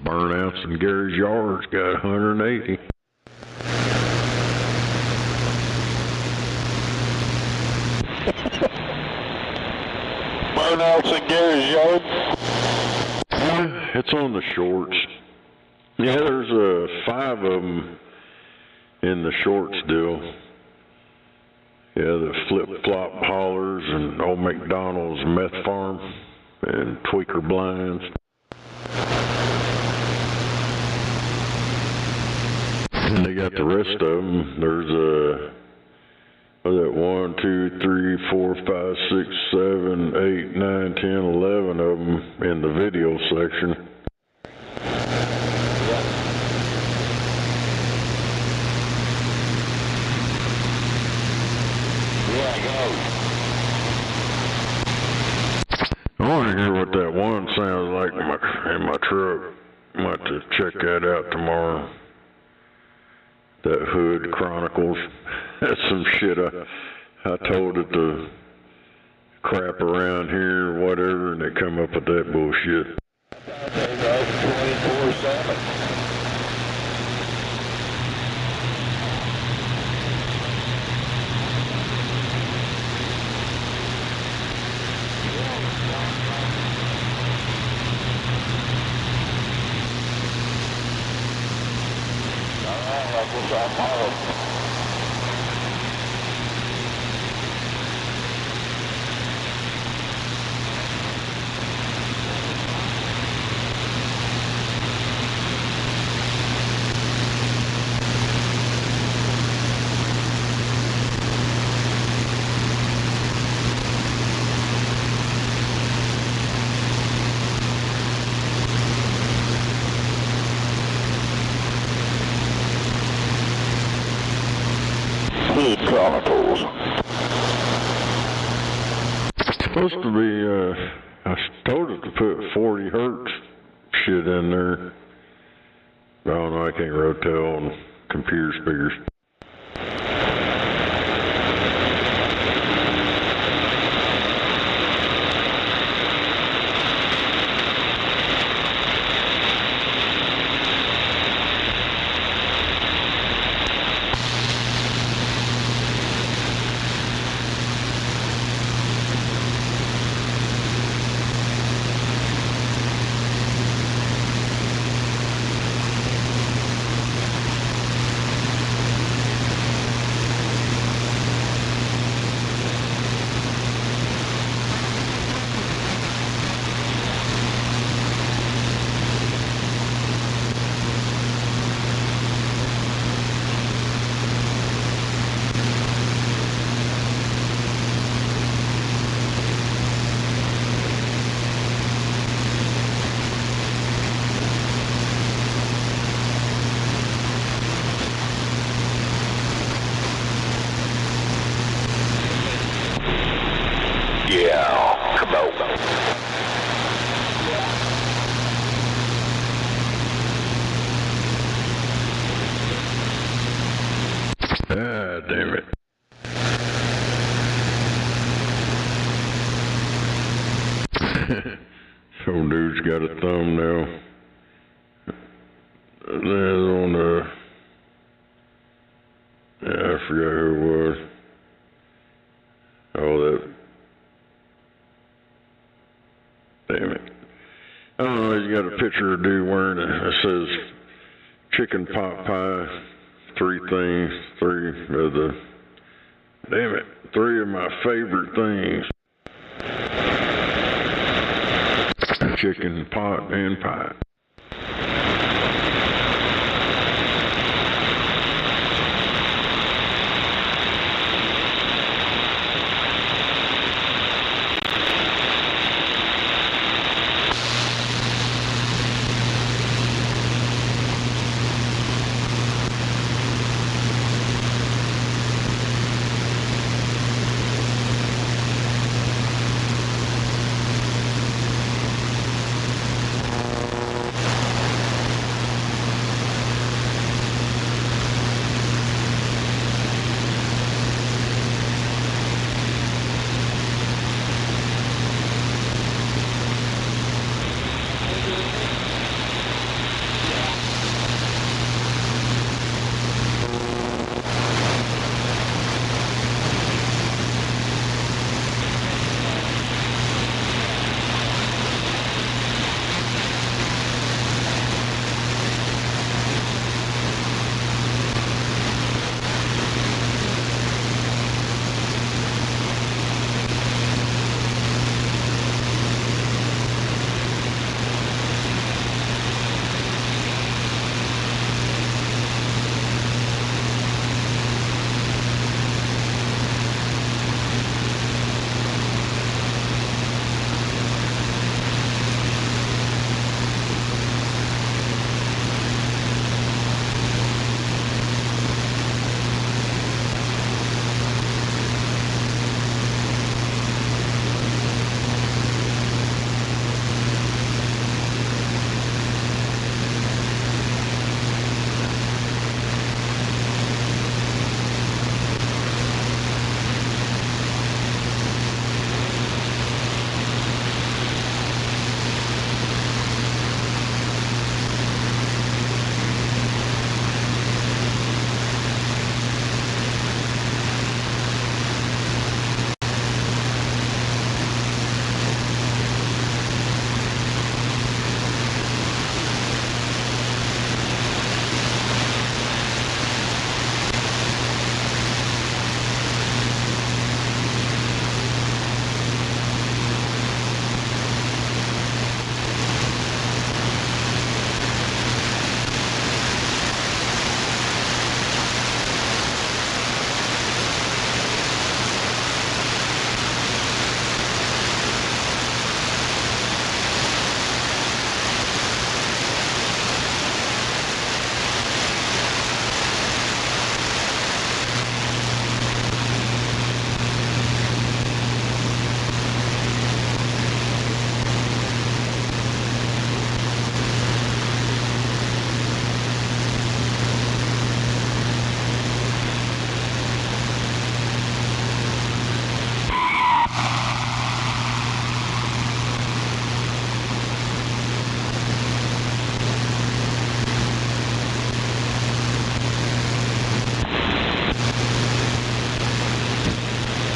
Burnouts in Gary's yard's got 180. Burnouts in Gary's yard? It's on the shorts. Yeah, there's 5 of them in the shorts deal. Yeah, the flip-flop haulers and Old McDonald's meth farm and tweaker blinds. And they got the rest of them. There's 1, 2, 3, 4, 5, 6, 7, 8, 9, 10, 11 of them in the video section. I want to hear what that one sounds like in my truck. I might have to check that out tomorrow. That Hood Chronicles. That's some shit I told it to crap around here or whatever, and they come up with that bullshit. 24/7. Hood Chronicles. It's supposed to be, I told it to put 40 hertz shit in there. I don't know, I can't really tell on computer speakers. on the, yeah, I forgot who it was. Oh, that, damn it. I don't know, he's got a picture of a dude wearing it. It says chicken pot pie, three of my favorite things. Chicken, pot, and pie.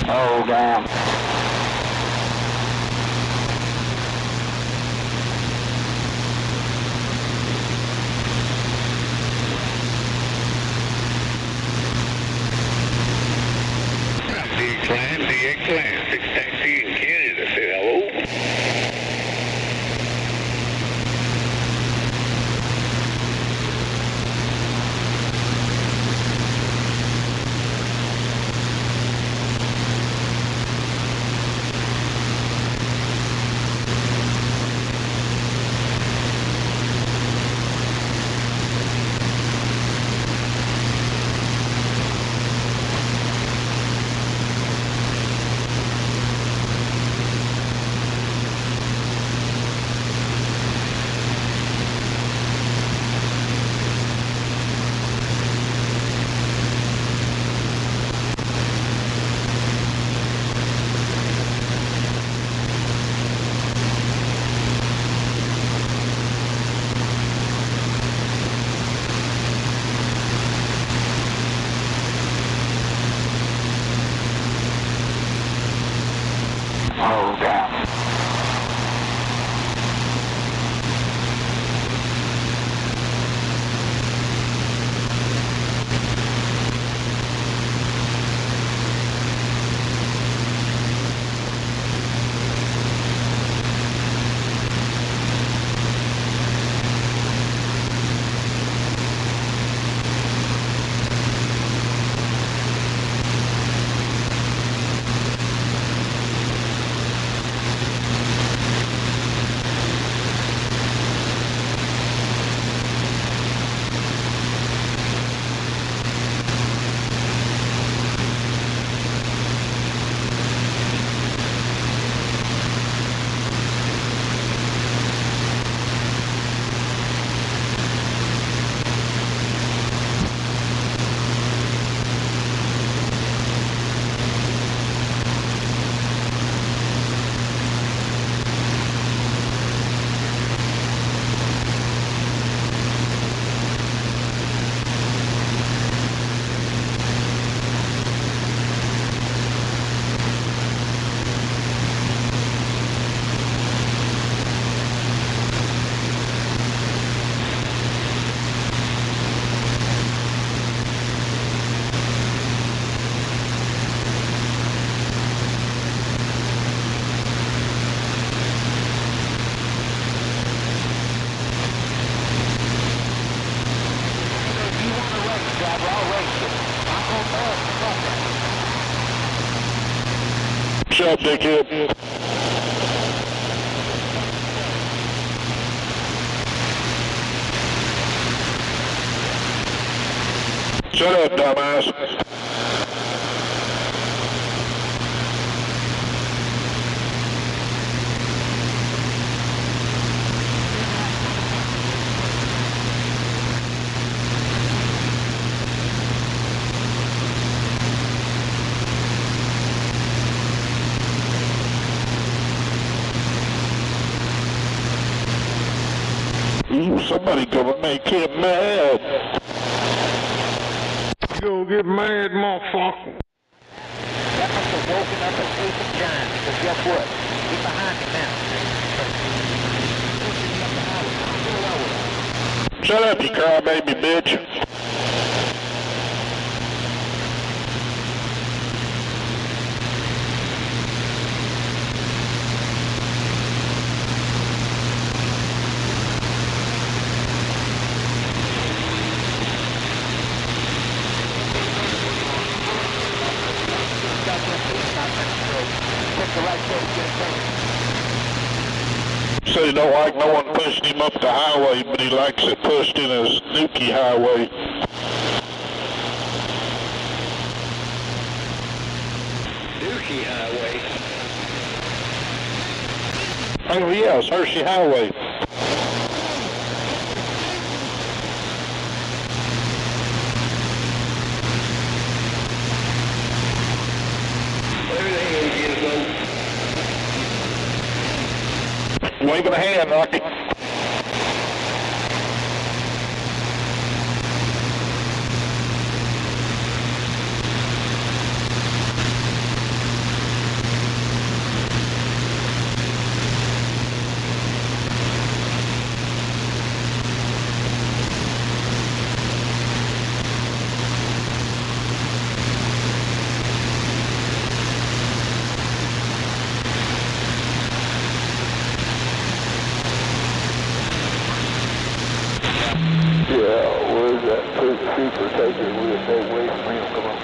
Oh, damn. D-Clan, DA-Clan, 6 Taxi in Canada, say hello. down. Shut up, dickhead. Shut up, dumbass. Ooh, somebody gonna make him mad. You gonna get mad, motherfucker. That must have woken up a sleep of giant, because guess what? He's behind me now. Shut up, you crybaby bitch. Said he don't like no one pushing him up the highway, but he likes it pushed in his Nuki highway. Nuki highway? Oh yeah, it's Hershey Highway. Waving a hand, Rocky. Yeah, where's that super taker? We'll stay away from him. Come on.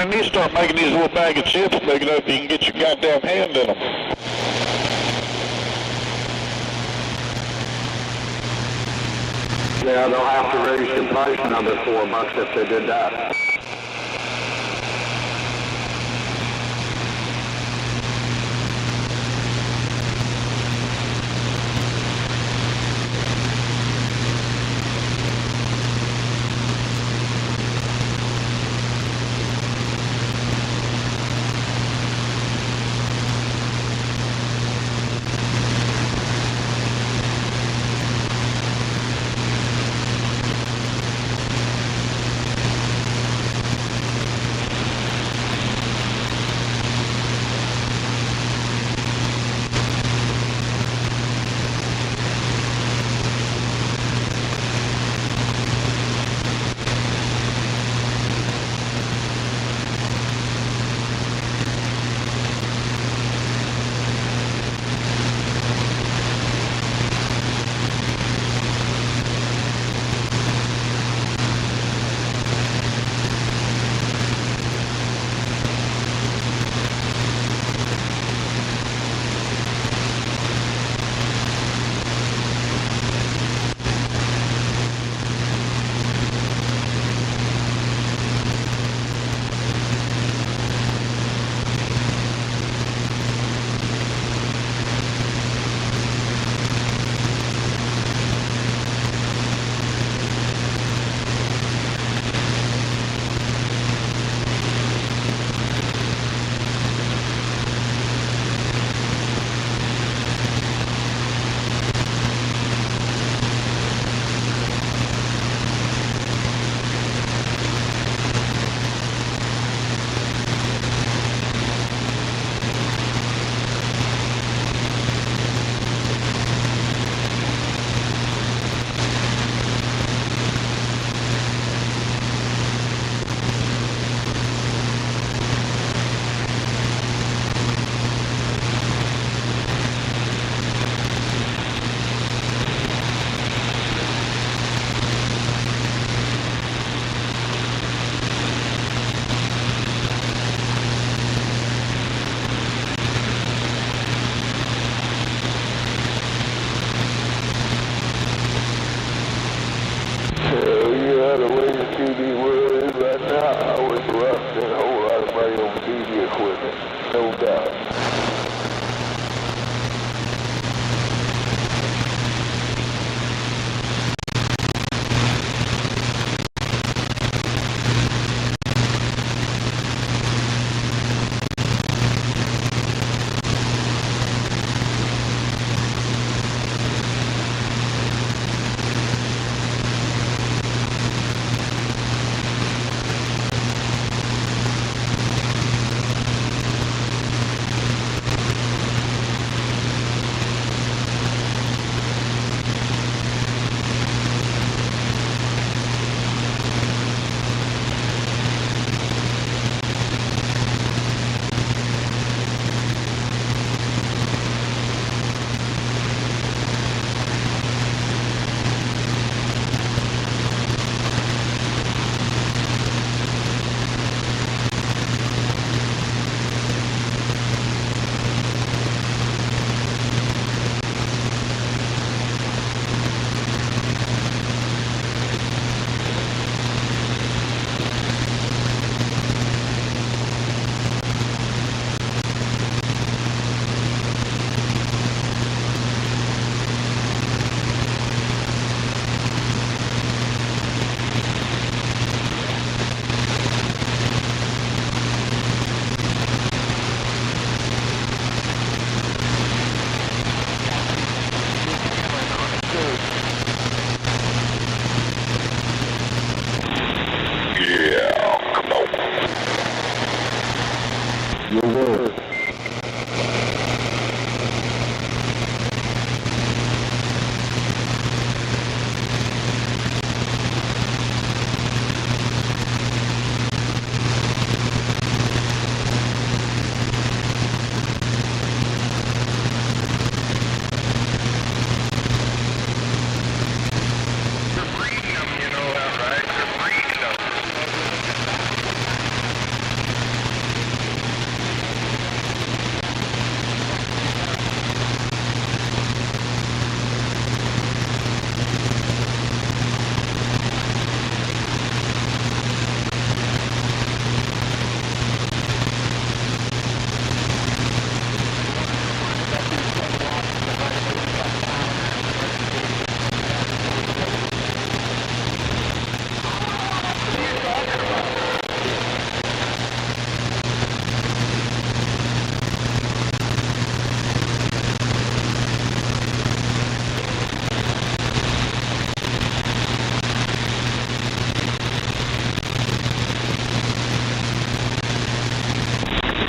Man, you start making these little bag of chips big enough you can get your goddamn hand in them. Yeah, they'll have to raise your price another $4 if they did that.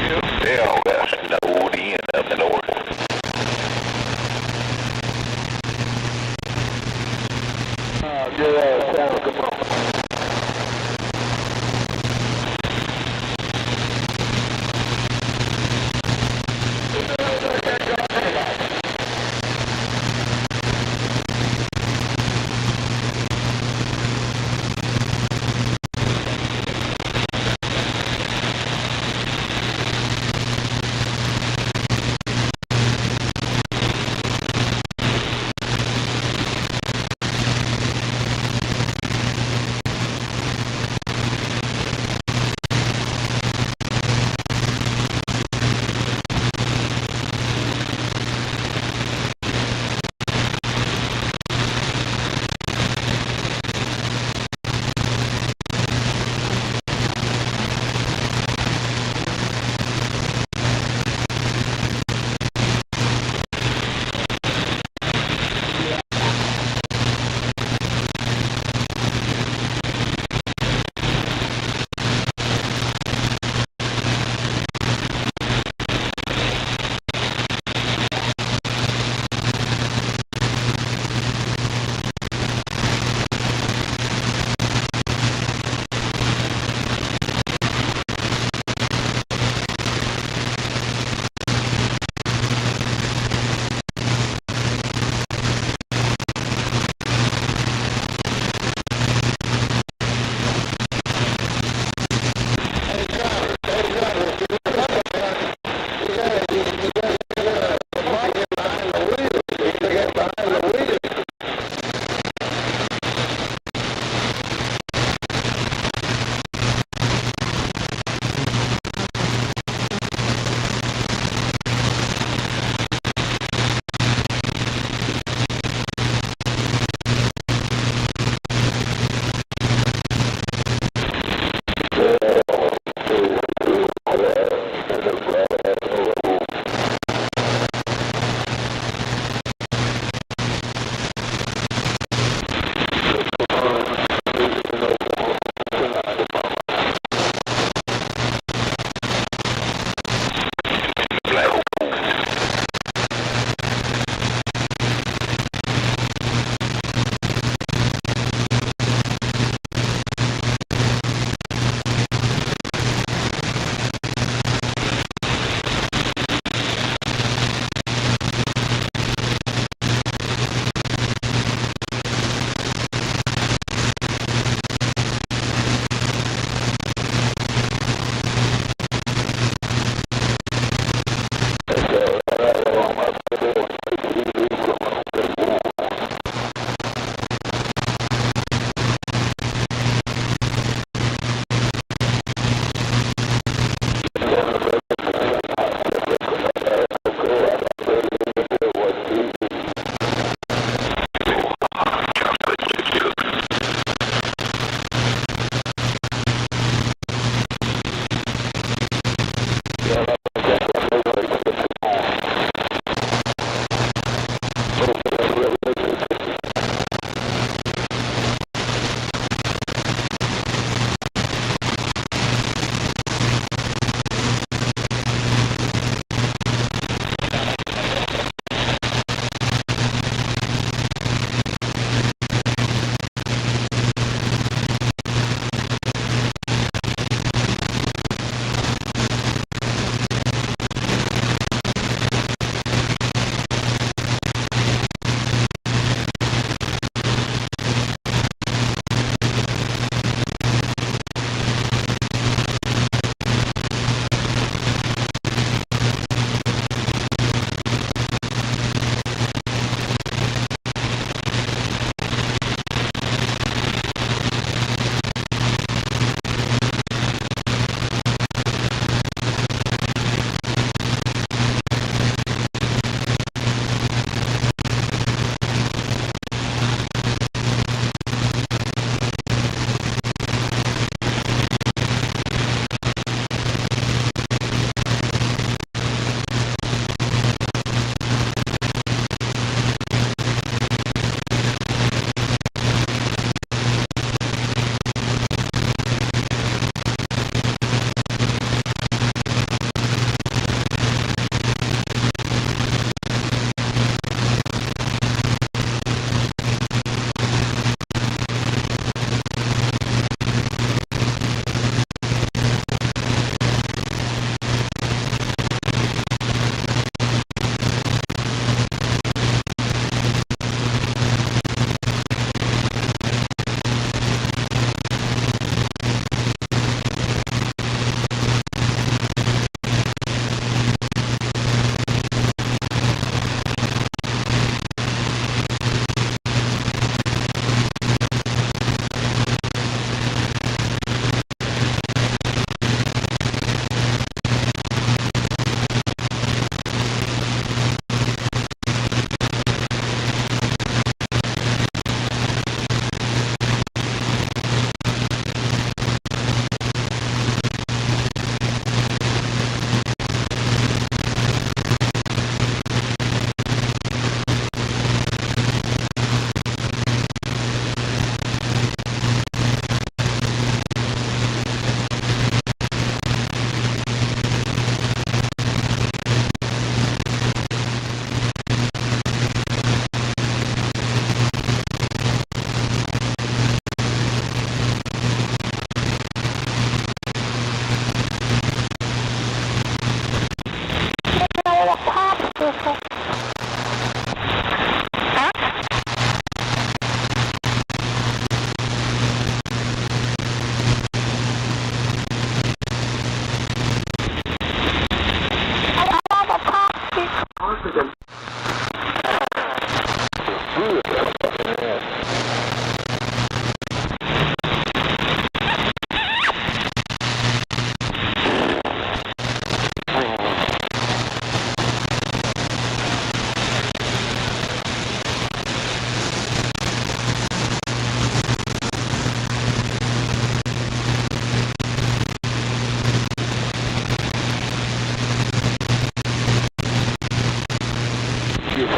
They all got snowed in up north. Good sound, come on.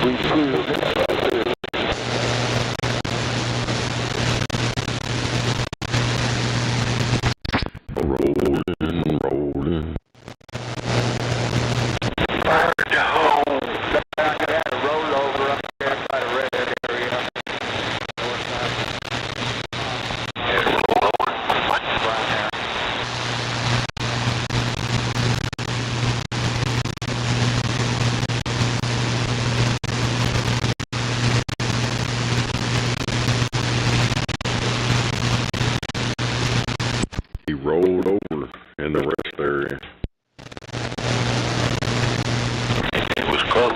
We feel this right there. Rolling. Fire to home. I got a rollover up there by the red area. He rolled over in the rest area. It was close.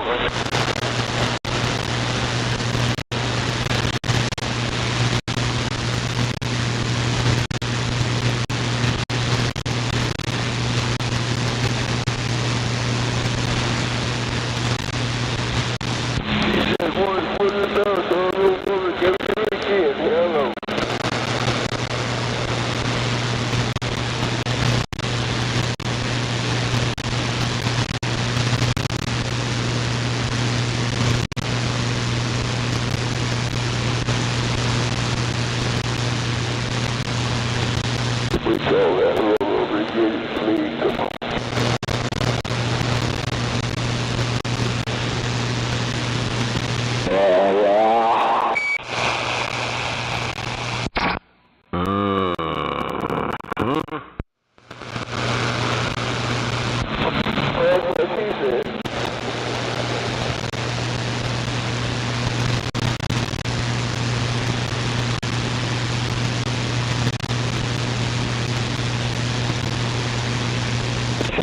We saw that rollover again. Please come on.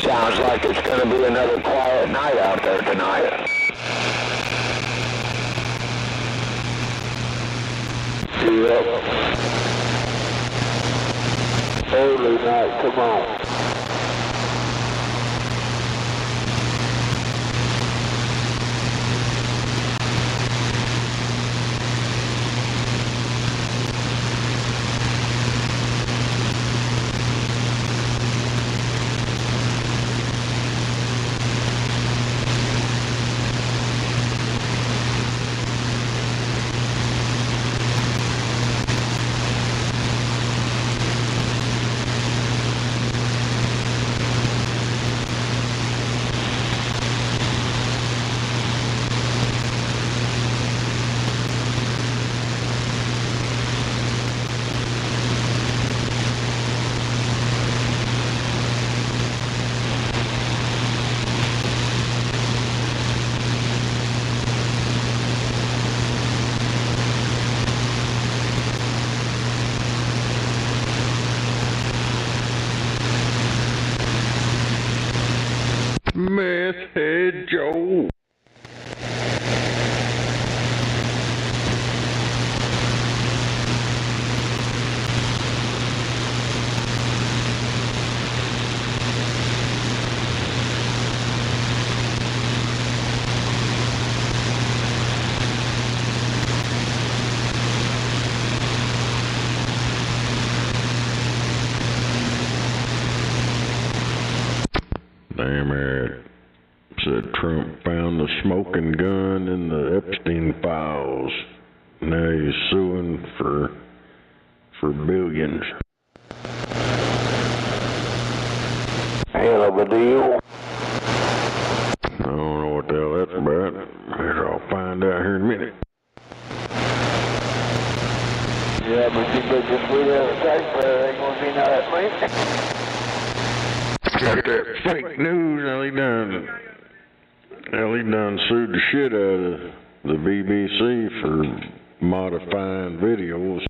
Sounds like it's going to be another quiet night out there tonight. Yep. Early night, come on. Meth Head Joe. Damn it. Said Trump found the smoking gun in the Epstein files. Now he's suing for billions. Hell of a deal. I don't know what the hell that's about. I'll find out here in a minute. Yeah, but you better just wait out the taxpayer. Ain't gonna be none of that money. Got that fake news. He done sued the shit out of the BBC for modifying videos.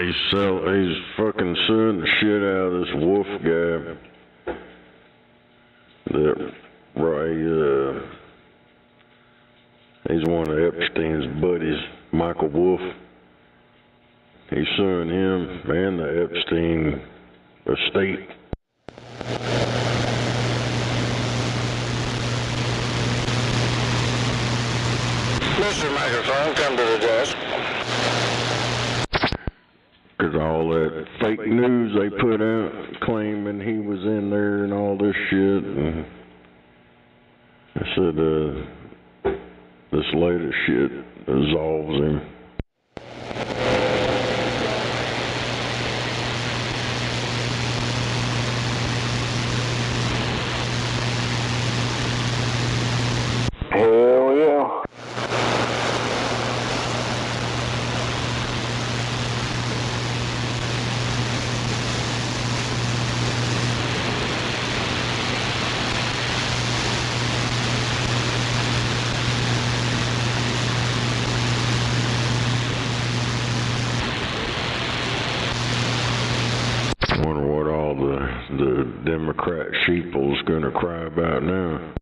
He's fucking suing the shit out of this Wolf guy. He's one of Epstein's buddies, Michael Wolf. He's suing him and the Epstein estate. Mr. Microphone, come to the desk. Because all that fake news they put out claiming he was in there and all this shit. And I said, this latest shit absolves him. Hell yeah. I wonder what all the Democrat sheeple's gonna cry about now.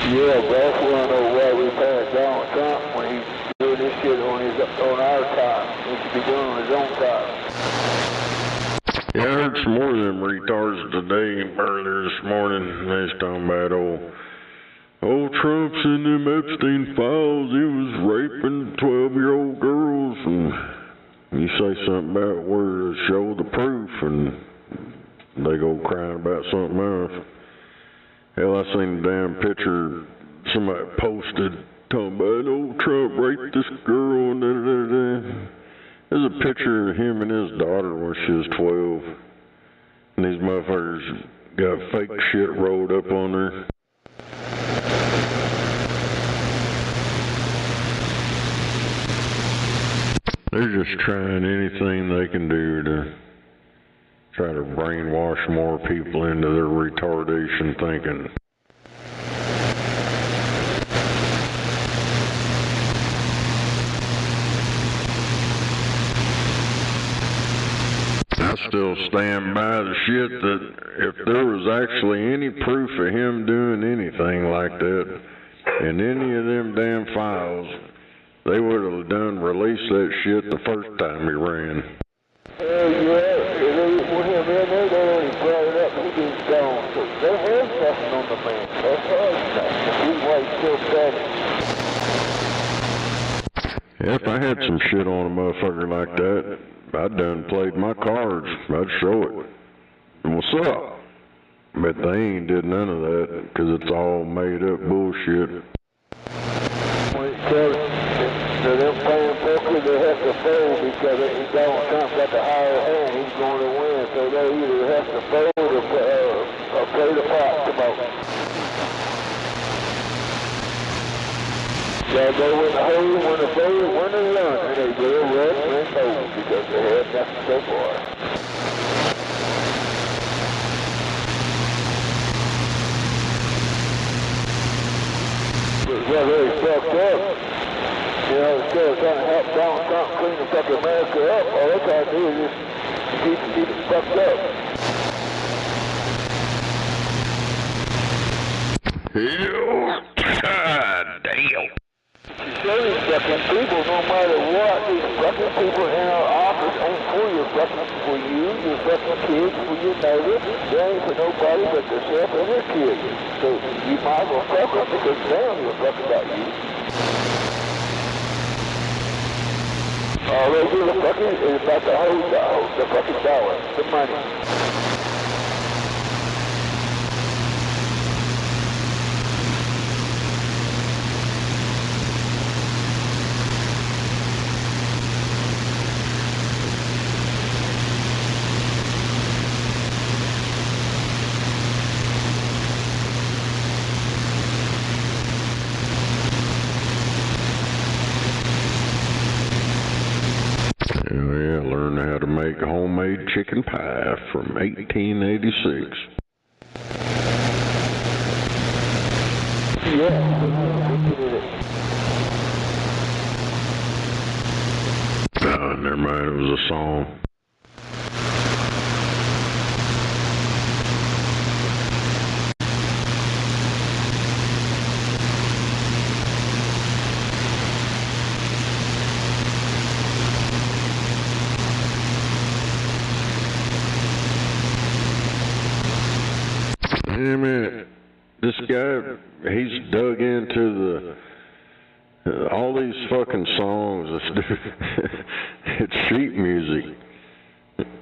Yeah, but that's one of those why we passed Donald Trump when he's doing this shit on our time. He should be doing on his own time. Yeah, I heard some more of them retards today, earlier this morning. They was talking about old Trump's in them Epstein files. He was raping 12-year-old girls, and you say something about where to show the proof, and they go crying about something else. Hell, I seen a damn picture somebody posted talking about old Trump raped this girl and da-da-da-da. There's a picture of him and his daughter when she was 12. And these motherfuckers got fake shit rolled up on her. They're just trying anything they can do to try to brainwash more people into their retardation thinking. I still stand by the shit that if there was actually any proof of him doing anything like that in any of them damn files, they would have released that shit the first time he ran. With him in there, they only brought it up and he was gone. So they have nothing on the man. They have nothing. He's why he's still standing. Yeah, if I had some shit on a motherfucker like that, I'd done played my cards. I'd show it. What's up? But they ain't did none of that, because it's all made up bullshit. When it comes to them playing poker, they have to fold because Donald Trump got the higher hand. He's going to win, so they either have to fold or play the pot tomorrow. They go in the hole, win the fold, win the run, and they go rest and fold because they have nothing so far. But they're very fucked up. You know, instead of trying to help Donald Trump clean the fucking America up, all they're trying to do is just keep it fucked up. God damn. These fucking people, no matter what, these fucking people in our office ain't for you, your fucking kids, for your neighbor. They ain't for nobody but themselves and their kids. So you might as well fuck them because they don't give a fuck about you. All they give a fucking is about the fucking dollar, the money. Chicken Pie from 1886. Oh, never mind, it was a song. Hey man, this guy, he's dug into all these fucking songs. It's sheet music.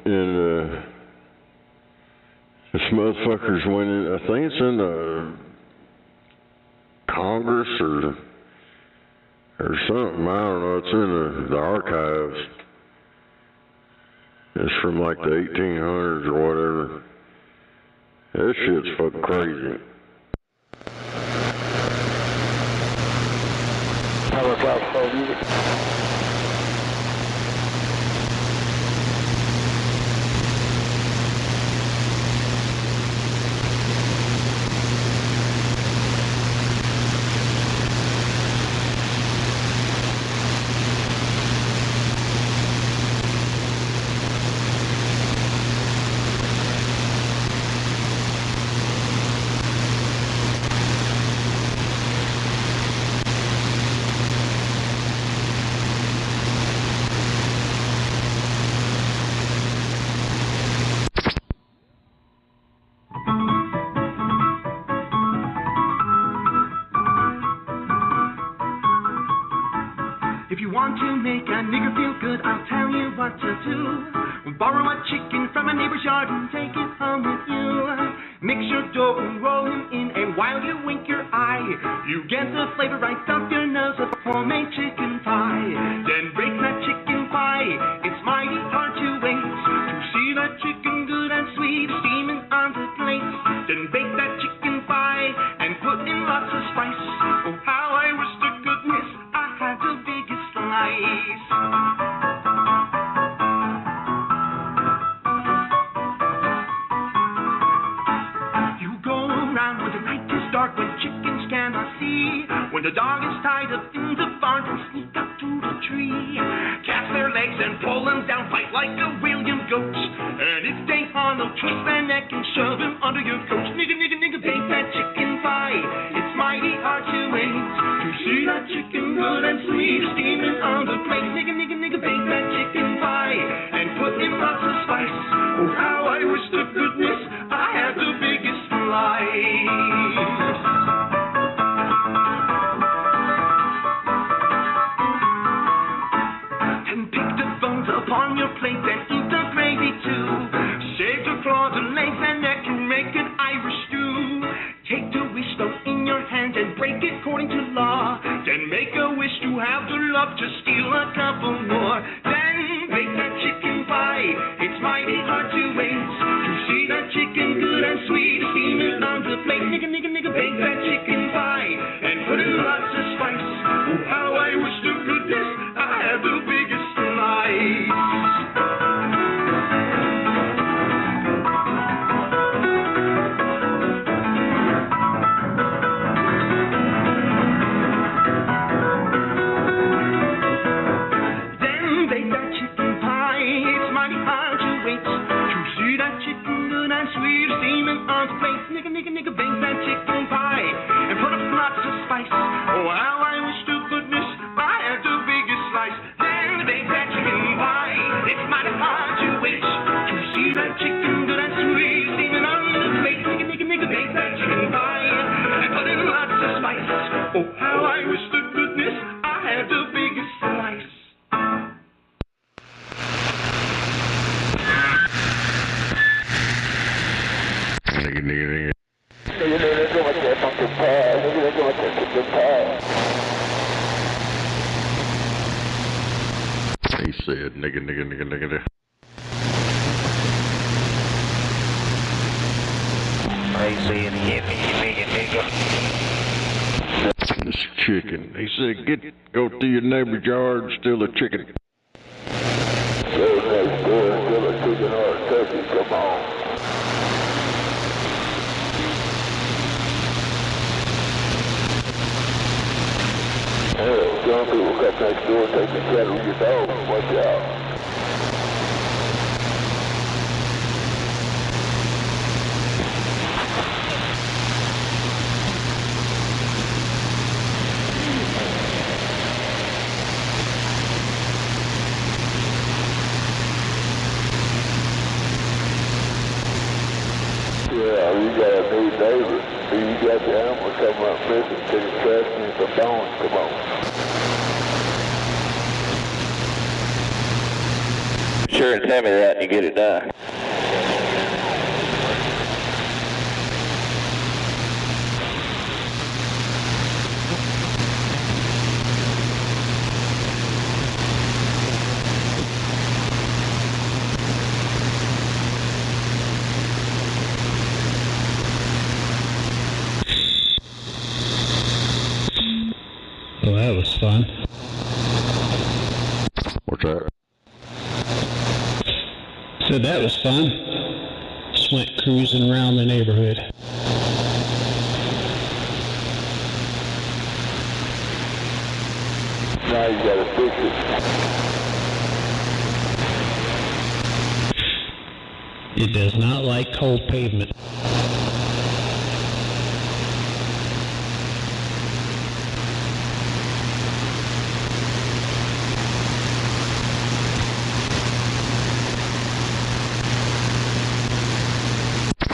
And this motherfucker's winning, I think it's in the Congress or something, I don't know, it's in the archives. It's from like the 1800s or whatever. This shit's fucking crazy. Power Box Soul Music. If you want to make a nigger feel good, I'll tell you what to do. Borrow a chicken from a neighbor's yard and take it home with you. Mix your dough and roll him in, and while you wink your eye, you get the flavor right up your nose of homemade chicken pie. Then bake that chicken pie, it's mighty hard to wait to see that chicken good and sweet steaming on the plate. Then bake that chicken pie and put in lots of spice. Oh, how I wish to goodness I had the biggest slice. You go around when the night is dark, when chickens cannot see, when the dog is tied up in the barn and sneak up to the tree, catch their legs and pull them down, fight like a William goat. And if they hollow, twist their neck and shove him under your coat. Nigga, nigga, nigga, bake that chicken pie. It's mighty hard to wait to see that chicken good and sweet steaming on the plate. Nigga, nigga, nigga, bake that chicken pie and put in lots of spice. Oh, how I wish to goodness I had the biggest slice. And pick the bones upon your plate and eat the gravy too. Shave the claws and legs and neck and make an Irish stew. Take the wishbone in your hand and break it according to law. Then make a wish to have the luck to steal a couple more. Then bake that chicken pie. It's mighty hard to wait to see that chicken good and sweet steaming on the plate. Nigga, nigga, nigga, bake that chicken pie and put in lots of spice. Oh, how I wish to goodness I had the biggest slice. Sweet steaming on the plate, nigga, nigga, nigga, bake that chicken pie and put up lots of spice. Oh, how I wish to goodness I had the biggest slice. Then bake that chicken pie. It's mighty hard to wait to see that chicken good and sweet steaming on the plate, nigga, nigga, nigga, bake that chicken pie and put in lots of spice. Oh, how I wish to goodness I had the biggest slice. Nigga, nigga, nigga. He said, nigga, nigga, nigga, nigga, nigga. I said, nigga, nigga. This chicken. He said, go to your neighbor's yard and steal a chicken. Steal a chicken or a turkey. Kentucky, come on. Hell, some people come next door and take the cattle of your dog. Watch out. Yeah, you got a new neighbor. You got the animal coming up missing to the trash and the bones come on. Sure, and tell me that and you get it done. Well, that was fun. What's that? So that was fun. Just went cruising around the neighborhood. Now you gotta fix it. It does not like cold pavement.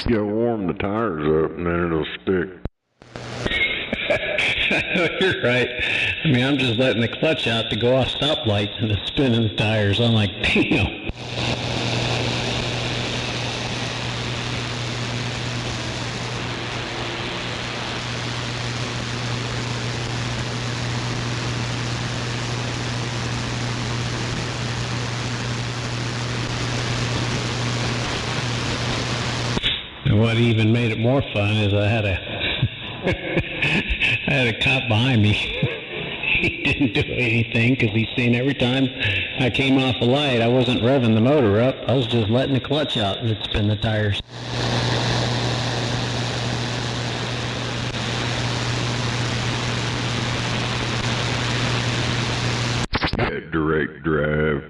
You gotta warm the tires up and then it'll stick. You're right. I mean, I'm just letting the clutch out to go off stoplights and it's spinning the tires. I'm like, damn. And what even made it more fun is I had a cop behind me. He didn't do anything because he's seen every time I came off a light, I wasn't revving the motor up. I was just letting the clutch out and it'd spin the tires. Yeah, direct drive.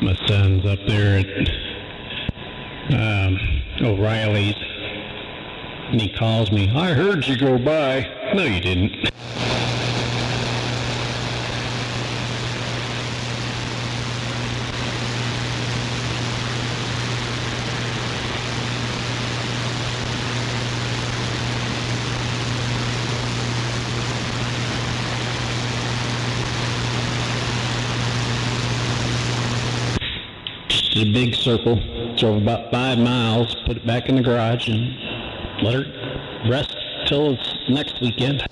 My son's up there at O'Reilly's, and he calls me, I heard you go by. No, you didn't. A big circle, drove about 5 miles, put it back in the garage, and let her rest till it's next weekend.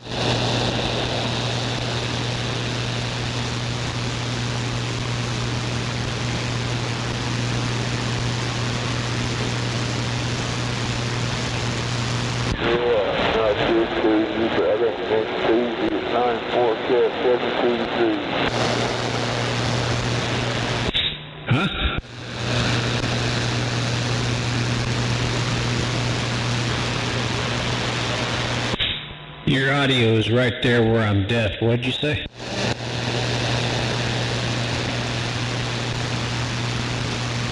Yeah, not this Tuesday, but I think next Tuesday is 9 forecast, 72 degrees. Huh? Your audio is right there where I'm deaf. What'd you say?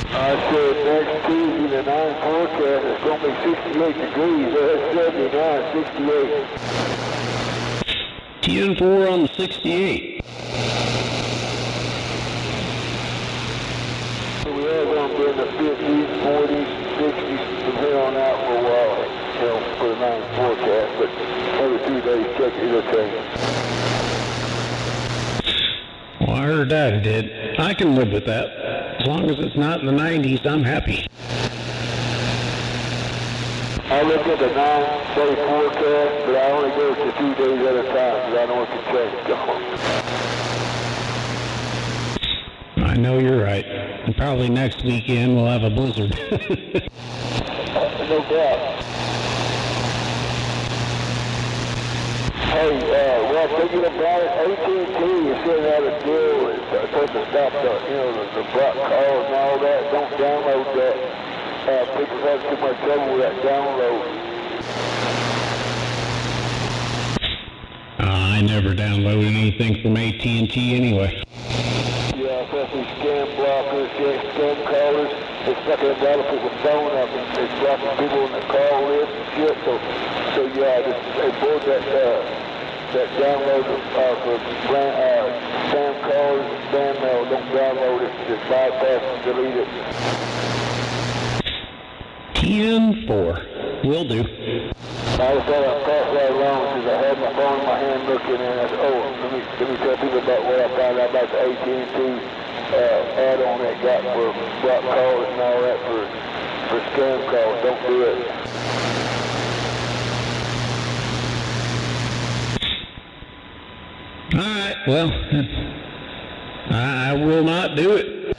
I said next Tuesday, the 9 forecast, it's going to be 68 degrees. That's 79, 68. 10-4 on the 68. We are going to be in the 50s, 40s, 60s from here on out for a while, you know, for the 9 forecast, but every 2 days check it, okay. Well, I heard Dad did. I can live with that. As long as it's not in the 90s, I'm happy. I look at the 9-day forecast, but I only go to 2 days at a time, because I know it can change. I know you're right. probably next weekend we'll have a blizzard. No doubt. Hey, well, thinking about it, AT&T is sending out a deal. It's supposed to stop the block calls and all that. Don't download that. People have too much trouble with that download. I never download anything from AT&T anyway. Yeah, especially scam blockers, scam callers. It's fucking a lot of people's phone up and it's blocking people in the call list and shit. So yeah, they board that download for spam calls and spam mail. Don't download it. Just bypass and delete it. 10-4. Will do. I just thought I'd pass that along since I had my phone in my hand looking and I said, oh, let me tell people about what I found out about the AT&T add-on that got for block calls and all that for scam calls. Don't do it. All right, well, I will not do it.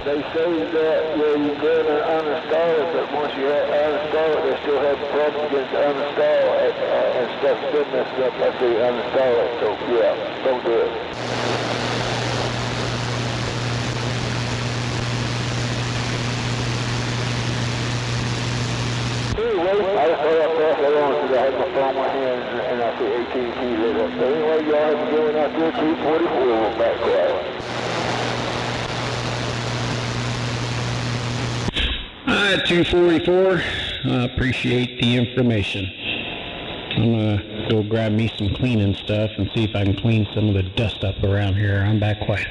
They say that, yeah, you go in and uninstall it, but once you uninstall it, they still have the problem against uninstall and stuff still messed up after you uninstall it. So, yeah, don't do it. Anyway, I just thought I'd pass that on because I had my phone in my hand and I see AT&T lit up. So anyway, y'all have a good one out there, 244, we're back quiet. Alright, 244. I appreciate the information. I'm gonna go grab me some cleaning stuff and see if I can clean some of the dust up around here. I'm back quiet.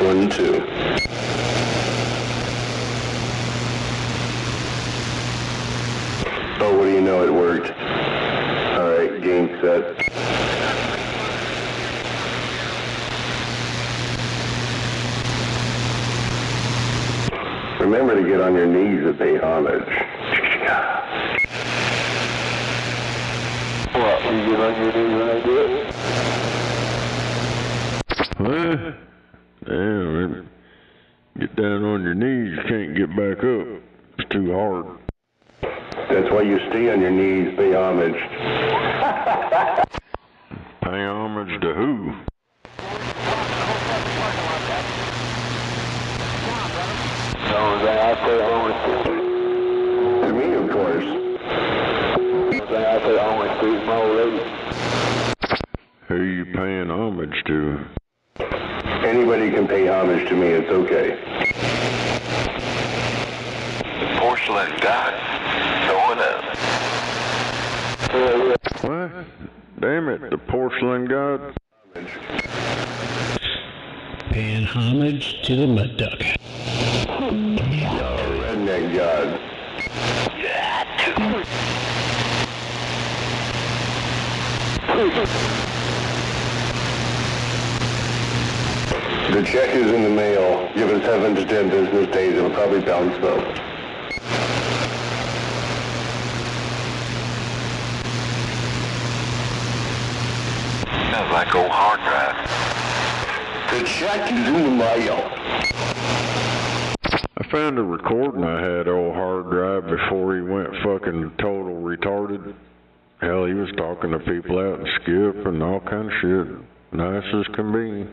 1, 2. Oh, what do you know, it worked. Alright, game set. Remember to get on your knees and pay homage. What, you get on your knees when I do it? What? Damn, get down on your knees, you can't get back up. It's too hard. That's why you stay on your knees, pay homage. Pay homage to who? I say homage to me, of course. I say homage to my old lady. Who are you paying homage to? Anybody can pay homage to me, it's okay. Porcelain god. Going up. What? Damn it, the porcelain god? Paying homage to the mud duck. Redneck god. The check is in the mail. Give us 7 to 10 business days. It'll probably bounce though. Sounds like old hard drive. The check is in the mail. I found a recording I had old hard drive before he went fucking total retarded. Hell, he was talking to people out in Skip and all kind of shit. Nice as can be.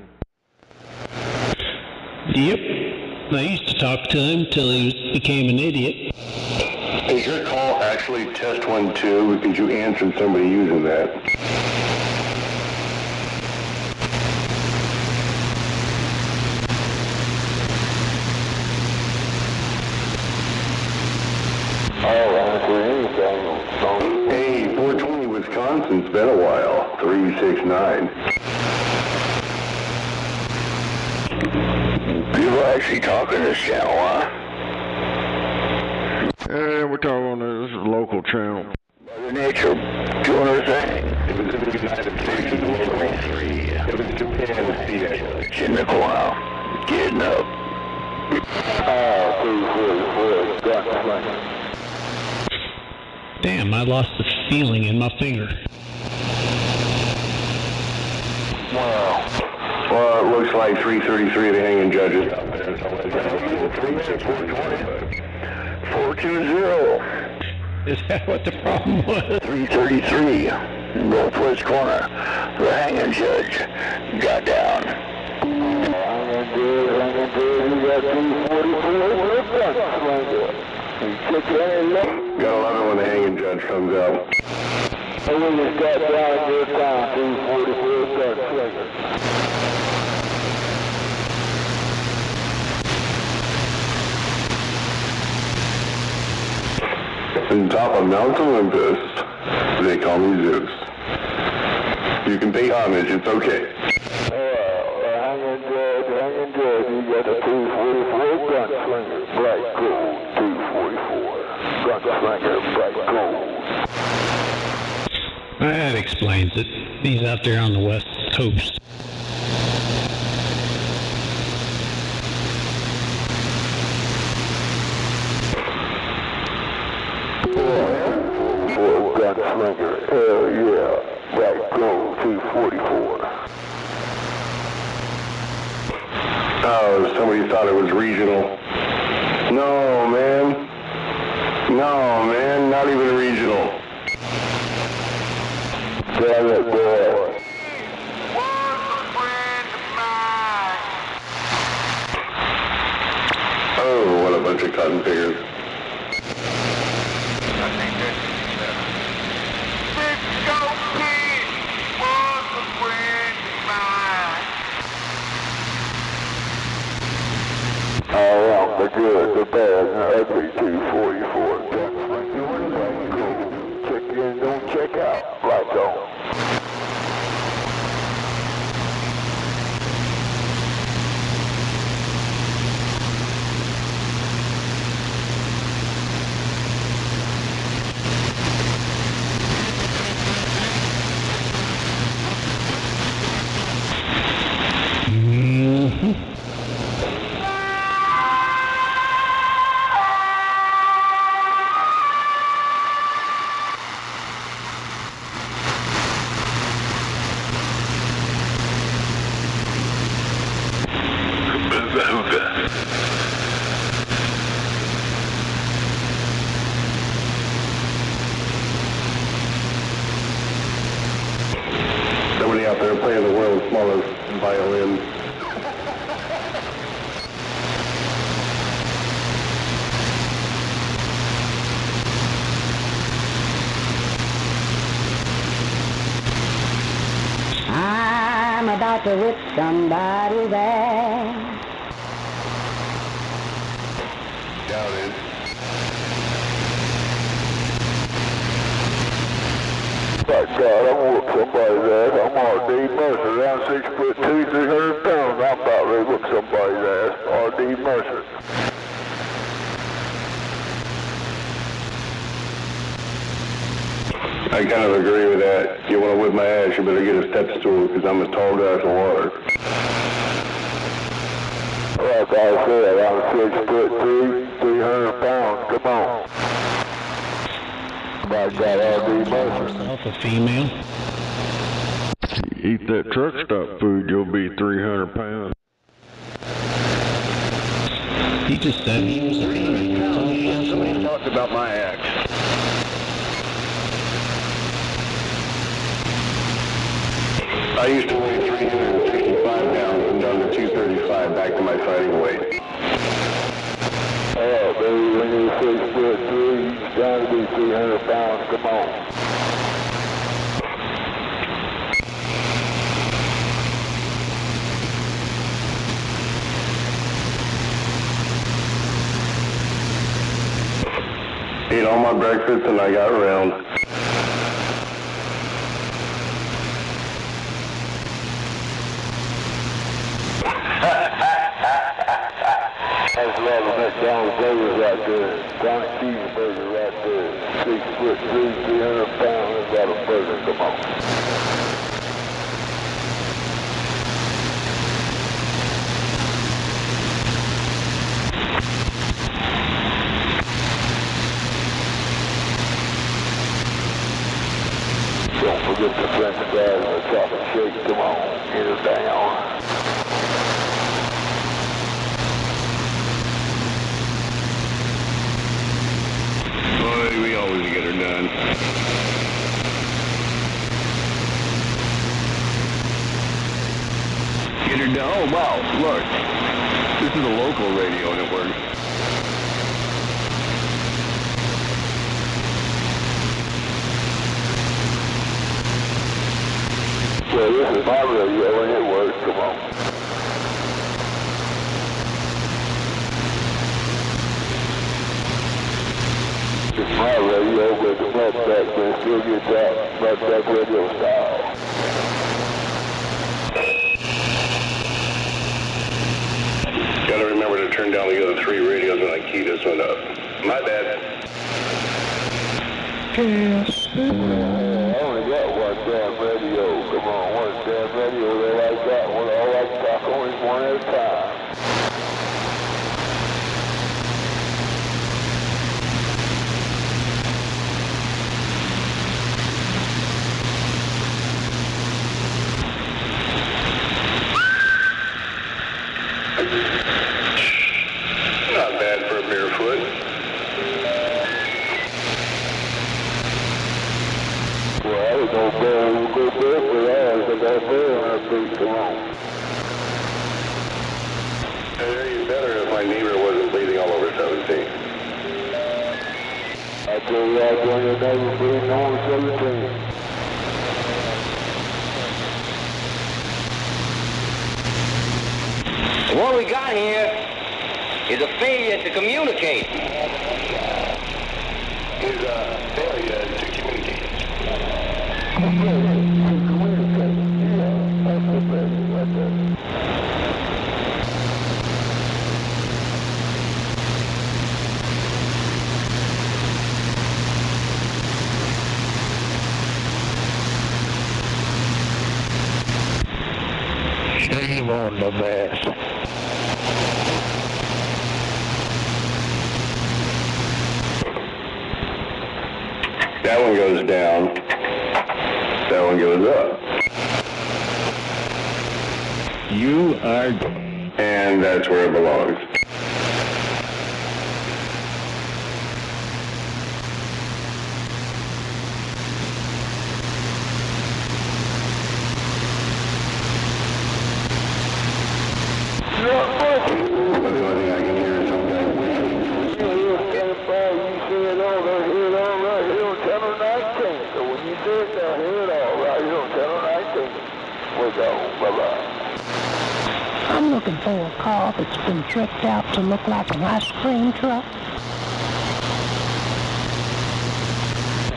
Yep. I used to talk to him till he became an idiot. Is your call actually test 1, 2? Because you answered somebody using that. Hey, 420 Wisconsin's been a while. 369. People actually talking this channel, huh? Yeah, we're talking on this local channel. Mother Nature doing her thing. It was in the United States in World War III. It was Japan with CA. Jim Nicolau, getting up. Damn, I lost the feeling in my finger. Wow. Well, it looks like 333 of the hanging judges. 420. Is that what the problem was? 333. Northwest corner. The hanging judge got down. Hanging good, you got 244. Gotta love it when the hanging judge comes out. I when you got down in your town, 244 gunslinger. On top of Mount Olympus, they call me Zeus. You can pay homage, it's okay. Hanging good, you got a 244 gunslinger, bright gold, 244. Gunslinger, bright gold. That explains it. He's out there on the west coast. Gunslinger, hell yeah, bright gold, 244. Oh, somebody thought it was regional. No, man. No, man, not even regional. Damn it, boy. Oh, what a bunch of cotton pickers. The good, the bad, and the ugly 244. Check in, don't check out. Lights on. out there playing the world's smallest violin. I'm about to whip somebody's ass. Doubt it. My God, I'm gonna whoop somebody's ass. I'm R.D. Mercer, around 6'2", 300 pounds. I'm about ready to whoop somebody's ass. R.D. Mercer. I kind of agree with that. You want to whip my ass, you better get a step stool, because I'm a tall guy for water. Like I said, I'm 6'3", 300 pounds. Come on. My God, R.D. Mercer. A female. Eat that truck stop food, you'll be 300 pounds. He just said he was 300 pounds. Somebody talked about my axe. I used to weigh 365 pounds and down to 235 back to my fighting weight. Oh, baby, when you're 6'3", it's down to be 300 pounds. Come on. Ate all my breakfast and I got around. That's love of McDonald's burgers right there. Johnny cheeseburger right there. 6'3", 300 pounds. That's about a burger. Come on. Don't forget the French fries and the chocolate shake. Come on. Get her down. We always get her done. Get her done? Oh, wow, look. This is a local radio network. Well, this is my radio and it works. Come on. It's my radio with the mudback, but it still gets out mudback radio style. Gotta remember to turn down the other 3 radios when I key this one up. My bad. I only got one damn radio. Come on, one damn radio. All I got, all I talk on is one at a time. Not bad for a barefoot. Well, I was no barefoot ass. I got bear on her feet. Come on. It'd be better if my neighbor wasn't bleeding all over 17. I tell you, I tell your neighbor bleeding on 17. What we got here is a failure to communicate. Is a failure to communicate. Shame on the mess. That one goes down. That one goes up. You are... And that's where it belongs. So long. Bye-bye. I'm looking for a car that's been tricked out to look like an ice cream truck.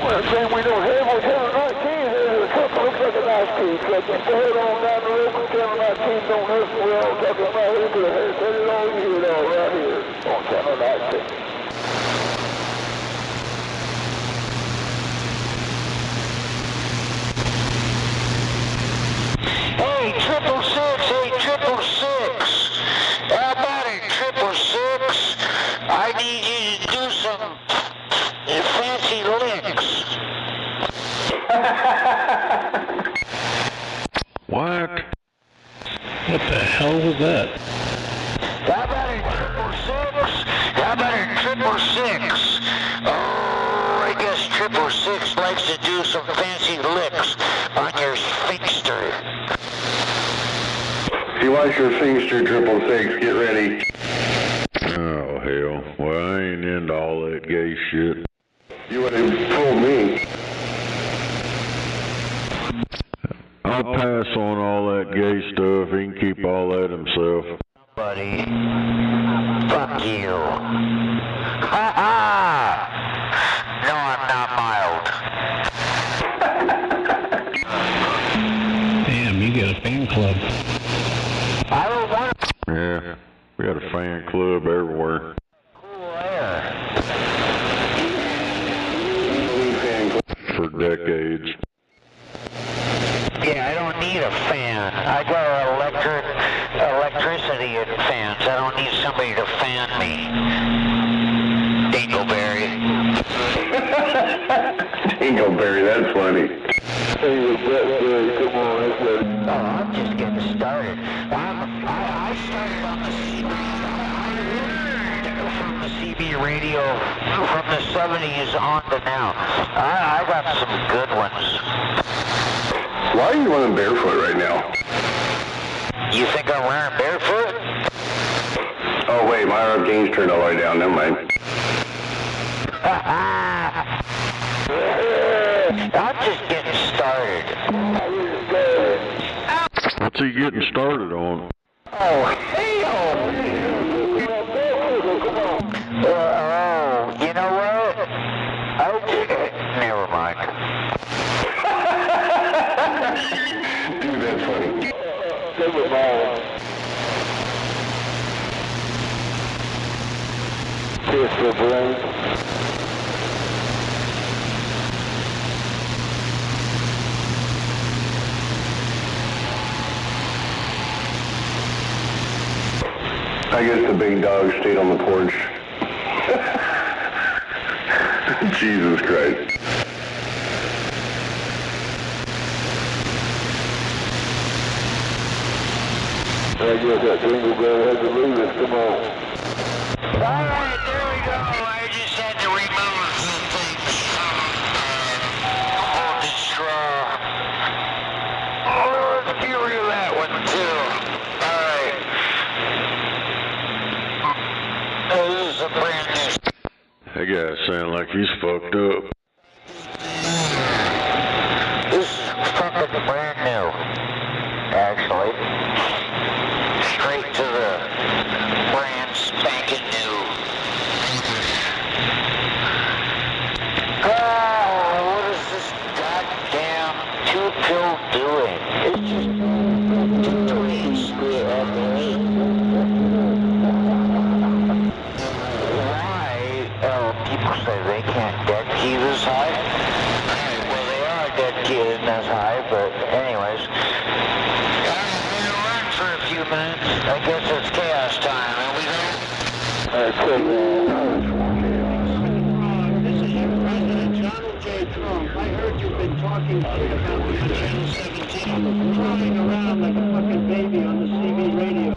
Well, the thing we don't have was Channel 19. There's a truck that looks like an ice cream truck. You go ahead on down the road from Channel 19, don't listen. We're all talking about here to the hair. Turn it on, you hear it all right here on Channel 19. Hey, 666, hey, 666. How about it, 666? I need you to do some fancy licks. What? What the hell was that? How about it, 666? How about it, 666? Oh, I guess 666 likes to do some fancy licks on your sphincter. If you want your sphincter, 666, get ready. Oh, hell. Well, I ain't into all that gay shit. You would have told me. I'll pass on all that gay stuff. He can keep all that himself. Buddy, fuck you. Ha ha! No, I'm not mild. Damn, you got a fan club. I don't want to. Yeah, we got a fan club everywhere. For decades. Yeah, I don't need a fan. I got electricity in fans. I don't need somebody to fan me. Dingleberry. Dingleberry, that's funny. Come on, let's go. Oh, I'm just getting started. I started on the CB. I learned from the CB radio from the 70s on to now. I got some good ones. Why are you running barefoot right now? You think I'm wearing barefoot? Oh, wait, my RF gain's turned all the way down. Never mind. I'm just getting started. What's he getting started on? Oh, hell! You know what? Never mind. Dude, that's funny. Never mind. Kiss the brain. I guess the big dog stayed on the porch. Jesus Christ. I guess that Dingleberry had to leave us. Come on. Alright, there we go. I just had to remove some things from the straw. Oh, let's get rid of that one too. Alright. This is a brand new. That guy sound like he's fucked up. This is fucking brand new. Actually. Straight to the brand spanking new. Oh, what is this goddamn two-pill doing? It's just doing screw up. Why? People say they can't dead key this high. Alright, well they are dead keying this high, but anyways. For a few minutes. I guess it's chaos time, and we don't. This is your president, Donald J. Trump. I heard you've been talking shit about me on Channel 17, crying around like a fucking baby on the CB radio.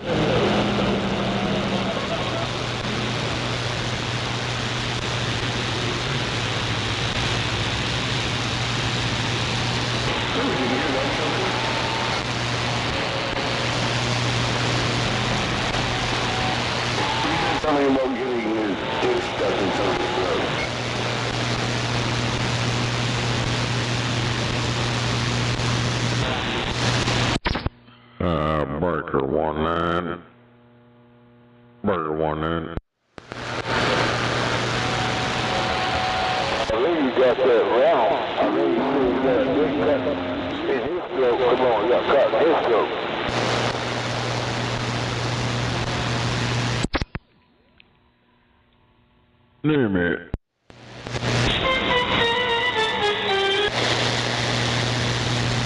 Something about getting his dick stuck in somebody's throat. Burger 19. Burger 19. I think you got that wrong. I think you got this cut in his throat. Come on, you got cut in his throat. Damn it.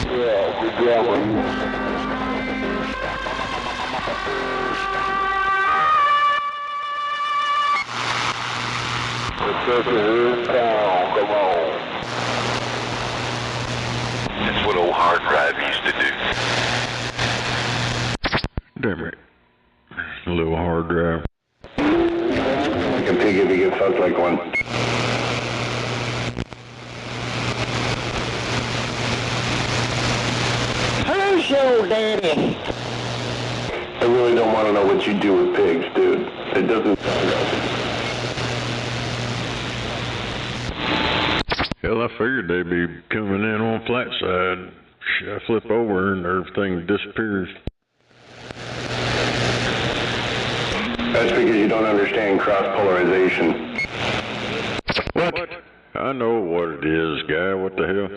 Yeah, good job. The church is in town, come on. That's what old hard drive used to do. Damn it. A little hard drive. Like a pig if he gets fucked like one. Hello, show, Daddy. I really don't want to know what you do with pigs, dude. It doesn't sound right. Hell, I figured they'd be coming in on flat side. I flip over and everything disappears. That's because you don't understand cross-polarization. What? I know what it is, guy. What the hell?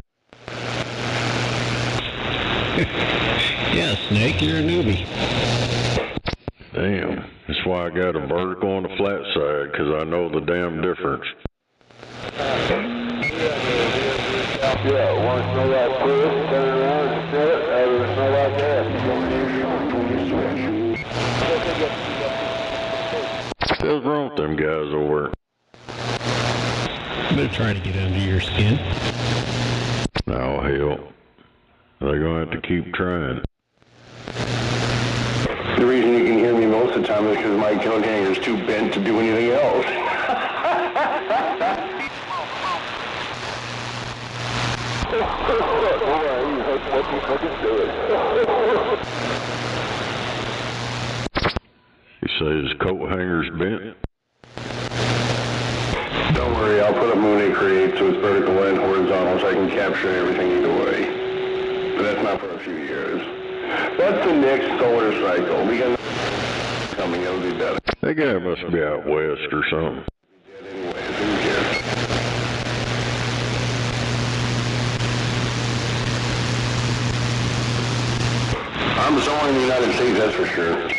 Yeah, Snake, you're a newbie. Damn. That's why I got a vertical on the flat side, because I know the damn difference. Yeah, one smell like piss, turn around and smell it, other smell like gas. What's wrong with them guys over They're trying to get under your skin. Oh, hell. They're going to have to keep trying. The reason you can hear me most of the time is because my coat hanger's too bent to do anything else. You say his coat hanger's bent? Don't worry, I'll put up Moon Create so it's vertical and horizontal so I can capture everything either way. But that's not for a few years. That's the next solar cycle. We got coming, it'll be better. That guy must be out west or something. Anyways, who cares? I'm somewhere in the United States, that's for sure.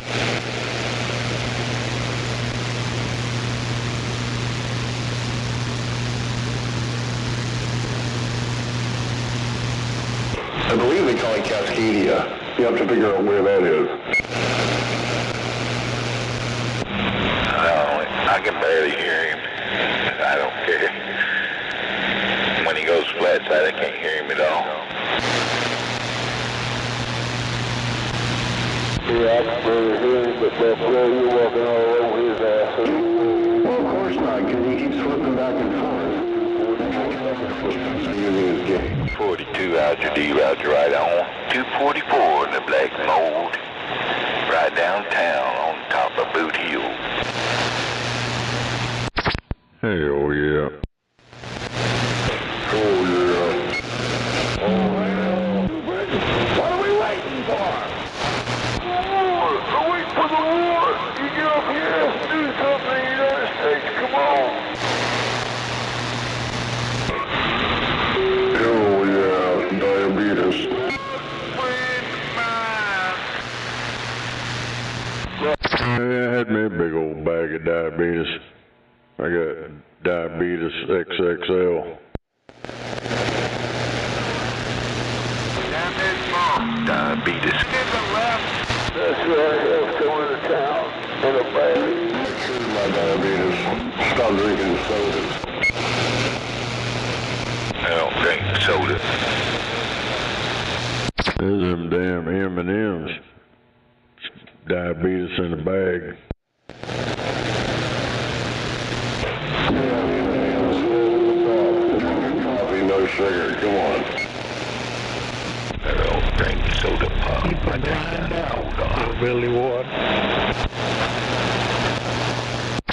I believe they call it Cascadia. You have to figure out where that is. I can barely hear him. I don't care. When he goes flat side, I can't hear him at all. Yeah, I can barely hear him, but that boy, you're walking all over his ass. Well, of course not, because he keeps flipping back and forth. Using his game. 42 Roger D, Roger right on. 244 in the black mold. Right downtown on top of Boot Hill. Hell yeah. Oh yeah. Oh yeah. What are we waiting for? War! I'm waiting for the war! You get up here and do something in the United States, come on! Oh yeah, diabetes. I had me a big old bag of diabetes. I got diabetes XXL. Diabetes. That's right, health coming to town in a bag. Here's my diabetes. Stop drinking sodas. I don't drink soda. There's them damn M&M's. Diabetes in a bag. Coffee, no sugar, come on. I don't drink soda pop. I drink that Billy what?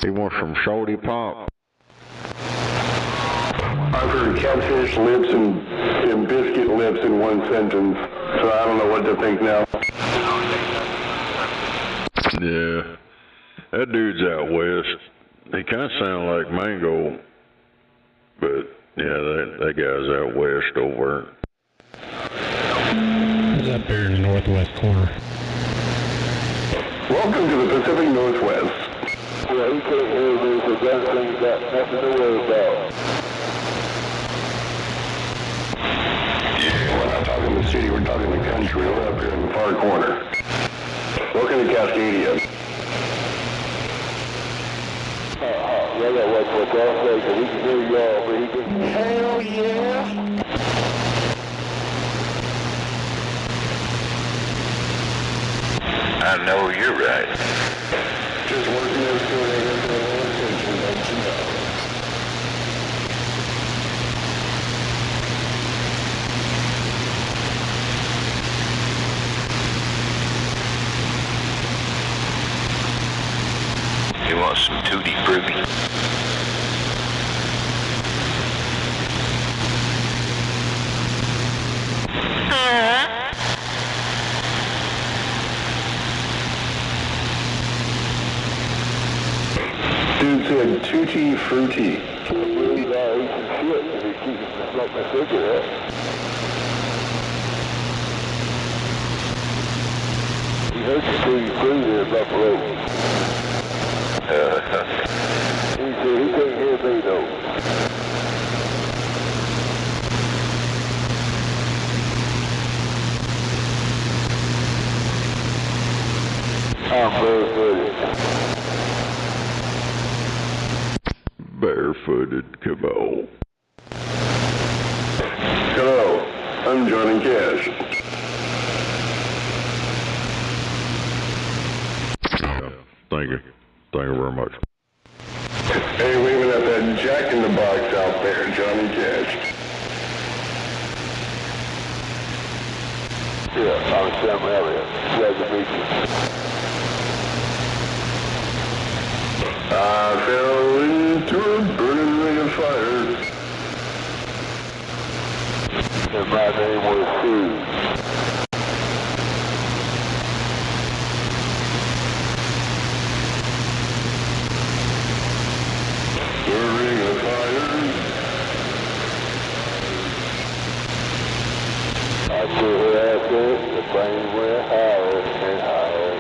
He wants some shorty pop. I've heard catfish lips and biscuit lips in one sentence, so I don't know what to think now. Yeah. That dude's out west. He kind of sounds like Mango, but yeah, that guy's out west over. He's up there in the northwest corner. Welcome to the Pacific Northwest. Yeah, he can't hear me, so that thing's got nothing to worry about. Yeah, we're not talking the city, we're talking the country. We're up here in the far corner. Welcome to Cascadia. Yeah, I got one for y'all say, because he can hear y'all, but he can... Hell yeah! I know you're right. Just working this through their attention, don't you know? You want some Tutti Frutti? Dude said Tutti Frutti. Well, he's all eating shit if he keeps smoking a cigarette. He heard the Tutti Frutti there, Buffalo. He said he couldn't hear me though. I'm barefooted. Barefooted, come on. Hello, I'm Johnny Cash. Thank you. Thank you very much. Hey, waving at that Jack in the Box out there, Johnny Cash. Yeah, I'm Sam Elliott. Glad to meet you. I fell into a burning ring of fire. And my name was Steve. The ring of fire. I put her out there, the plane went higher and higher.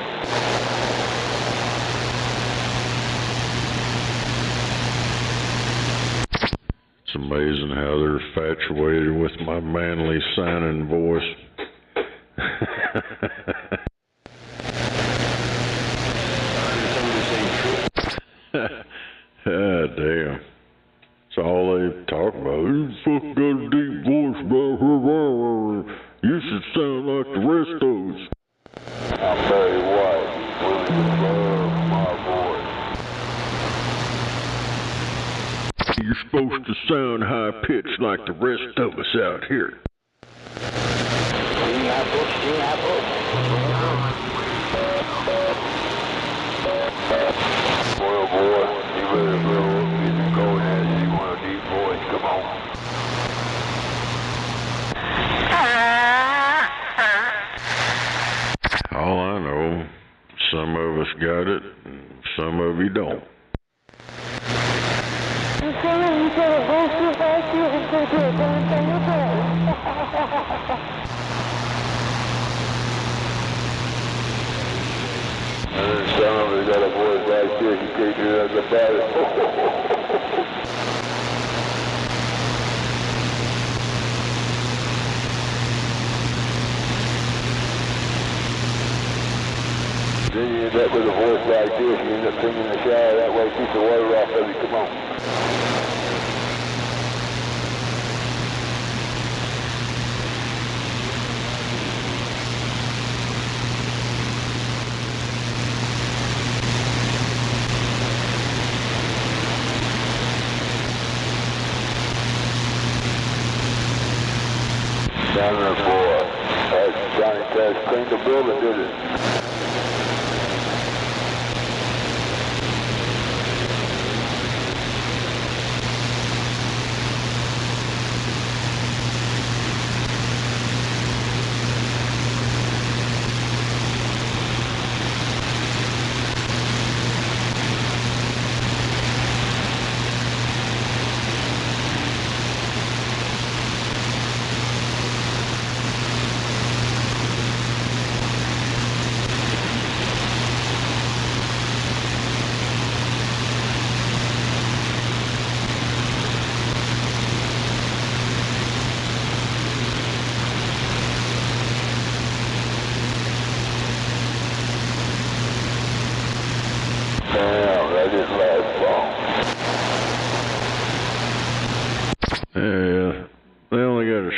It's amazing how they're infatuated with my manly sounding voice. Ah, damn. It's all they talk about. You fucking got a deep voice, bro. You should sound like the rest of us. I'm very white. Women love my voice. You're supposed to sound high-pitched like the rest of us out here. Well, boy, you better grow up and get the cold ass. You want a deep voice, come on. All I know, some of us got it, and some of you don't. And then some of us got a voice like this, you can't do nothing about it. Then you end up with a voice like this, you end up singing in the shower, that way keep the water off of you, come on. Down there, boy. That's Johnny Cash cleaned the building, did it?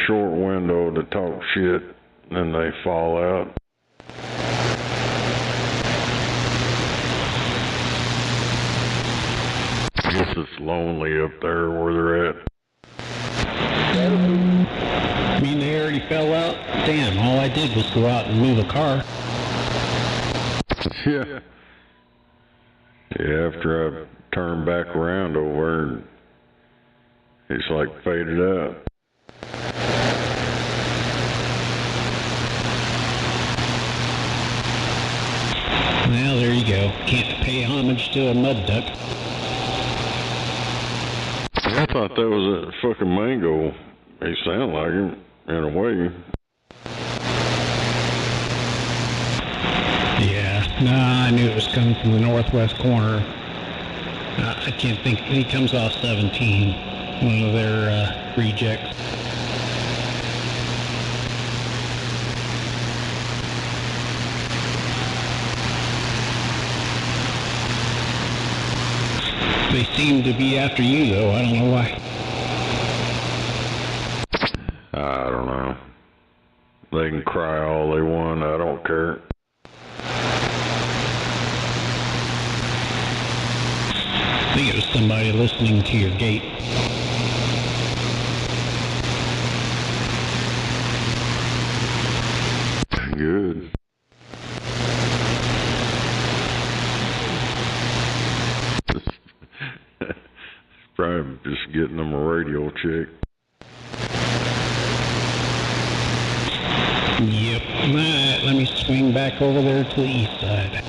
short window to talk shit, and they fall out. I guess it's lonely up there where they're at. I mean, they already fell out? Damn, all I did was go out and move a car. Yeah. Yeah, after I turned back around over, it's like faded out. Well, there you go. Can't pay homage to a mud duck. I thought that was a fucking mango. They sound like him, in a way. Yeah, no, I knew it was coming from the northwest corner. I can't think. He comes off 17, one of their rejects. They seem to be after you, though. I don't know why. I don't know. They can cry all they want. I don't care. I think it was somebody listening to your gate. Good. Probably just getting them a radio check. Yep. Alright, let me swing back over there to the east side.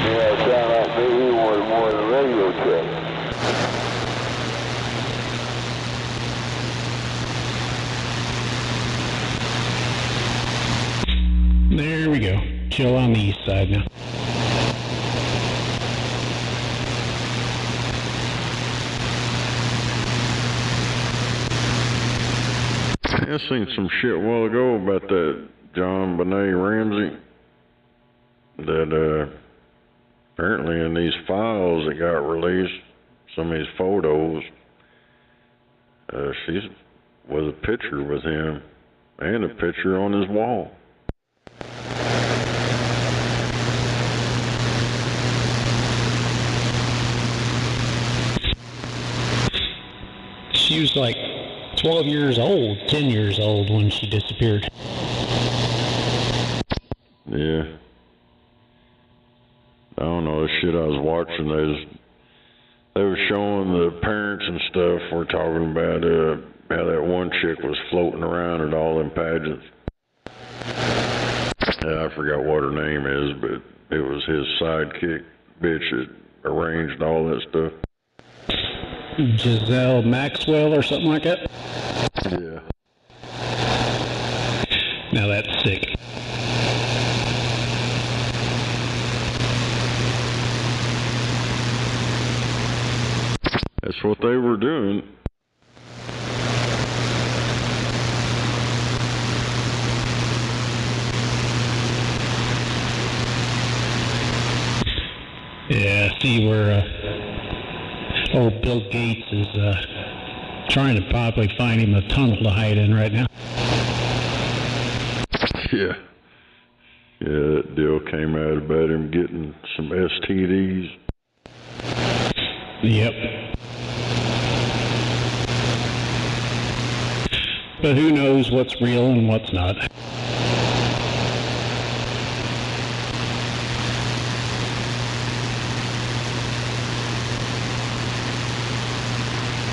Yeah, it sounded like maybe he wanted more than a radio check. There we go. Chill on the east side now. I seen some shit a while ago about that John Benet Ramsey. That apparently in these files that got released, some of his photos, she's was a picture with him and a picture on his wall. She was like 12 years old, 10 years old when she disappeared. Yeah. I don't know, the shit I was watching, they were showing the parents and stuff were talking about how that one chick was floating around at all them pageants. Yeah, I forgot what her name is, but it was his sidekick bitch that arranged all that stuff. Giselle Maxwell or something like that? Yeah. Now that's sick. That's what they were doing. Yeah, see where old Bill Gates is trying to probably find him a tunnel to hide in right now. Yeah. Yeah, that deal came out about him getting some STDs. Yep. But who knows what's real and what's not.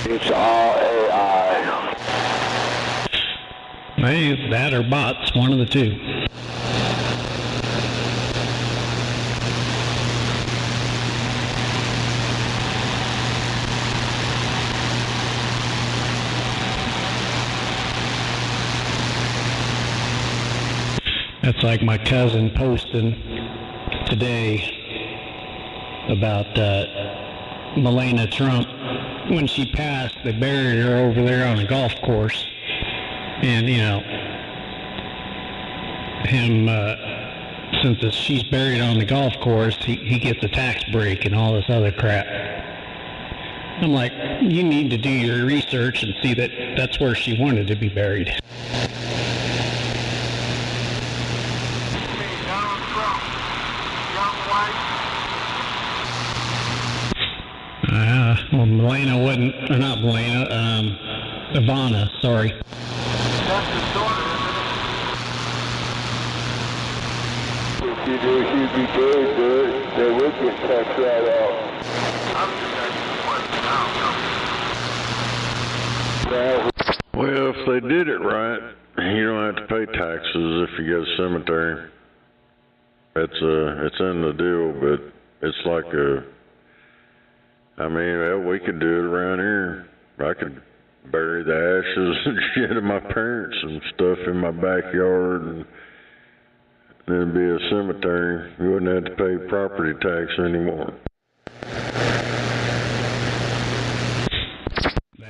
It's all AI. Hey, that or bots, one of the two. That's like my cousin posting today about Melania Trump. When she passed, they buried her over there on a golf course. And, you know, him since she's buried on the golf course, he gets a tax break and all this other crap. I'm like, you need to do your research and see that that's where she wanted to be buried. Well, Milena wasn't, or not Milena, Ivana, sorry. That's his daughter, isn't it? If you knew she'd be buried there, they would get taxed right out. Well, if they did it right, you don't have to pay taxes if you go to the cemetery. It's in the deal, but it's like I mean, well, we could do it around here. I could bury the ashes and shit of my parents and stuff in my backyard, and there'd be a cemetery. You wouldn't have to pay property tax anymore.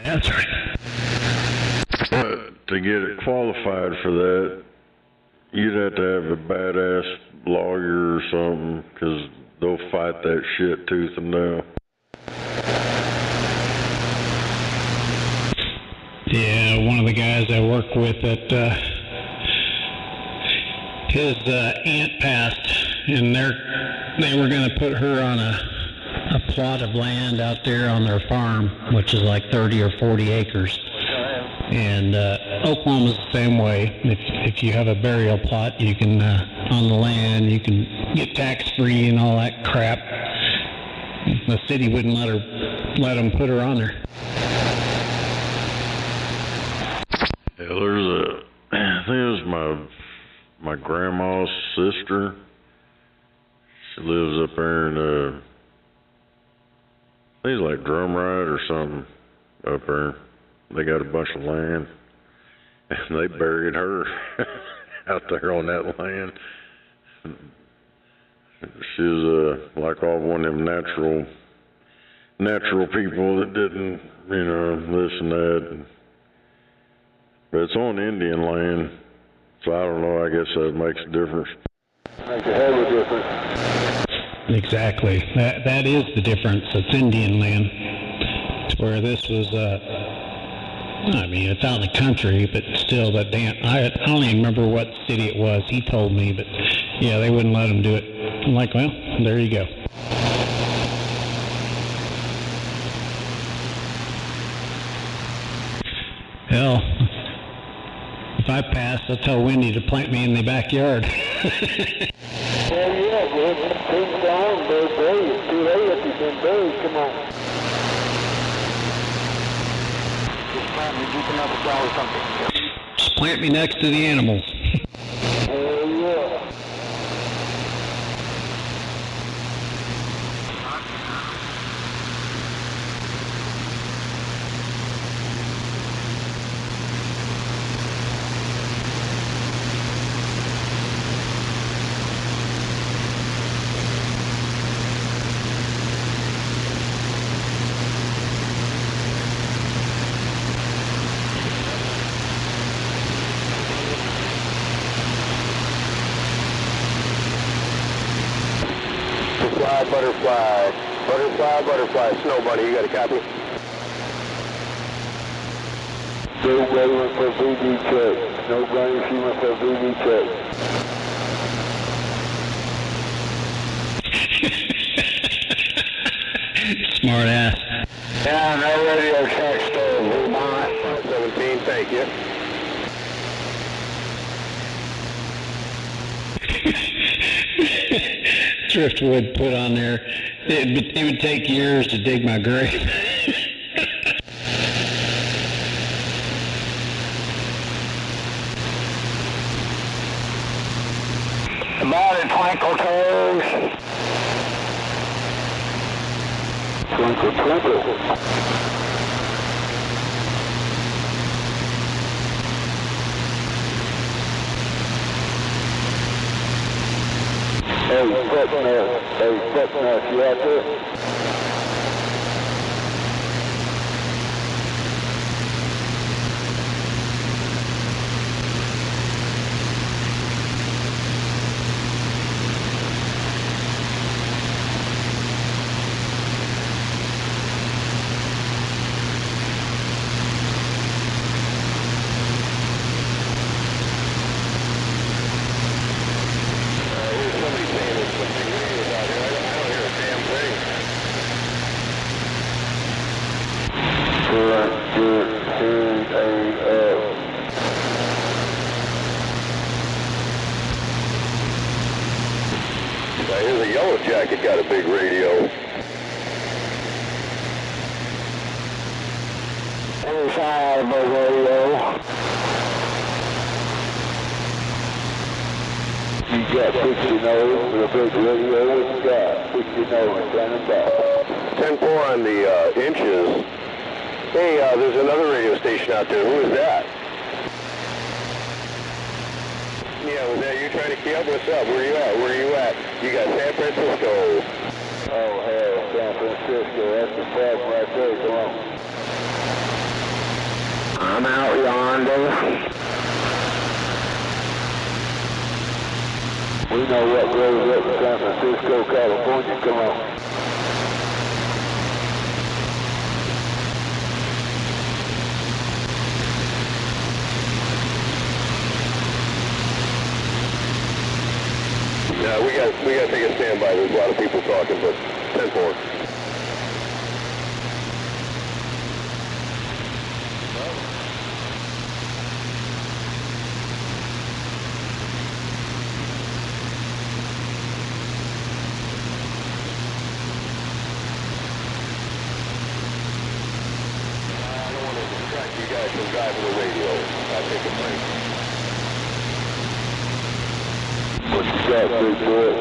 That's right. But to get it qualified for that, you'd have to have a badass lawyer or something, because they'll fight that shit tooth and nail. Yeah, one of the guys I work with, his aunt passed, and they were going to put her on a plot of land out there on their farm, which is like 30 or 40 acres. And Oklahoma's the same way. If you have a burial plot, you can on the land, you can get tax-free and all that crap. The city wouldn't let them put her on there. Yeah, there's I think it was my grandma's sister. She lives up there in I think it's like Drumride or something up there. They got a bunch of land, and they buried her out there on that land. She was like all one of them natural people that didn't, you know, this and that. But it's on Indian land, so I don't know. I guess that makes a difference. Makes a hell of a difference. Exactly. That is the difference. It's Indian land. It's where this was. I mean, it's out in the country, but still, that damn. I don't even remember what city it was. He told me, but yeah, they wouldn't let him do it. I'm like, well, there you go. Hell, if I pass, I'll tell Wendy to plant me in the backyard. Well, yeah, man. Things down, they're buried. It's too late if you've been buried. Come on. Just plant me next to the animals. Hell yeah. Butterfly, Snow Bunny, you got a copy? Snow Bunny went for VD check. Snow Bunny, she went for VD check. Smart ass. Yeah, no radio check still. Vermont, 17, thank you. Driftwood put on there. It would take years to dig my grave. About it, twinkle toes. Twinkle, twinkle. Hey, Footness, you out there? Naked got a big radio. 85 radio. You got 60 nose with a big radio. What you got? 60 nose, standing back. 10-4 on the inches. Hey, there's another radio station out there. Who is that? Yeah, was that you trying to key up? What's up? Where you at? Where you at? You got San Francisco. Oh, hell, San Francisco. That's the problem right there. Come on. I'm out yonder. We know what goes up in San Francisco, California. Come on. Yeah, we got to take a standby. There's a lot of people talking, but 10-4. I don't want to distract you guys from driving the radio. I'll take a break. What you got, big boy?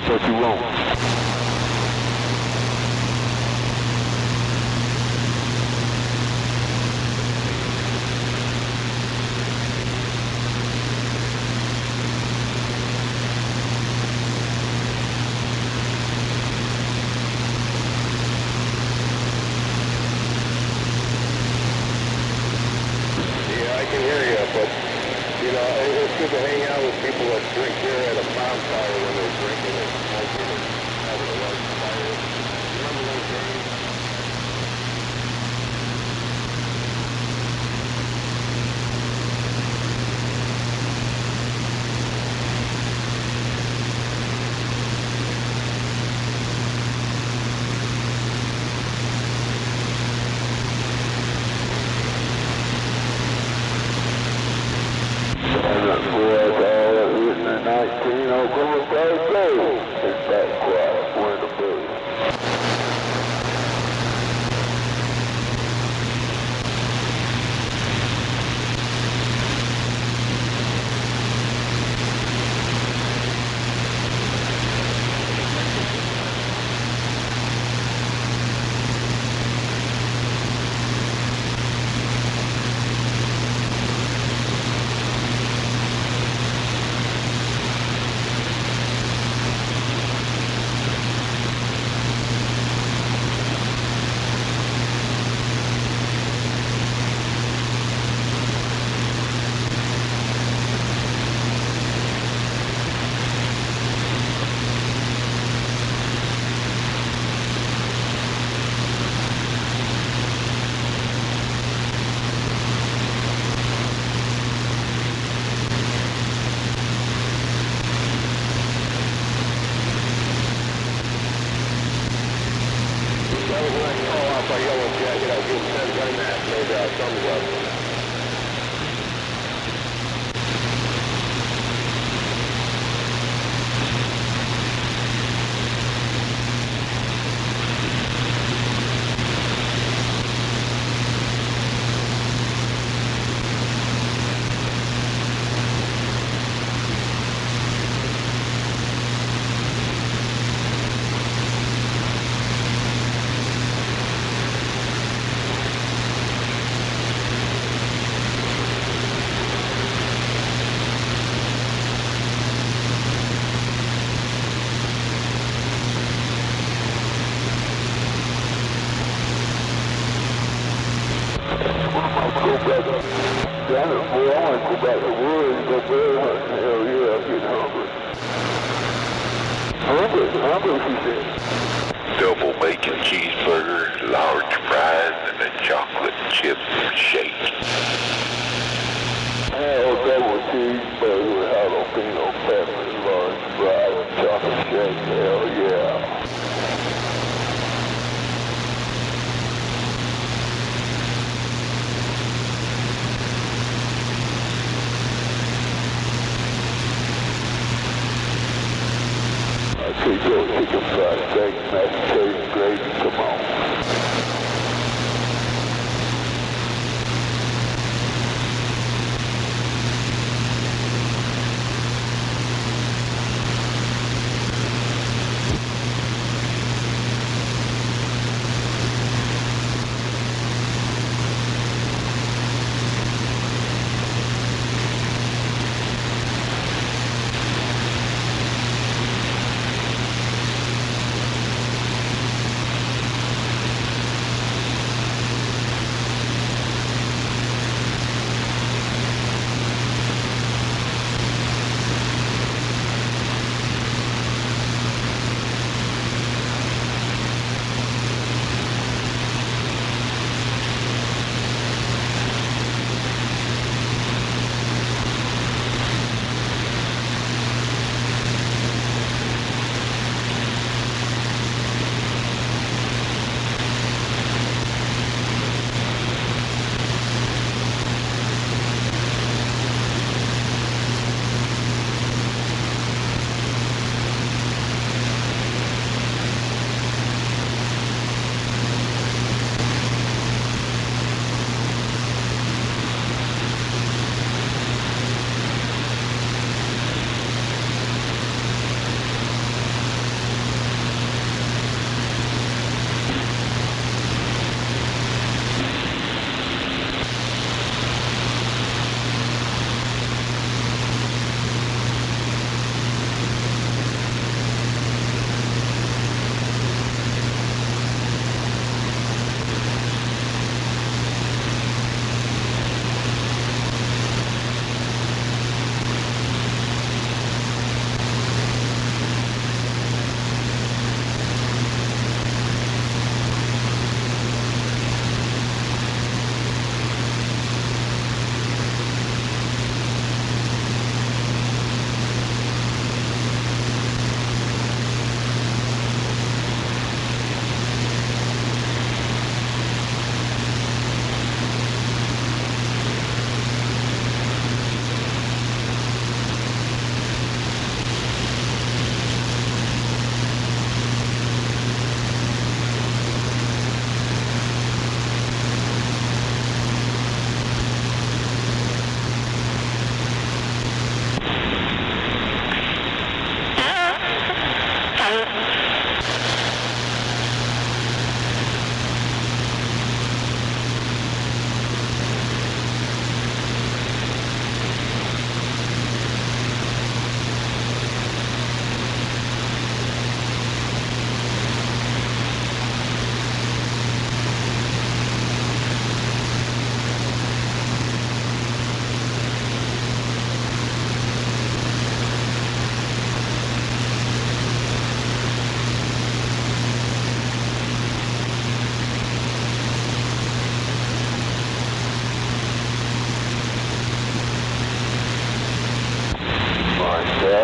What you want? Good to hang out with people that drink beer at a bonfire when they're drinking and smoking and having a large fire. Remember those days? Double bacon cheeseburger, large fries, and a chocolate chip shake. Double cheeseburger, jalapeno peppers, large fries, and chocolate shake. Hell yeah. Chicken fried steak, mashed potatoes, gravy, come on.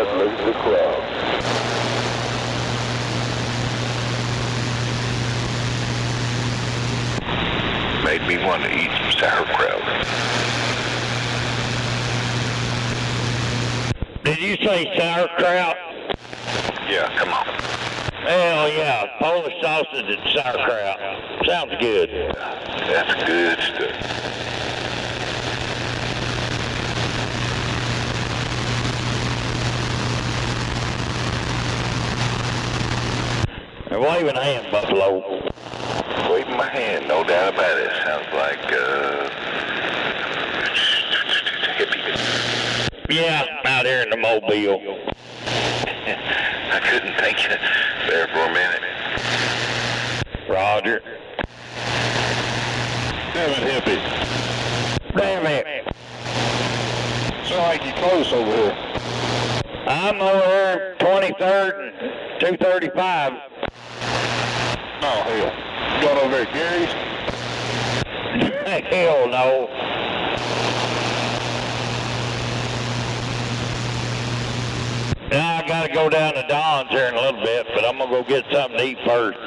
Look at the clouds. Made me want to eat some sauerkraut. Did you say sauerkraut? Yeah, come on. Hell yeah, Polish sausage and sauerkraut. Sounds good. That's good stuff. Waving hand, Buffalo. Waving my hand, no doubt about it. Sounds like, hippie. Yeah, out here in the Mobile. I couldn't think there for a minute. Roger. Damn it, hippie. Damn it. Sound like you're close over here. I'm over here 23rd and 235. Oh, hell. You going over there at Gary's? Hell no. Now I gotta go down to Don's here in a little bit, but I'm gonna go get something to eat first.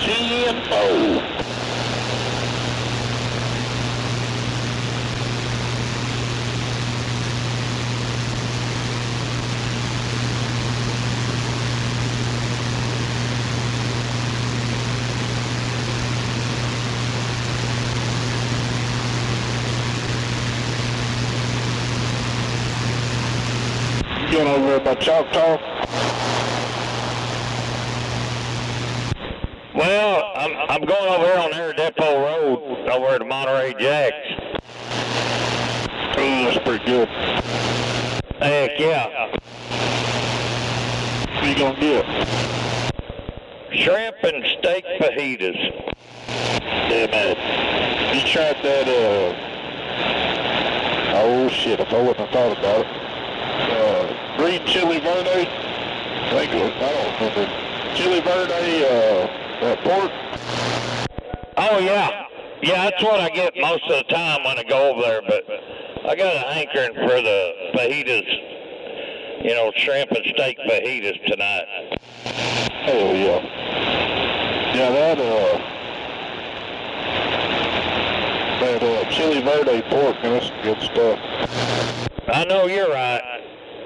GMO. Going over there by Choctaw? Well, I'm going over here on Air Depot Road, over to Monterey Jacks. Oh, that's pretty good. Heck yeah. What you gonna get? Shrimp and steak fajitas. Yeah, man. You tried that, oh shit, I wouldn't have thought about it. Green chili verde? I don't remember. Chili verde, pork? Oh yeah. Yeah, that's what I get most of the time when I go over there, but I got a hankering for the fajitas, you know, shrimp and steak fajitas tonight. Oh yeah. Yeah, that chili verde pork, man, that's some good stuff. I know you're right.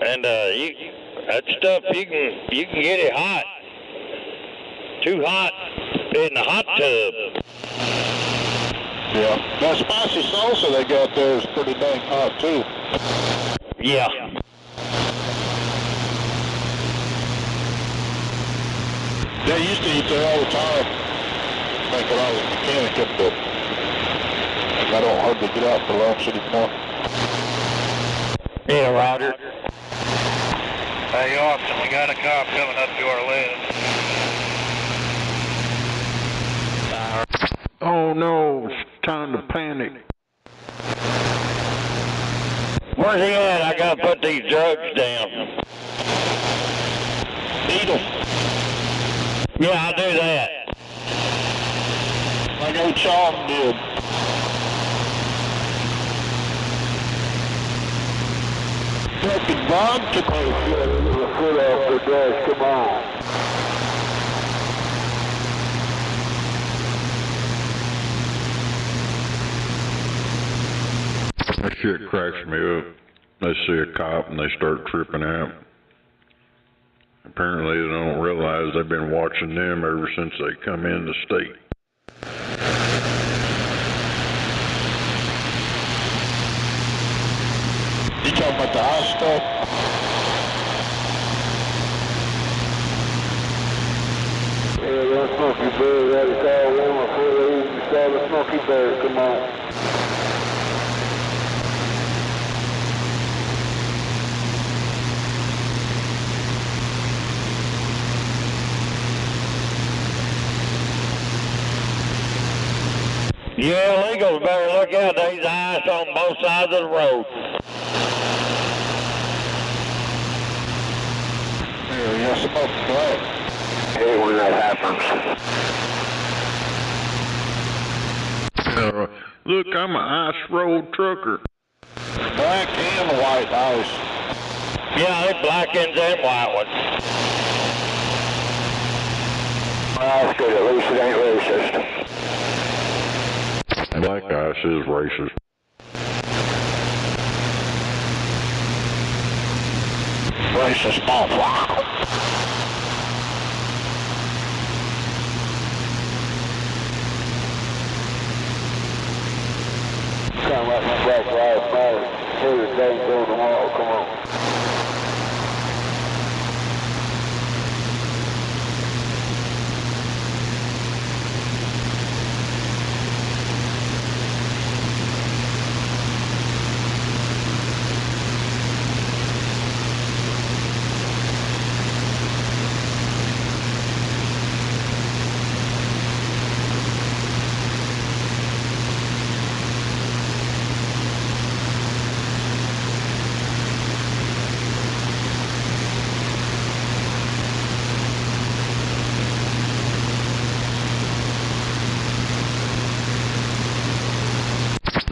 And that stuff you can get it hot. Too hot in the hot tub. Yeah. That spicy salsa they got there is pretty dang hot too. Yeah. They used to eat there all the time. Make it all the mechanic up there. I don't hardly get out for lunch anymore. Yeah, Roger. Hey, Austin, we got a cop coming up to our left. Oh no, it's time to panic. Where's he at? I gotta put these drugs down. Needle. Yeah, I'll do that. Like old Sean did. Fucking vodka potion. Foot off the dash, come on. That shit cracks me up. They see a cop and they start tripping out. Apparently they don't realize they've been watching them ever since they come in the state. You talking about the hot stuff? Yeah, that smoky bear, that is all one before they even saw the smoky bear come on. Yeah, illegals better look out. There's ice on both sides of the road. Yeah, you're supposed to play. Hey, when that happens. Look, I'm an ice road trucker. Black and white ice. Yeah, there's black ones and white ones. Well, that's good. At least it ain't racist. Black ice is racist. Racist motherfucker. Sound like my Black Lives Matter. Here the day go tomorrow, come on.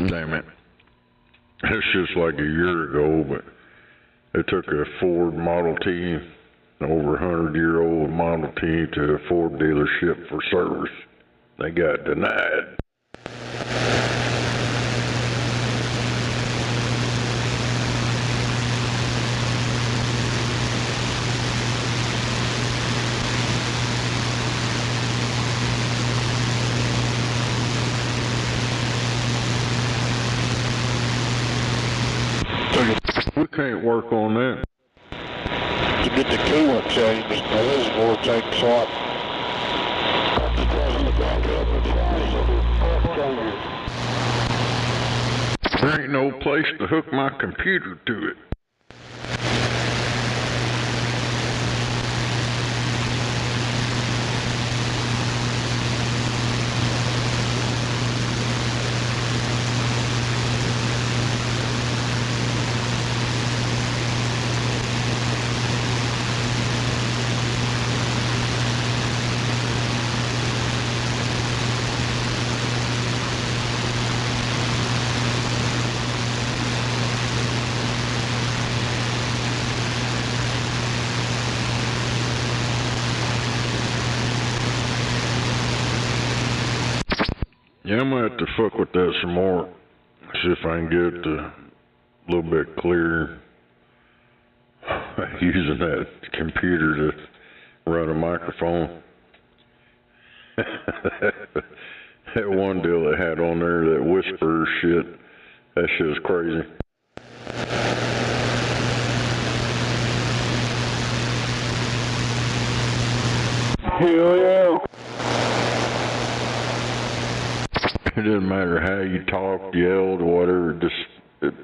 Damn it. It's just like a year ago, but they took a Ford Model T, over 100-year-old Model T, to a Ford dealership for service. They got denied. We can't work on that. to get the coolant changed, the reservoir tank swap. There ain't no place to hook my computer to it. Yeah, I'm gonna have to fuck with that some more. See if I can get it a little bit clearer. Using that computer to run a microphone. That one deal they had on there, that whisper shit, that shit is crazy. Hell yeah. It didn't matter how you talked, yelled, or whatever, it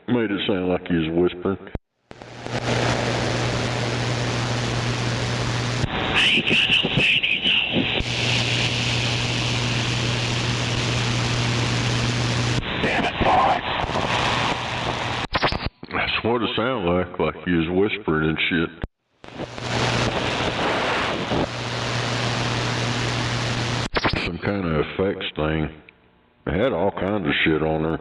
made it sound like you was whispering. I ain't got no panties on. Damn it, boy. That's what it sounded like you was whispering and shit. Some kind of effects thing. It had all kinds of shit on there.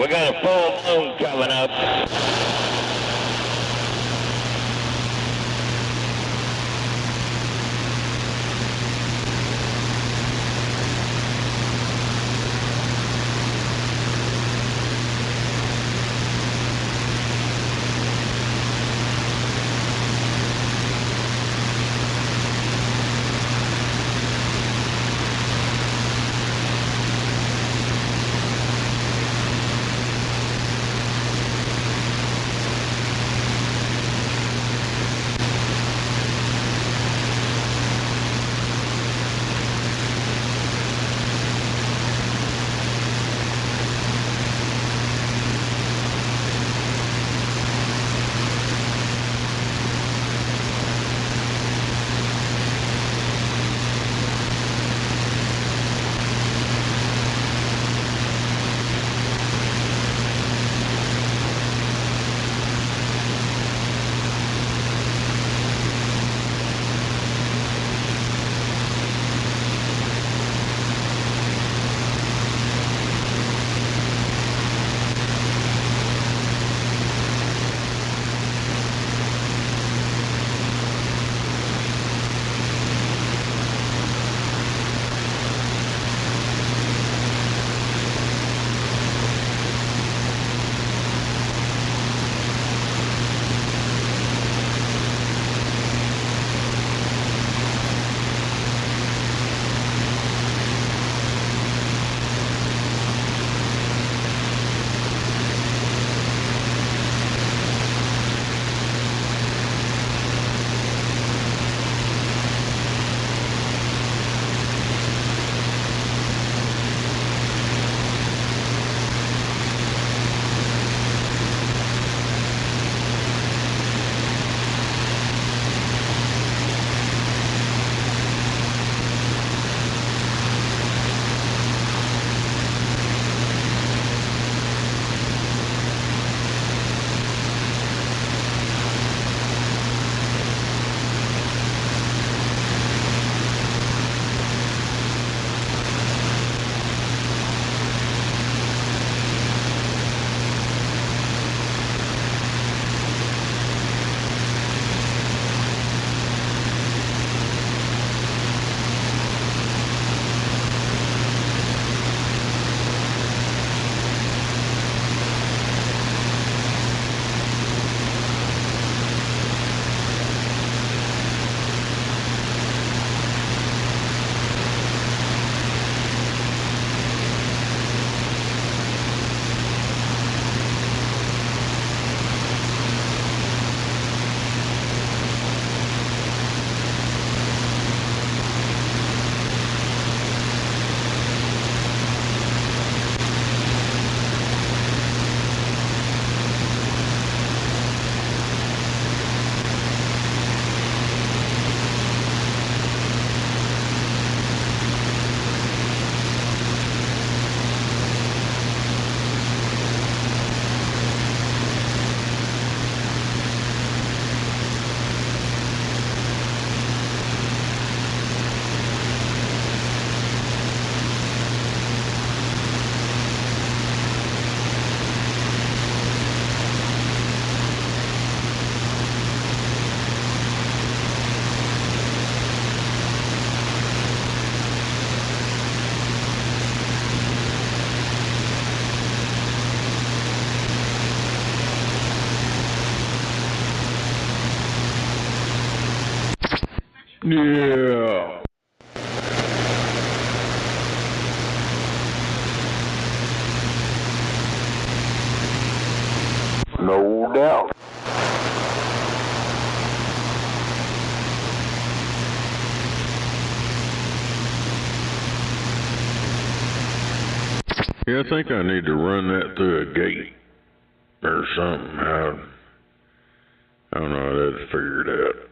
We got a full moon coming up. Yeah. No doubt. Yeah, I think I need to run that through a gate or something. I don't know how that's figured out.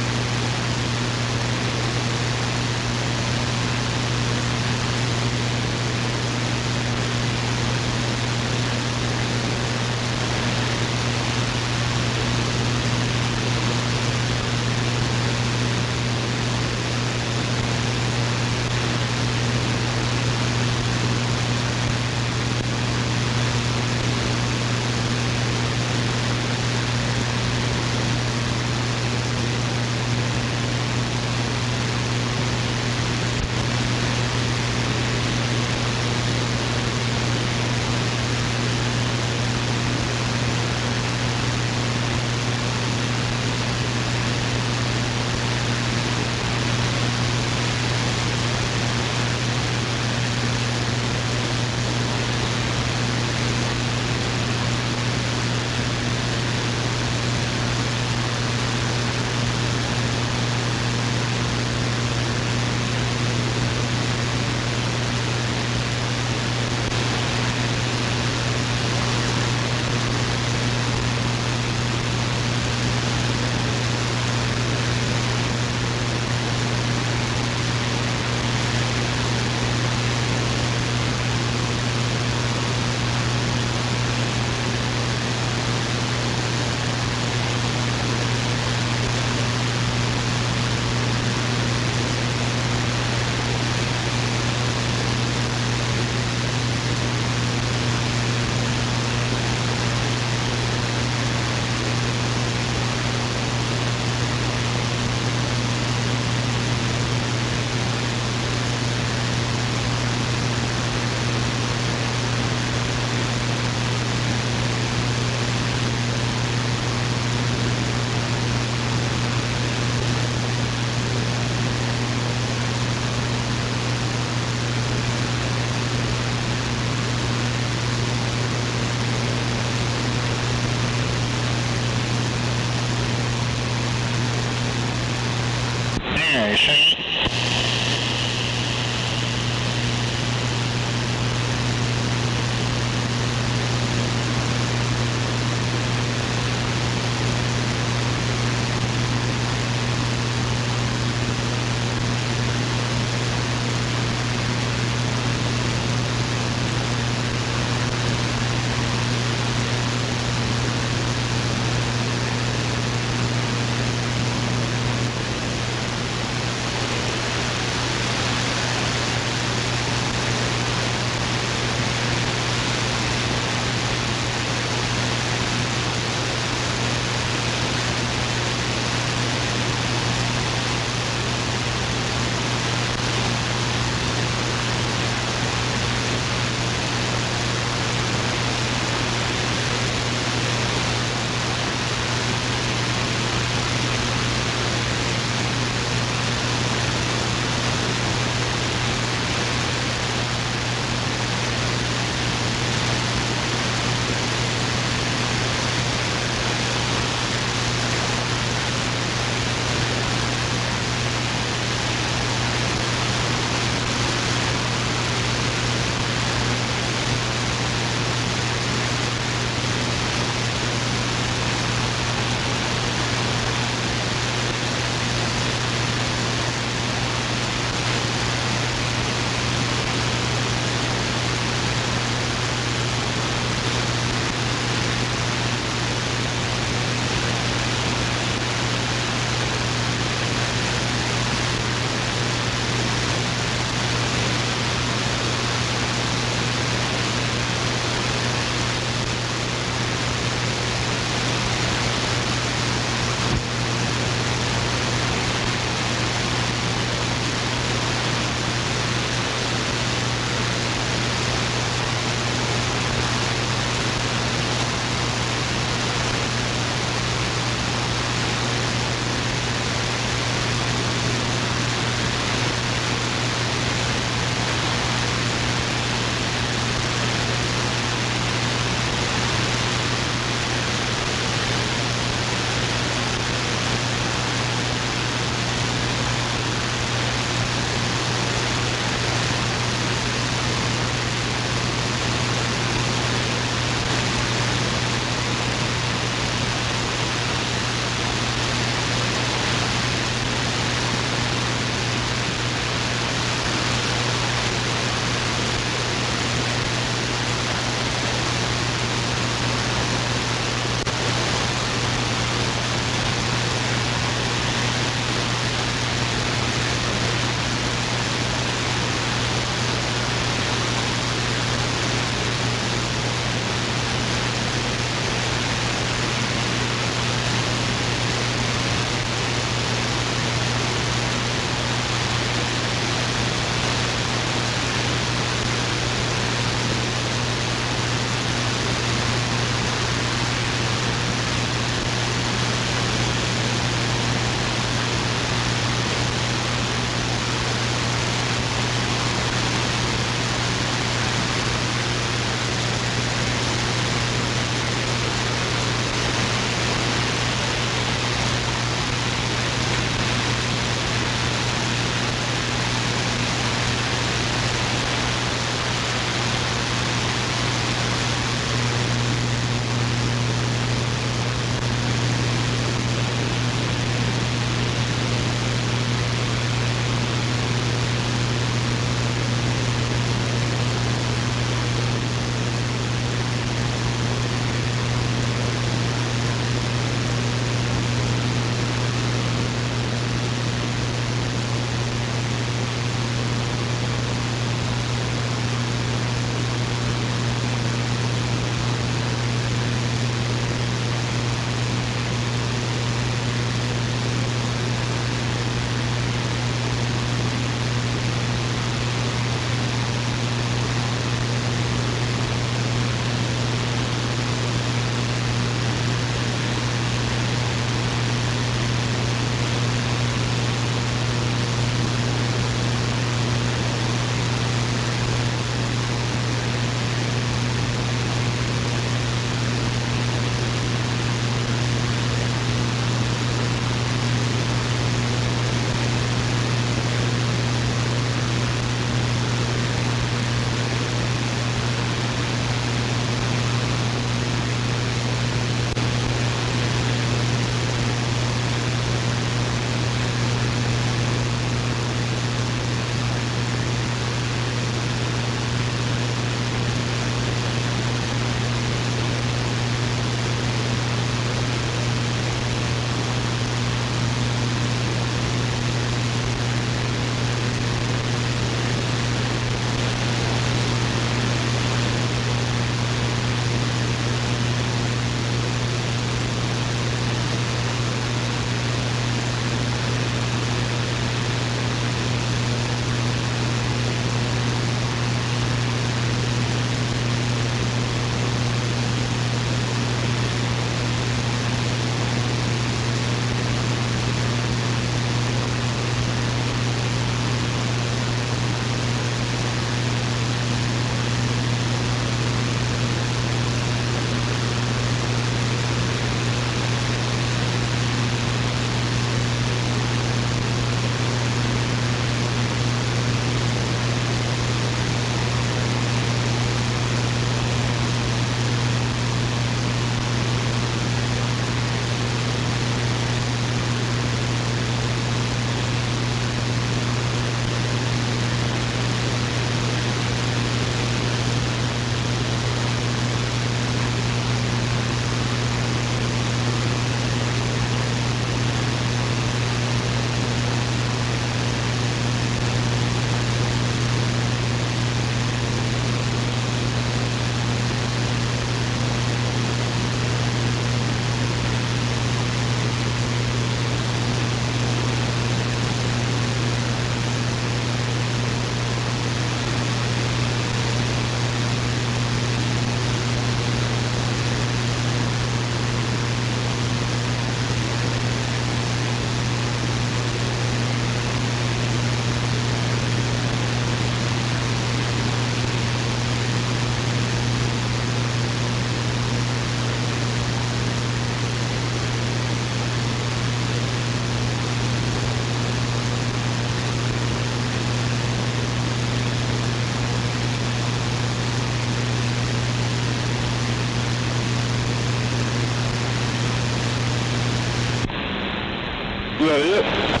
Is that it?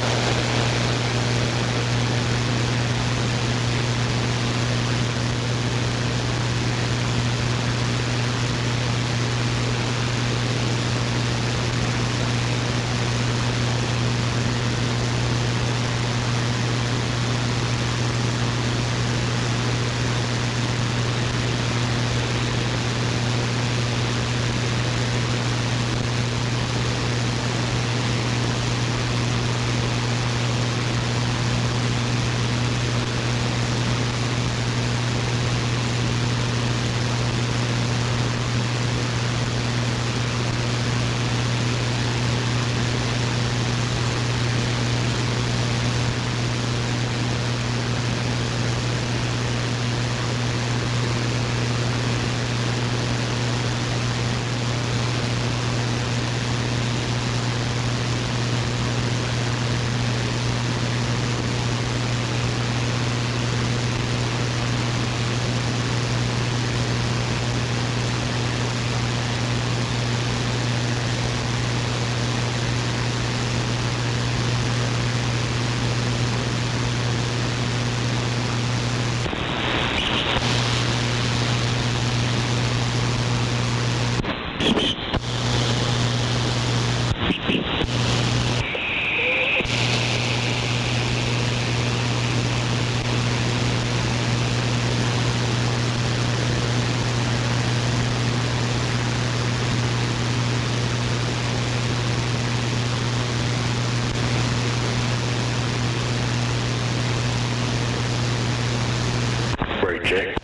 Brake check.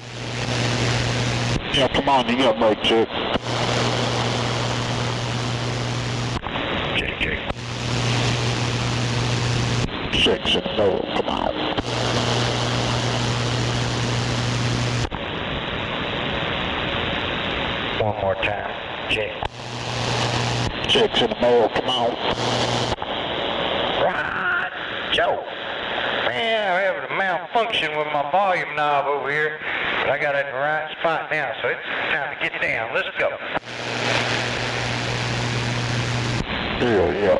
Yeah, come on, you got brake check. Check, check. 6 and no, come on. One more time. Check. 6 and no, come on. Right, Joe. Man, I'm having a malfunction with my volume knob over here, but I got it in the right spot now, so it's time to get down. Let's go. Yeah.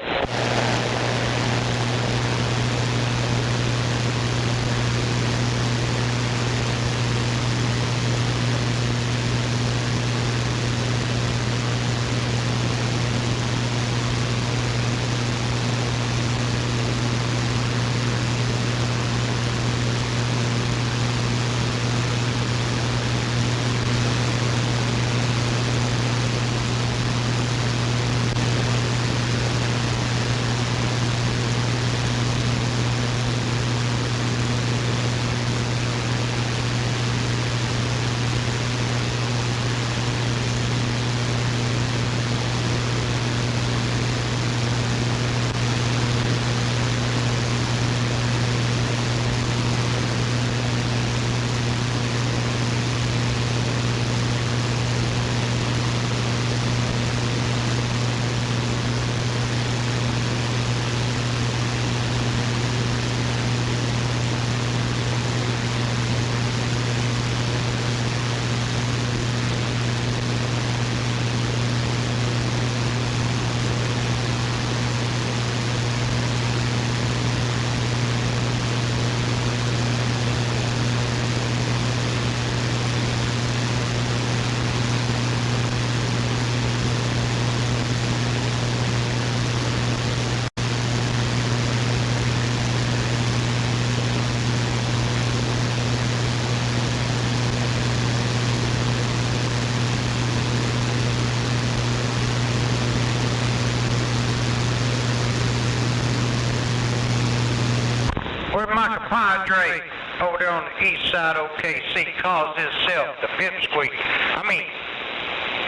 Where's my compadre over there on the east side of OKC calls himself the pipsqueak? I mean,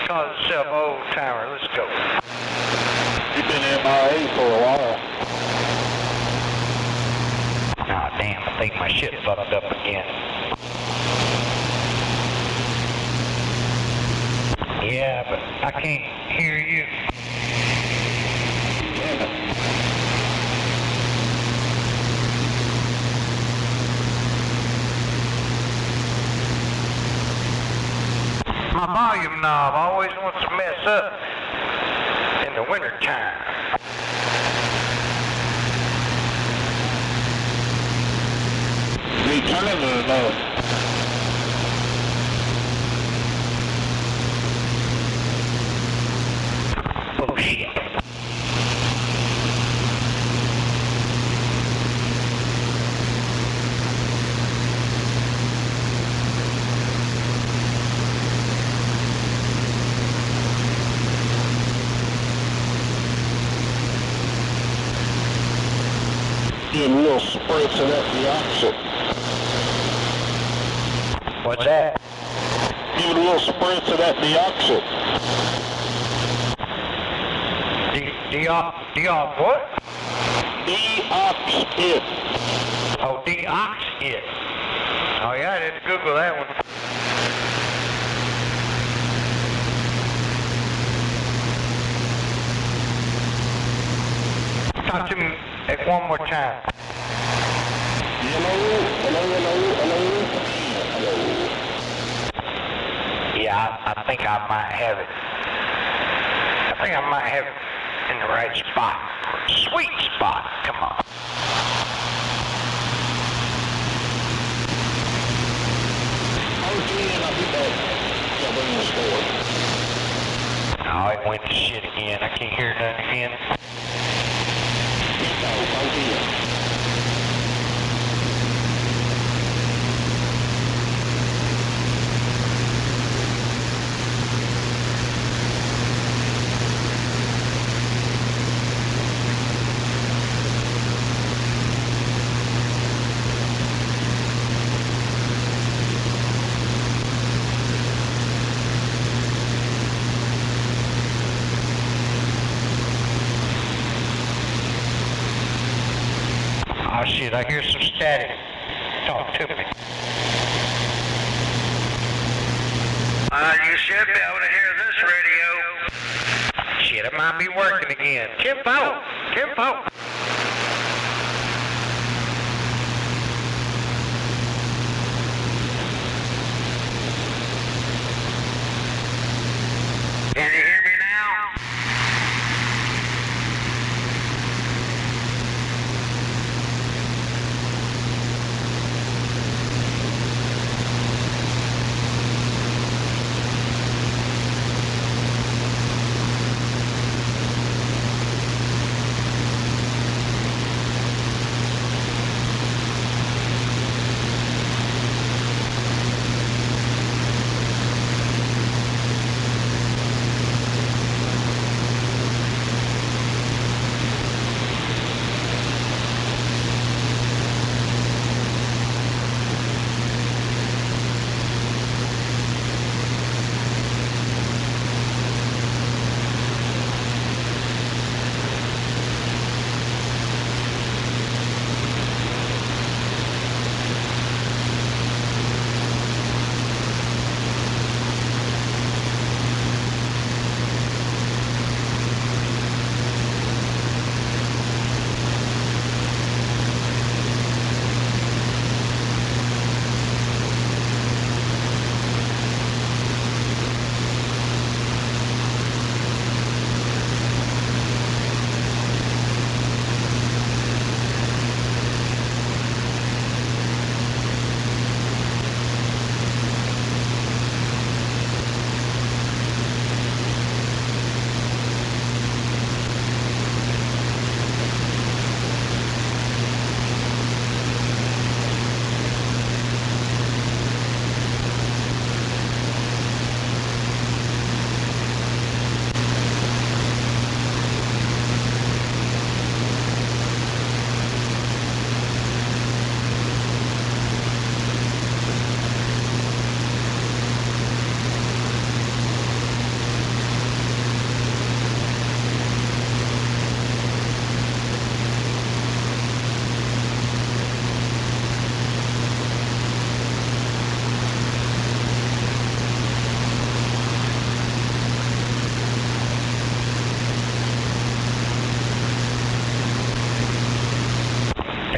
calls himself old timer. Let's go. You've been MIA for a while. Ah, damn, I think my shit fucked up again. Yeah, but I can't hear you. My volume knob always wants to mess up in the winter time. Turn into the north. Oh, shit. Give little spritz of that deoxit. What's that? Give it a little spritz of that deoxit. Deox what? Deoxit. Oh, deoxit. Oh yeah, I didn't Google that one. Talk to me one more time. Yeah, I think I might have it. I think I might have it in the right spot. Sweet spot. Come on. Oh, it went to shit again. I can't hear nothing again. Oh shit, I hear some static. Talk to me. You should be able to hear this radio. Shit, it might be working again. Tempo! Tempo! Can you hear me now?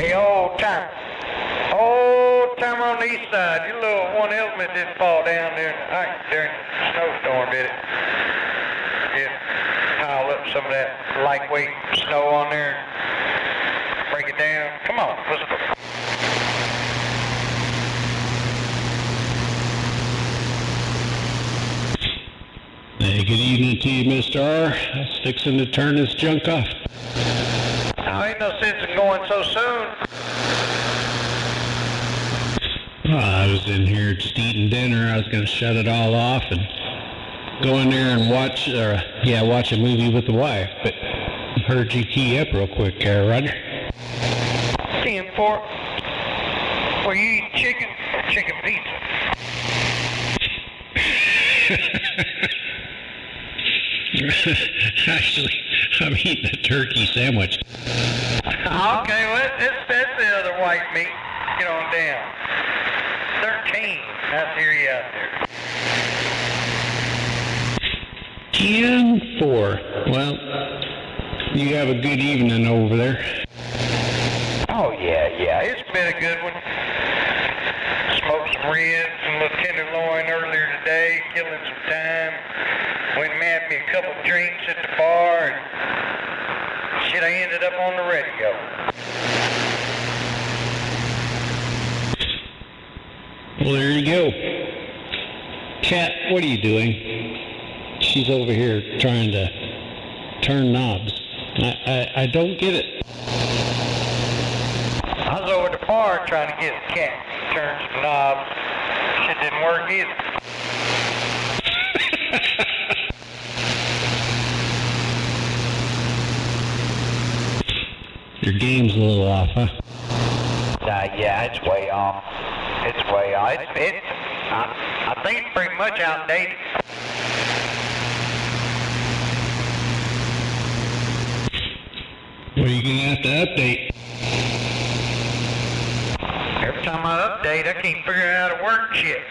Hey, old timer on the east side, your little one element didn't fall down there during the snowstorm, did it? It piled up some of that lightweight snow on there, break it down. Come on, let's go. Hey, good evening to you, Mr. R. I was fixing to turn this junk off. Oh, ain't no sense in going so soon. Well, I was in here just eating dinner. I was going to shut it all off and go in there and watch a movie with the wife. But I heard you key up real quick there, Roger. 10-4. Were you eating chicken or chicken pizza? Actually, I'm eating a turkey sandwich. Okay, well, that's the other white meat. Get on down. 13. Nice to hear you out there. 10-4. Well, you have a good evening over there. Oh, yeah. It's been a good one. Smoked some ribs and a little tenderloin earlier today, killing some time. Went and had me a couple drinks at the bar, and shit, I ended up on the radio. Well, there you go. Kat, what are you doing? She's over here trying to turn knobs. I don't get it. I was over at the bar trying to get a cat to turn some knobs. Shit didn't work either. Your game's a little off, huh? Yeah, it's way off. It's way off. I think it's pretty much outdated. Well, you're going to have to update. Every time I update, I can't figure out how to work shit.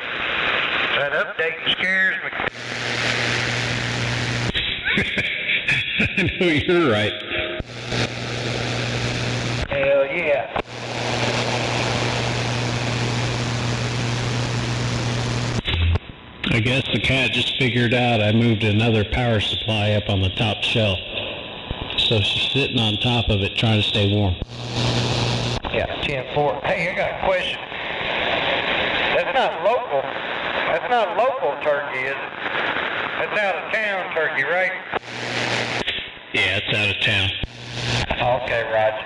That updating scares me. I know you're right. Hell yeah. I guess the cat just figured out I moved another power supply up on the top shelf. So she's sitting on top of it trying to stay warm. Yeah, 10-4. Hey, I got a question. That's not local. That's not local turkey, is it? That's out of town turkey, right? Yeah, it's out of town. Okay, Roger.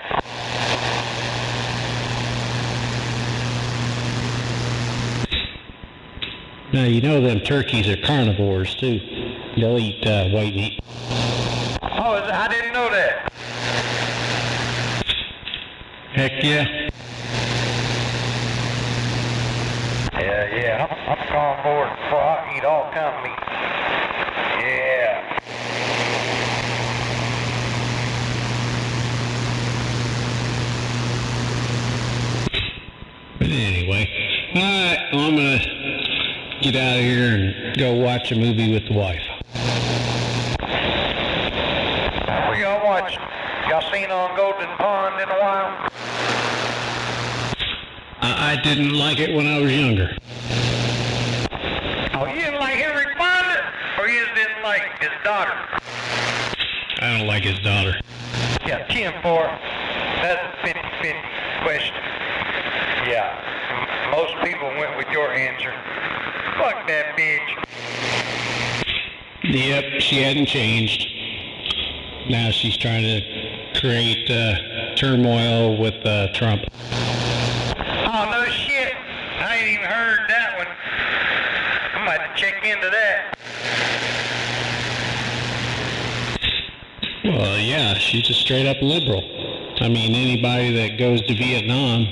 Now, you know them turkeys are carnivores, too. They'll eat white meat. Oh, I didn't know that. Heck yeah. Yeah, I'm carnivore. I eat all kind of meat. Yeah. But anyway, alright, well, I'm going to get out of here and go watch a movie with the wife. What y'all watching? Y'all seen on Golden Pond in a while? I didn't like it when I was younger. Oh, you didn't like Henry Fonda? Or you just didn't like his daughter? I don't like his daughter. Yeah, 10-4. That's a 50-50 question. Yeah, most people went with your answer. Fuck that bitch. Yep, she hadn't changed. Now she's trying to create turmoil with Trump. Oh, no shit. I ain't even heard that one. I'm about to check into that. Well, yeah, she's a straight up liberal. I mean, anybody that goes to Vietnam,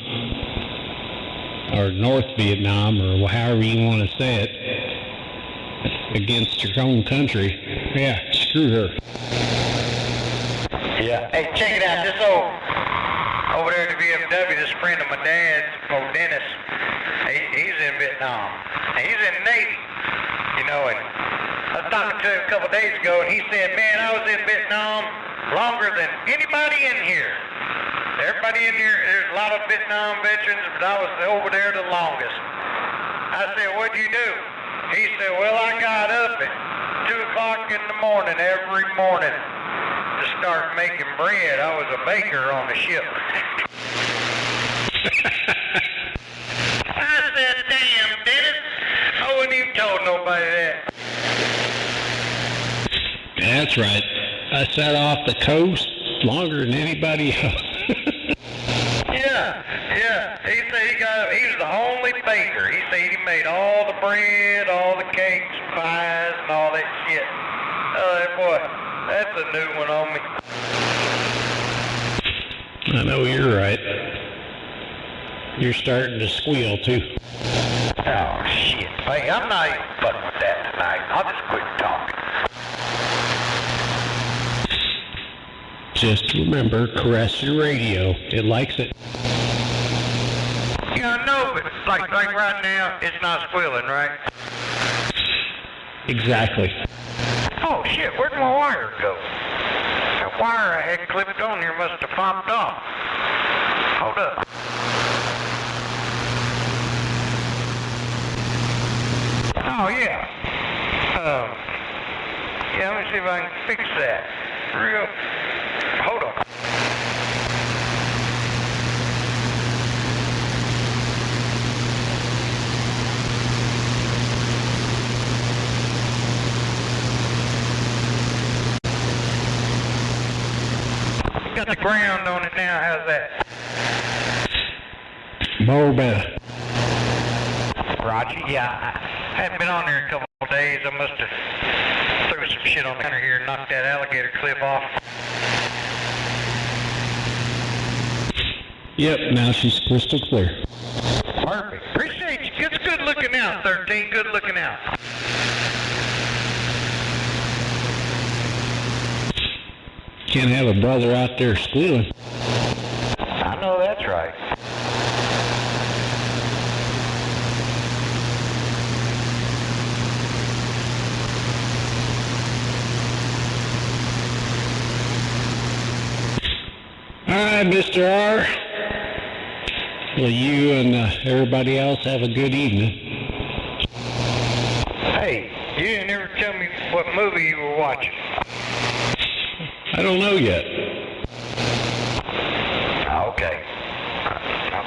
or North Vietnam, or however you want to say it, against your own country, yeah, screw her. Yeah. Hey, check it out. This over there at the BMW, this friend of my dad's, old Dennis, he's in Vietnam. And he's in the Navy, you know, and I was talking to him a couple days ago, and he said, man, I was in Vietnam longer than anybody in here. Everybody in here, there's a lot of Vietnam veterans, but I was over there the longest. I said, what'd you do? He said, well, I got up at 2 o'clock in the morning every morning to start making bread. I was a baker on the ship. I said, damn, Dennis, I wouldn't even told nobody that. That's right. I sat off the coast longer than anybody else. Yeah. He said he was the only baker. He said he made all the bread, all the cakes, pies, and all that shit. Oh, boy, that's a new one on me. I know you're right. You're starting to squeal, too. Oh, shit. Hey, I'm not even fucking with that tonight. I'll just quit talking. Just remember, caress your radio. It likes it. Yeah, I know, but like right now, it's not squealing, right? Exactly. Oh, shit, where'd my wire go? That wire I had clipped on here must have popped off. Hold up. Oh, yeah. Yeah, let me see if I can fix that. Hold on. Got the ground on it now. How's that? More better. Roger. Yeah, I hadn't been on there a couple of days. I must have threw some shit on the counter here and knocked that alligator clip off. Yep, now she's crystal clear. Perfect. Appreciate you. It's good looking out, 13. Good looking out. Can't have a brother out there squealing. I know that's right. All right, Mr. R. Well, you and everybody else have a good evening. Hey, you didn't ever tell me what movie you were watching. I don't know yet. Okay.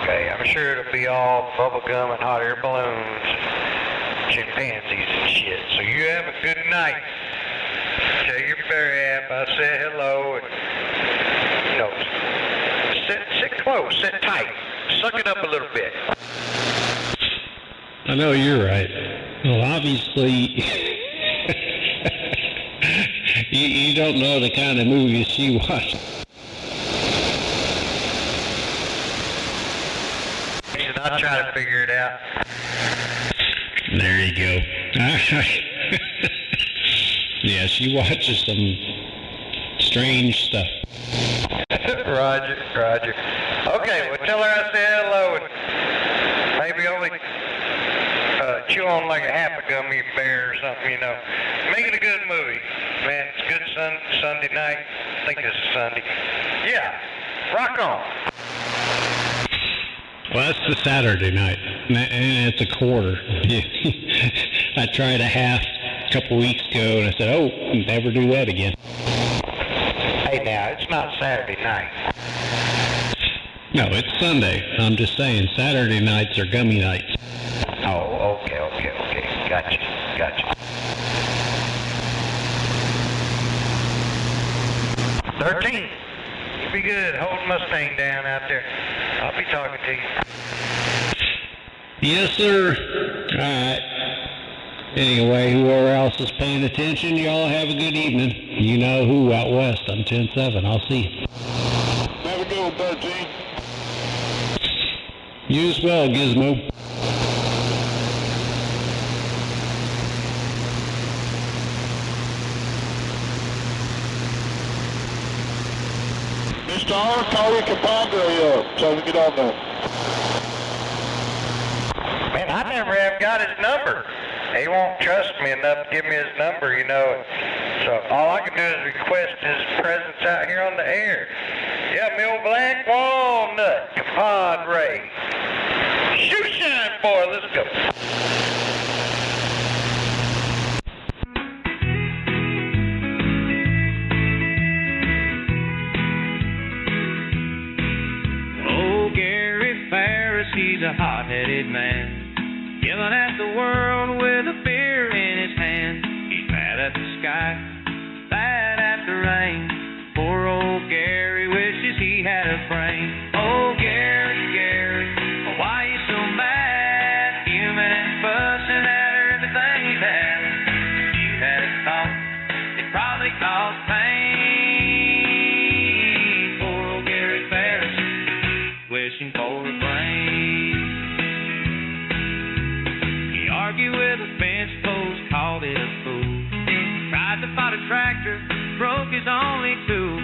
Okay, I'm sure it'll be all bubblegum and hot air balloons, chimpanzees and shit. So you have a good night. Tell your fairy app I said hello and, you know, sit close, sit tight. Suck it up a little bit. I know you're right. Well, obviously, you don't know the kind of movies she watches. I'll try to figure it out. There you go. Yeah, she watches some strange stuff. Roger. Okay, well tell her I said hello and maybe only chew on like a half a gummy bear or something, you know. Make it a good movie. Man, it's good Sunday night. I think this is Sunday. Yeah, rock on. Well, that's the Saturday night, and it's a quarter. I tried a half a couple weeks ago, and I said, oh, never do that again. Hey, now, it's not Saturday night. No, it's Sunday. I'm just saying, Saturday nights are gummy nights. Oh, okay. Gotcha. 13. You be good. Hold Mustang down out there. I'll be talking to you. Yes, sir. All right. Anyway, whoever else is paying attention, y'all have a good evening. You know who out west. I'm 10-7. I'll see you. Have a good one, 13. You as well, Gizmo. Mr. R, call your compadre up so we get on there. Man, I never have got his number. He won't trust me enough to give me his number, you know. So all I can do is request his presence out here on the air. Yeah, me old black walnut, compadre. Shoe shine, boy, let's go. He's a hot-headed man, yelling at the world with a beer in his hand. He's mad at the sky, bad cause pain. Poor old Gary Ferris, wishing for a brain. He argued with a fence post, called it a fool. Tried to fight a tractor, broke his only tool.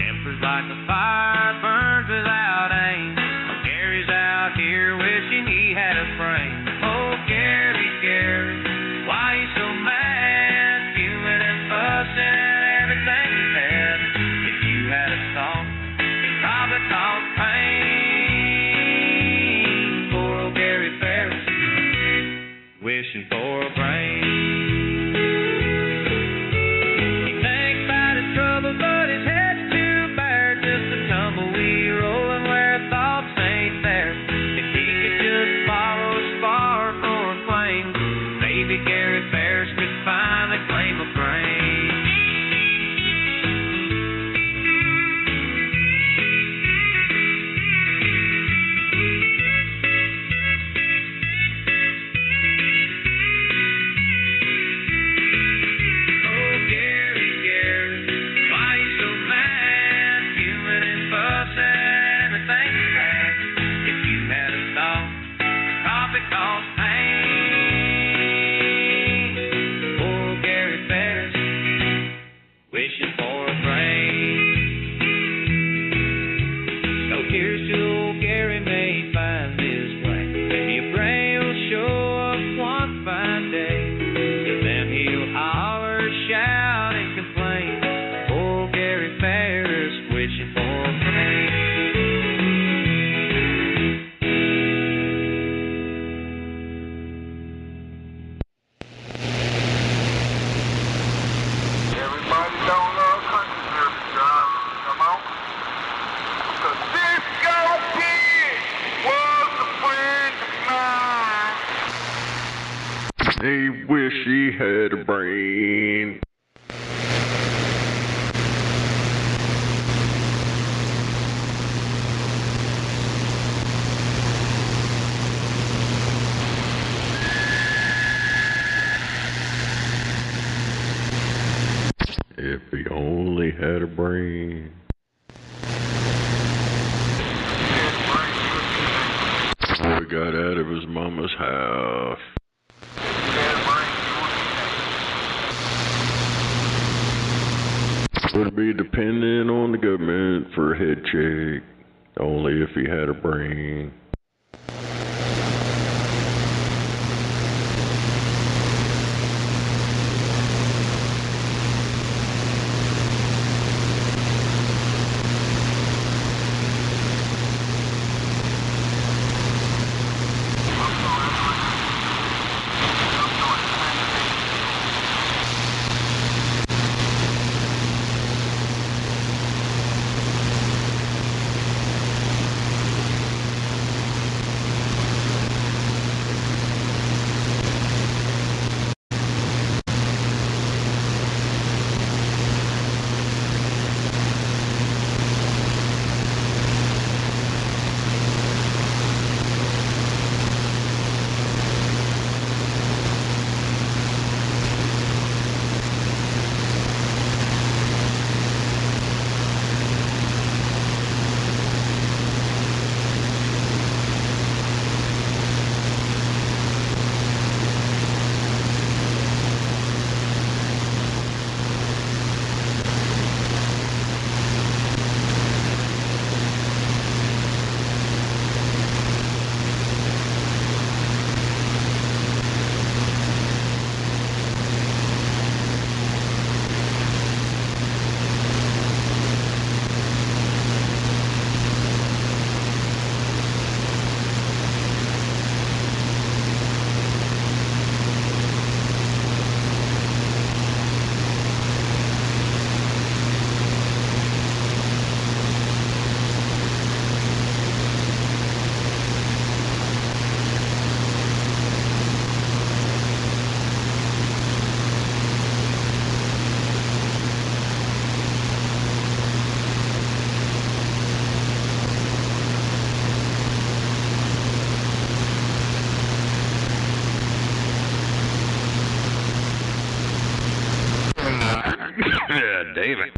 Temper's like a fire, burns without aim. Gary's out here wishing he had a frame. Oh, Gary, Gary, why you so mad? Fuming and fussing at everything you had. If you had a song, it probably caused pain. Poor old Gary Ferris, wishing for a brain. He thinks about his trouble, but his head's too bare. Just a tumbleweed rolling where thoughts ain't there. If he could just borrow a spark or a flame, maybe Gary Ferris could finally claim a brain. Oh, Gary, Gary, why you so mad? Fuming and fussing at everything you had. If you had a thought, probably caused pain. Poor Gary Ferris, wishing for a brain. So here's to old Gary, may he find his way. Maybe a brain will show up one fine day. And then he'll holler, shout, and complain. Poor Gary Ferris, wishing for a brain. Everybody don't love country music, John. Come on. The disco kid was a friend of mine. He wish he had a brain. If he only had a brain. Boy got out of his mama's house. Would be dependent on the government for a head check, only if he had a brain. Yeah, David.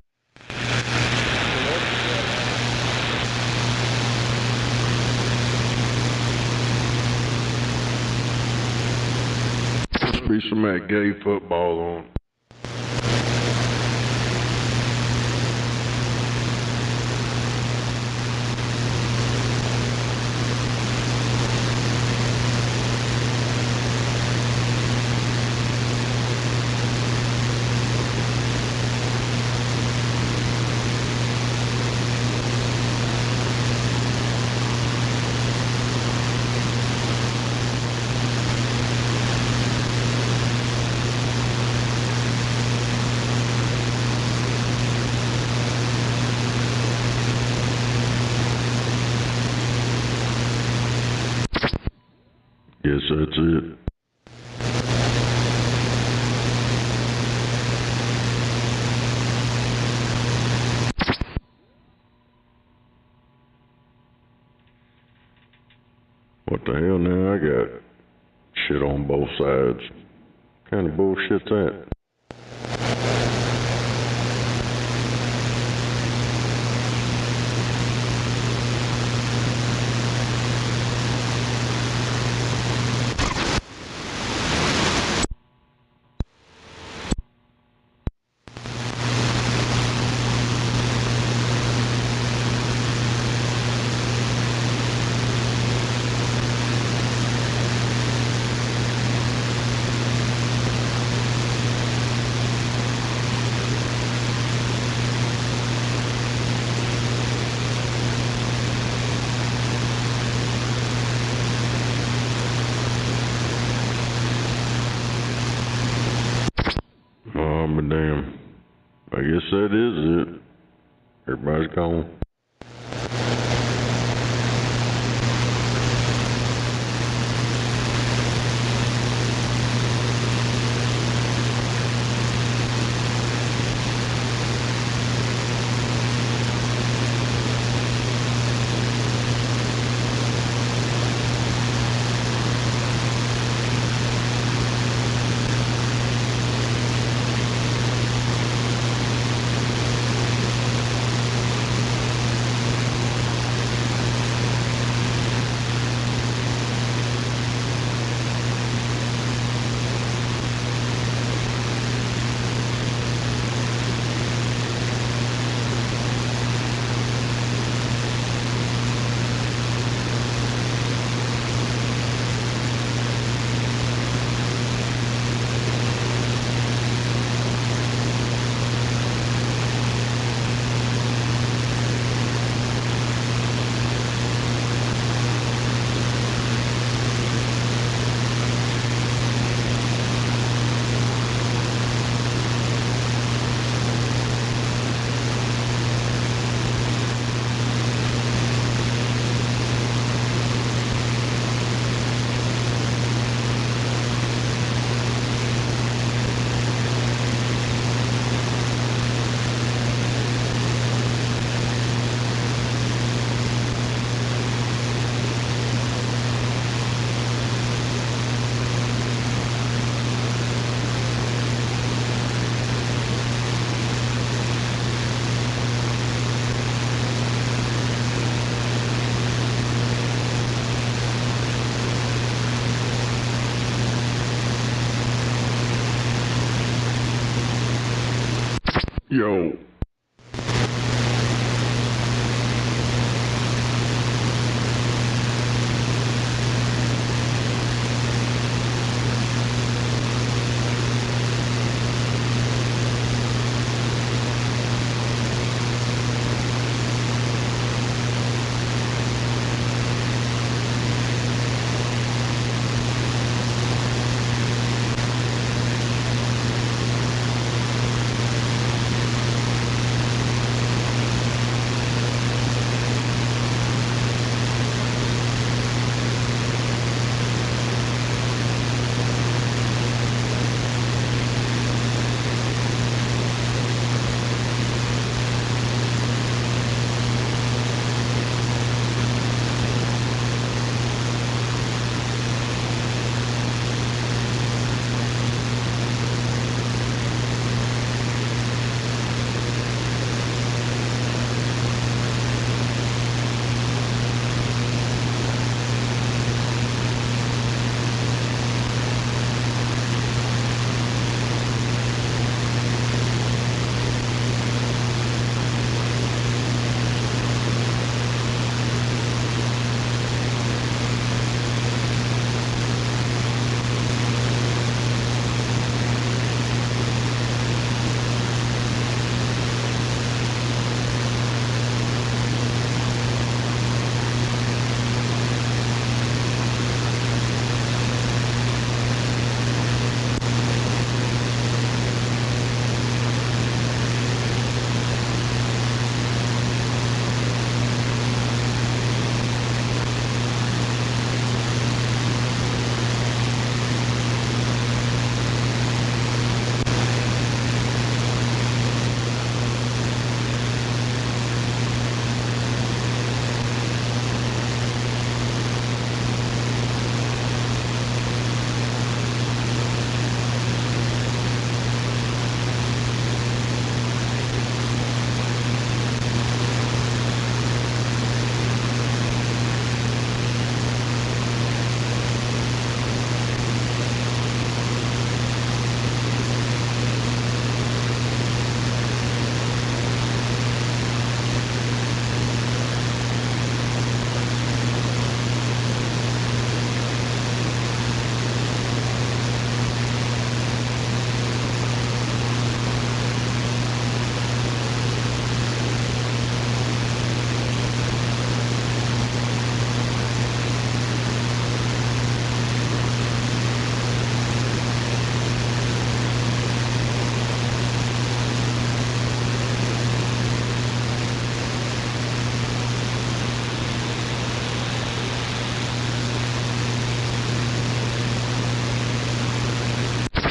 Be some of that gay football on. Guess that's it. What the hell now? I got shit on both sides. What kind of bullshit's that? Oh, but damn. I guess that is it. Everybody's gone. Yo.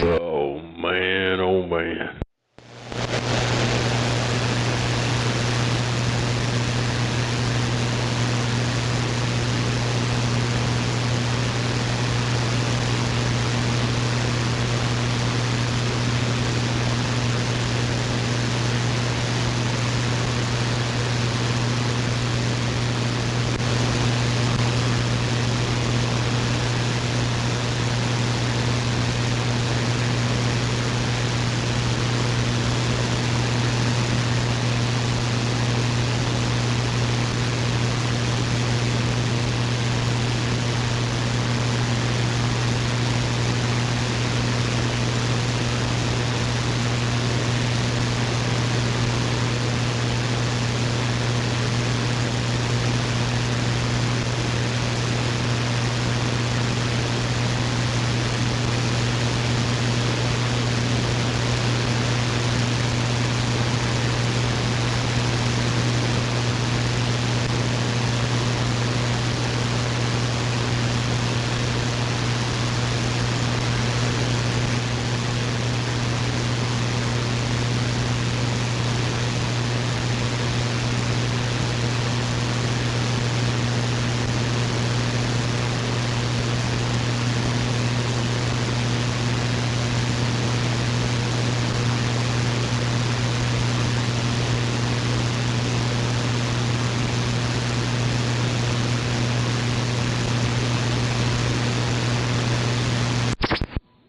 Oh man, oh man.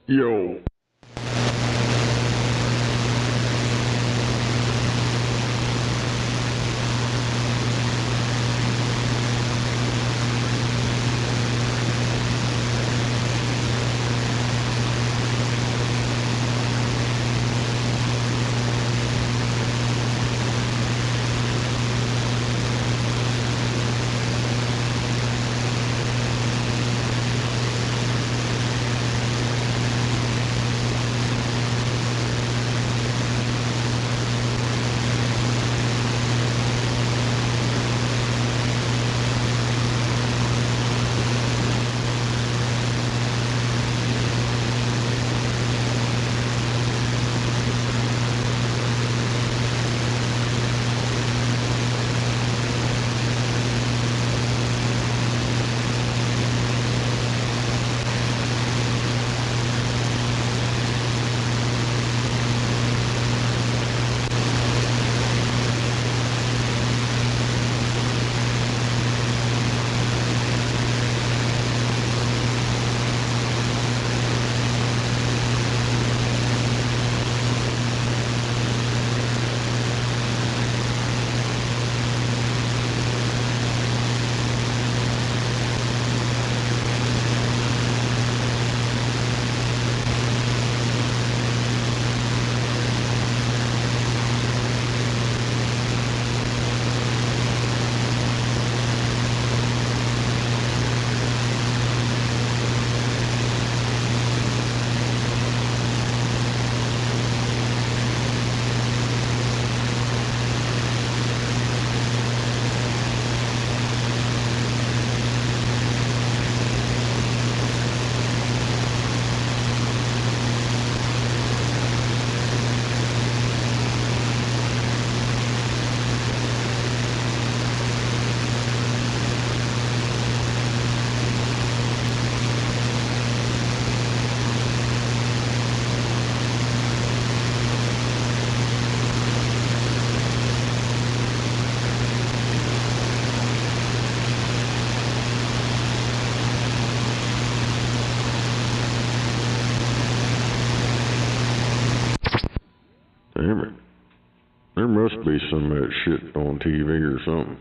Yo. Damn it. There must be some of that shit on TV or something.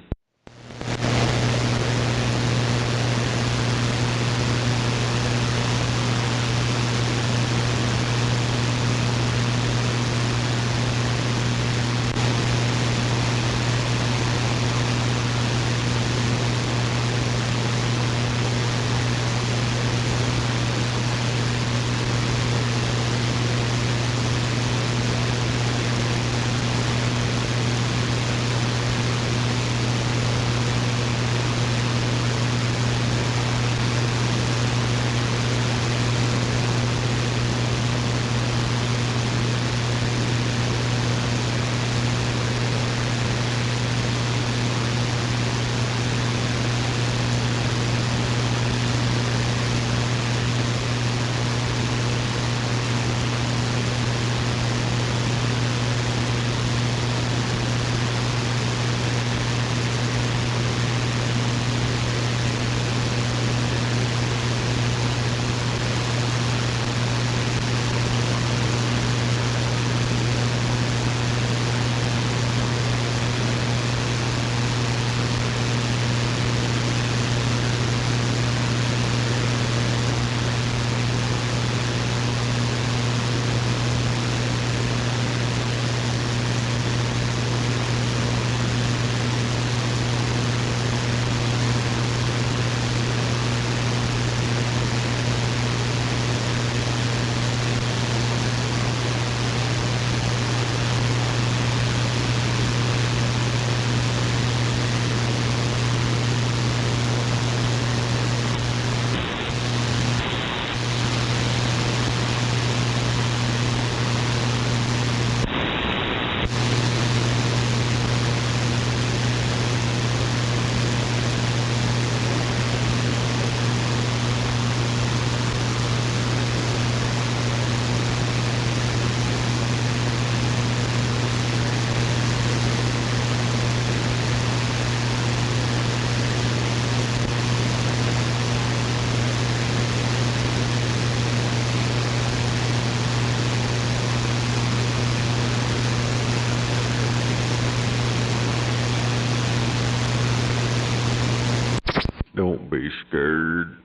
be scared.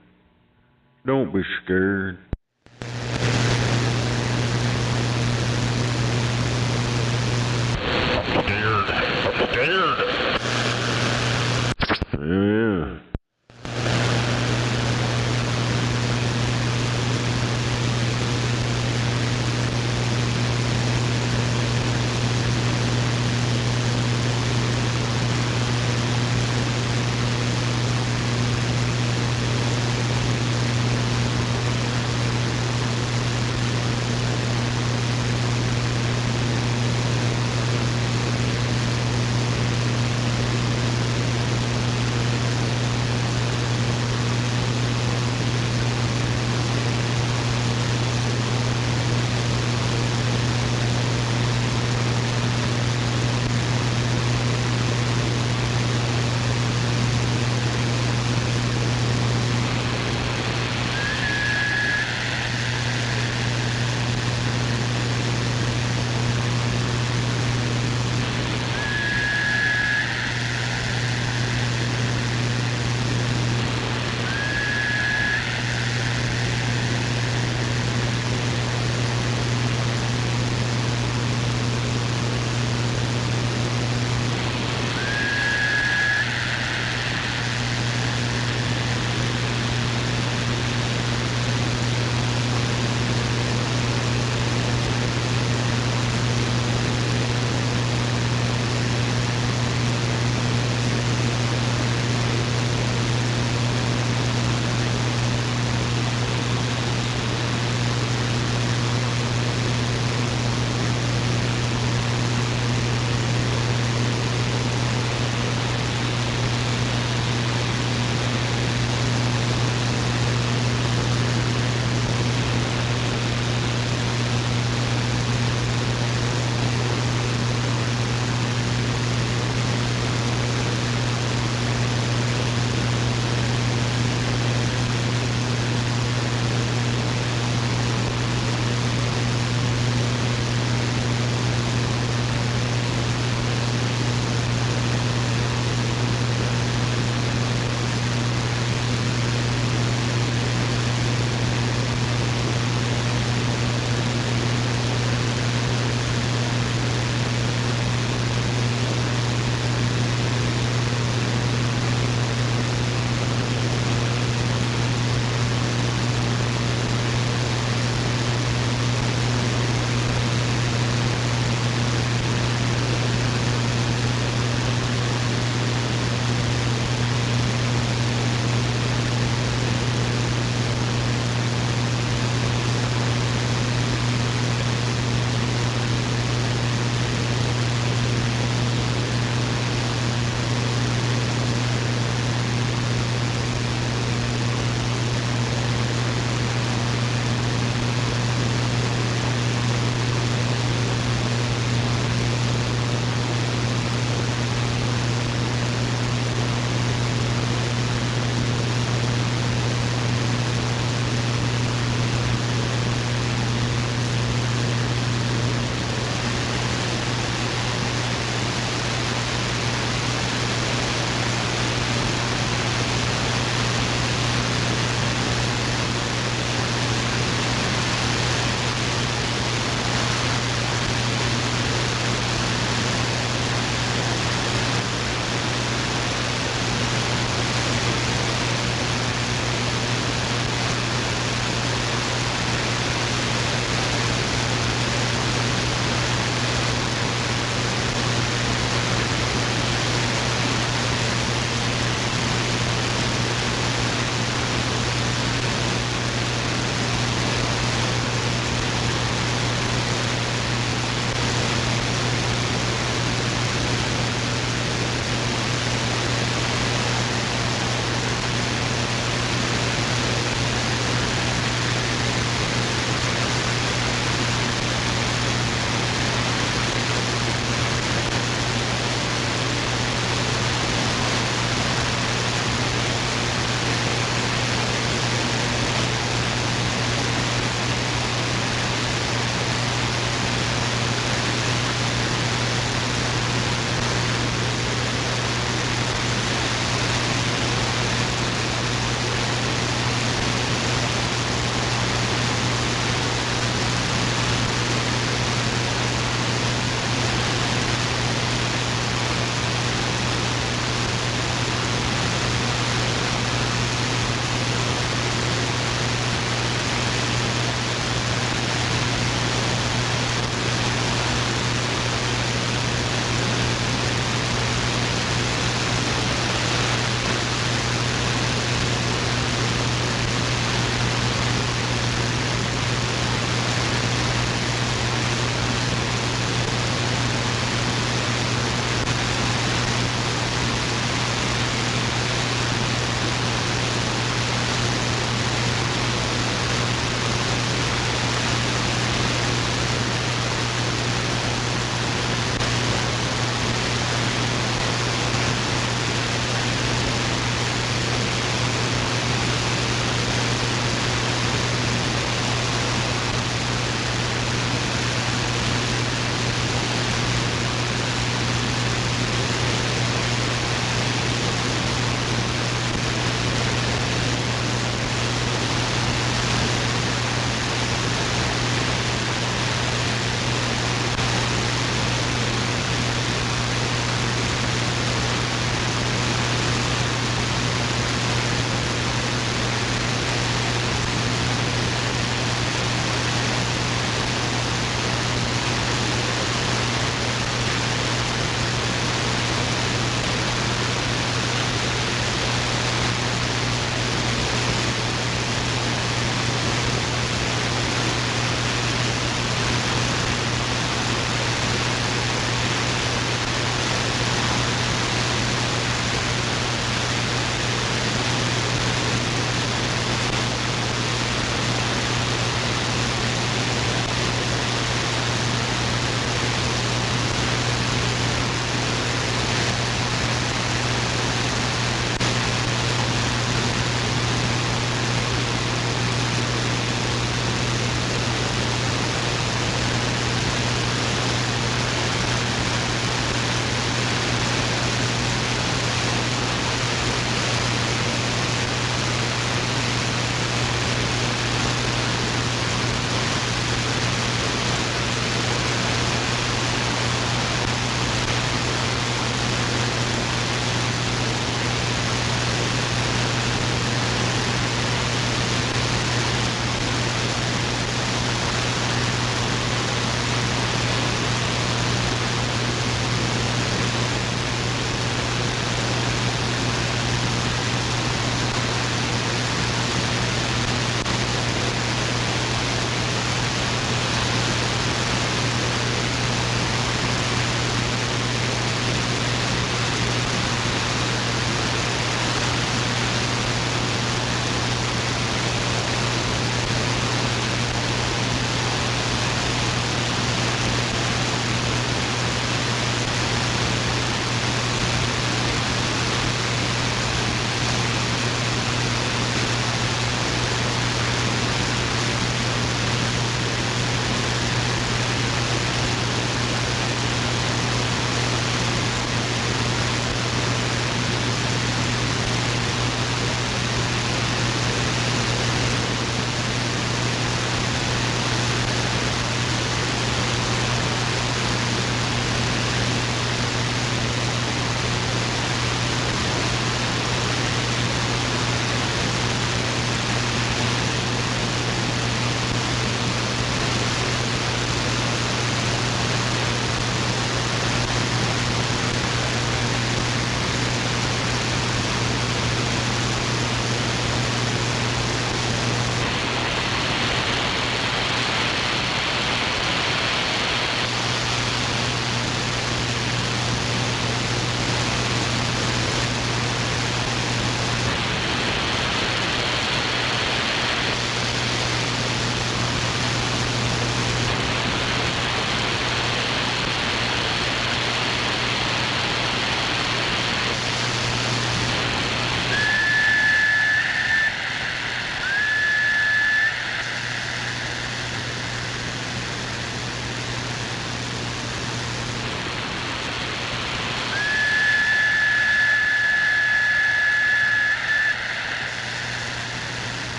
Don't be scared. I'm scared. Yeah.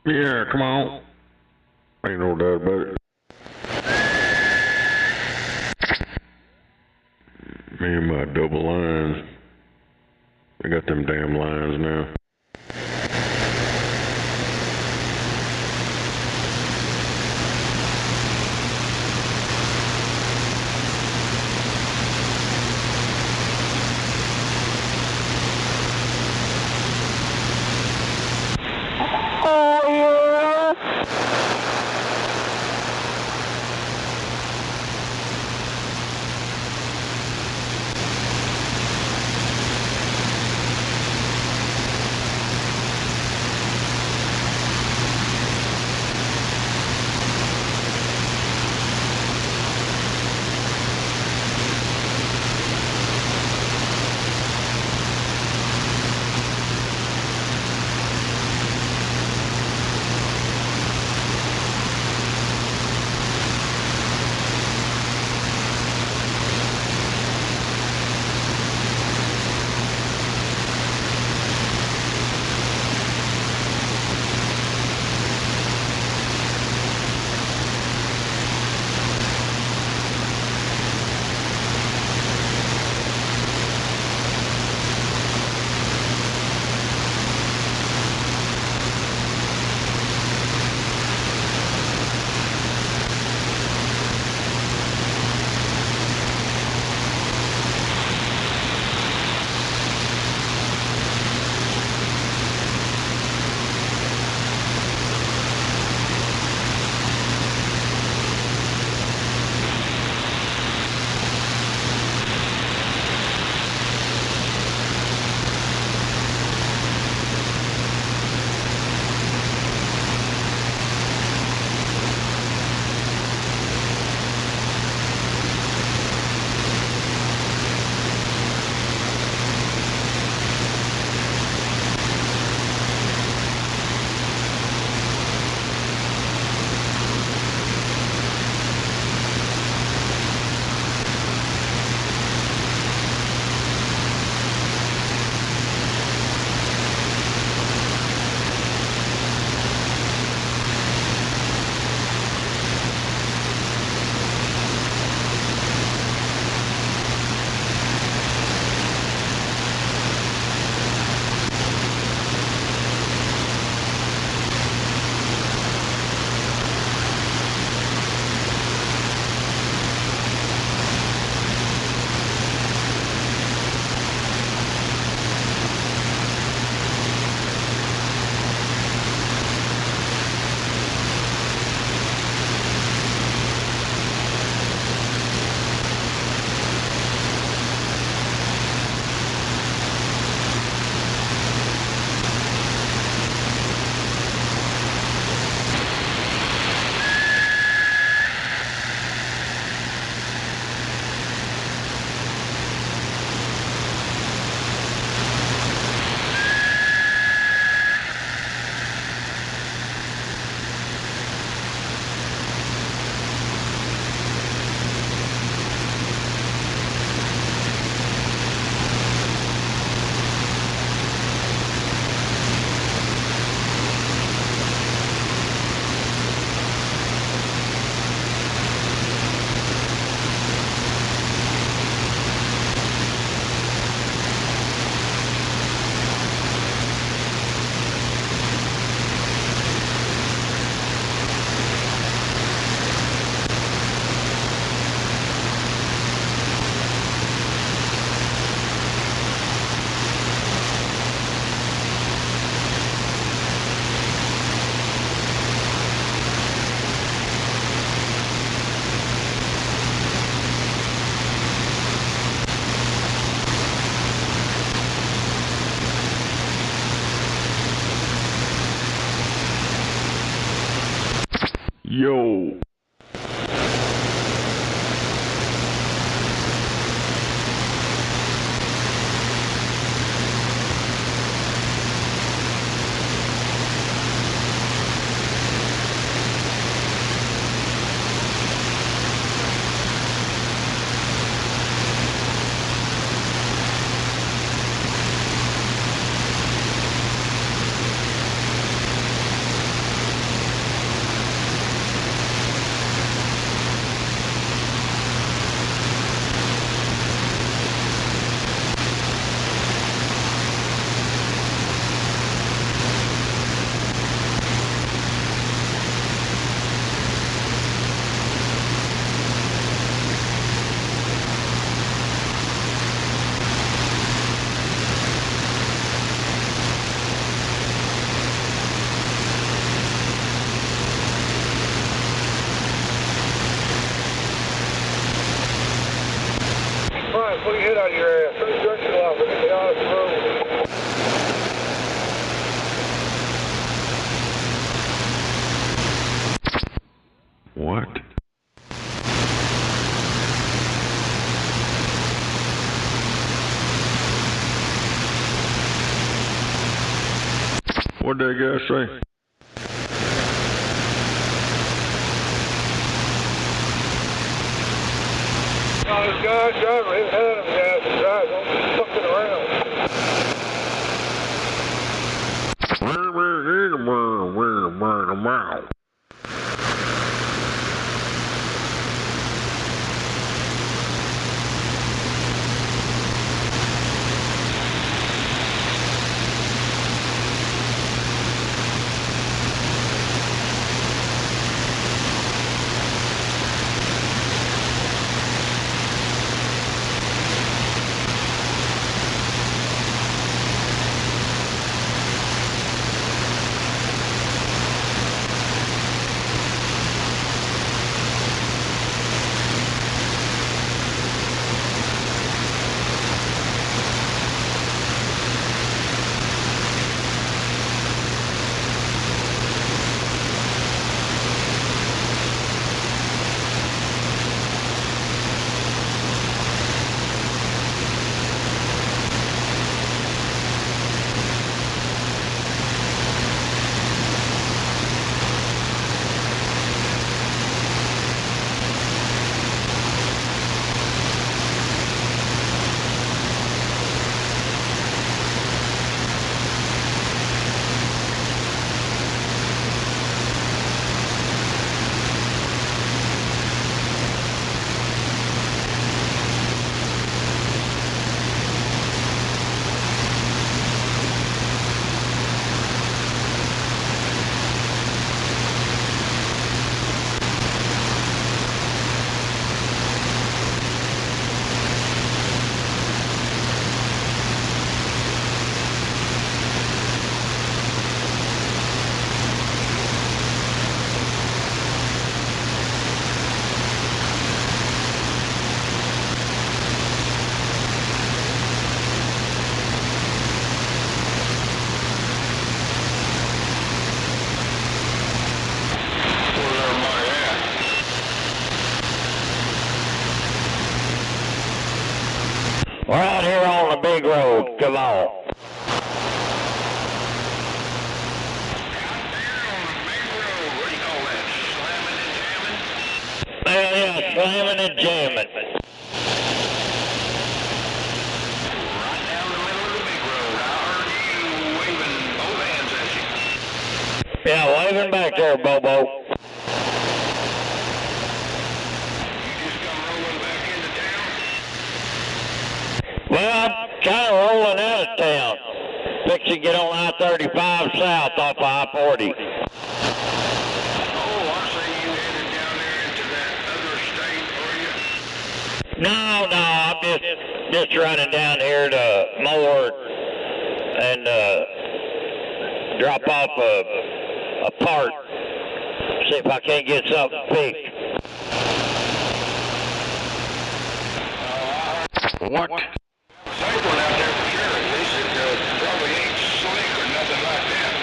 Yeah, come on. Ain't no doubt about it. Me and my double lines. I got them damn lines now. Yo. pull your head out of your ass. Turn the directional off. Let me get out of the road. What? What'd that guy say? Oh, this guy driver, his head of his ass is driving. Don't be fucking around. We're out here on the big road. Come on. Yeah, slamming and jamming. Right down the middle of the big road. I heard you waving both hands at you. Yeah, waving back there, Bobo. Well, I'm kind of rolling out of town. Fixing to get on I-35 south off I-40. Oh, I see you headed down there into that other state, are you? No, I'm just running down here to mow and drop off a part. See if I can't get something fixed. What? Safe one out there for sure. At least it probably ain't slick or nothing like that.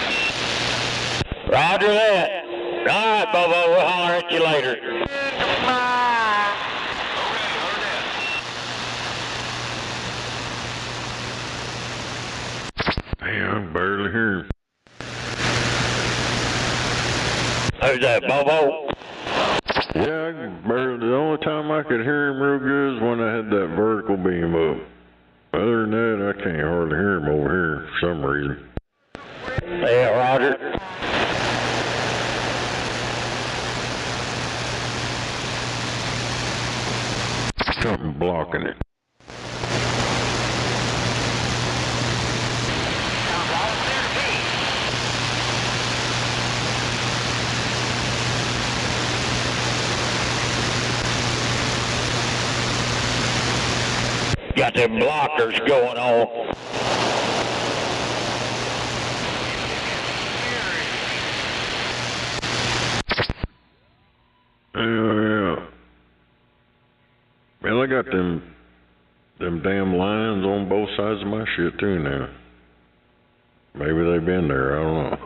Roger that. All right, Bobo, we'll holler at you later. Hey, I can barely hear him. Who's that, Bobo? Yeah, I can barely. The only time I could hear him real good is when I had that vertical beam up. Other than that, I can't hardly hear him over here for some reason. Yeah, Roger. Something blocking it. Got them blockers going on. Yeah. Well, I got them them damn lines on both sides of my shit too now. Maybe they've been there, I don't know.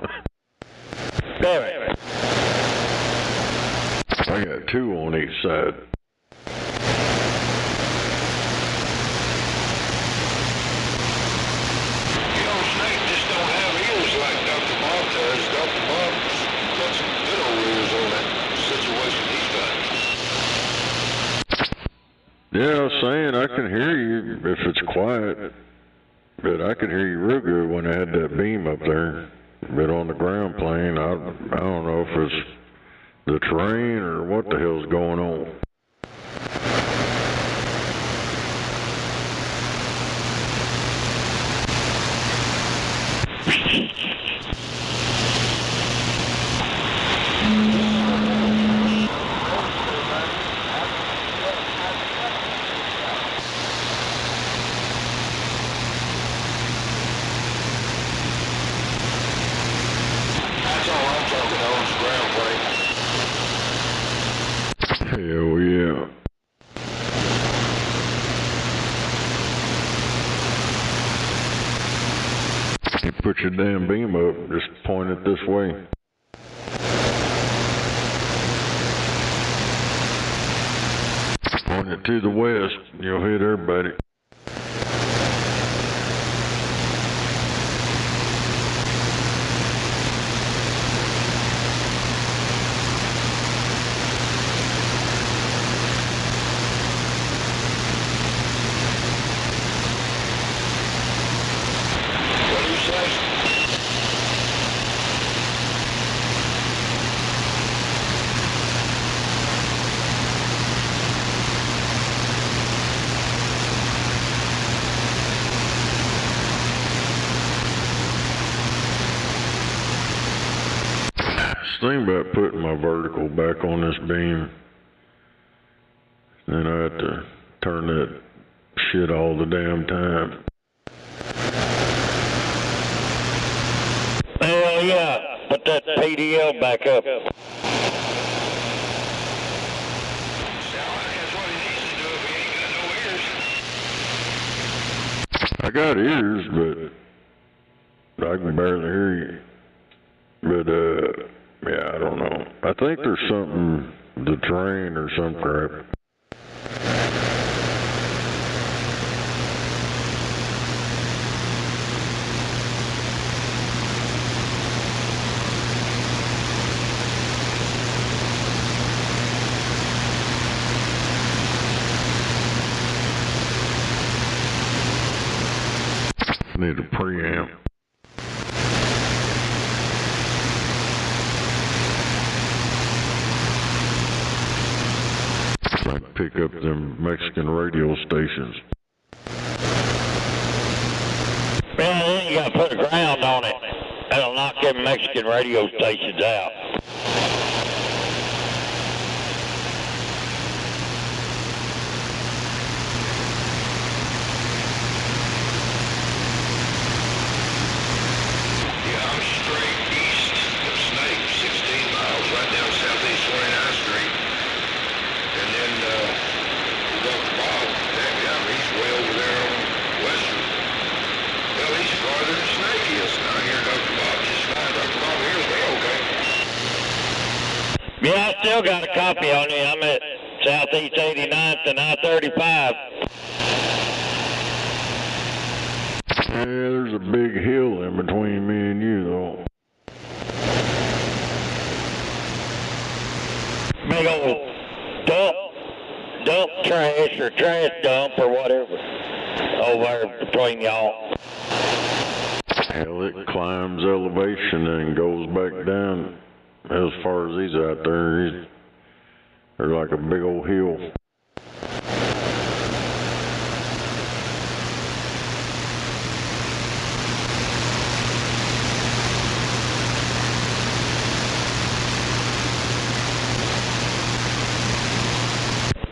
Damn it. I got two on each side. You know, Snake just don't have ears like Dr. Bob does. Dr. Bob's got some good old ears on that situation he's got. Yeah, I was saying I can hear you if it's quiet, but I can hear you real good when I had that beam up there. But on the ground plane, I don't know if it's the terrain or what the hell's going on. That's all I'm talking on is ground plane. Hell yeah. You put your damn beam up, just point it this way. Point it to the west, you'll hit everybody. What do you say? Think about putting my vertical back on this beam. Then I have to turn that shit all the damn time. Hell yeah. Put that PDL back up. I got ears, but I can barely hear you. But, yeah, I don't know. I think there's something, the terrain or some crap. Need a preamp. I'd pick up them Mexican radio stations. Well, then you gotta put a ground on it. That'll knock them Mexican radio stations out. Yeah, I'm straight east of Snake, 16 miles, right down Southeast 29th Street. And then, Dr. Bob, that guy, he's way over there on Western. Well, he's farther than Snake is. Now, here, Dr. Bob, just fine. Dr. Bob hears me okay. Yeah, I still got a copy on you. I'm at Southeast 89th and I-35. Yeah, there's a big hill in between me and you, though. Big old dump trash or trash dump or whatever over between y'all. Hell, it climbs elevation and goes back down as far as he's out there. They're like a big old hill.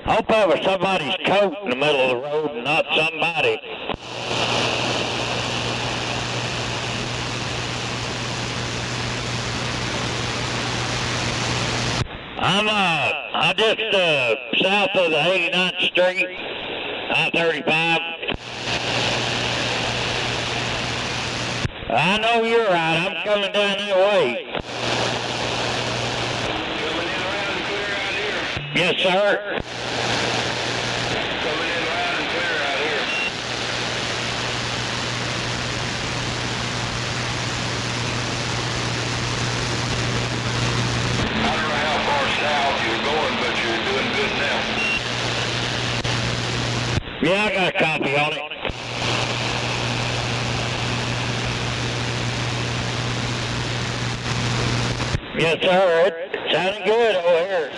I hope that was somebody's coat in the middle of the road and not somebody. I'm just south of the 89th Street, I-35. I know you're right. I'm coming down that way. Coming in loud and clear out here. Yes, sir. Coming in loud and clear out here. I don't know how far south you're going, but you're doing good now. Yeah, I got a copy on it. Yes, sir. It's sounding good over here.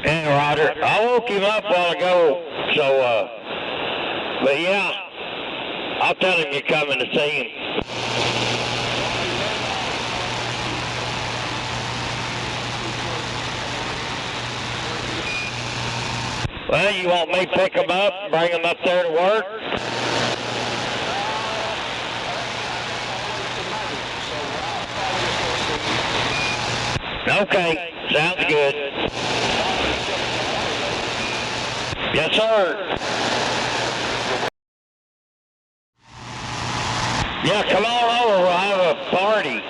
Yeah, Roger. I woke him up a while ago, so, but yeah, I'll tell him you're coming to see him. Well, you want me to pick him up and bring him up there to work? Okay, sounds good. Yes, sir. Yeah, come on over. We'll have a party.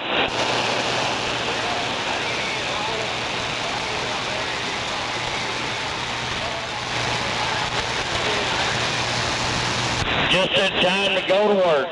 Just in time to go to work.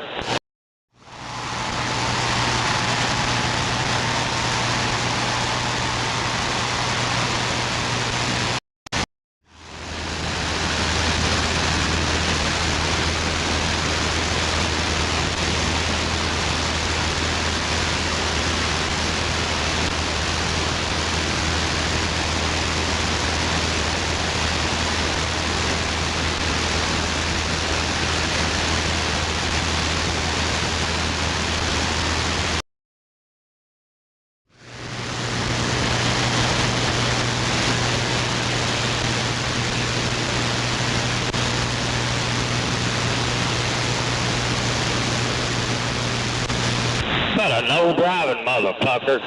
But a no driving motherfucker.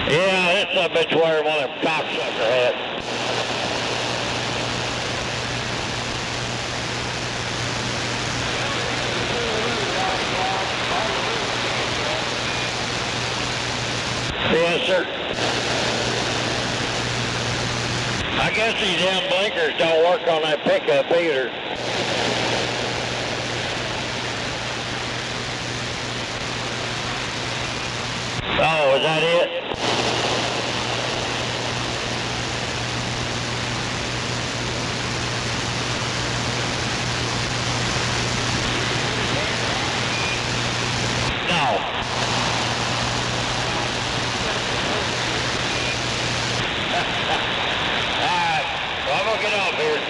Yeah, this son of a bitch wearing one of them cocksucker hats. Yes, sir. I guess these damn blinkers don't work on that pickup either. Oh, is that it? No. Alright, well, I'm gonna get off here.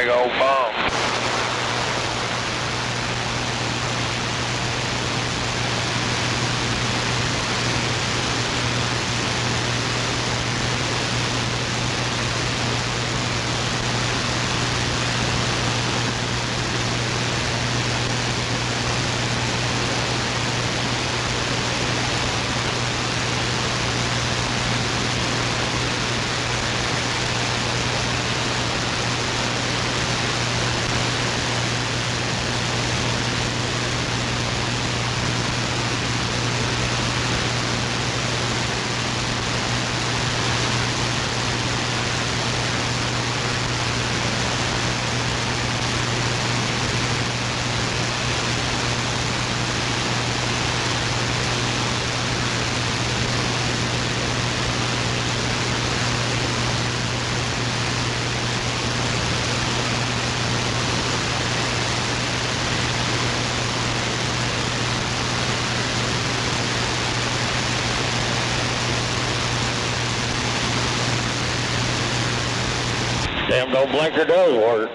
Big old bump. Damn, no blinker does work.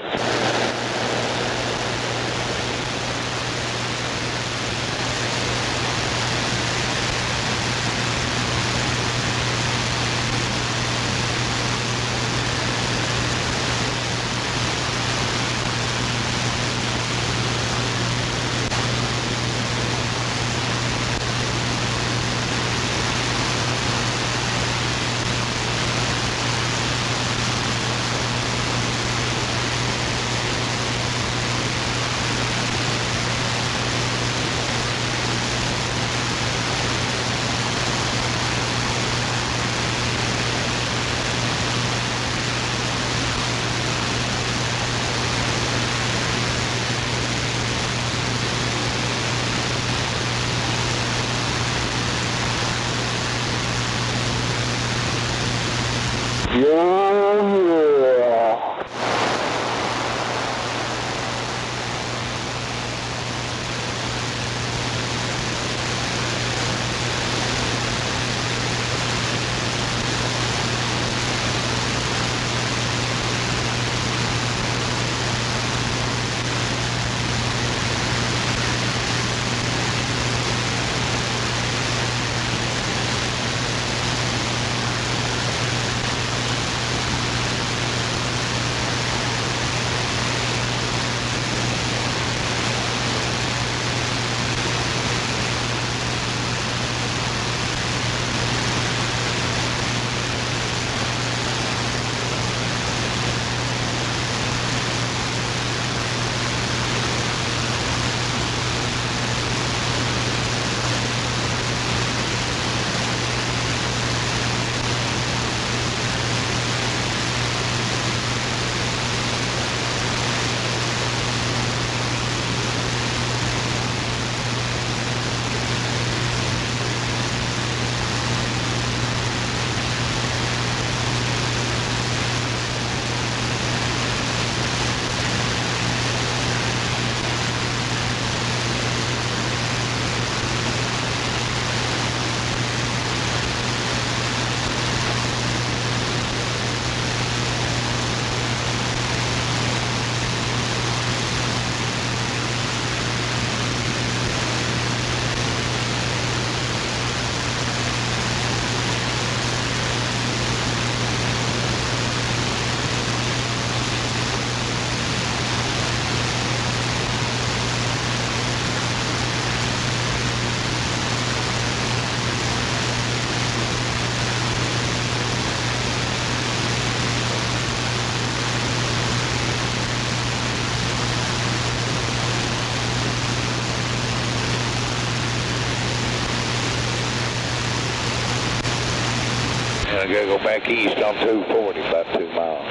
I gotta go back east on 240, about 2 miles.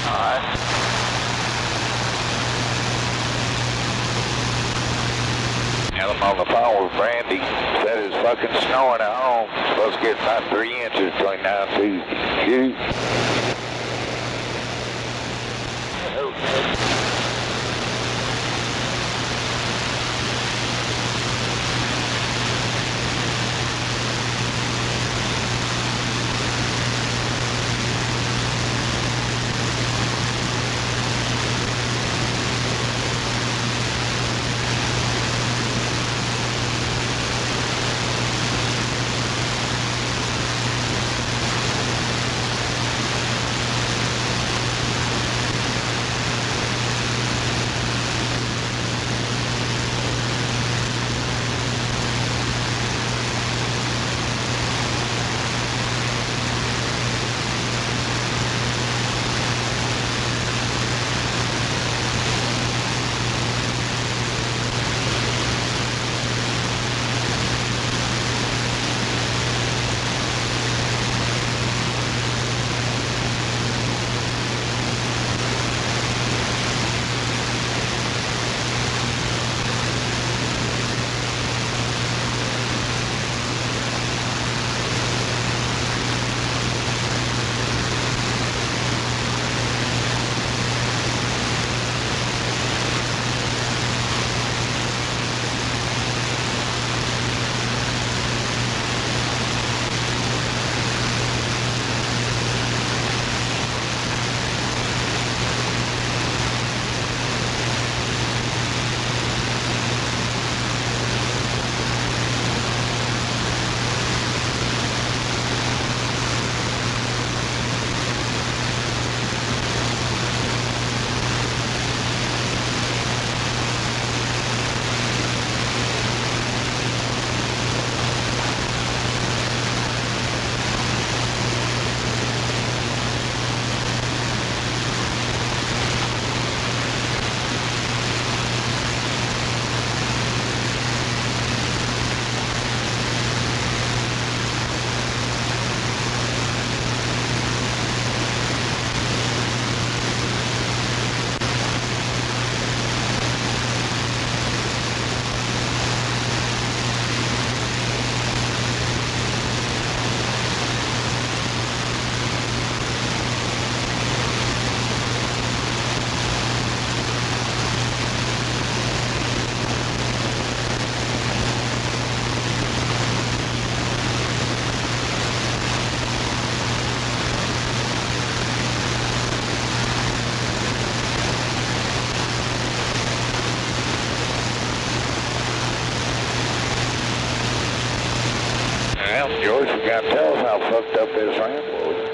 Alright. Had him on the phone with Brandy. Said it's fucking snowing at home. Supposed to get about 3 inches between now and Tuesday. Shoot. up this ramp load.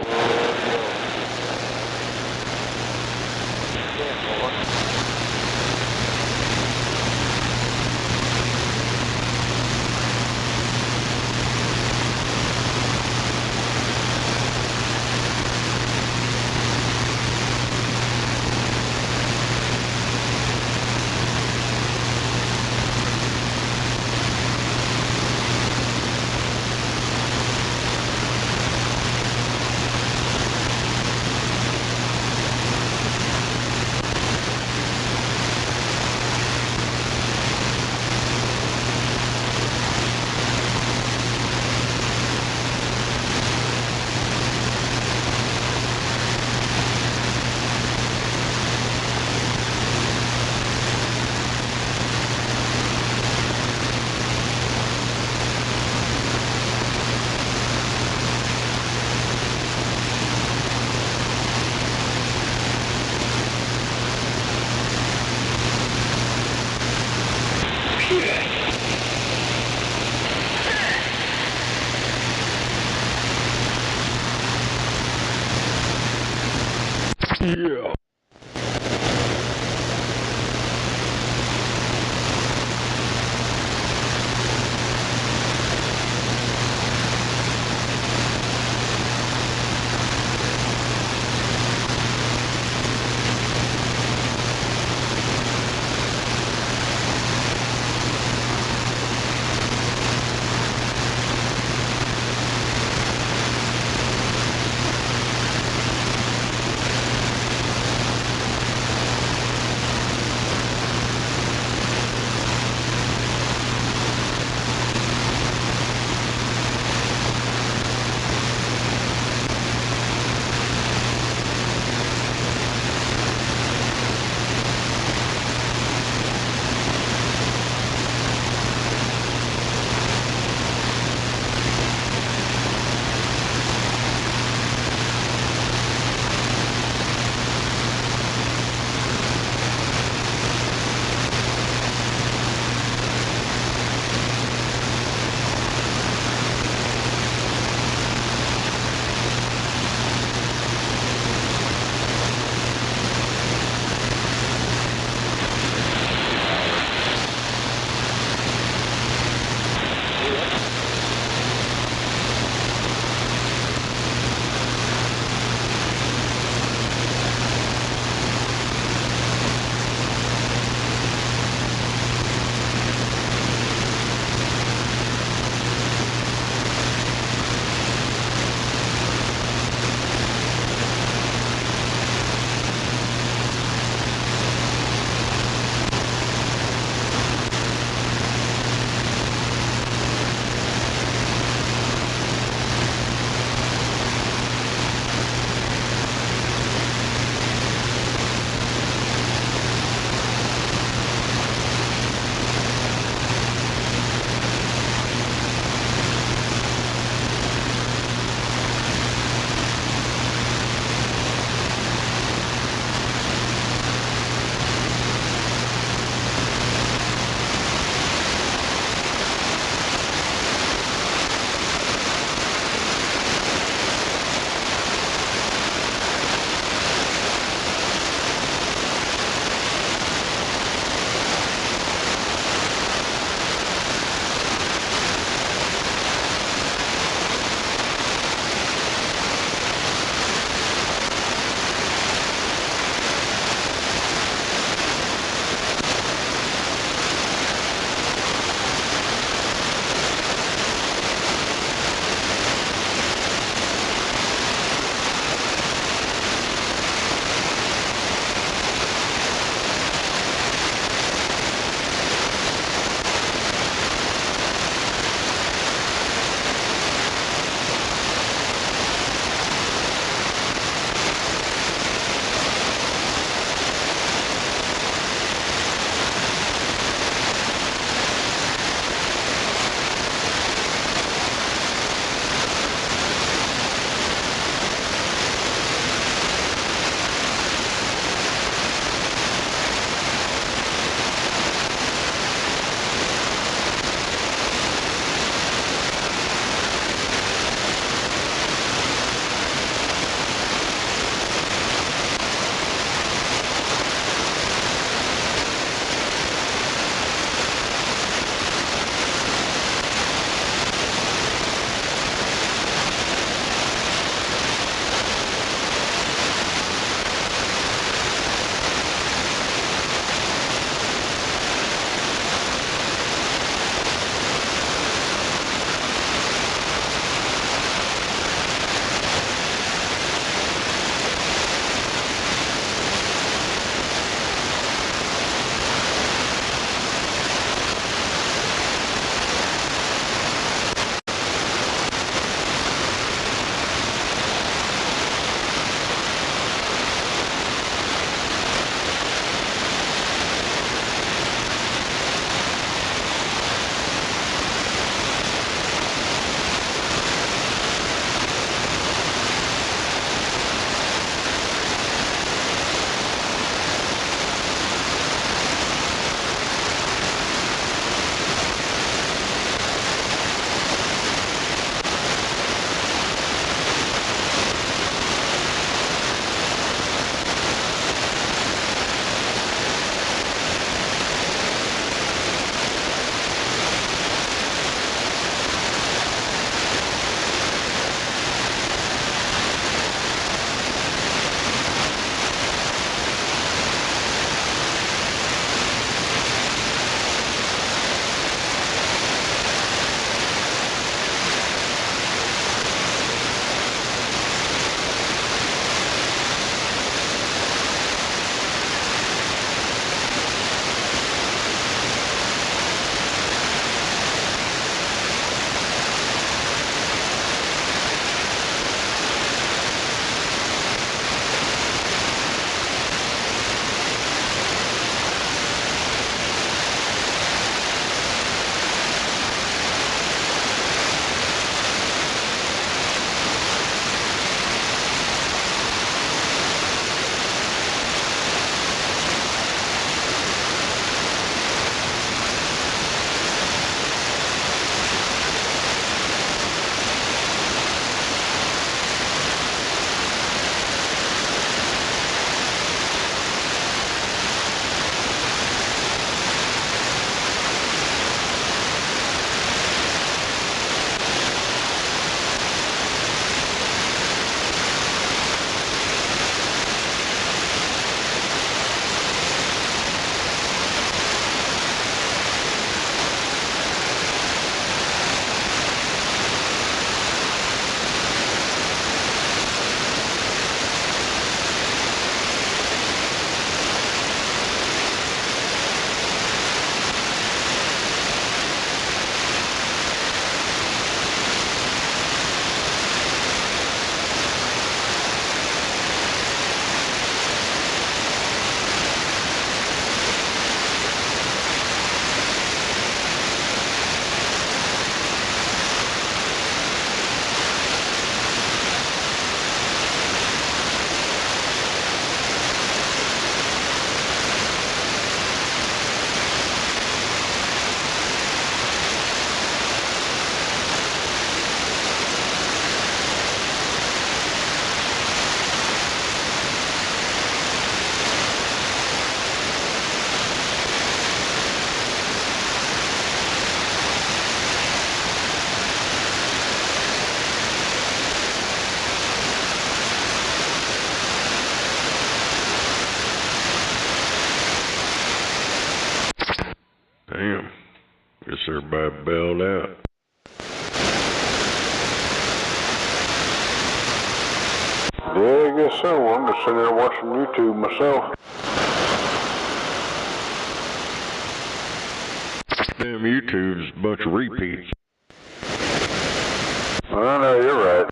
Yeah. Damn. Guess everybody bailed out. Yeah, I guess so. I'm just sitting there watching YouTube myself. Damn, YouTube's a bunch of repeats. I know, you're right.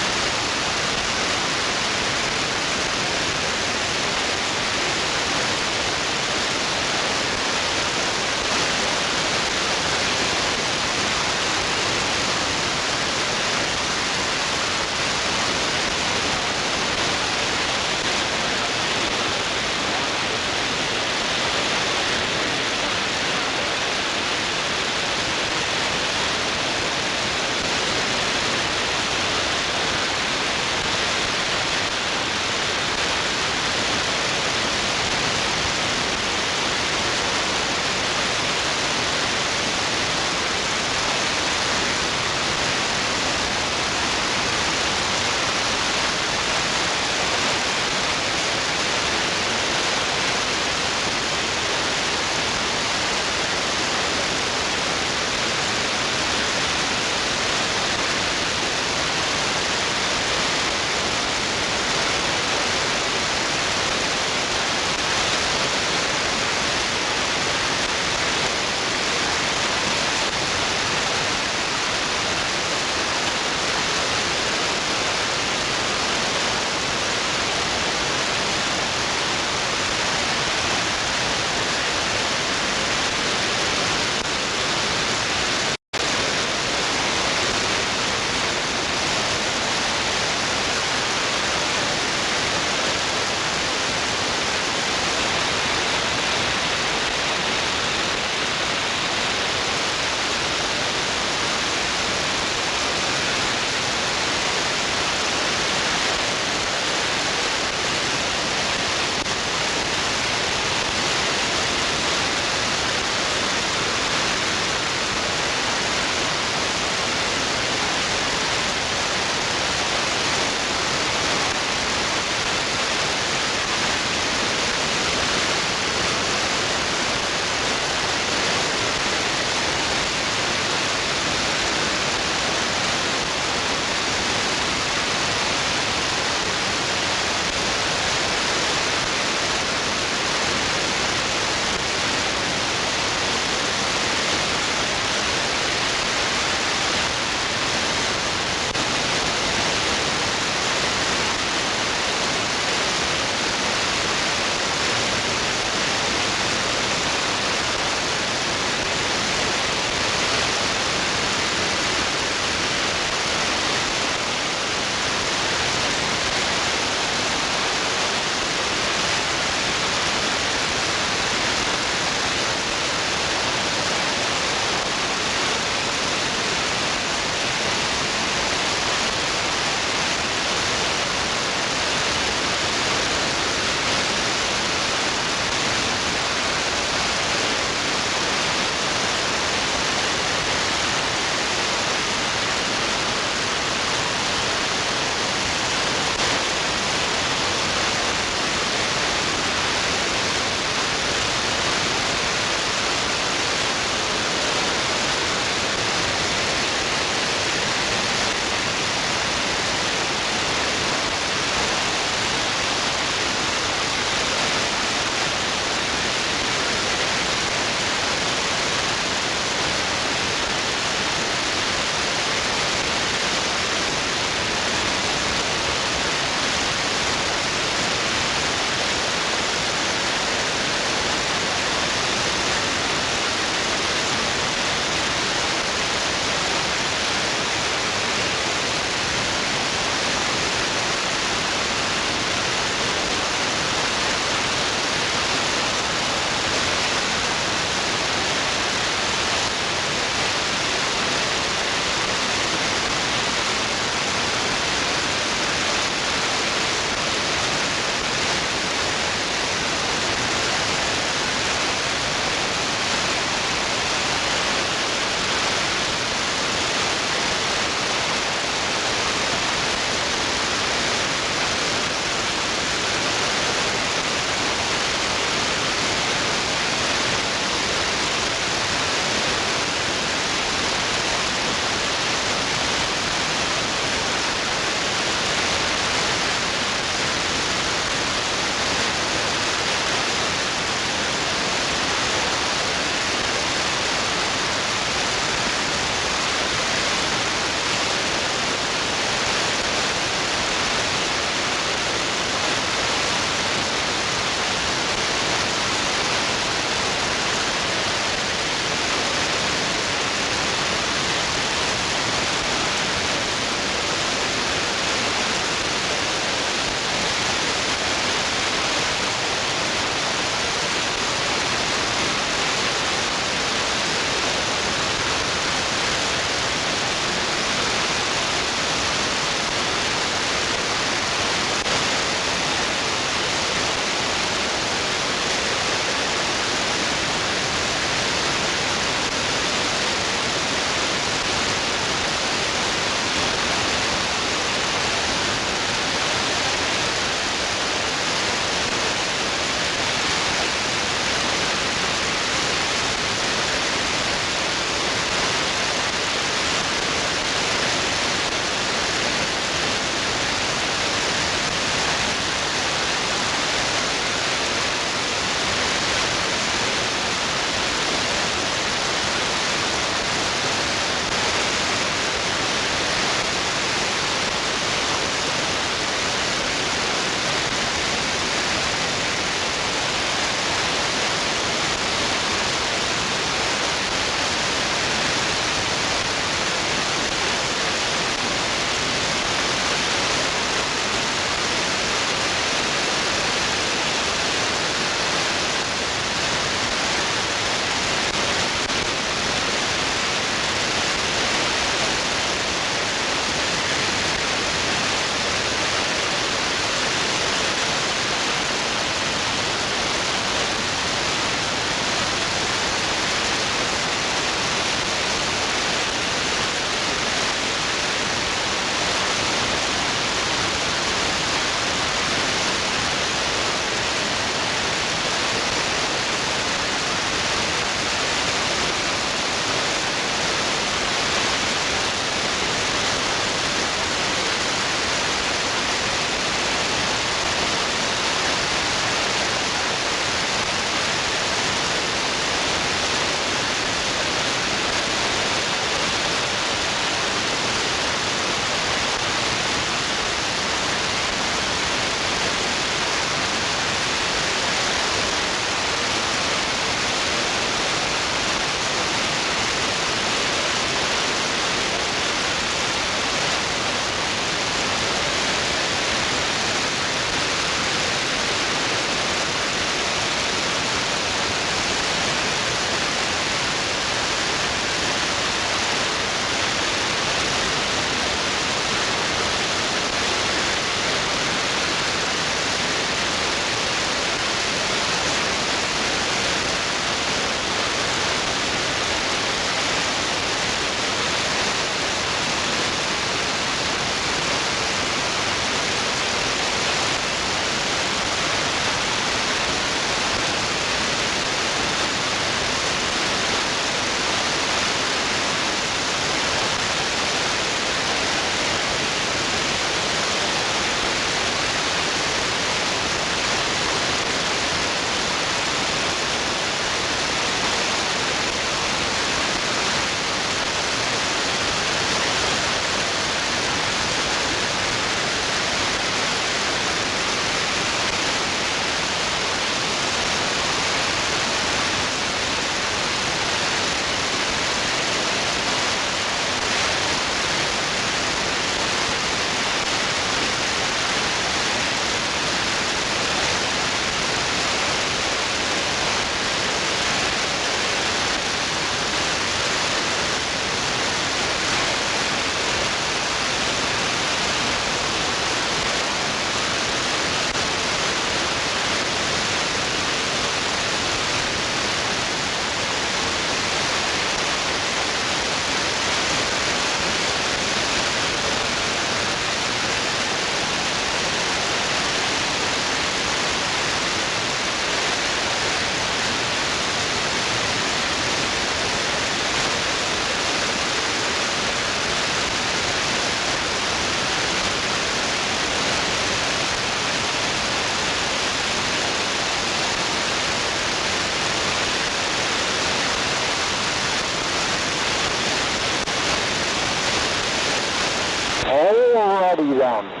already then.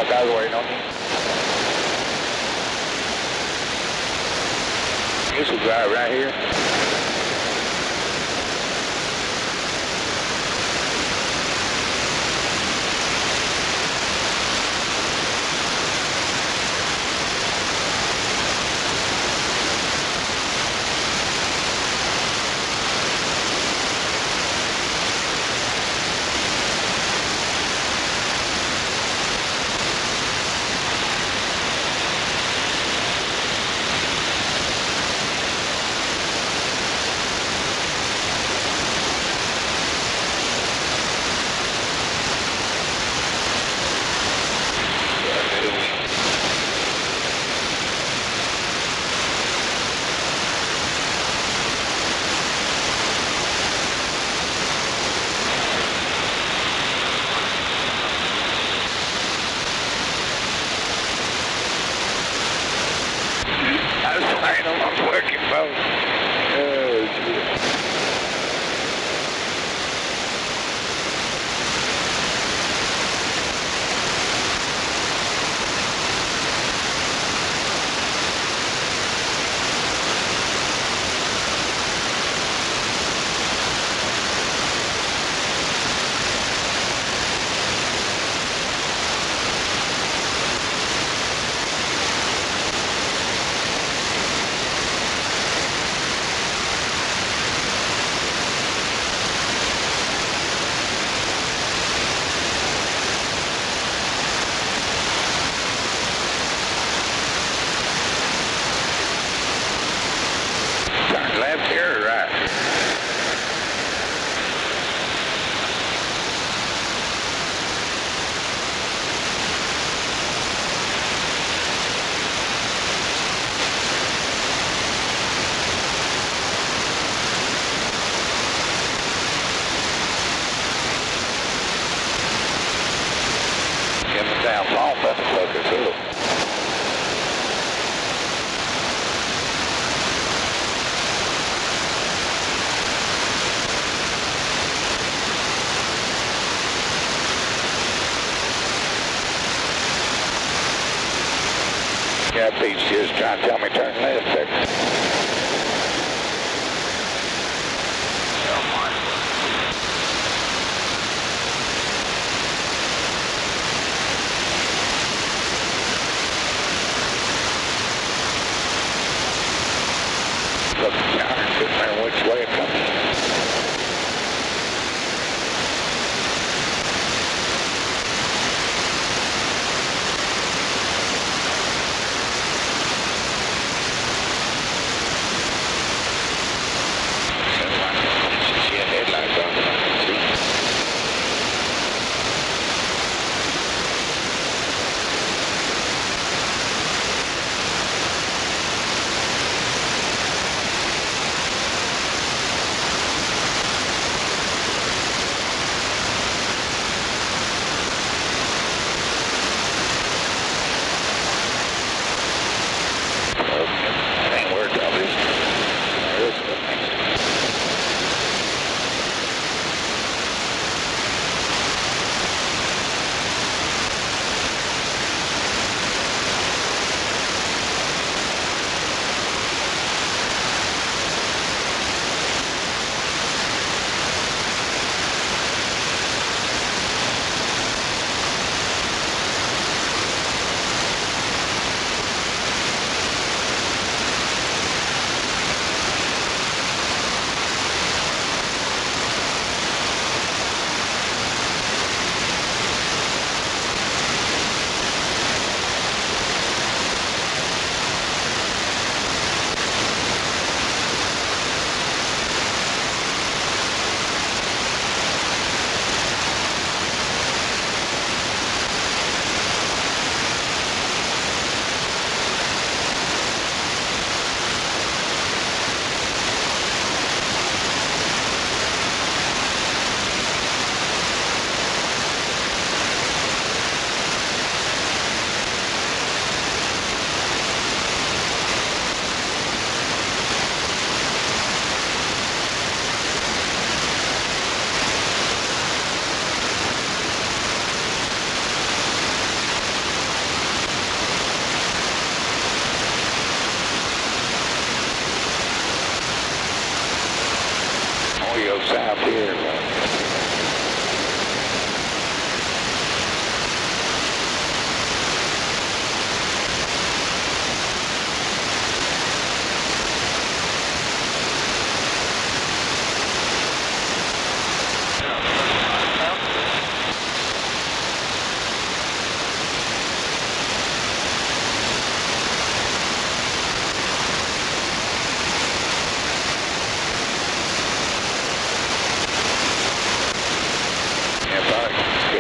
truck. I was waiting on you. This will drive right here. Yeah, Pete's just trying to tell me turn left there. Look, counter sitting there which way it comes.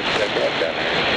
good step up down there.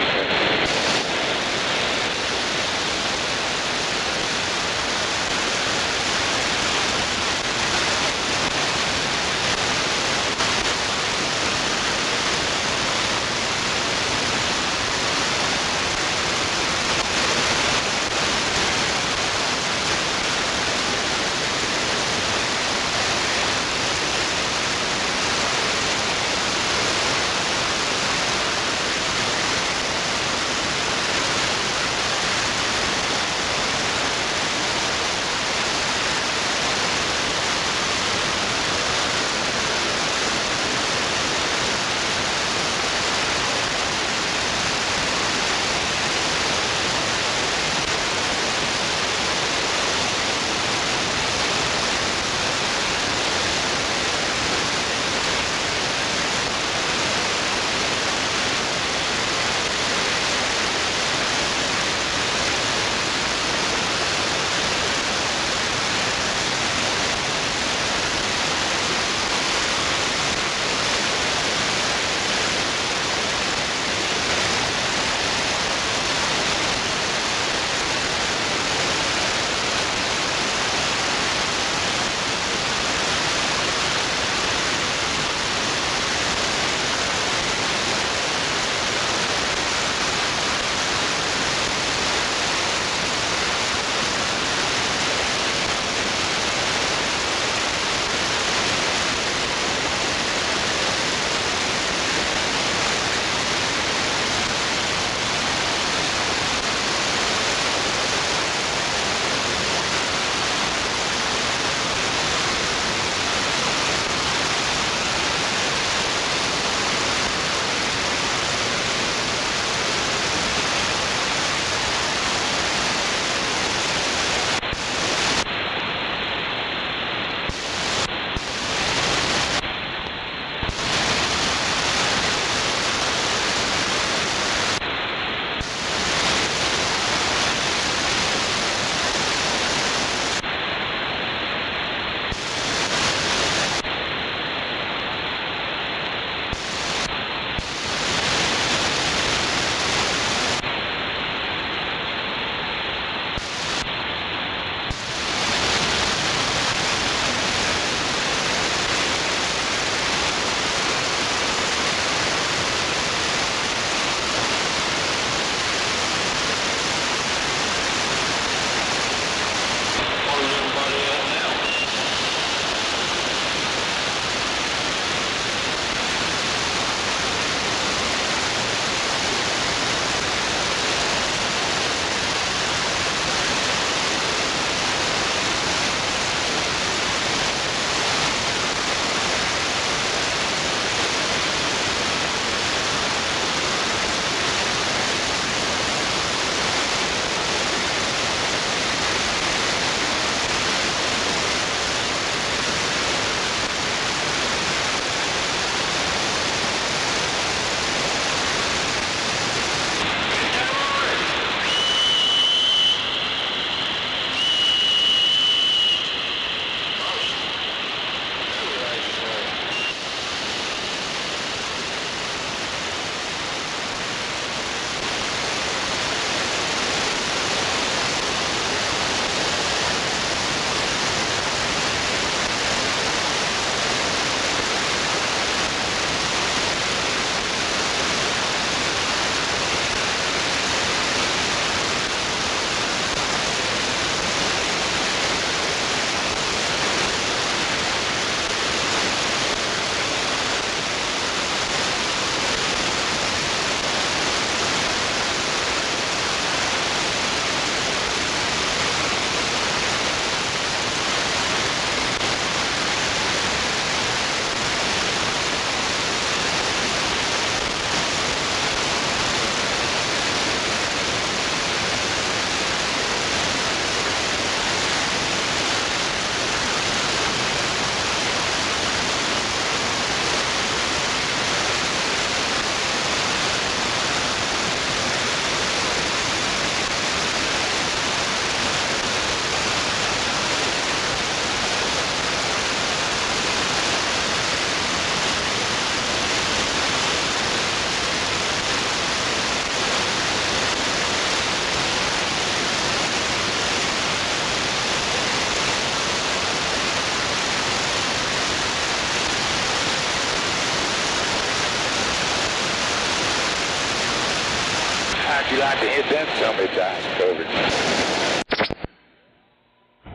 You like to hit them so many times, Cobra.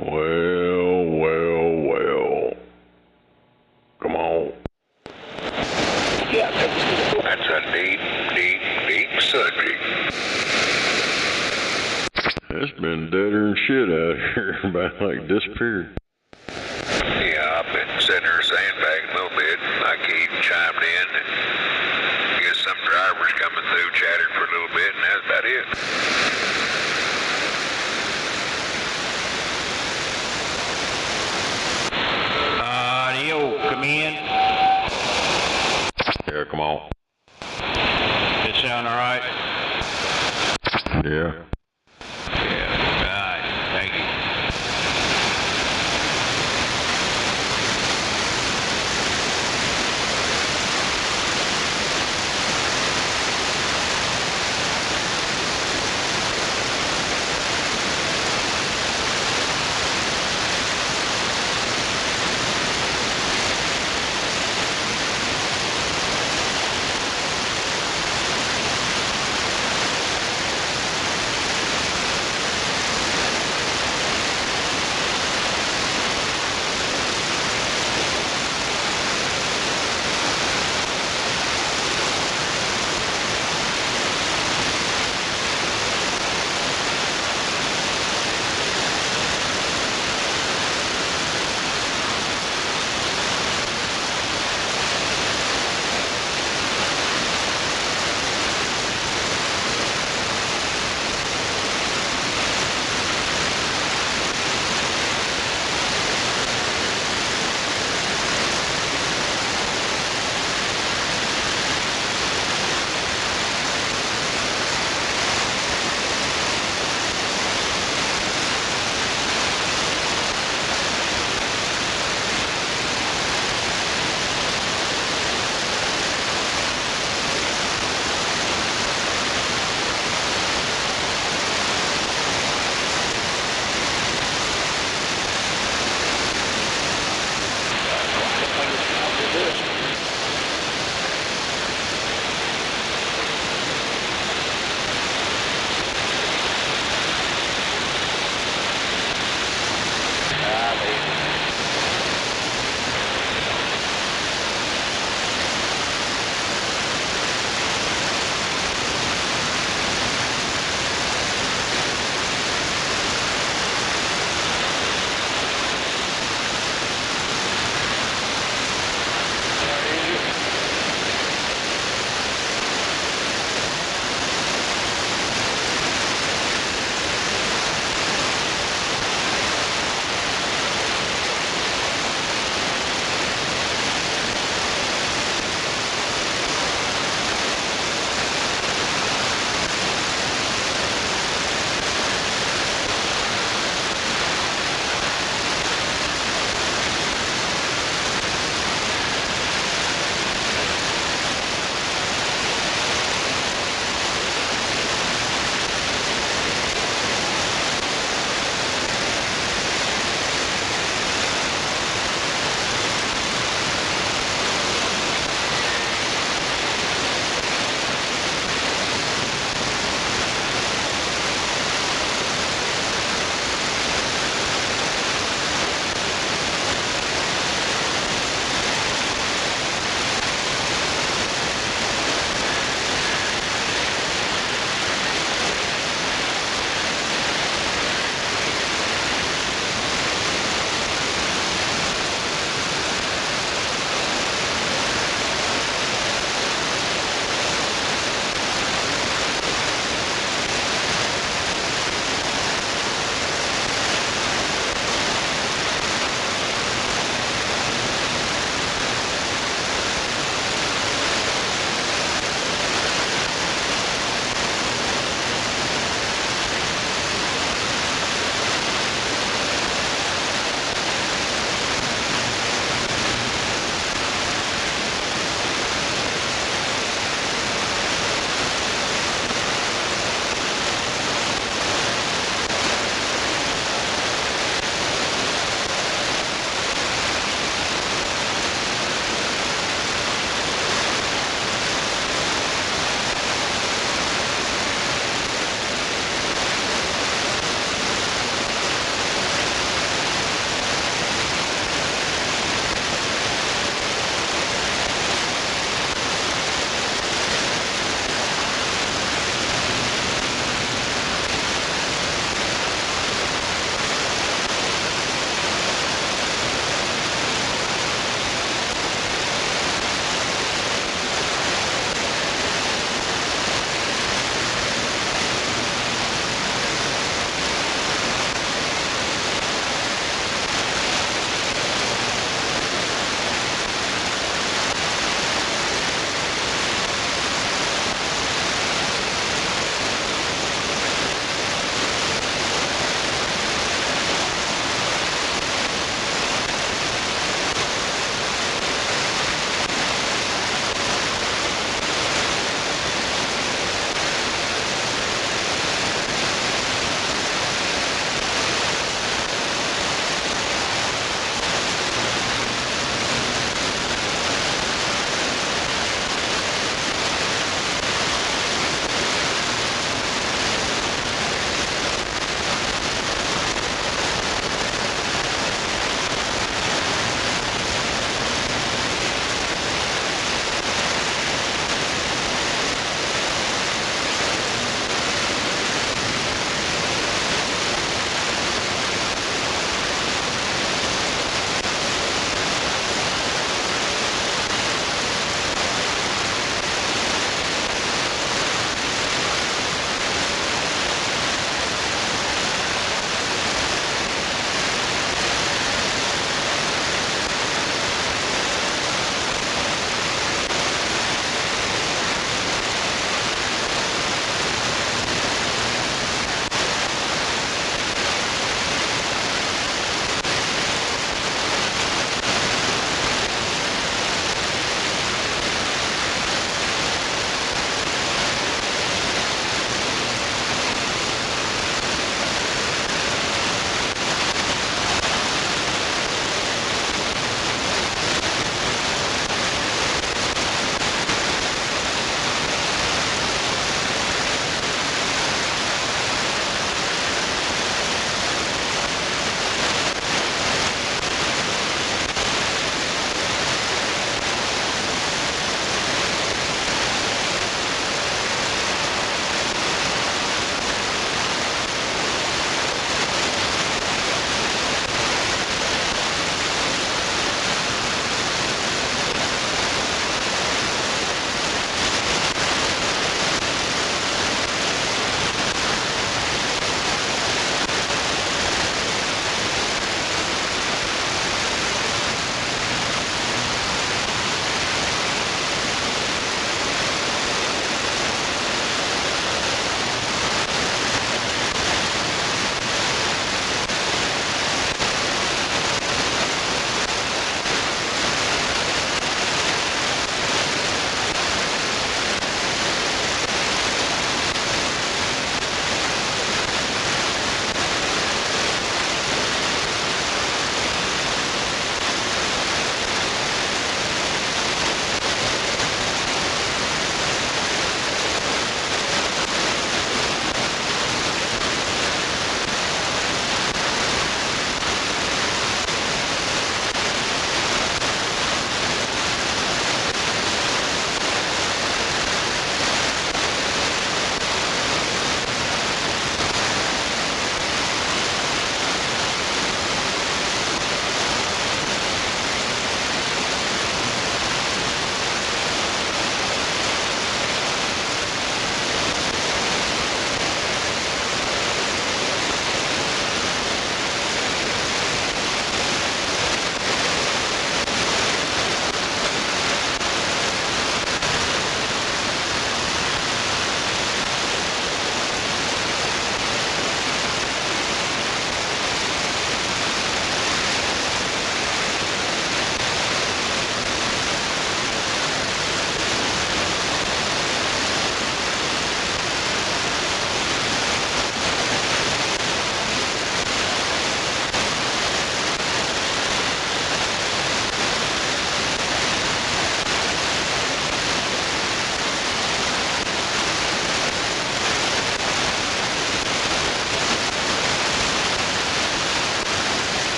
Well. Come on. Yeah, that's a deep subject. It's been deader than shit out here, about like disappeared. Yeah, I've been sitting there sandbagging a little bit, like he chimed in. I guess some drivers coming through chattered for a little bit, and that's about it. Audio, come in. Yeah, come on. It sound all right? Yeah. Yeah, right. Thank you.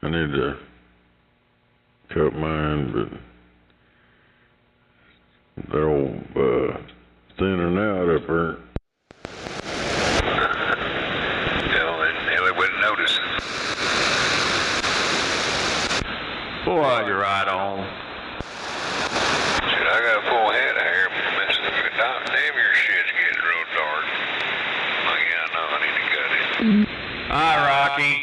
I need to cut mine, but they're all thinning out up there. Hell, they wouldn't notice. Boy, you're right on. Shit, I got a full head of hair. Damn, your shit's getting real dark. Oh, yeah, I know. I need to cut it. Hi, Rocky.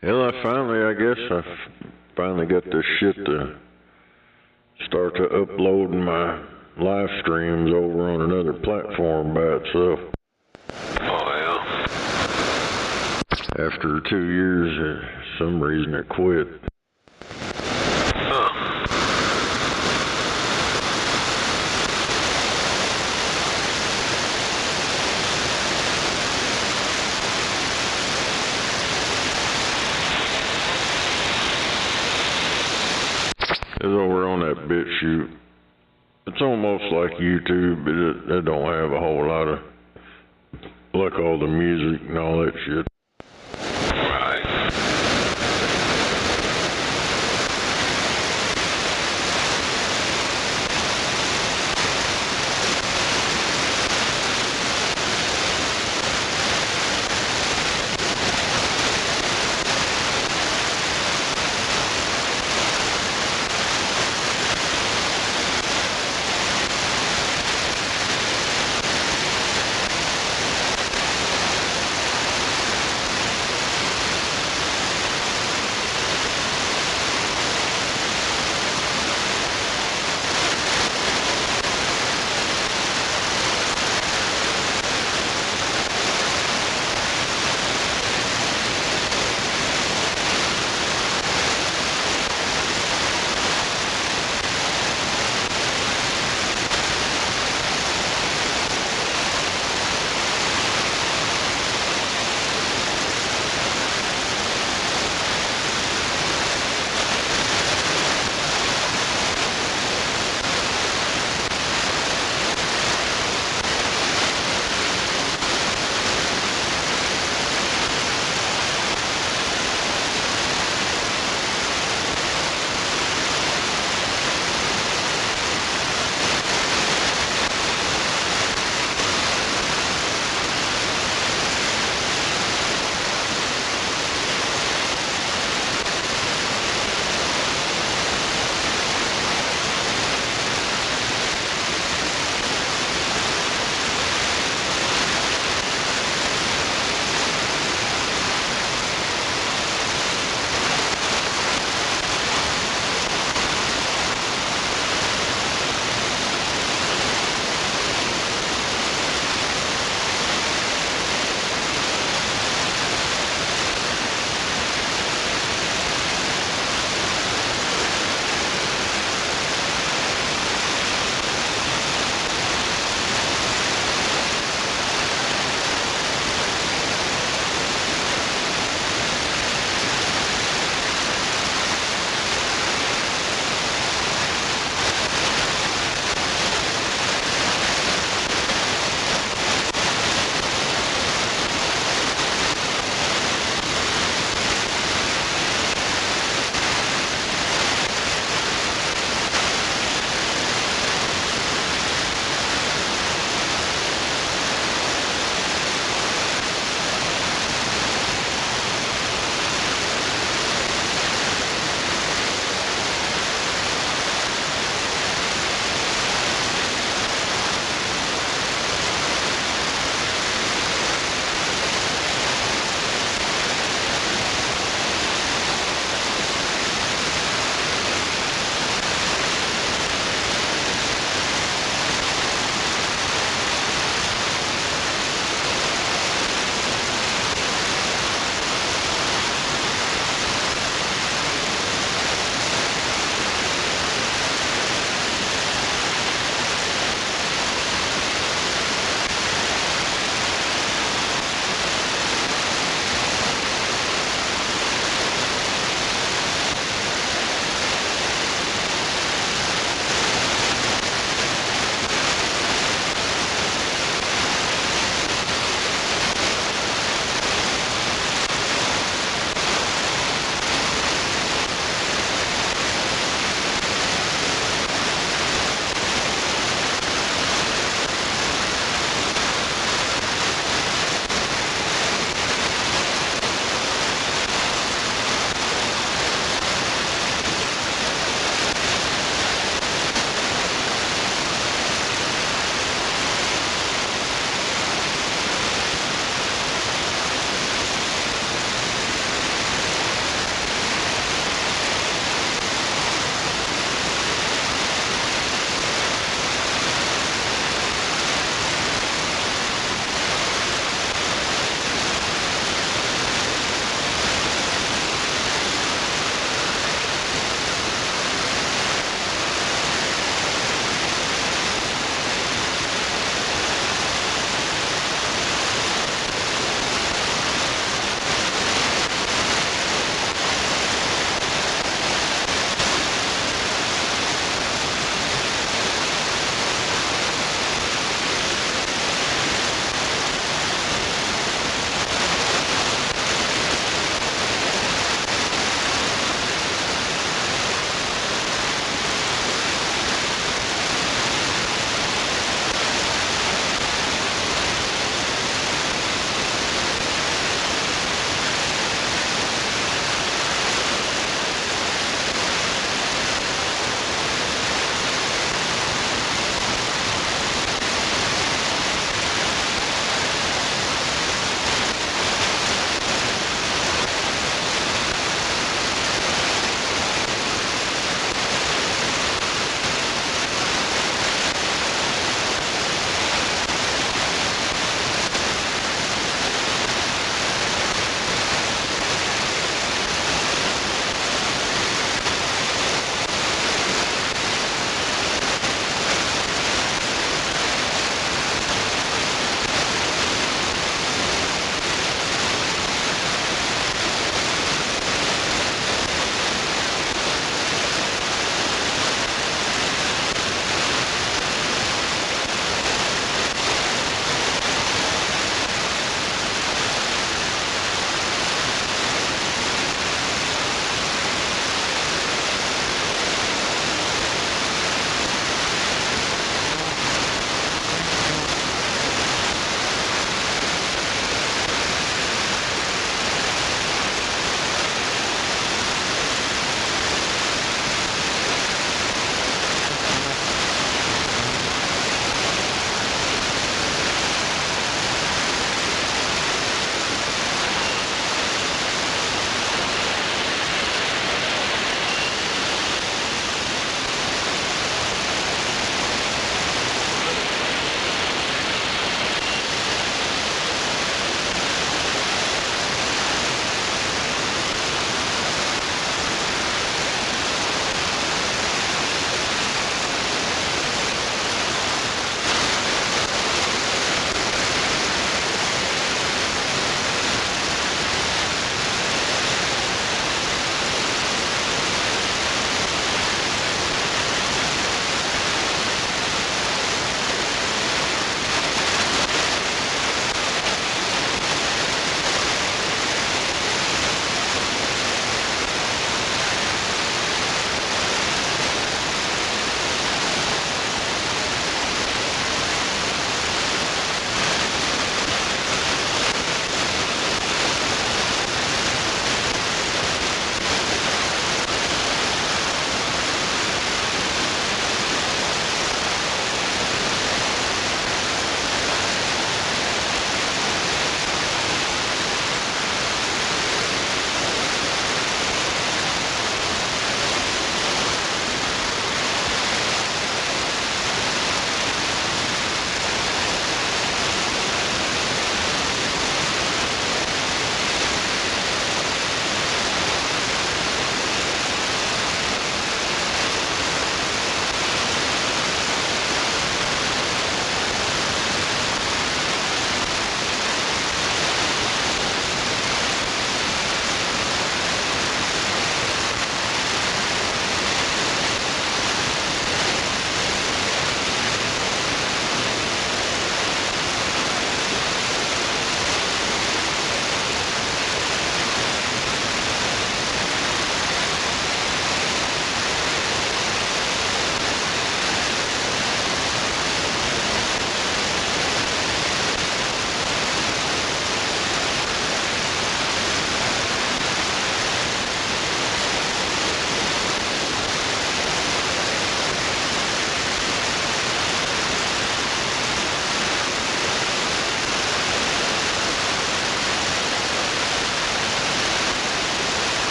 Well, I guess I finally got this shit to start to upload my live streams over on another platform by itself. Oh, yeah. After 2 years, for some reason it quit. Huh. It's over on that BitChute. It's almost like YouTube, but it don't have a whole lot of, like all the music and all that shit. Right.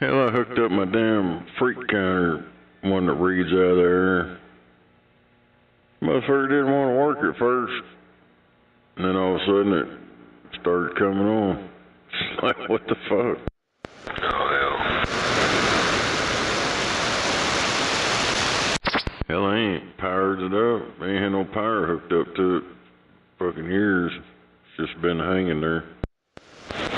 Hell, I hooked up my damn freak counter, one that reads out of there. Motherfucker didn't want to work at first. And then all of a sudden it started coming on. It's like, what the fuck? Oh, hell. Hell, I ain't powered it up. I ain't had no power hooked up to it fucking years. It's just been hanging there.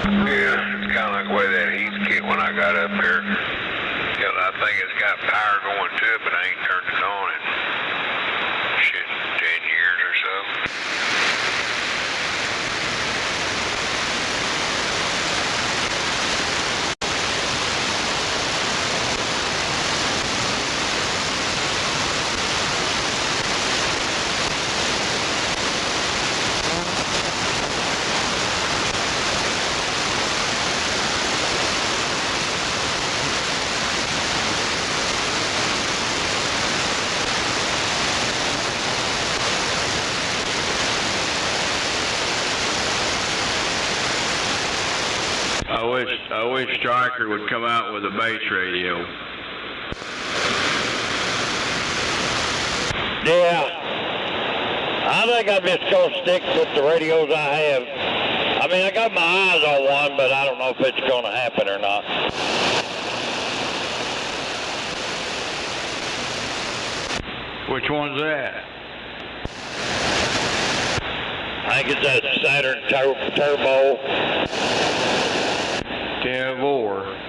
Yeah, it's kind of like the way that heat kit when I got up here. I think it's got power going to it, but I ain't turned it on in shit 10 years or so. I wish Striker would come out with a base radio. Yeah. I think I'm just going to stick with the radios I have. I mean, I got my eyes on one, but I don't know if it's going to happen or not. Which one's that? I think it's that Saturn Turbo. 10-4.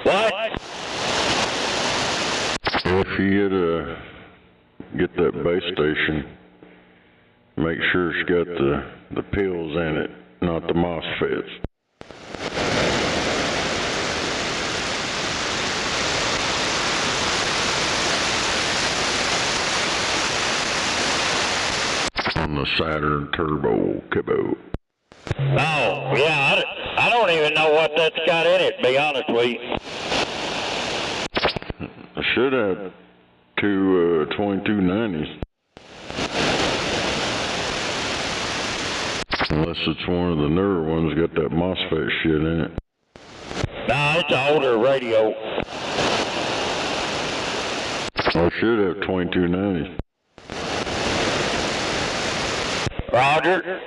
What? If you get that base station, make sure it's got the pills in it, not the MOSFETs. On the Saturn Turbo Kibbo. Oh, yeah, I don't even know what that's got in it, to be honest with you. I should have two 2290s. Unless it's one of the newer ones got that MOSFET shit in it. Nah, it's an older radio. I should have 2290s. Roger.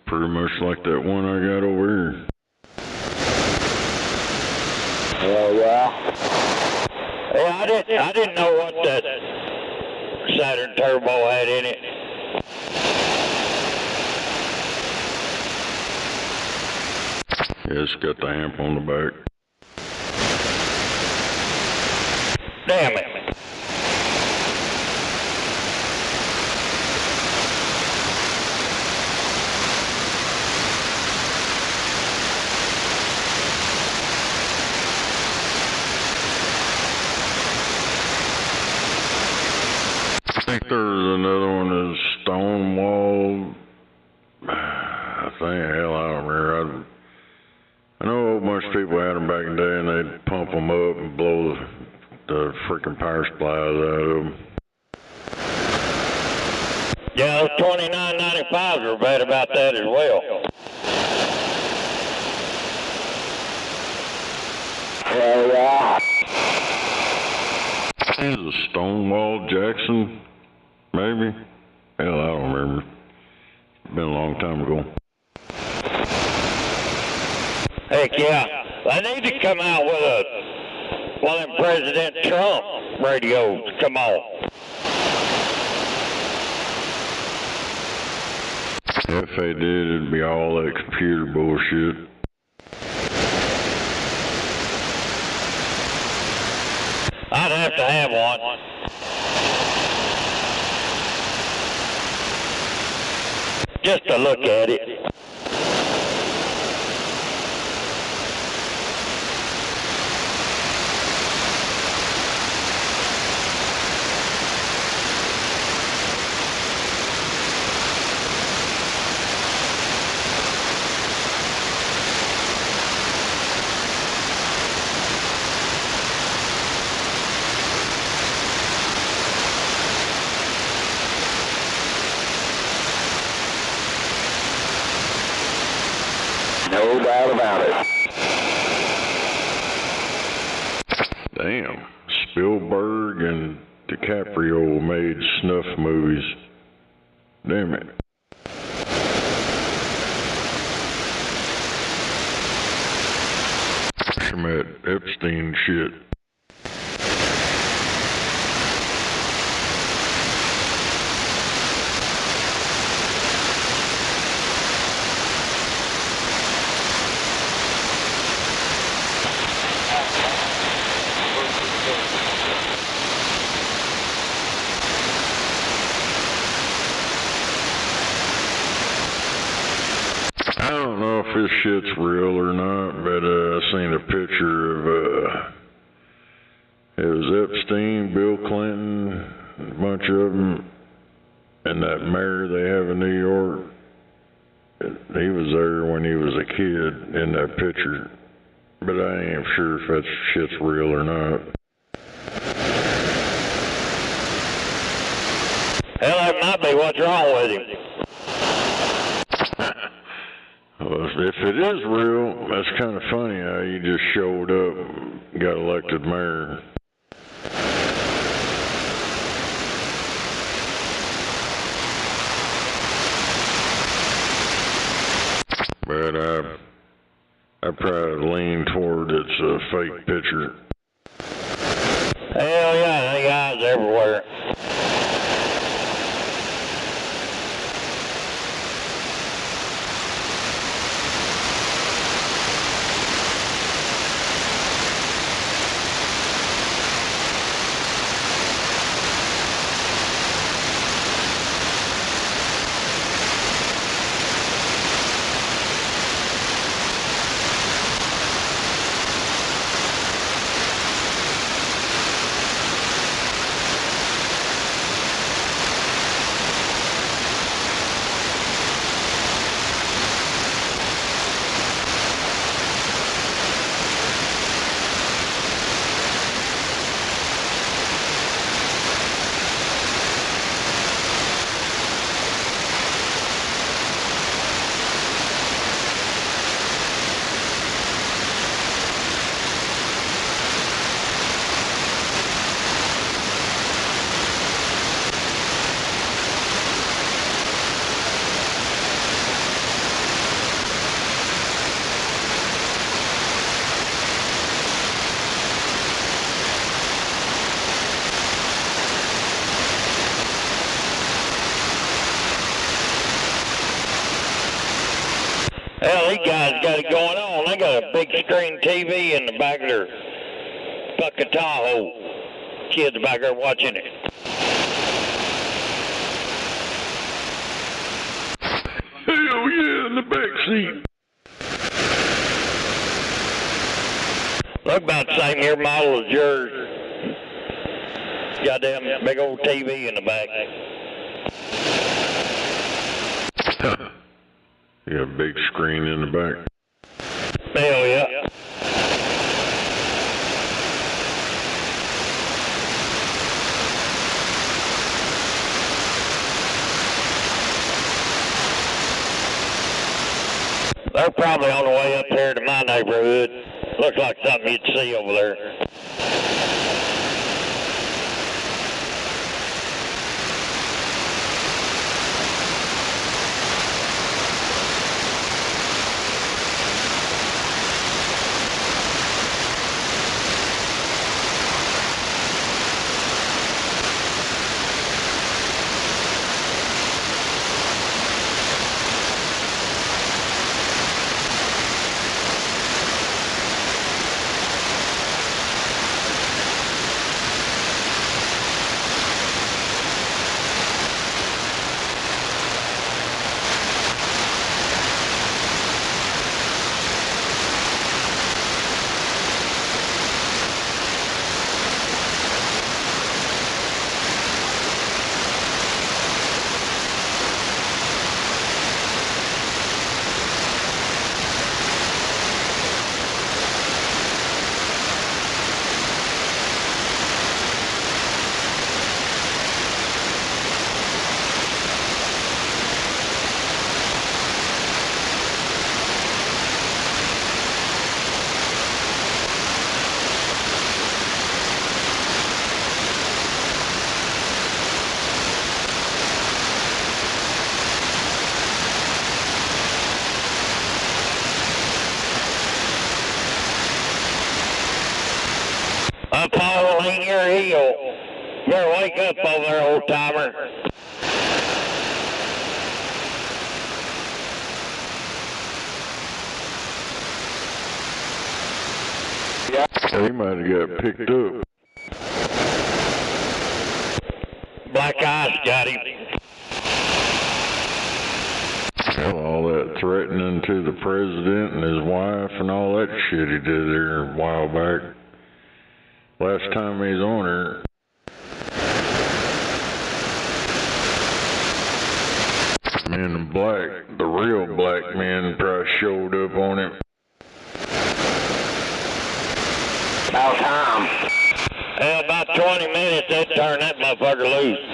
Pretty much like that one I got over here. Oh, yeah. Yeah, I didn't know what that Saturn Turbo had in it. Yeah, it's got the amp on the back. Damn it. I think there's another one that's Stonewall. I think, hell, I don't remember. I know a whole bunch of people had them back in the day, and they'd pump them up and blow the freaking power supplies out of them. Yeah, those 2995s are bad about that as well. Well, yeah. Is a Stonewall Jackson, maybe? Hell, I don't remember. It's been a long time ago. Heck yeah. They need to come out with one of them President Trump radios. Come on. If they did, it'd be all that computer bullshit. I'd have to have one. Just to look at it. No doubt about it. Damn. Spielberg and DiCaprio made snuff movies. Damn it. Some of that Epstein shit. I don't know if this shit's real or not, but I seen a picture of, it was Epstein, Bill Clinton, a bunch of them, and that mayor they have in New York. He was there when he was a kid in that picture, but I ain't sure if that shit's real or not. Hell, that might be what's wrong with him. Well, if it is real, that's kind of funny how you just showed up and got elected mayor. But I probably lean toward it's a fake picture. Hell yeah, they guys everywhere. these guys got it going on. They got a big screen TV in the back of their fucking Tahoe. Kids back there watching it. Hell yeah, in the back seat. Look about the same year model as yours. Goddamn big old TV in the back. Yeah, big screen in the back. Hell yeah. They're probably on the way up here to my neighborhood. Looks like something you'd see over there. Paul, lean your heel. Better wake up over there, old timer. Yeah. He might have got picked up. Black ice got him. Well, all that threatening to the president and his wife and all that shit he did there a while back. Last time he's on her. Men in black, the real black men probably showed up on him. About time. Well, about 20 minutes, they'd turn that motherfucker loose.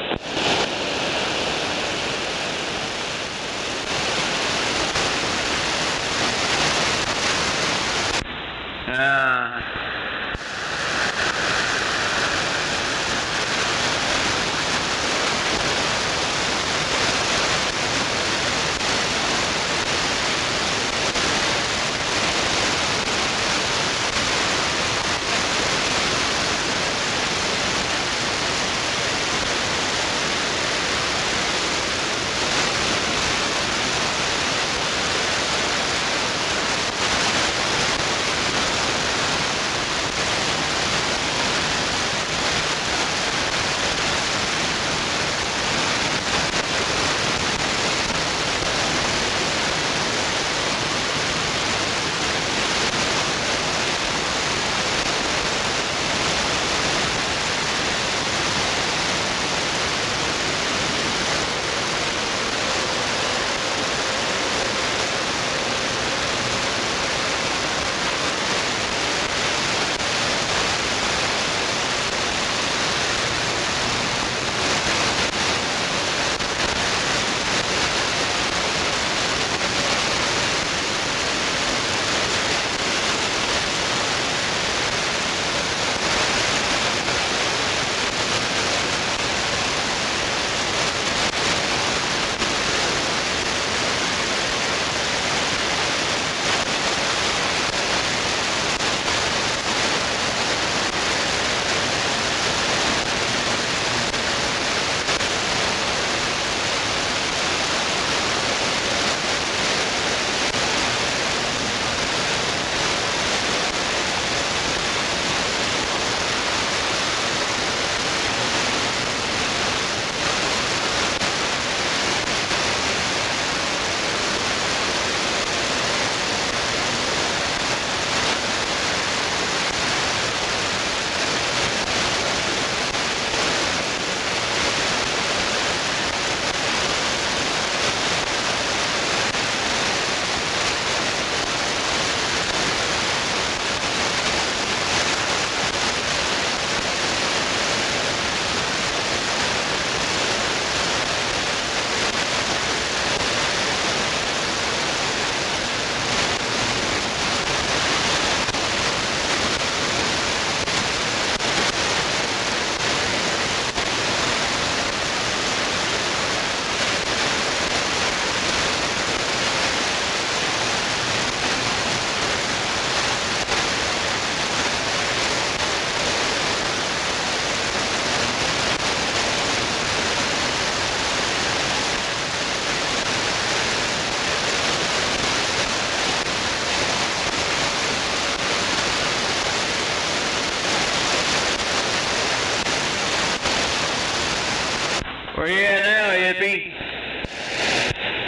Where you at now, hippie?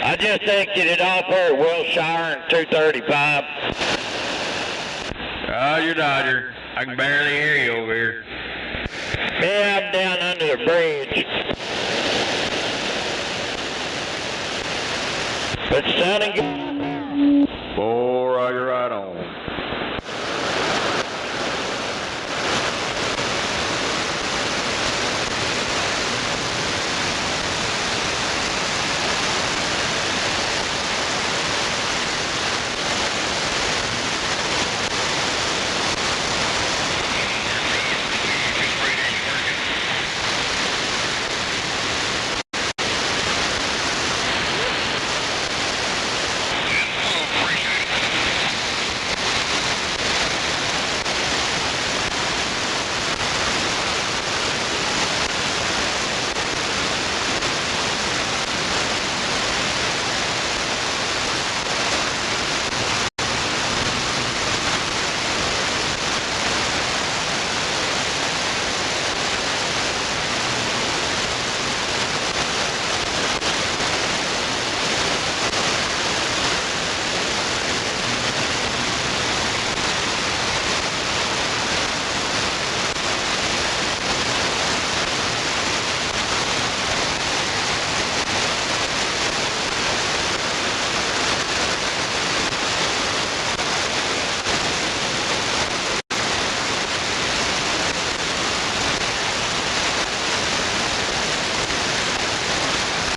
I just exited off here at Wilshire and 235. Oh, you're Dodger. I can barely hear you over here. Yeah, I'm down under the bridge. It's sounding good. Boy.